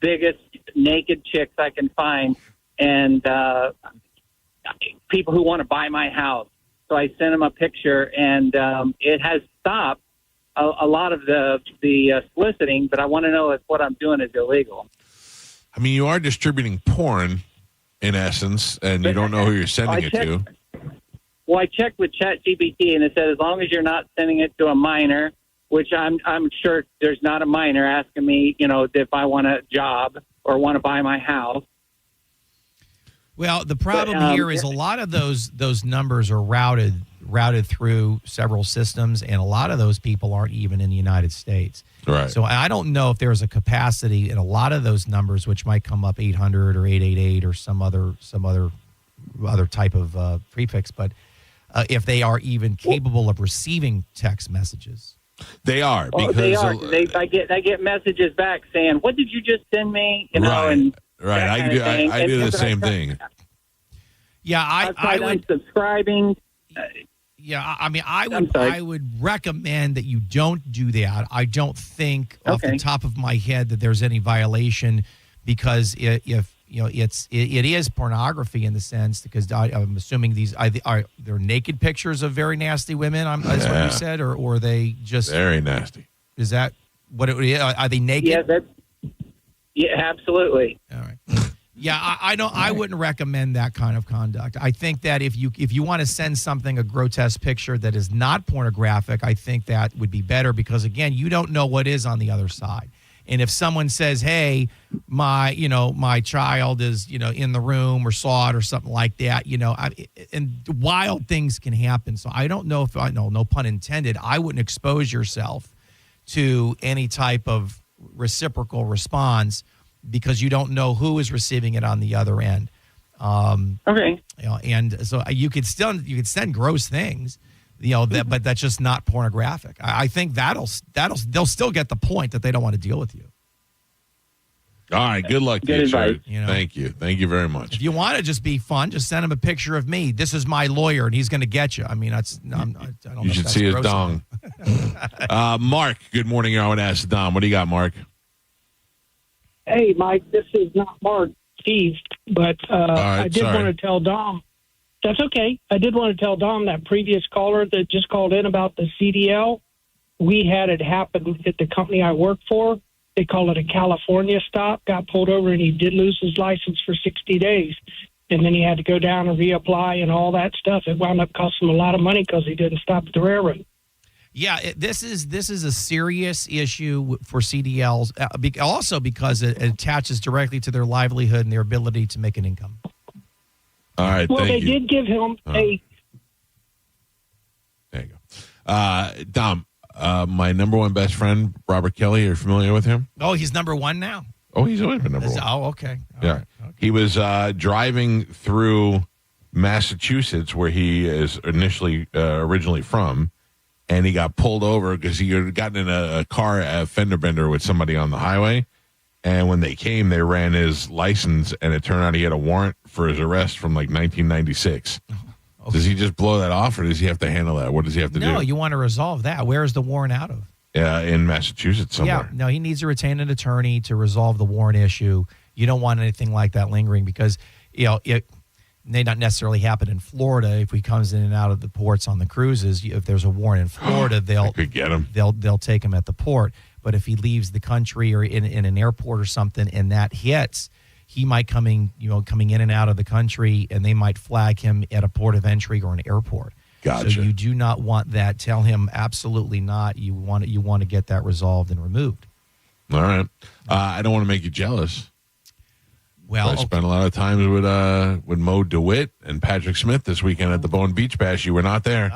biggest naked chicks I can find, and people who want to buy my house. So I sent him a picture, and it has stopped a lot of the soliciting, but I want to know if what I'm doing is illegal. I mean, you are distributing porn, in essence, and you don't know who you're sending it to. Well, I checked with ChatGPT, and it said as long as you're not sending it to a minor, which I'm sure there's not a minor asking me, if I want a job or want to buy my house. Well, the problem here is a lot of those numbers are routed through several systems, and a lot of those people aren't even in the United States. Right. So I don't know if there's a capacity in a lot of those numbers, which might come up 800 or 888 or some other other type of prefix, but if they are even capable of receiving text messages. They are. Well, they are. I get messages back saying, "What did you just send me?" You know, right. and Right. I do the same thing. Yeah, I would unsubscribing. Yeah, I mean, I would recommend that you don't do that. I don't think off the top of my head that there's any violation, because if you know it is pornography in the sense, because I'm assuming these are they're naked pictures of very nasty women. Is what you said, or are they just very nasty? Is that what it is? Are they naked? Yeah, absolutely. All right. Yeah, I wouldn't recommend that kind of conduct. I think that if you want to send something, a grotesque picture that is not pornographic, I think that would be better, because again, you don't know what is on the other side. And if someone says, "Hey, my child is in the room," or saw it, or something like that, and wild things can happen. So I don't know if no pun intended, I wouldn't expose yourself to any type of reciprocal response, because you don't know who is receiving it on the other end. And so you could send gross things, but that's just not pornographic. I think they'll still get the point that they don't want to deal with you. All right, good luck to you, sir. Thank you very much. If you want to just be fun, just send him a picture of me. This is my lawyer, and he's going to get you. I mean, I don't know. You should see his dong. Mark, good morning. I want to ask Dom. What do you got, Mark? Hey, Mike, this is not Mark, Steve, but I did want to tell Dom. That's okay. I did want to tell Dom, that previous caller that just called in about the CDL, we had it happen at the company I work for. They call it a California stop, got pulled over, and he did lose his license for 60 days. And then he had to go down and reapply and all that stuff. It wound up costing him a lot of money because he didn't stop at the railroad. Yeah, this is a serious issue for CDLs, also because it attaches directly to their livelihood and their ability to make an income. All right, well, they did give him a... There you go. Dom, my number one best friend, Robert Kelly, are you familiar with him? Oh, he's number one now? Oh, he's always been number one. Oh, okay. All right. Okay. He was driving through Massachusetts, where he is originally from, and he got pulled over because he had gotten in a car, a fender bender with somebody on the highway. And when they came, they ran his license, and it turned out he had a warrant for his arrest from like 1996. Okay. Does he just blow that off, or does he have to handle that? What does he have to do? No, you want to resolve that. Where is the warrant out of? In Massachusetts somewhere. Yeah, no, he needs to retain an attorney to resolve the warrant issue. You don't want anything like that lingering, because it may not necessarily happen in Florida. If he comes in and out of the ports on the cruises, if there's a warrant in Florida, they'll could get him. They'll take him at the port. But if he leaves the country or in an airport or something, and that hits, he might coming in and out of the country, and they might flag him at a port of entry or an airport. Gotcha. So you do not want that. Tell him absolutely not. You want to get that resolved and removed. All right. I don't want to make you jealous. Well, I spent a lot of time with Mo DeWitt and Patrick Smith this weekend at the Bowen Beach Bash. You were not there.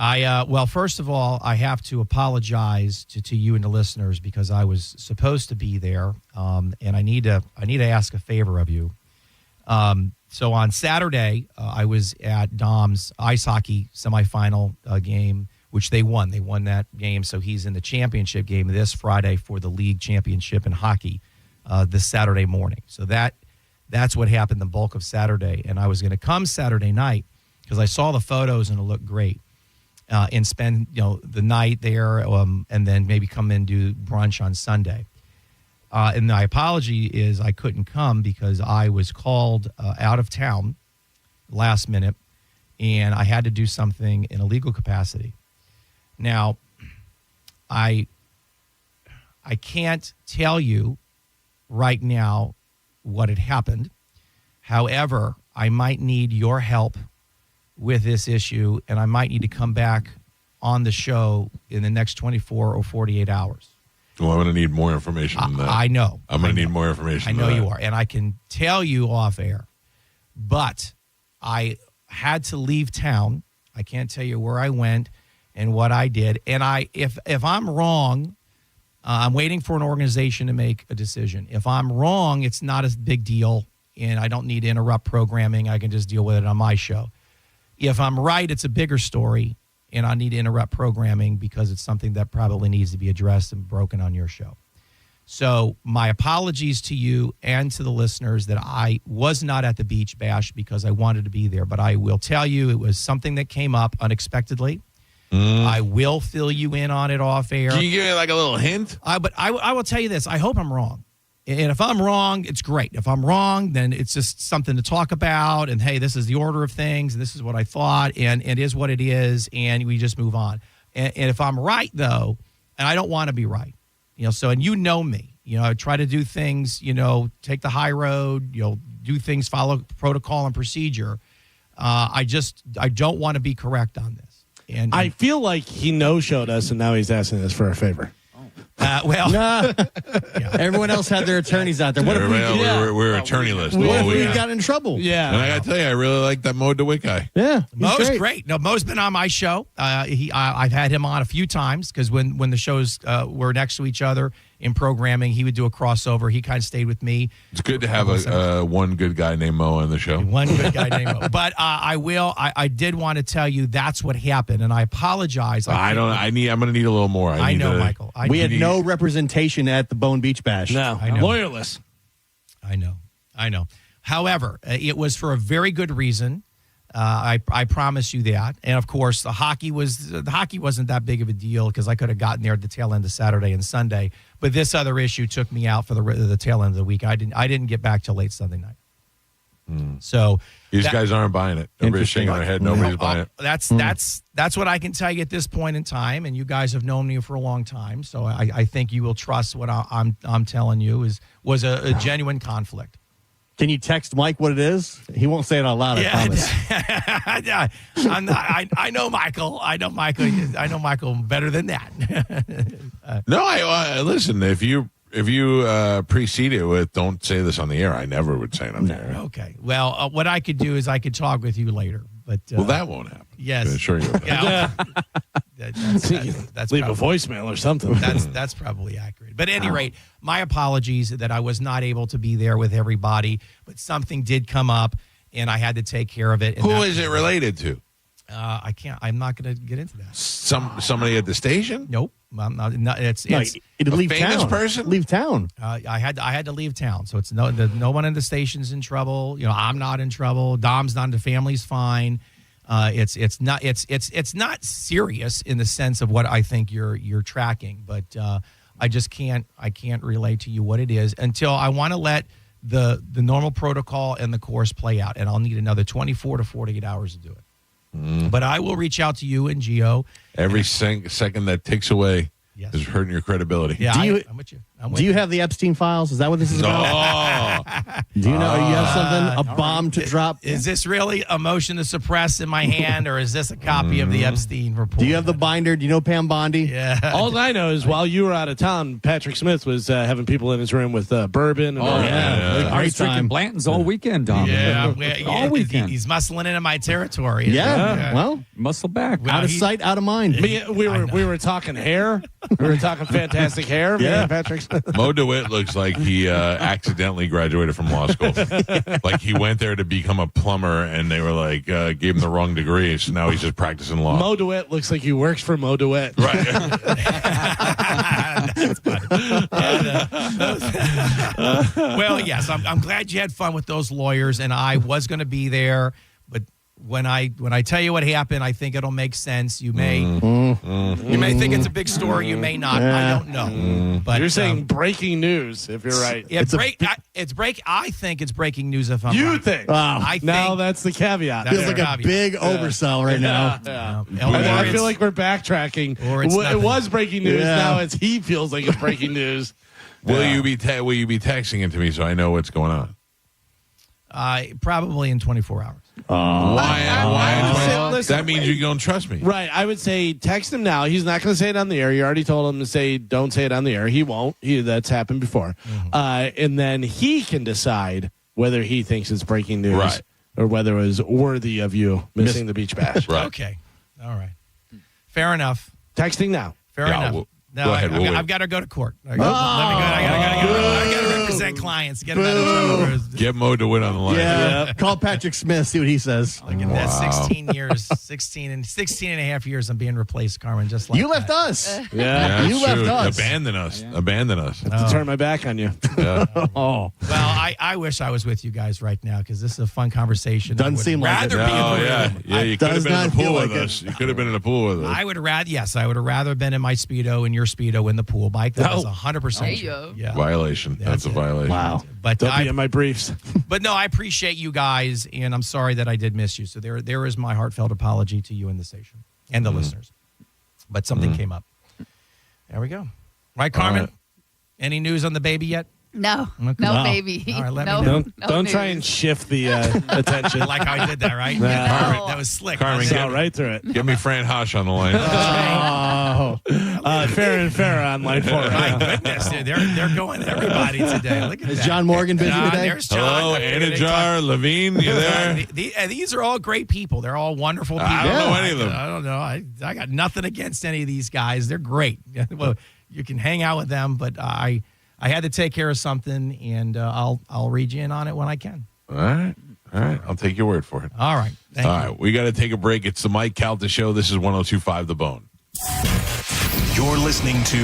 Well, first of all, I have to apologize to you and the listeners, because I was supposed to be there, and I need to ask a favor of you. So on Saturday, I was at Dom's ice hockey semifinal game, which they won. They won that game, so he's in the championship game this Friday for the league championship in hockey this Saturday morning. So that's what happened the bulk of Saturday. And I was going to come Saturday night because I saw the photos and it looked great, and spend the night there, and then maybe come in and do brunch on Sunday. And my apology is I couldn't come because I was called out of town last minute, and I had to do something in a legal capacity. Now, I can't tell you right now what had happened. However, I might need your help with this issue, and I might need to come back on the show in the next 24 or 48 hours. Well, I'm going to need more information than that. I know. I'm going to need more information. I know you are, and I can tell you off air. But I had to leave town. I can't tell you where I went and what I did. And if I'm wrong, I'm waiting for an organization to make a decision. If I'm wrong, it's not a big deal. and I don't need to interrupt programming. I can just deal with it on my show. If I'm right, it's a bigger story, and I need to interrupt programming because it's something that probably needs to be addressed and broken on your show. So my apologies to you and to the listeners that I was not at the Beach Bash because I wanted to be there. But I will tell you it was something that came up unexpectedly. I will fill you in on it off air. Can you give me like a little hint? But I will tell you this. I hope I'm wrong. And if I'm wrong, it's great. If I'm wrong, then it's just something to talk about. And, hey, this is the order of things. And this is what I thought. And it is what it is. And we just move on. And if I'm right, though, and I don't want to be right. So, and you know me, I try to do things, take the high road, do things, follow protocol and procedure. I don't want to be correct on this. And I feel like he no-showed us, and now he's asking us for a favor. Everyone else had their attorneys out there. What if we're attorneyless. What if we got in trouble? Yeah. And I got to tell you, I really like that Mo DeWitt guy. Yeah. Mo's great. No, Mo's been on my show. I've had him on a few times because when the shows were next to each other in programming, he would do a crossover. He kind of stayed with me. It's good to have one good guy named Mo on the show. One good guy named Mo. But I did want to tell you that's what happened, and I apologize. I'm going to need a little more. I know, Michael. We had no representation at the Bone Beach Bash. No, I know. lawyerless. I know. However, it was for a very good reason. I promise you that. And of course, the hockey wasn't that big of a deal because I could have gotten there at the tail end of Saturday and Sunday. But this other issue took me out for the tail end of the week. I didn't get back till late Sunday night. So these guys aren't buying it. Everybody's shaking their head. Nobody's buying it. That's what I can tell you at this point in time. And you guys have known me for a long time, so I think you will trust what I'm telling you was a genuine conflict. Can you text Mike what it is? He won't say it out loud, I promise. I know Michael. I know Michael better than that. Listen, if you precede it with "Don't say this on the air," I never would say it on the air. Okay. Well, what I could do is I could talk with you later. But that won't happen. Yes. I assure you. That's leave a voicemail or something. That's probably accurate. But at any rate, my apologies that I was not able to be there with everybody. But something did come up, and I had to take care of it. And Who is it related to? I can't. I'm not going to get into that. Somebody at the station? Nope. I'm not, it's leave famous town. person. Leave town. I had to leave town, so it's no one in the station's in trouble. I'm not in trouble. Dom's not. The family's fine. It's not serious in the sense of what I think you're tracking, but I just can't relate to you what it is until I want to let the normal protocol and the course play out, and I'll need another 24 to 48 hours to do it. But I will reach out to you and Gio. Every second that takes away is hurting your credibility. Yeah, I'm with you. Do you have the Epstein files? Is that what this is about? Do you know? You have something? A bomb to drop? Is this really a motion to suppress in my hand, or is this a copy of the Epstein report? Do you have the binder? Do you know Pam Bondi? Yeah. All I know is while you were out of town, Patrick Smith was having people in his room with bourbon. And I was drinking Blanton's all weekend, Dom. Yeah, all weekend. He's muscling into my territory. Yeah. Well, muscle back. Out of sight, out of mind. We were talking hair. We were talking fantastic hair. Yeah, Patrick Smith. Mo DeWitt looks like he accidentally graduated from law school. Like he went there to become a plumber, and they were like gave him the wrong degree, so now he's just practicing law. Mo DeWitt looks like he works for Mo DeWitt. Right. That's funny. Well, yes, I'm glad you had fun with those lawyers, and I was going to be there, but when I tell you what happened, I think it'll make sense. You may think it's a big story, you may not. I don't know. But you're saying breaking news, if you're right. I think it's breaking news if I'm right. You think? I think now that's the caveat. Feels like a big oversell right now. I feel like we're backtracking. It was breaking news. Yeah. Now he feels like it's breaking news. Will you be texting it to me so I know what's going on? Probably in 24 hours. Why? That means you don't trust me. Right. I would say text him now. He's not going to say it on the air. You already told him to say don't say it on the air. He won't. That's happened before. And then he can decide whether he thinks it's breaking news or whether it was worthy of you missing the beach bash. Right. Okay. All right. Fair enough. Texting now. Fair enough. Go ahead. I've got to go to court. Let me go. I got to go. represent clients. Get them out of trouble. Get Mo to win on the line. Yeah. Call Patrick Smith, see what he says. Look at that, 16 years, 16 and a half years I'm being replaced, Carmen, just like You left that. us. Yeah. You left true. us. Abandon us. Abandon us. I have to turn my back on you. Yeah. Oh. Well, I wish I was with you guys right now because this is a fun conversation. Doesn't seem like it. Rather be in Oh, the yeah. room. Yeah, you could have does been in not the pool feel with like it. us. You could have been in the pool with us. I would have rather been in my Speedo and your Speedo in the pool, Mike. That was 100% There you true. go. Yeah. Violation. That's a violation. Wow. But They'll be in my briefs. But no, I appreciate you guys, and I'm sorry that I did miss you. So there is my heartfelt apology to you and the station and the listeners. But something came up. There we go. Right, Carmen? All right. Any news on the baby yet? No, Okay. no, No. baby. All right, let me no, know. Don't news. try and shift the attention. Like how I did that, right? No. Yeah, Carmen, that was slick. Carmen, wasn't it? Saw right through it. Give me Fran Hosh on the line. Fair and fair on line 4. My goodness, dude, they're going to everybody today. Look at Is that. John Morgan busy John, today? There's John. Hello, Look at it. Anajar, Levine, you there? These are all great people. They're all wonderful people. I don't know any of them. I don't know. I got nothing against any of these guys. They're great. Well, you can hang out with them, but I had to take care of something, and I'll read you in on it when I can. All right. I'll take your word for it. All right. Thank All you. right. We got to take a break. It's the Mike Calta Show. This is 102.5 The Bone. You're listening to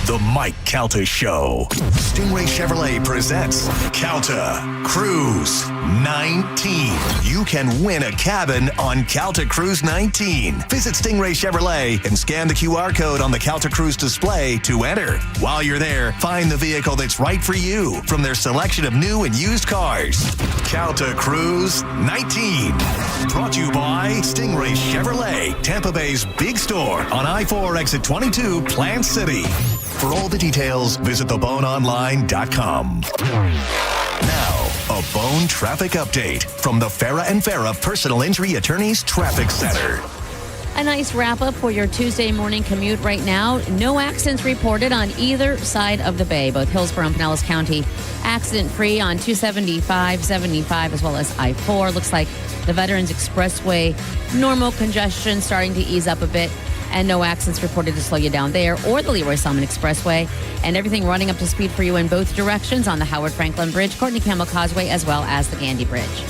The Mike Calta Show. Stingray Chevrolet presents Calta Cruise 19. You can win a cabin on Calta Cruise 19. Visit Stingray Chevrolet and scan the QR code on the Calta Cruise display to enter. While you're there, find the vehicle that's right for you from their selection of new and used cars. Calta Cruise 19. Brought to you by Stingray Chevrolet, Tampa Bay's big store on I-4 exit 22, Plant City. For all the details, visit theboneonline.com. Now, a Bone traffic update from the Farah and Farah Personal Injury Attorneys Traffic Center. A nice wrap up for your Tuesday morning commute right now. No accidents reported on either side of the bay, both Hillsborough and Pinellas County. Accident free on 275, 75, as well as I-4. Looks like the Veterans Expressway, normal congestion starting to ease up a bit. And no accidents reported to slow you down there or the Leroy Salmon Expressway. And everything running up to speed for you in both directions on the Howard Franklin Bridge, Courtney Campbell Causeway, as well as the Gandy Bridge.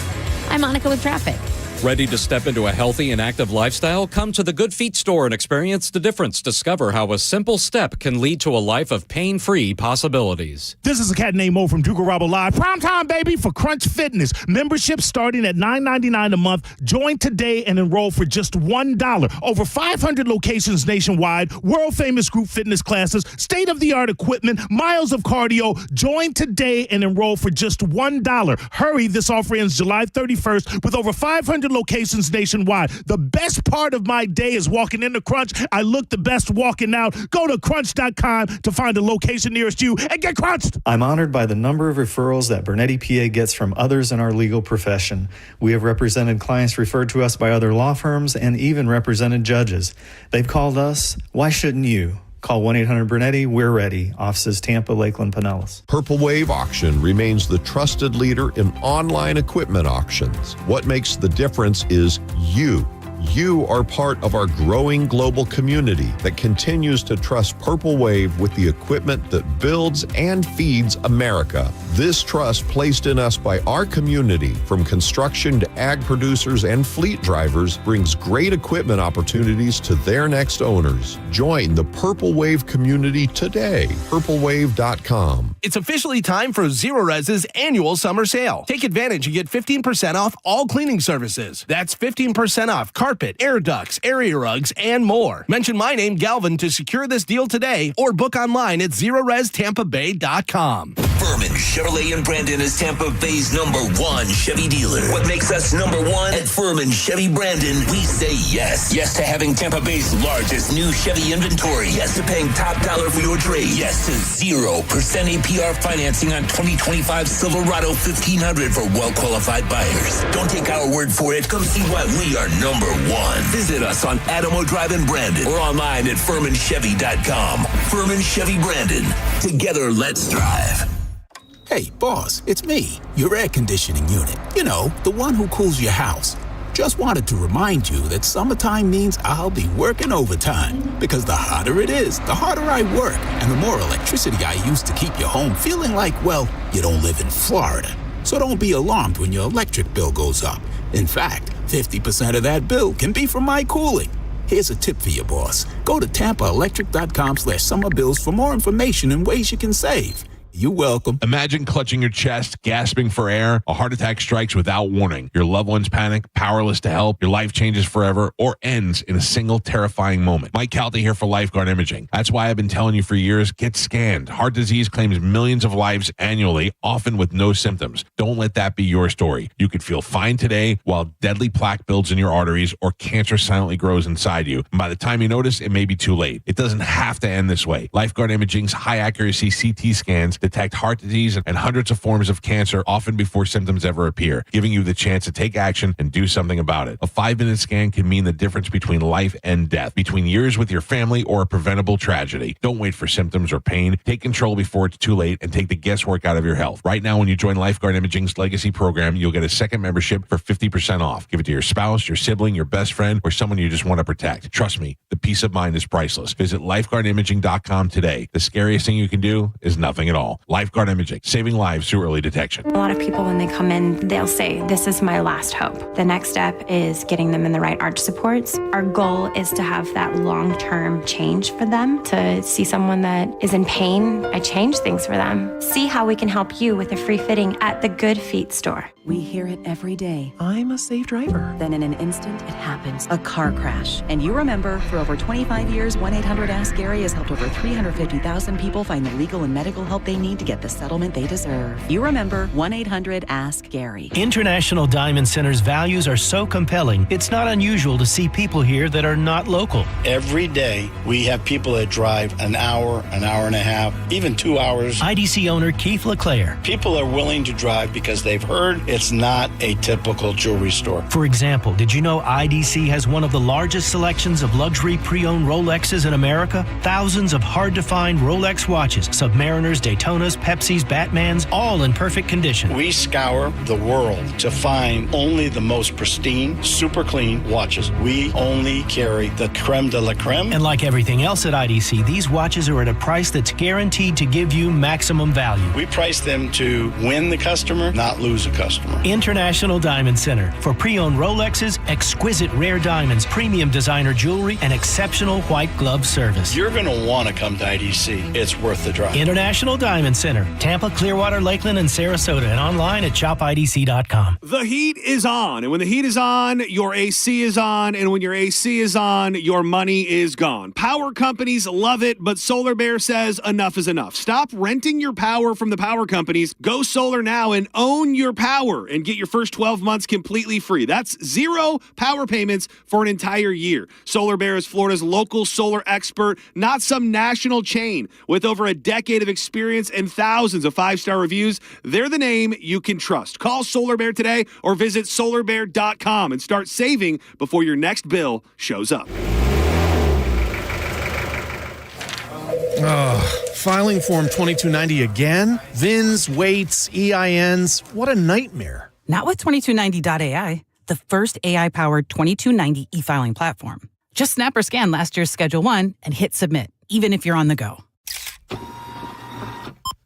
I'm Monica with traffic. Ready to step into a healthy and active lifestyle? Come to the Good Feet store and experience the difference. Discover how a simple step can lead to a life of pain-free possibilities. This is a cat named Mo from Duke Rabo Live. Prime time, baby, for Crunch Fitness. Membership starting at $9.99 a month. Join today and enroll for just $1. Over 500 locations nationwide, world-famous group fitness classes, state-of-the-art equipment, miles of cardio. Join today and enroll for just $1. Hurry, this offer ends July 31st with over 500 locations nationwide. The best part of my day is walking into Crunch. I look the best walking out. Go to crunch.com to find a location nearest you and get crunched. I'm honored by the number of referrals that Bernetti PA gets from others in our legal profession. We have represented clients referred to us by other law firms and even represented judges. They've called us. Why shouldn't you? Call 1-800-BURNETTI. We're ready. Offices Tampa, Lakeland, Pinellas. Purple Wave Auction remains the trusted leader in online equipment auctions. What makes the difference is you. You are part of our growing global community that continues to trust Purple Wave with the equipment that builds and feeds America. This trust placed in us by our community, from construction to ag producers and fleet drivers, brings great equipment opportunities to their next owners. Join the Purple Wave community today. PurpleWave.com. It's officially time for Zero Res's annual summer sale. Take advantage and get 15% off all cleaning services. That's 15% off carpet, air ducts, area rugs, and more. Mention my name, Galvin, to secure this deal today or book online at ZeroResTampaBay.com. Furman Chevrolet in Brandon is Tampa Bay's #1 Chevy dealer. What makes us #1? At Furman Chevy Brandon, we say yes. Yes to having Tampa Bay's largest new Chevy inventory. Yes to paying top dollar for your trade. Yes to 0% APR financing on 2025 Silverado 1500 for well-qualified buyers. Don't take our word for it. Come see why we are #1. Visit us on Adamo Drive in Brandon or online at FurmanChevy.com. Furman Chevy Brandon. Together, let's drive. Hey, boss, it's me, your air conditioning unit. You know, the one who cools your house. Just wanted to remind you that summertime means I'll be working overtime. Because the hotter it is, the harder I work. And the more electricity I use to keep you home feeling like, well, you don't live in Florida. So don't be alarmed when your electric bill goes up. In fact, 50% of that bill can be from my cooling. Here's a tip for you, boss. Go to TampaElectric.com/summerbills for more information and ways you can save. You're welcome. Imagine clutching your chest, gasping for air. A heart attack strikes without warning. Your loved ones panic, powerless to help. Your life changes forever or ends in a single terrifying moment. Mike Calta here for Lifeguard Imaging. That's why I've been telling you for years, get scanned. Heart disease claims millions of lives annually, often with no symptoms. Don't let that be your story. You could feel fine today while deadly plaque builds in your arteries or cancer silently grows inside you. And by the time you notice, it may be too late. It doesn't have to end this way. Lifeguard Imaging's high-accuracy CT scans detect heart disease and hundreds of forms of cancer often before symptoms ever appear, giving you the chance to take action and do something about it. A 5-minute scan can mean the difference between life and death, between years with your family or a preventable tragedy. Don't wait for symptoms or pain. Take control before it's too late and take the guesswork out of your health. Right now, when you join Lifeguard Imaging's Legacy program, you'll get a second membership for 50% off. Give it to your spouse, your sibling, your best friend, or someone you just want to protect. Trust me, the peace of mind is priceless. Visit lifeguardimaging.com today. The scariest thing you can do is nothing at all. Lifeguard Imaging, saving lives through early detection. A lot of people, when they come in, they'll say, this is my last hope. The next step is getting them in the right arch supports. Our goal is to have that long-term change for them. To see someone that is in pain, I change things for them. See how we can help you with a free fitting at the Good Feet store. We hear it every day. I'm a safe driver. Then in an instant, it happens. A car crash. And you remember, for over 25 years, 1-800-ASK-GARY has helped over 350,000 people find the legal and medical help they need to get the settlement they deserve. You remember 1-800-ASK-GARY. International Diamond Center's values are so compelling, it's not unusual to see people here that are not local. Every day, we have people that drive an hour and a half, even 2 hours. IDC owner Keith LeClaire. People are willing to drive because they've heard it's not a typical jewelry store. For example, did you know IDC has one of the largest selections of luxury pre-owned Rolexes in America? Thousands of hard-to-find Rolex watches, Submariners, Daytonas, Pepsis, Batmans, all in perfect condition. We scour the world to find only the most pristine, super clean watches. We only carry the creme de la creme. And like everything else at IDC, these watches are at a price that's guaranteed to give you maximum value. We price them to win the customer, not lose a customer. International Diamond Center for pre-owned Rolexes, exquisite rare diamonds, premium designer jewelry, and exceptional white glove service. You're going to want to come to IDC. It's worth the drive. International Diamond Center, Tampa, Clearwater, Lakeland, and Sarasota, and online at shopidc.com. The heat is on, and when the heat is on, your AC is on, and when your AC is on, your money is gone. Power companies love it, but Solar Bear says enough is enough. Stop renting your power from the power companies. Go solar now and own your power and get your first 12 months completely free. That's 0 power payments for an entire year. Solar Bear is Florida's local solar expert, not some national chain. With over a decade of experience and thousands of 5-star reviews, they're the name you can trust. Call Solar Bear today or visit solarbear.com and start saving before your next bill shows up. Filing Form 2290 again? VINs, weights, EINs. What a nightmare. Not with 2290.ai, the first AI-powered 2290 e-filing platform. Just snap or scan last year's Schedule 1 and hit submit, even if you're on the go.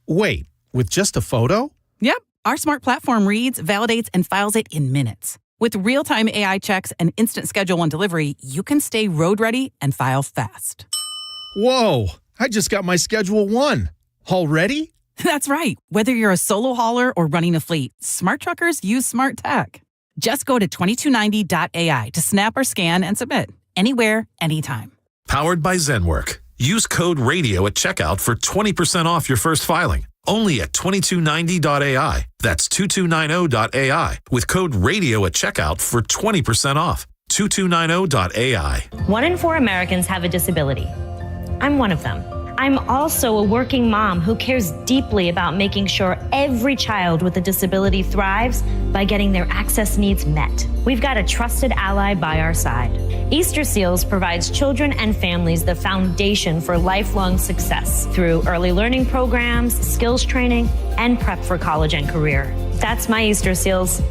Wait, with just a photo? Yep. Our smart platform reads, validates, and files it in minutes. With real-time AI checks and instant Schedule 1 delivery, you can stay road ready and file fast. Whoa, I just got my Schedule 1. Already? That's right. Whether you're a solo hauler or running a fleet, smart truckers use smart tech. Just go to 2290.ai to snap or scan and submit. Anywhere, anytime. Powered by Zenwork. Use code RADIO at checkout for 20% off your first filing. Only at 2290.ai. That's 2290.ai. With code RADIO at checkout for 20% off. 2290.ai. 1 in 4 Americans have a disability. I'm one of them. I'm also a working mom who cares deeply about making sure every child with a disability thrives by getting their access needs met. We've got a trusted ally by our side. Easter Seals provides children and families the foundation for lifelong success through early learning programs, skills training, and prep for college and career. That's my Easter Seals.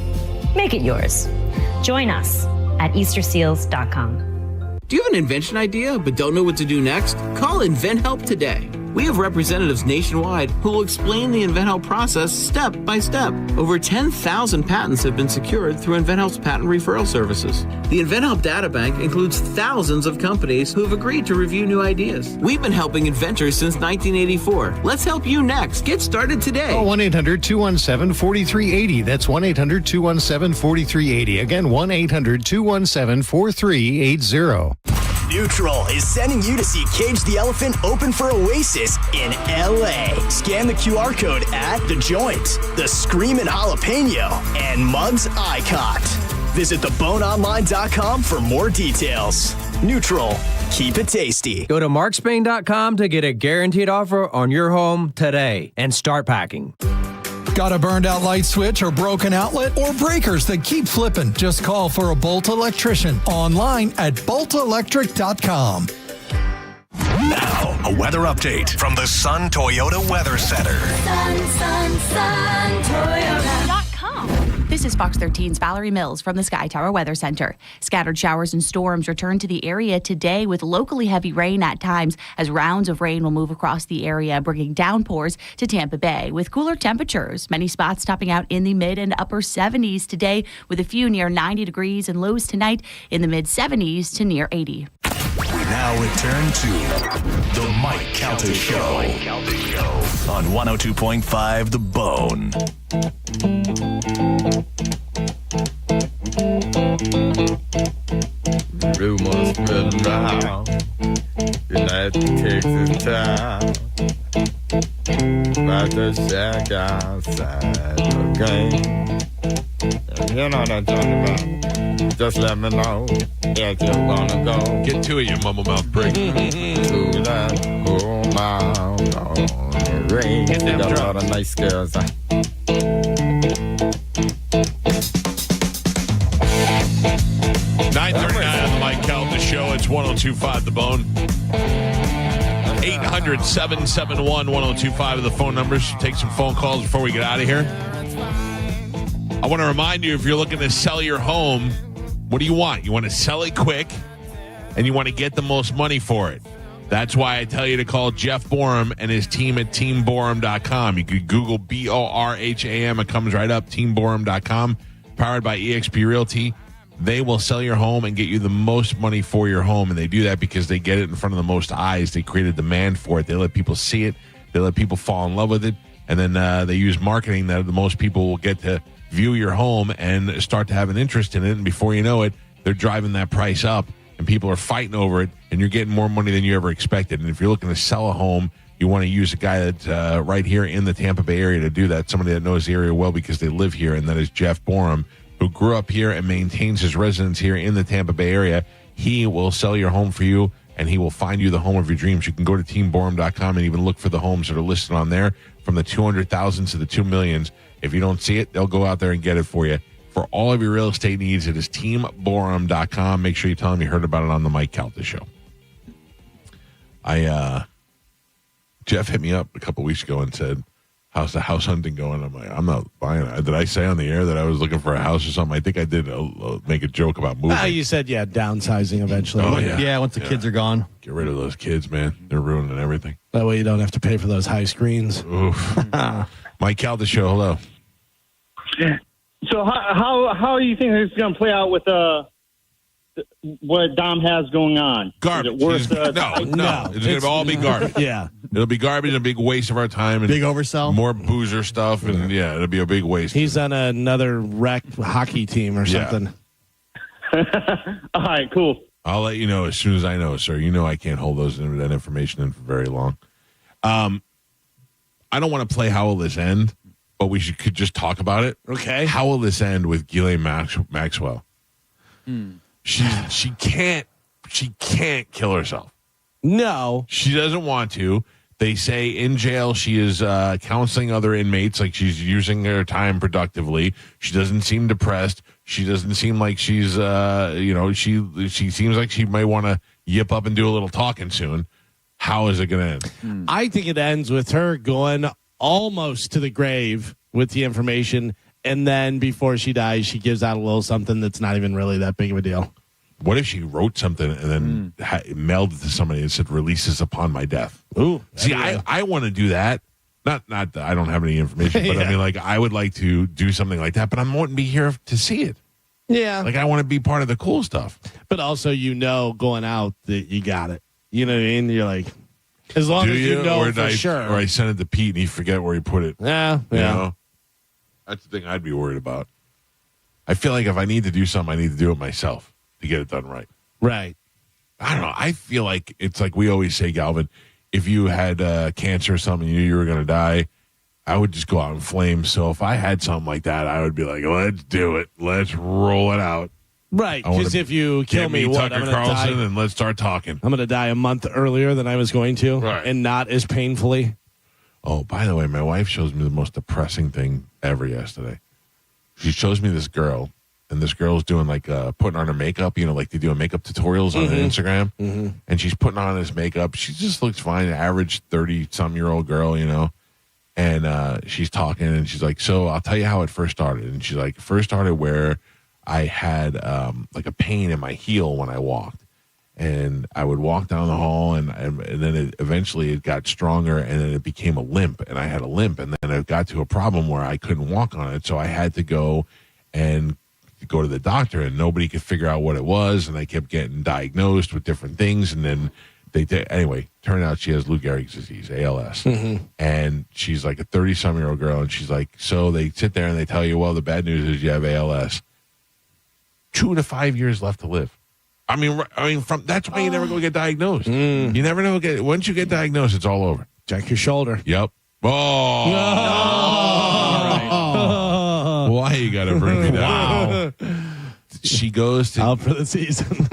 Make it yours. Join us at easterseals.com. Do you have an invention idea but don't know what to do next? Call InventHelp today. We have representatives nationwide who will explain the InventHelp process step by step. Over 10,000 patents have been secured through InventHelp's patent referral services. The InventHelp data bank includes thousands of companies who have agreed to review new ideas. We've been helping inventors since 1984. Let's help you next. Get started today. Call 1-800-217-4380. That's 1-800-217-4380. Again, 1-800-217-4380. Neutral is sending you to see Cage the Elephant open for Oasis in LA. Scan the QR code at The Joint, The Screamin' Jalapeno, and Muggs Icot. Visit theboneonline.com for more details. Neutral, keep it tasty. Go to markspain.com to get a guaranteed offer on your home today and start packing. Got a burned out light switch or broken outlet or breakers that keep flipping? Just call for a Bolt electrician online at boltelectric.com. Now, a weather update from the Sun Toyota Weather Center. Sun Toyota.com. This is Fox 13's Valerie Mills from the Sky Tower Weather Center. Scattered showers and storms return to the area today with locally heavy rain at times as rounds of rain will move across the area, bringing downpours to Tampa Bay with cooler temperatures. Many spots topping out in the mid and upper 70s today with a few near 90 degrees and lows tonight in the mid 70s to near 80. We now return to the Mike Calta Show on 102.5 The Bone. Rumors spread around United Texas town about the shack outside the game. You know what I'm talking about. Just let me know if you wanna go. Get to it, you mumble mouth prick. To that whole mile on the range. They got a lot of nice girls. 9:39 on the Mike Calta Show. It's 102.5 The Bone. 800-771-1025 are the phone numbers. Take some phone calls before we get out of here. I want to remind you, if you're looking to sell your home, what do you want? You want to sell it quick, and you want to get the most money for it. That's why I tell you to call Jeff Borum and his team at teamborum.com. You could Google BORHAM. It comes right up, teamborum.com, powered by eXp Realty. They will sell your home and get you the most money for your home, and they do that because they get it in front of the most eyes. They create a demand for it. They let people see it. They let people fall in love with it, and then they use marketing that the most people will get to view your home and start to have an interest in it, and before you know it, they're driving that price up, and people are fighting over it, and you're getting more money than you ever expected. And if you're looking to sell a home, you want to use a guy that's right here in the Tampa Bay area to do that, somebody that knows the area well because they live here, and that is Jeff Borum, who grew up here and maintains his residence here in the Tampa Bay area. He will sell your home for you, and he will find you the home of your dreams. You can go to teamborum.com and even look for the homes that are listed on there, from the 200,000 to the 2 million. If you don't see it, they'll go out there and get it for you. For all of your real estate needs, it is teamborum.com. Make sure you tell them you heard about it on the Mike Calta Show. Jeff hit me up a couple weeks ago and said, how's the house hunting going? I'm like, I'm not buying it. Did I say on the air that I was looking for a house or something? I think I did make a joke about moving. You said, downsizing eventually. Oh, yeah. Yeah, once the kids are gone. Get rid of those kids, man. They're ruining everything. That way you don't have to pay for those high screens. Oof. Mike Calta Show, hello. So how do you think this is going to play out with what Dom has going on? Garbage. Is it worth, no. It's going to all be garbage. Yeah. It'll be garbage and a big waste of our time. And big oversell. More boozer stuff. And yeah, it'll be a big waste. He's on another rec hockey team or something. All right, cool. I'll let you know as soon as I know, sir. You know I can't hold that information in for very long. I don't want to play How Will This End, but we could just talk about it. Okay. How will this end with Ghislaine Maxwell? She can't kill herself. No. She doesn't want to. They say in jail she is counseling other inmates, like she's using her time productively. She doesn't seem depressed. She doesn't seem like she's, she seems like she might want to yip up and do a little talking soon. How is it going to end? I think it ends with her going almost to the grave with the information and then before she dies, she gives out a little something that's not even really that big of a deal. What if she wrote something and then mailed it to somebody and said, "Releases upon my death"? Ooh, see, I want to do that. Not that I don't have any information, but I mean, like, I would like to do something like that, but I wouldn't be here to see it. Yeah, like I want to be part of the cool stuff. But also, going out that you got it. You know what I mean? You're like, as long as you know for sure. Or I send it to Pete and he forget where he put it. Yeah. You know? That's the thing I'd be worried about. I feel like if I need to do something, I need to do it myself to get it done right. Right. I don't know. I feel like it's like we always say, Galvin, if you had cancer or something, you knew you were going to die, I would just go out in flames. So if I had something like that, I would be like, let's do it. Let's roll it out. Right. Because if you kill me, what? Tucker Carlson and let's start talking. I'm going to die a month earlier than I was going to, right, and not as painfully. Oh, by the way, my wife shows me the most depressing thing ever yesterday. She shows me this girl, and this girl's doing like putting on her makeup, like they do makeup tutorials on Instagram. Mm-hmm. And she's putting on this makeup. She just looks fine, average 30-some-year-old girl, And she's talking, and she's like, so I'll tell you how it first started. And she's like, first started where I had like a pain in my heel when I walked. And I would walk down the hall, and then eventually it got stronger, and then it became a limp, and I had a limp, and then it got to a problem where I couldn't walk on it, so I had to go to the doctor, and nobody could figure out what it was, and I kept getting diagnosed with different things, and then anyway, turned out she has Lou Gehrig's disease, ALS, and she's like a 30-some-year-old girl, and she's like, so they sit there and they tell you, well, the bad news is you have ALS. 2 to 5 years left to live. I mean, that's why you never go get diagnosed. You never know. Once you get diagnosed, it's all over. Check your shoulder. Yep. Oh. No. Why you got to bring me down? Wow. She goes to out for the season.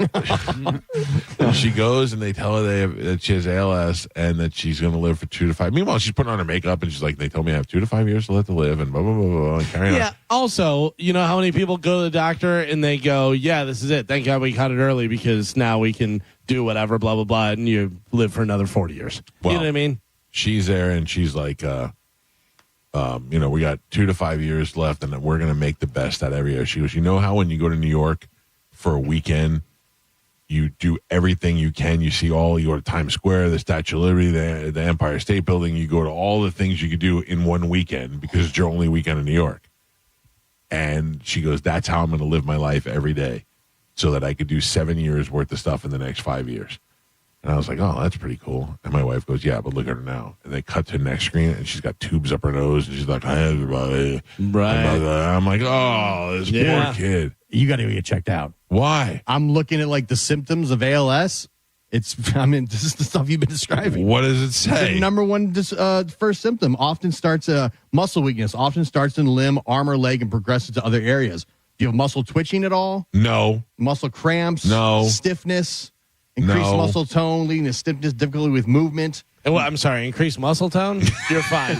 She goes and they tell her that she has ALS and that she's going to live for 2 to 5. Meanwhile, she's putting on her makeup and she's like, they told me I have 2 to 5 years to live and blah, blah, blah, blah, and carry on. Also, you know how many people go to the doctor and they go, yeah, this is it. Thank God we caught it early because now we can do whatever, blah, blah, blah, and you live for another 40 years. Well, you know what I mean? She's there and she's like, we got 2 to 5 years left and we're going to make the best out of every year. She goes, you know how when you go to New York for a weekend, you do everything you can. You go to Times Square, the Statue of Liberty, the Empire State Building. You go to all the things you could do in one weekend because it's your only weekend in New York. And she goes, that's how I'm going to live my life every day so that I could do 7 years worth of stuff in the next 5 years. And I was like, oh, that's pretty cool. And my wife goes, yeah, but look at her now. And they cut to the next screen, and she's got tubes up her nose, and she's like, hi, everybody. Right. I'm like, oh, this poor kid. You got to get checked out. Why? I'm looking at like the symptoms of ALS. This is the stuff you've been describing. What does it say? The number one first symptom often starts muscle weakness, often starts in limb, arm, or leg, and progresses to other areas. Do you have muscle twitching at all? No. Muscle cramps? No. Stiffness? Increased muscle tone, leading to stiffness, difficulty with movement. And I'm sorry, increased muscle tone? You're fine.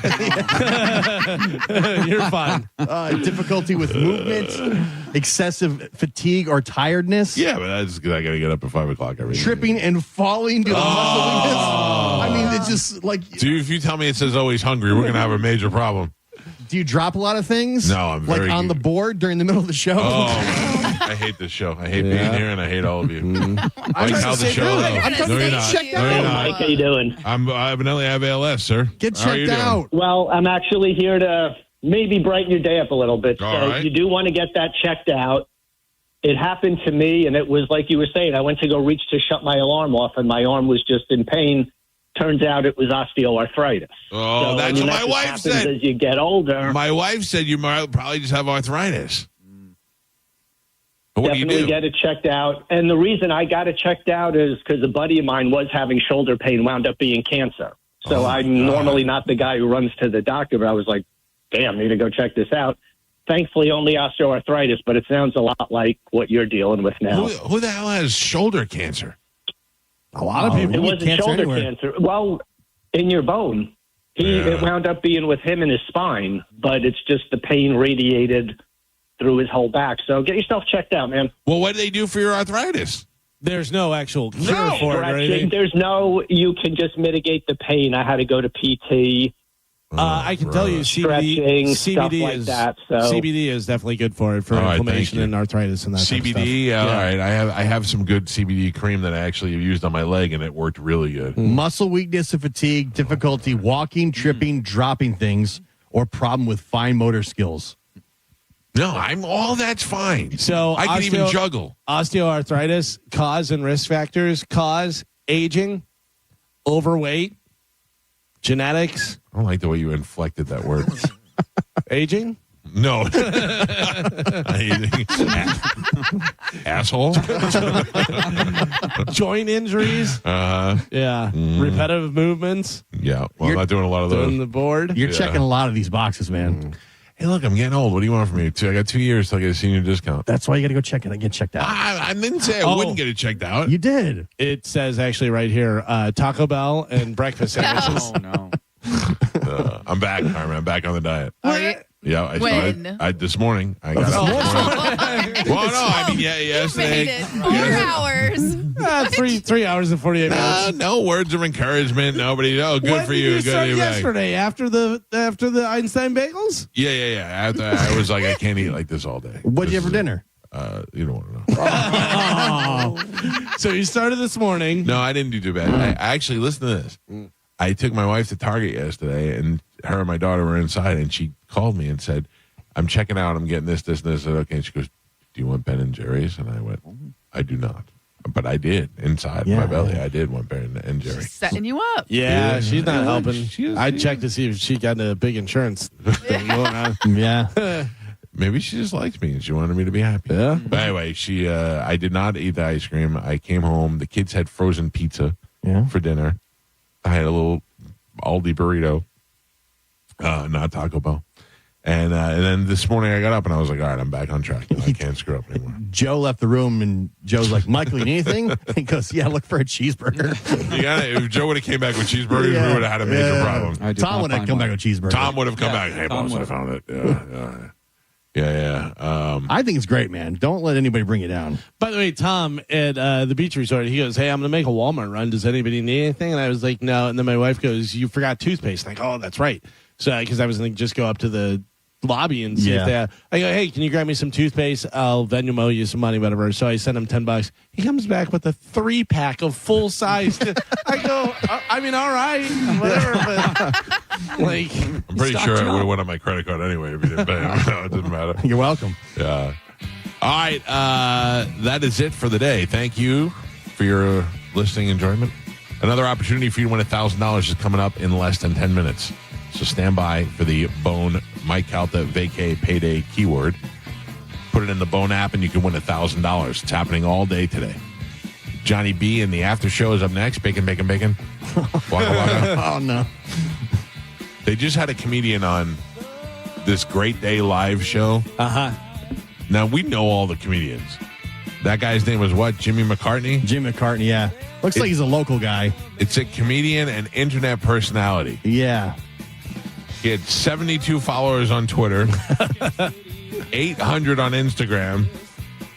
You're fine. Difficulty with movement, excessive fatigue or tiredness. Yeah, but that's because I got to get up at 5 o'clock every day. Tripping and falling due to muscle weakness. I mean, it's just like... Dude, if you tell me it says always hungry, we're going to have a major problem. Do you drop a lot of things? No, I'm very... Like on the board during the middle of the show? Oh, I hate this show. I hate being here, and I hate all of you. I'm how's the show, though? I'm no, you're not. checked No, you're out. not. Mike, how you doing? I evidently have ALS, sir. Get How are you checked doing? out. Well, I'm actually here to maybe brighten your day up a little bit. All So right. you do want to get that checked out. It happened to me, and it was like you were saying. I went to go reach to shut my alarm off, and my arm was just in pain. Turns out it was osteoarthritis. Oh, that's what my wife said. As you get older. My wife said you might probably just have arthritis. What Definitely do you do? get it checked out. And the reason I got it checked out is because a buddy of mine was having shoulder pain, wound up being cancer. So I'm normally not the guy who runs to the doctor, but I was like, damn, need to go check this out. Thankfully, only osteoarthritis, but it sounds a lot like what you're dealing with now. Who the hell has shoulder cancer? A lot of people. It wasn't shoulder cancer. Well, in your bone. It wound up being with him in his spine, but it's just the pain radiated through his whole back. So get yourself checked out, man. Well, what do they do for your arthritis? There's no actual cure for it or anything. You can just mitigate the pain. I had to go to PT. I can tell you stretching, stuff like that. So CBD is definitely good for it, for inflammation and arthritis and that type of stuff. CBD, all right. I have some good CBD cream that I actually used on my leg, and it worked really good. Muscle weakness and fatigue, difficulty walking, tripping, dropping things, or problem with fine motor skills. No, all that's fine. So I can even juggle. Osteoarthritis, cause and risk factors, cause aging, overweight, genetics. I don't like the way you inflected that word. Aging? No. Asshole. Joint injuries. Yeah. Repetitive movements. Yeah. Well, I'm not doing a lot of those. On the board. You're checking a lot of these boxes, man. Hey, look, I'm getting old. What do you want from me? I got 2 years till I get a senior discount. That's why you got to go check it. Get checked out. I didn't say I wouldn't get it checked out. You did. It says actually right here, Taco Bell and breakfast sandwiches. Oh, no. I'm back, Carmen. I'm back on the diet. What? Yeah, I started this morning. I got up this morning. Well, no, I mean, yesterday. 4 hours. 3 hours and 48 minutes. No words of encouragement. Nobody. Oh, good When for did you. you Good start to be back. yesterday after the Einstein bagels? Yeah. After I was like, I can't eat like this all day. What'd you have for dinner? You don't want to know. So you started this morning. No, I didn't do too bad. I actually, listen to this. I took my wife to Target yesterday, and her and my daughter were inside, and she called me and said, I'm checking out. I'm getting this, and this. I said, okay. And she goes, do you want Ben & Jerry's? And I went, I do not. But I did. Inside my belly, I did want Ben & Jerry's. Setting you up. Yeah, she's not helping. I checked to see if she got a big insurance thing going on. Yeah. Maybe she just liked me and she wanted me to be happy. Yeah. But anyway, I did not eat the ice cream. I came home. The kids had frozen pizza for dinner. I had a little Aldi burrito, not Taco Bell. And then this morning I got up and I was like, all right, I'm back on track. I can't screw up anymore. Joe left the room and Joe's like, Michael, you need anything? He goes, yeah, look for a cheeseburger. If Joe would have came back with cheeseburgers, we would have had a major problem. Tom would have come back with cheeseburger. Tom would have come back. Hey, boss, I found it. Yeah. I think it's great, man. Don't let anybody bring you down. By the way, Tom at the beach resort, he goes, hey, I'm going to make a Walmart run. Does anybody need anything? And I was like, no. And then my wife goes, you forgot toothpaste. I'm like, oh, that's right. So because I was going to just go up to the lobby and see if they have. I go, hey, can you grab me some toothpaste? I'll Venmo you some money, whatever. So I sent him $10. He comes back with a 3-pack of full size. I go, I mean, all right, whatever, but like, I'm pretty sure I would have went on my credit card anyway if you didn't pay. No, it doesn't matter. You're welcome. Yeah. All right, that is it for the day. Thank you for your listening enjoyment. Another opportunity for you to win $1,000 is coming up in less than 10 minutes. So stand by for the Bone Mike Calta Vacay Payday keyword. Put it in the Bone app and you can win $1,000. It's happening all day today. Johnny B and the after show is up next. Bacon. Waka, waka. Oh, no. They just had a comedian on this Great Day Live show. Now, we know all the comedians. That guy's name was what? Jimmy McCartney? Jimmy McCartney, yeah. Looks like he's a local guy. It's a comedian and internet personality. Yeah. He had 72 followers on Twitter, 800 on Instagram,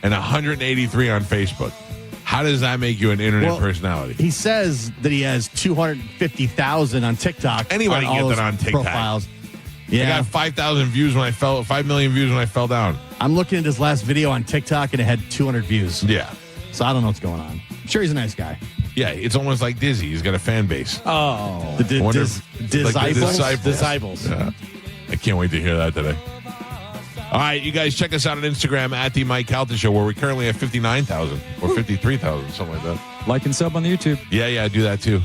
and 183 on Facebook. How does that make you an internet personality? He says that he has 250,000 on TikTok. Anybody on can all get that his on TikTok. profiles. I got 5,000 views when I fell, 5 million views when I fell down. I'm looking at his last video on TikTok and it had 200 views. Yeah. So I don't know what's going on. I'm sure he's a nice guy. Yeah, it's almost like Dizzy. He's got a fan base. Oh. The disciples. Yeah. I can't wait to hear that today. All right, you guys check us out on Instagram at the Mike Calta Show, where we currently have 59,000 or 53,000, something like that. Like and sub on the YouTube. Yeah, do that too.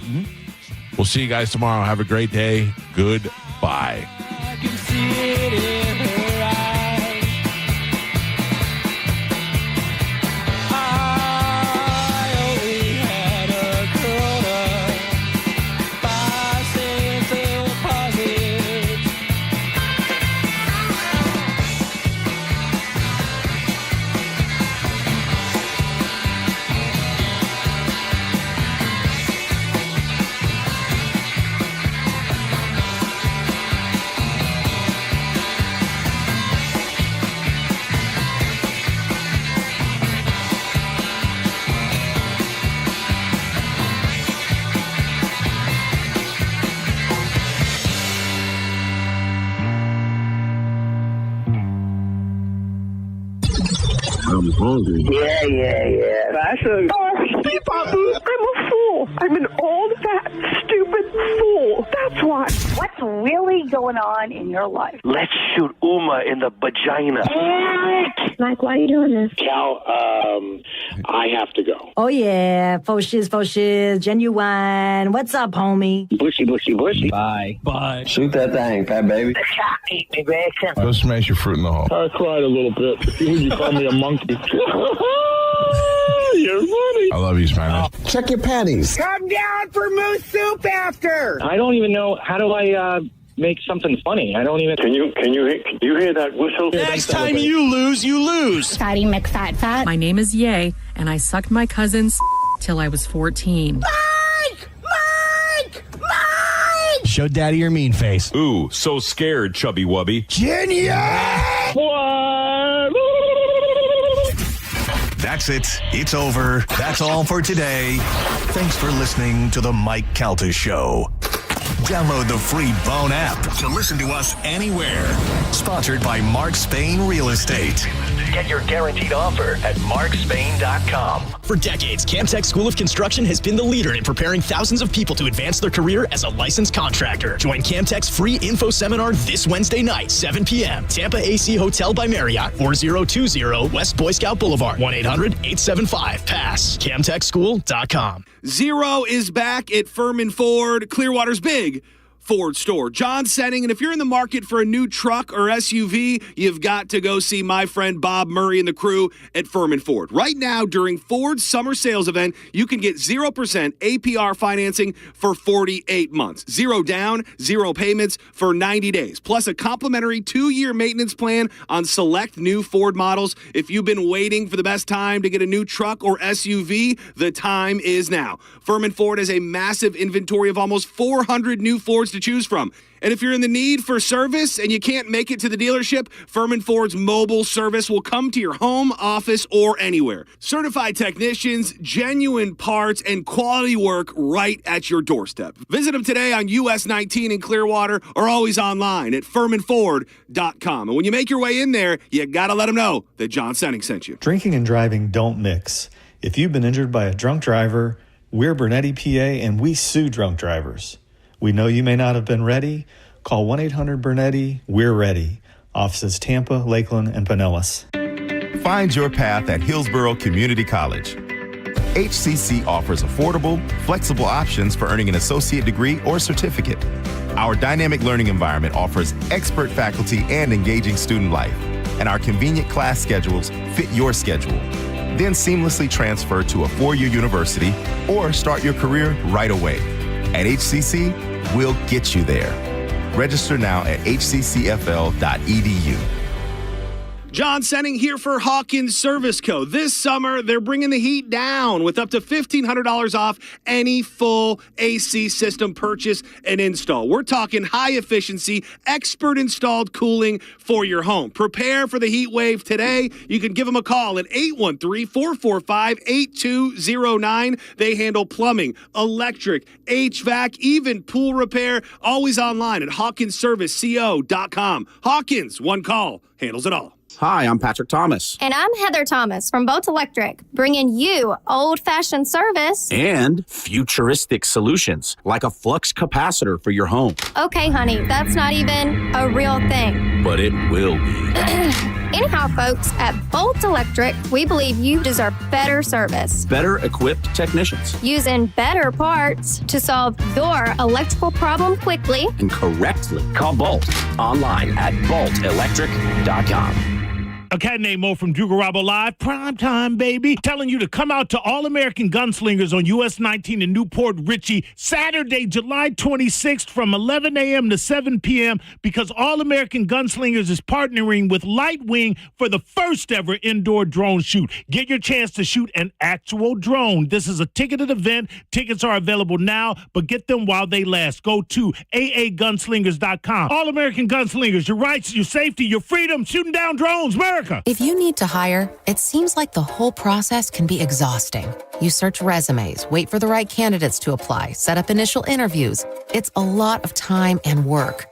We'll see you guys tomorrow. Have a great day. Goodbye. hungry. Yeah. That's a... Oh, Steve Babu, I'm a fool. I'm an old, fat, stupid fool. That's why. What's really going on in your life? Let's shoot Uma in the vagina. Mike, why are you doing this? Cal, I have to go. Oh, yeah. Faux shiz, genuine. What's up, homie? Bushy. Bye. Shoot that thing, fat baby. Eat me, bacon. Go smash your fruit in the hole. I cried a little bit. You call me a monkey. You're funny. I love you, Spanish. Check your panties. Come down for moose soup after. I don't even know, how do I make something funny? I don't even... Can you hear that whistle? Next time you lose. Fatty McFat. My name is Ye, and I sucked my cousin's till I was 14. Mike! Show daddy your mean face. Ooh, so scared, chubby wubby. Genius! What? That's it. It's over. That's all for today. Thanks for listening to the Mike Calta Show. Download the free Bone app to listen to us anywhere. Sponsored by Mark Spain Real Estate. Get your guaranteed offer at markspain.com. For decades, Camtech School of Construction has been the leader in preparing thousands of people to advance their career as a licensed contractor. Join Camtech's free info seminar this Wednesday night, 7 p.m. Tampa AC Hotel by Marriott, 4020 West Boy Scout Boulevard, 1-800-875-PASS. CamtechSchool.com. Zero is back at Furman Ford, Clearwater's big Ford store. John Senning, and if you're in the market for a new truck or SUV, you've got to go see my friend Bob Murray and the crew at Furman Ford. Right now, during Ford's summer sales event, you can get 0% APR financing for 48 months. Zero down, zero payments for 90 days. Plus a complimentary 2-year maintenance plan on select new Ford models. If you've been waiting for the best time to get a new truck or SUV, the time is now. Furman Ford has a massive inventory of almost 400 new Fords to choose from. And if you're in the need for service and you can't make it to the dealership, Furman Ford's mobile service will come to your home, office, or anywhere. Certified technicians, genuine parts, and quality work right at your doorstep. Visit them today on US 19 in Clearwater or always online at FurmanFord.com. And when you make your way in there, you gotta let them know that John Senning sent you. Drinking and driving don't mix. If you've been injured by a drunk driver, we're Bernetti PA and we sue drunk drivers. We know you may not have been ready. Call 1-800-BERNETTI. We're ready. Offices Tampa, Lakeland, and Pinellas. Find your path at Hillsborough Community College. HCC offers affordable, flexible options for earning an associate degree or certificate. Our dynamic learning environment offers expert faculty and engaging student life, and our convenient class schedules fit your schedule. Then seamlessly transfer to a 4-year university or start your career right away. At HCC, we'll get you there. Register now at hccfl.edu. John Senning here for Hawkins Service Co. This summer, they're bringing the heat down with up to $1,500 off any full AC system purchase and install. We're talking high efficiency, expert installed cooling for your home. Prepare for the heat wave today. You can give them a call at 813-445-8209. They handle plumbing, electric, HVAC, even pool repair. Always online at hawkinsserviceco.com. Hawkins, one call, handles it all. Hi, I'm Patrick Thomas. And I'm Heather Thomas from Boat Electric, bringing you old-fashioned service. And futuristic solutions, like a flux capacitor for your home. Okay, honey, that's not even a real thing. But it will be. Anyhow, folks, at Bolt Electric, we believe you deserve better service. Better equipped technicians. Using better parts to solve your electrical problem quickly and correctly. Call Bolt online at boltelectric.com. A cat named Mo from Dugarabo Live, prime time, baby, telling you to come out to All American Gunslingers on US 19 in Newport Richey, Saturday, July 26th from 11 a.m. to 7 p.m. because All American Gunslingers is partnering with Lightwing for the first ever indoor drone shoot. Get your chance to shoot an actual drone. This is a ticketed event. Tickets are available now, but get them while they last. Go to aagunslingers.com. All American Gunslingers, your rights, your safety, your freedom, shooting down drones, America. If you need to hire, it seems like the whole process can be exhausting. You search resumes, wait for the right candidates to apply, set up initial interviews. It's a lot of time and work.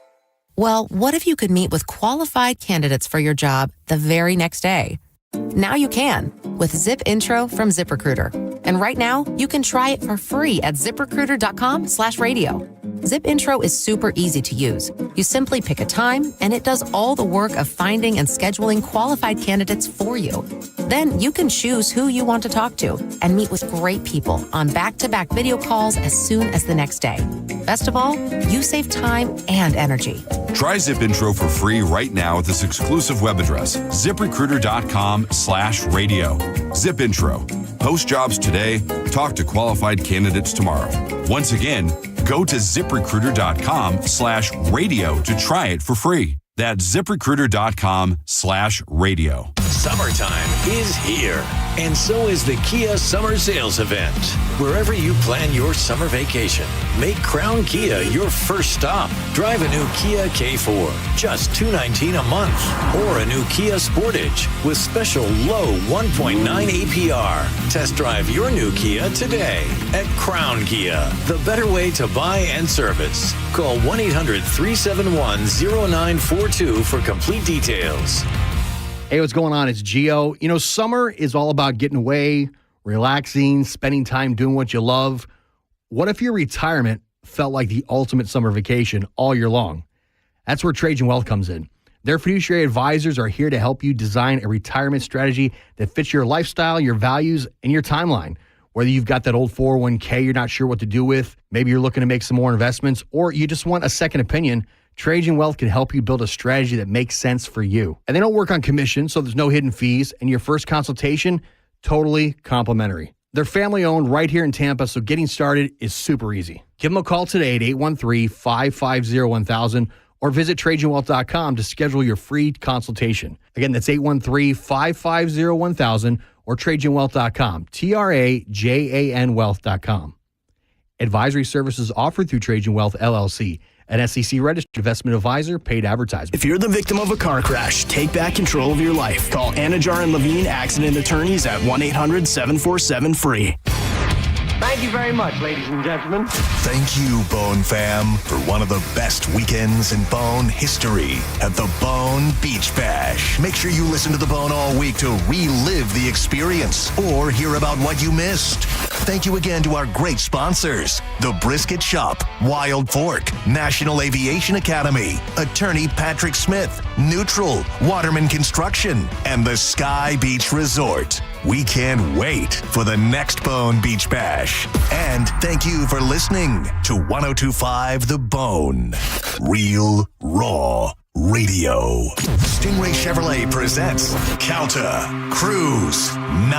Well, what if you could meet with qualified candidates for your job the very next day? Now you can, with Zip Intro from ZipRecruiter. And right now, you can try it for free at ZipRecruiter.com/radio. Zip Intro is super easy to use. You simply pick a time, and it does all the work of finding and scheduling qualified candidates for you. Then you can choose who you want to talk to and meet with great people on back-to-back video calls as soon as the next day. Best of all, you save time and energy. Try Zip Intro for free right now at this exclusive web address, ZipRecruiter.com/radio. Zip Intro. Post jobs today. Talk to qualified candidates tomorrow. Once again, go to ZipRecruiter.com/radio to try it for free. That's ZipRecruiter.com/radio. Summertime is here, and so is the Kia Summer Sales Event. Wherever you plan your summer vacation, make Crown Kia your first stop. Drive a new Kia K4, just $219 a month, or a new Kia Sportage with special low 1.9 APR. Test drive your new Kia today at Crown Kia, the better way to buy and service. Call 1-800-371-0942 for complete details. Hey, what's going on? It's Gio. You know, summer is all about getting away, relaxing, spending time doing what you love. What if your retirement felt like the ultimate summer vacation all year long? That's where Trajan Wealth comes in. Their fiduciary advisors are here to help you design a retirement strategy that fits your lifestyle, your values, and your timeline. Whether you've got that old 401k you're not sure what to do with, maybe you're looking to make some more investments, or you just want a second opinion, Trajan Wealth can help you build a strategy that makes sense for you. And they don't work on commission, so there's no hidden fees, and your first consultation, totally complimentary. They're family-owned right here in Tampa, so getting started is super easy. Give them a call today at 813-550-1000 or visit TrajanWealth.com to schedule your free consultation. Again, that's 813-550-1000 or TrajanWealth.com, TRAJAN Wealth.com. Advisory services offered through Trajan Wealth, LLC, an SEC-registered investment advisor, paid advertisement. If you're the victim of a car crash, take back control of your life. Call Anajar and Levine Accident Attorneys at 1-800-747-FREE. Thank you very much, ladies and gentlemen. Thank you, Bone Fam, for one of the best weekends in Bone history at the Bone Beach Bash. Make sure you listen to the Bone all week to relive the experience or hear about what you missed. Thank you again to our great sponsors, The Brisket Shop, Wild Fork, National Aviation Academy, Attorney Patrick Smith, Neutral, Waterman Construction, and the Sky Beach Resort. We can't wait for the next Bone Beach Bash. And thank you for listening to 102.5 The Bone. Real, raw radio. Stingray Chevrolet presents Calta Cruise 9.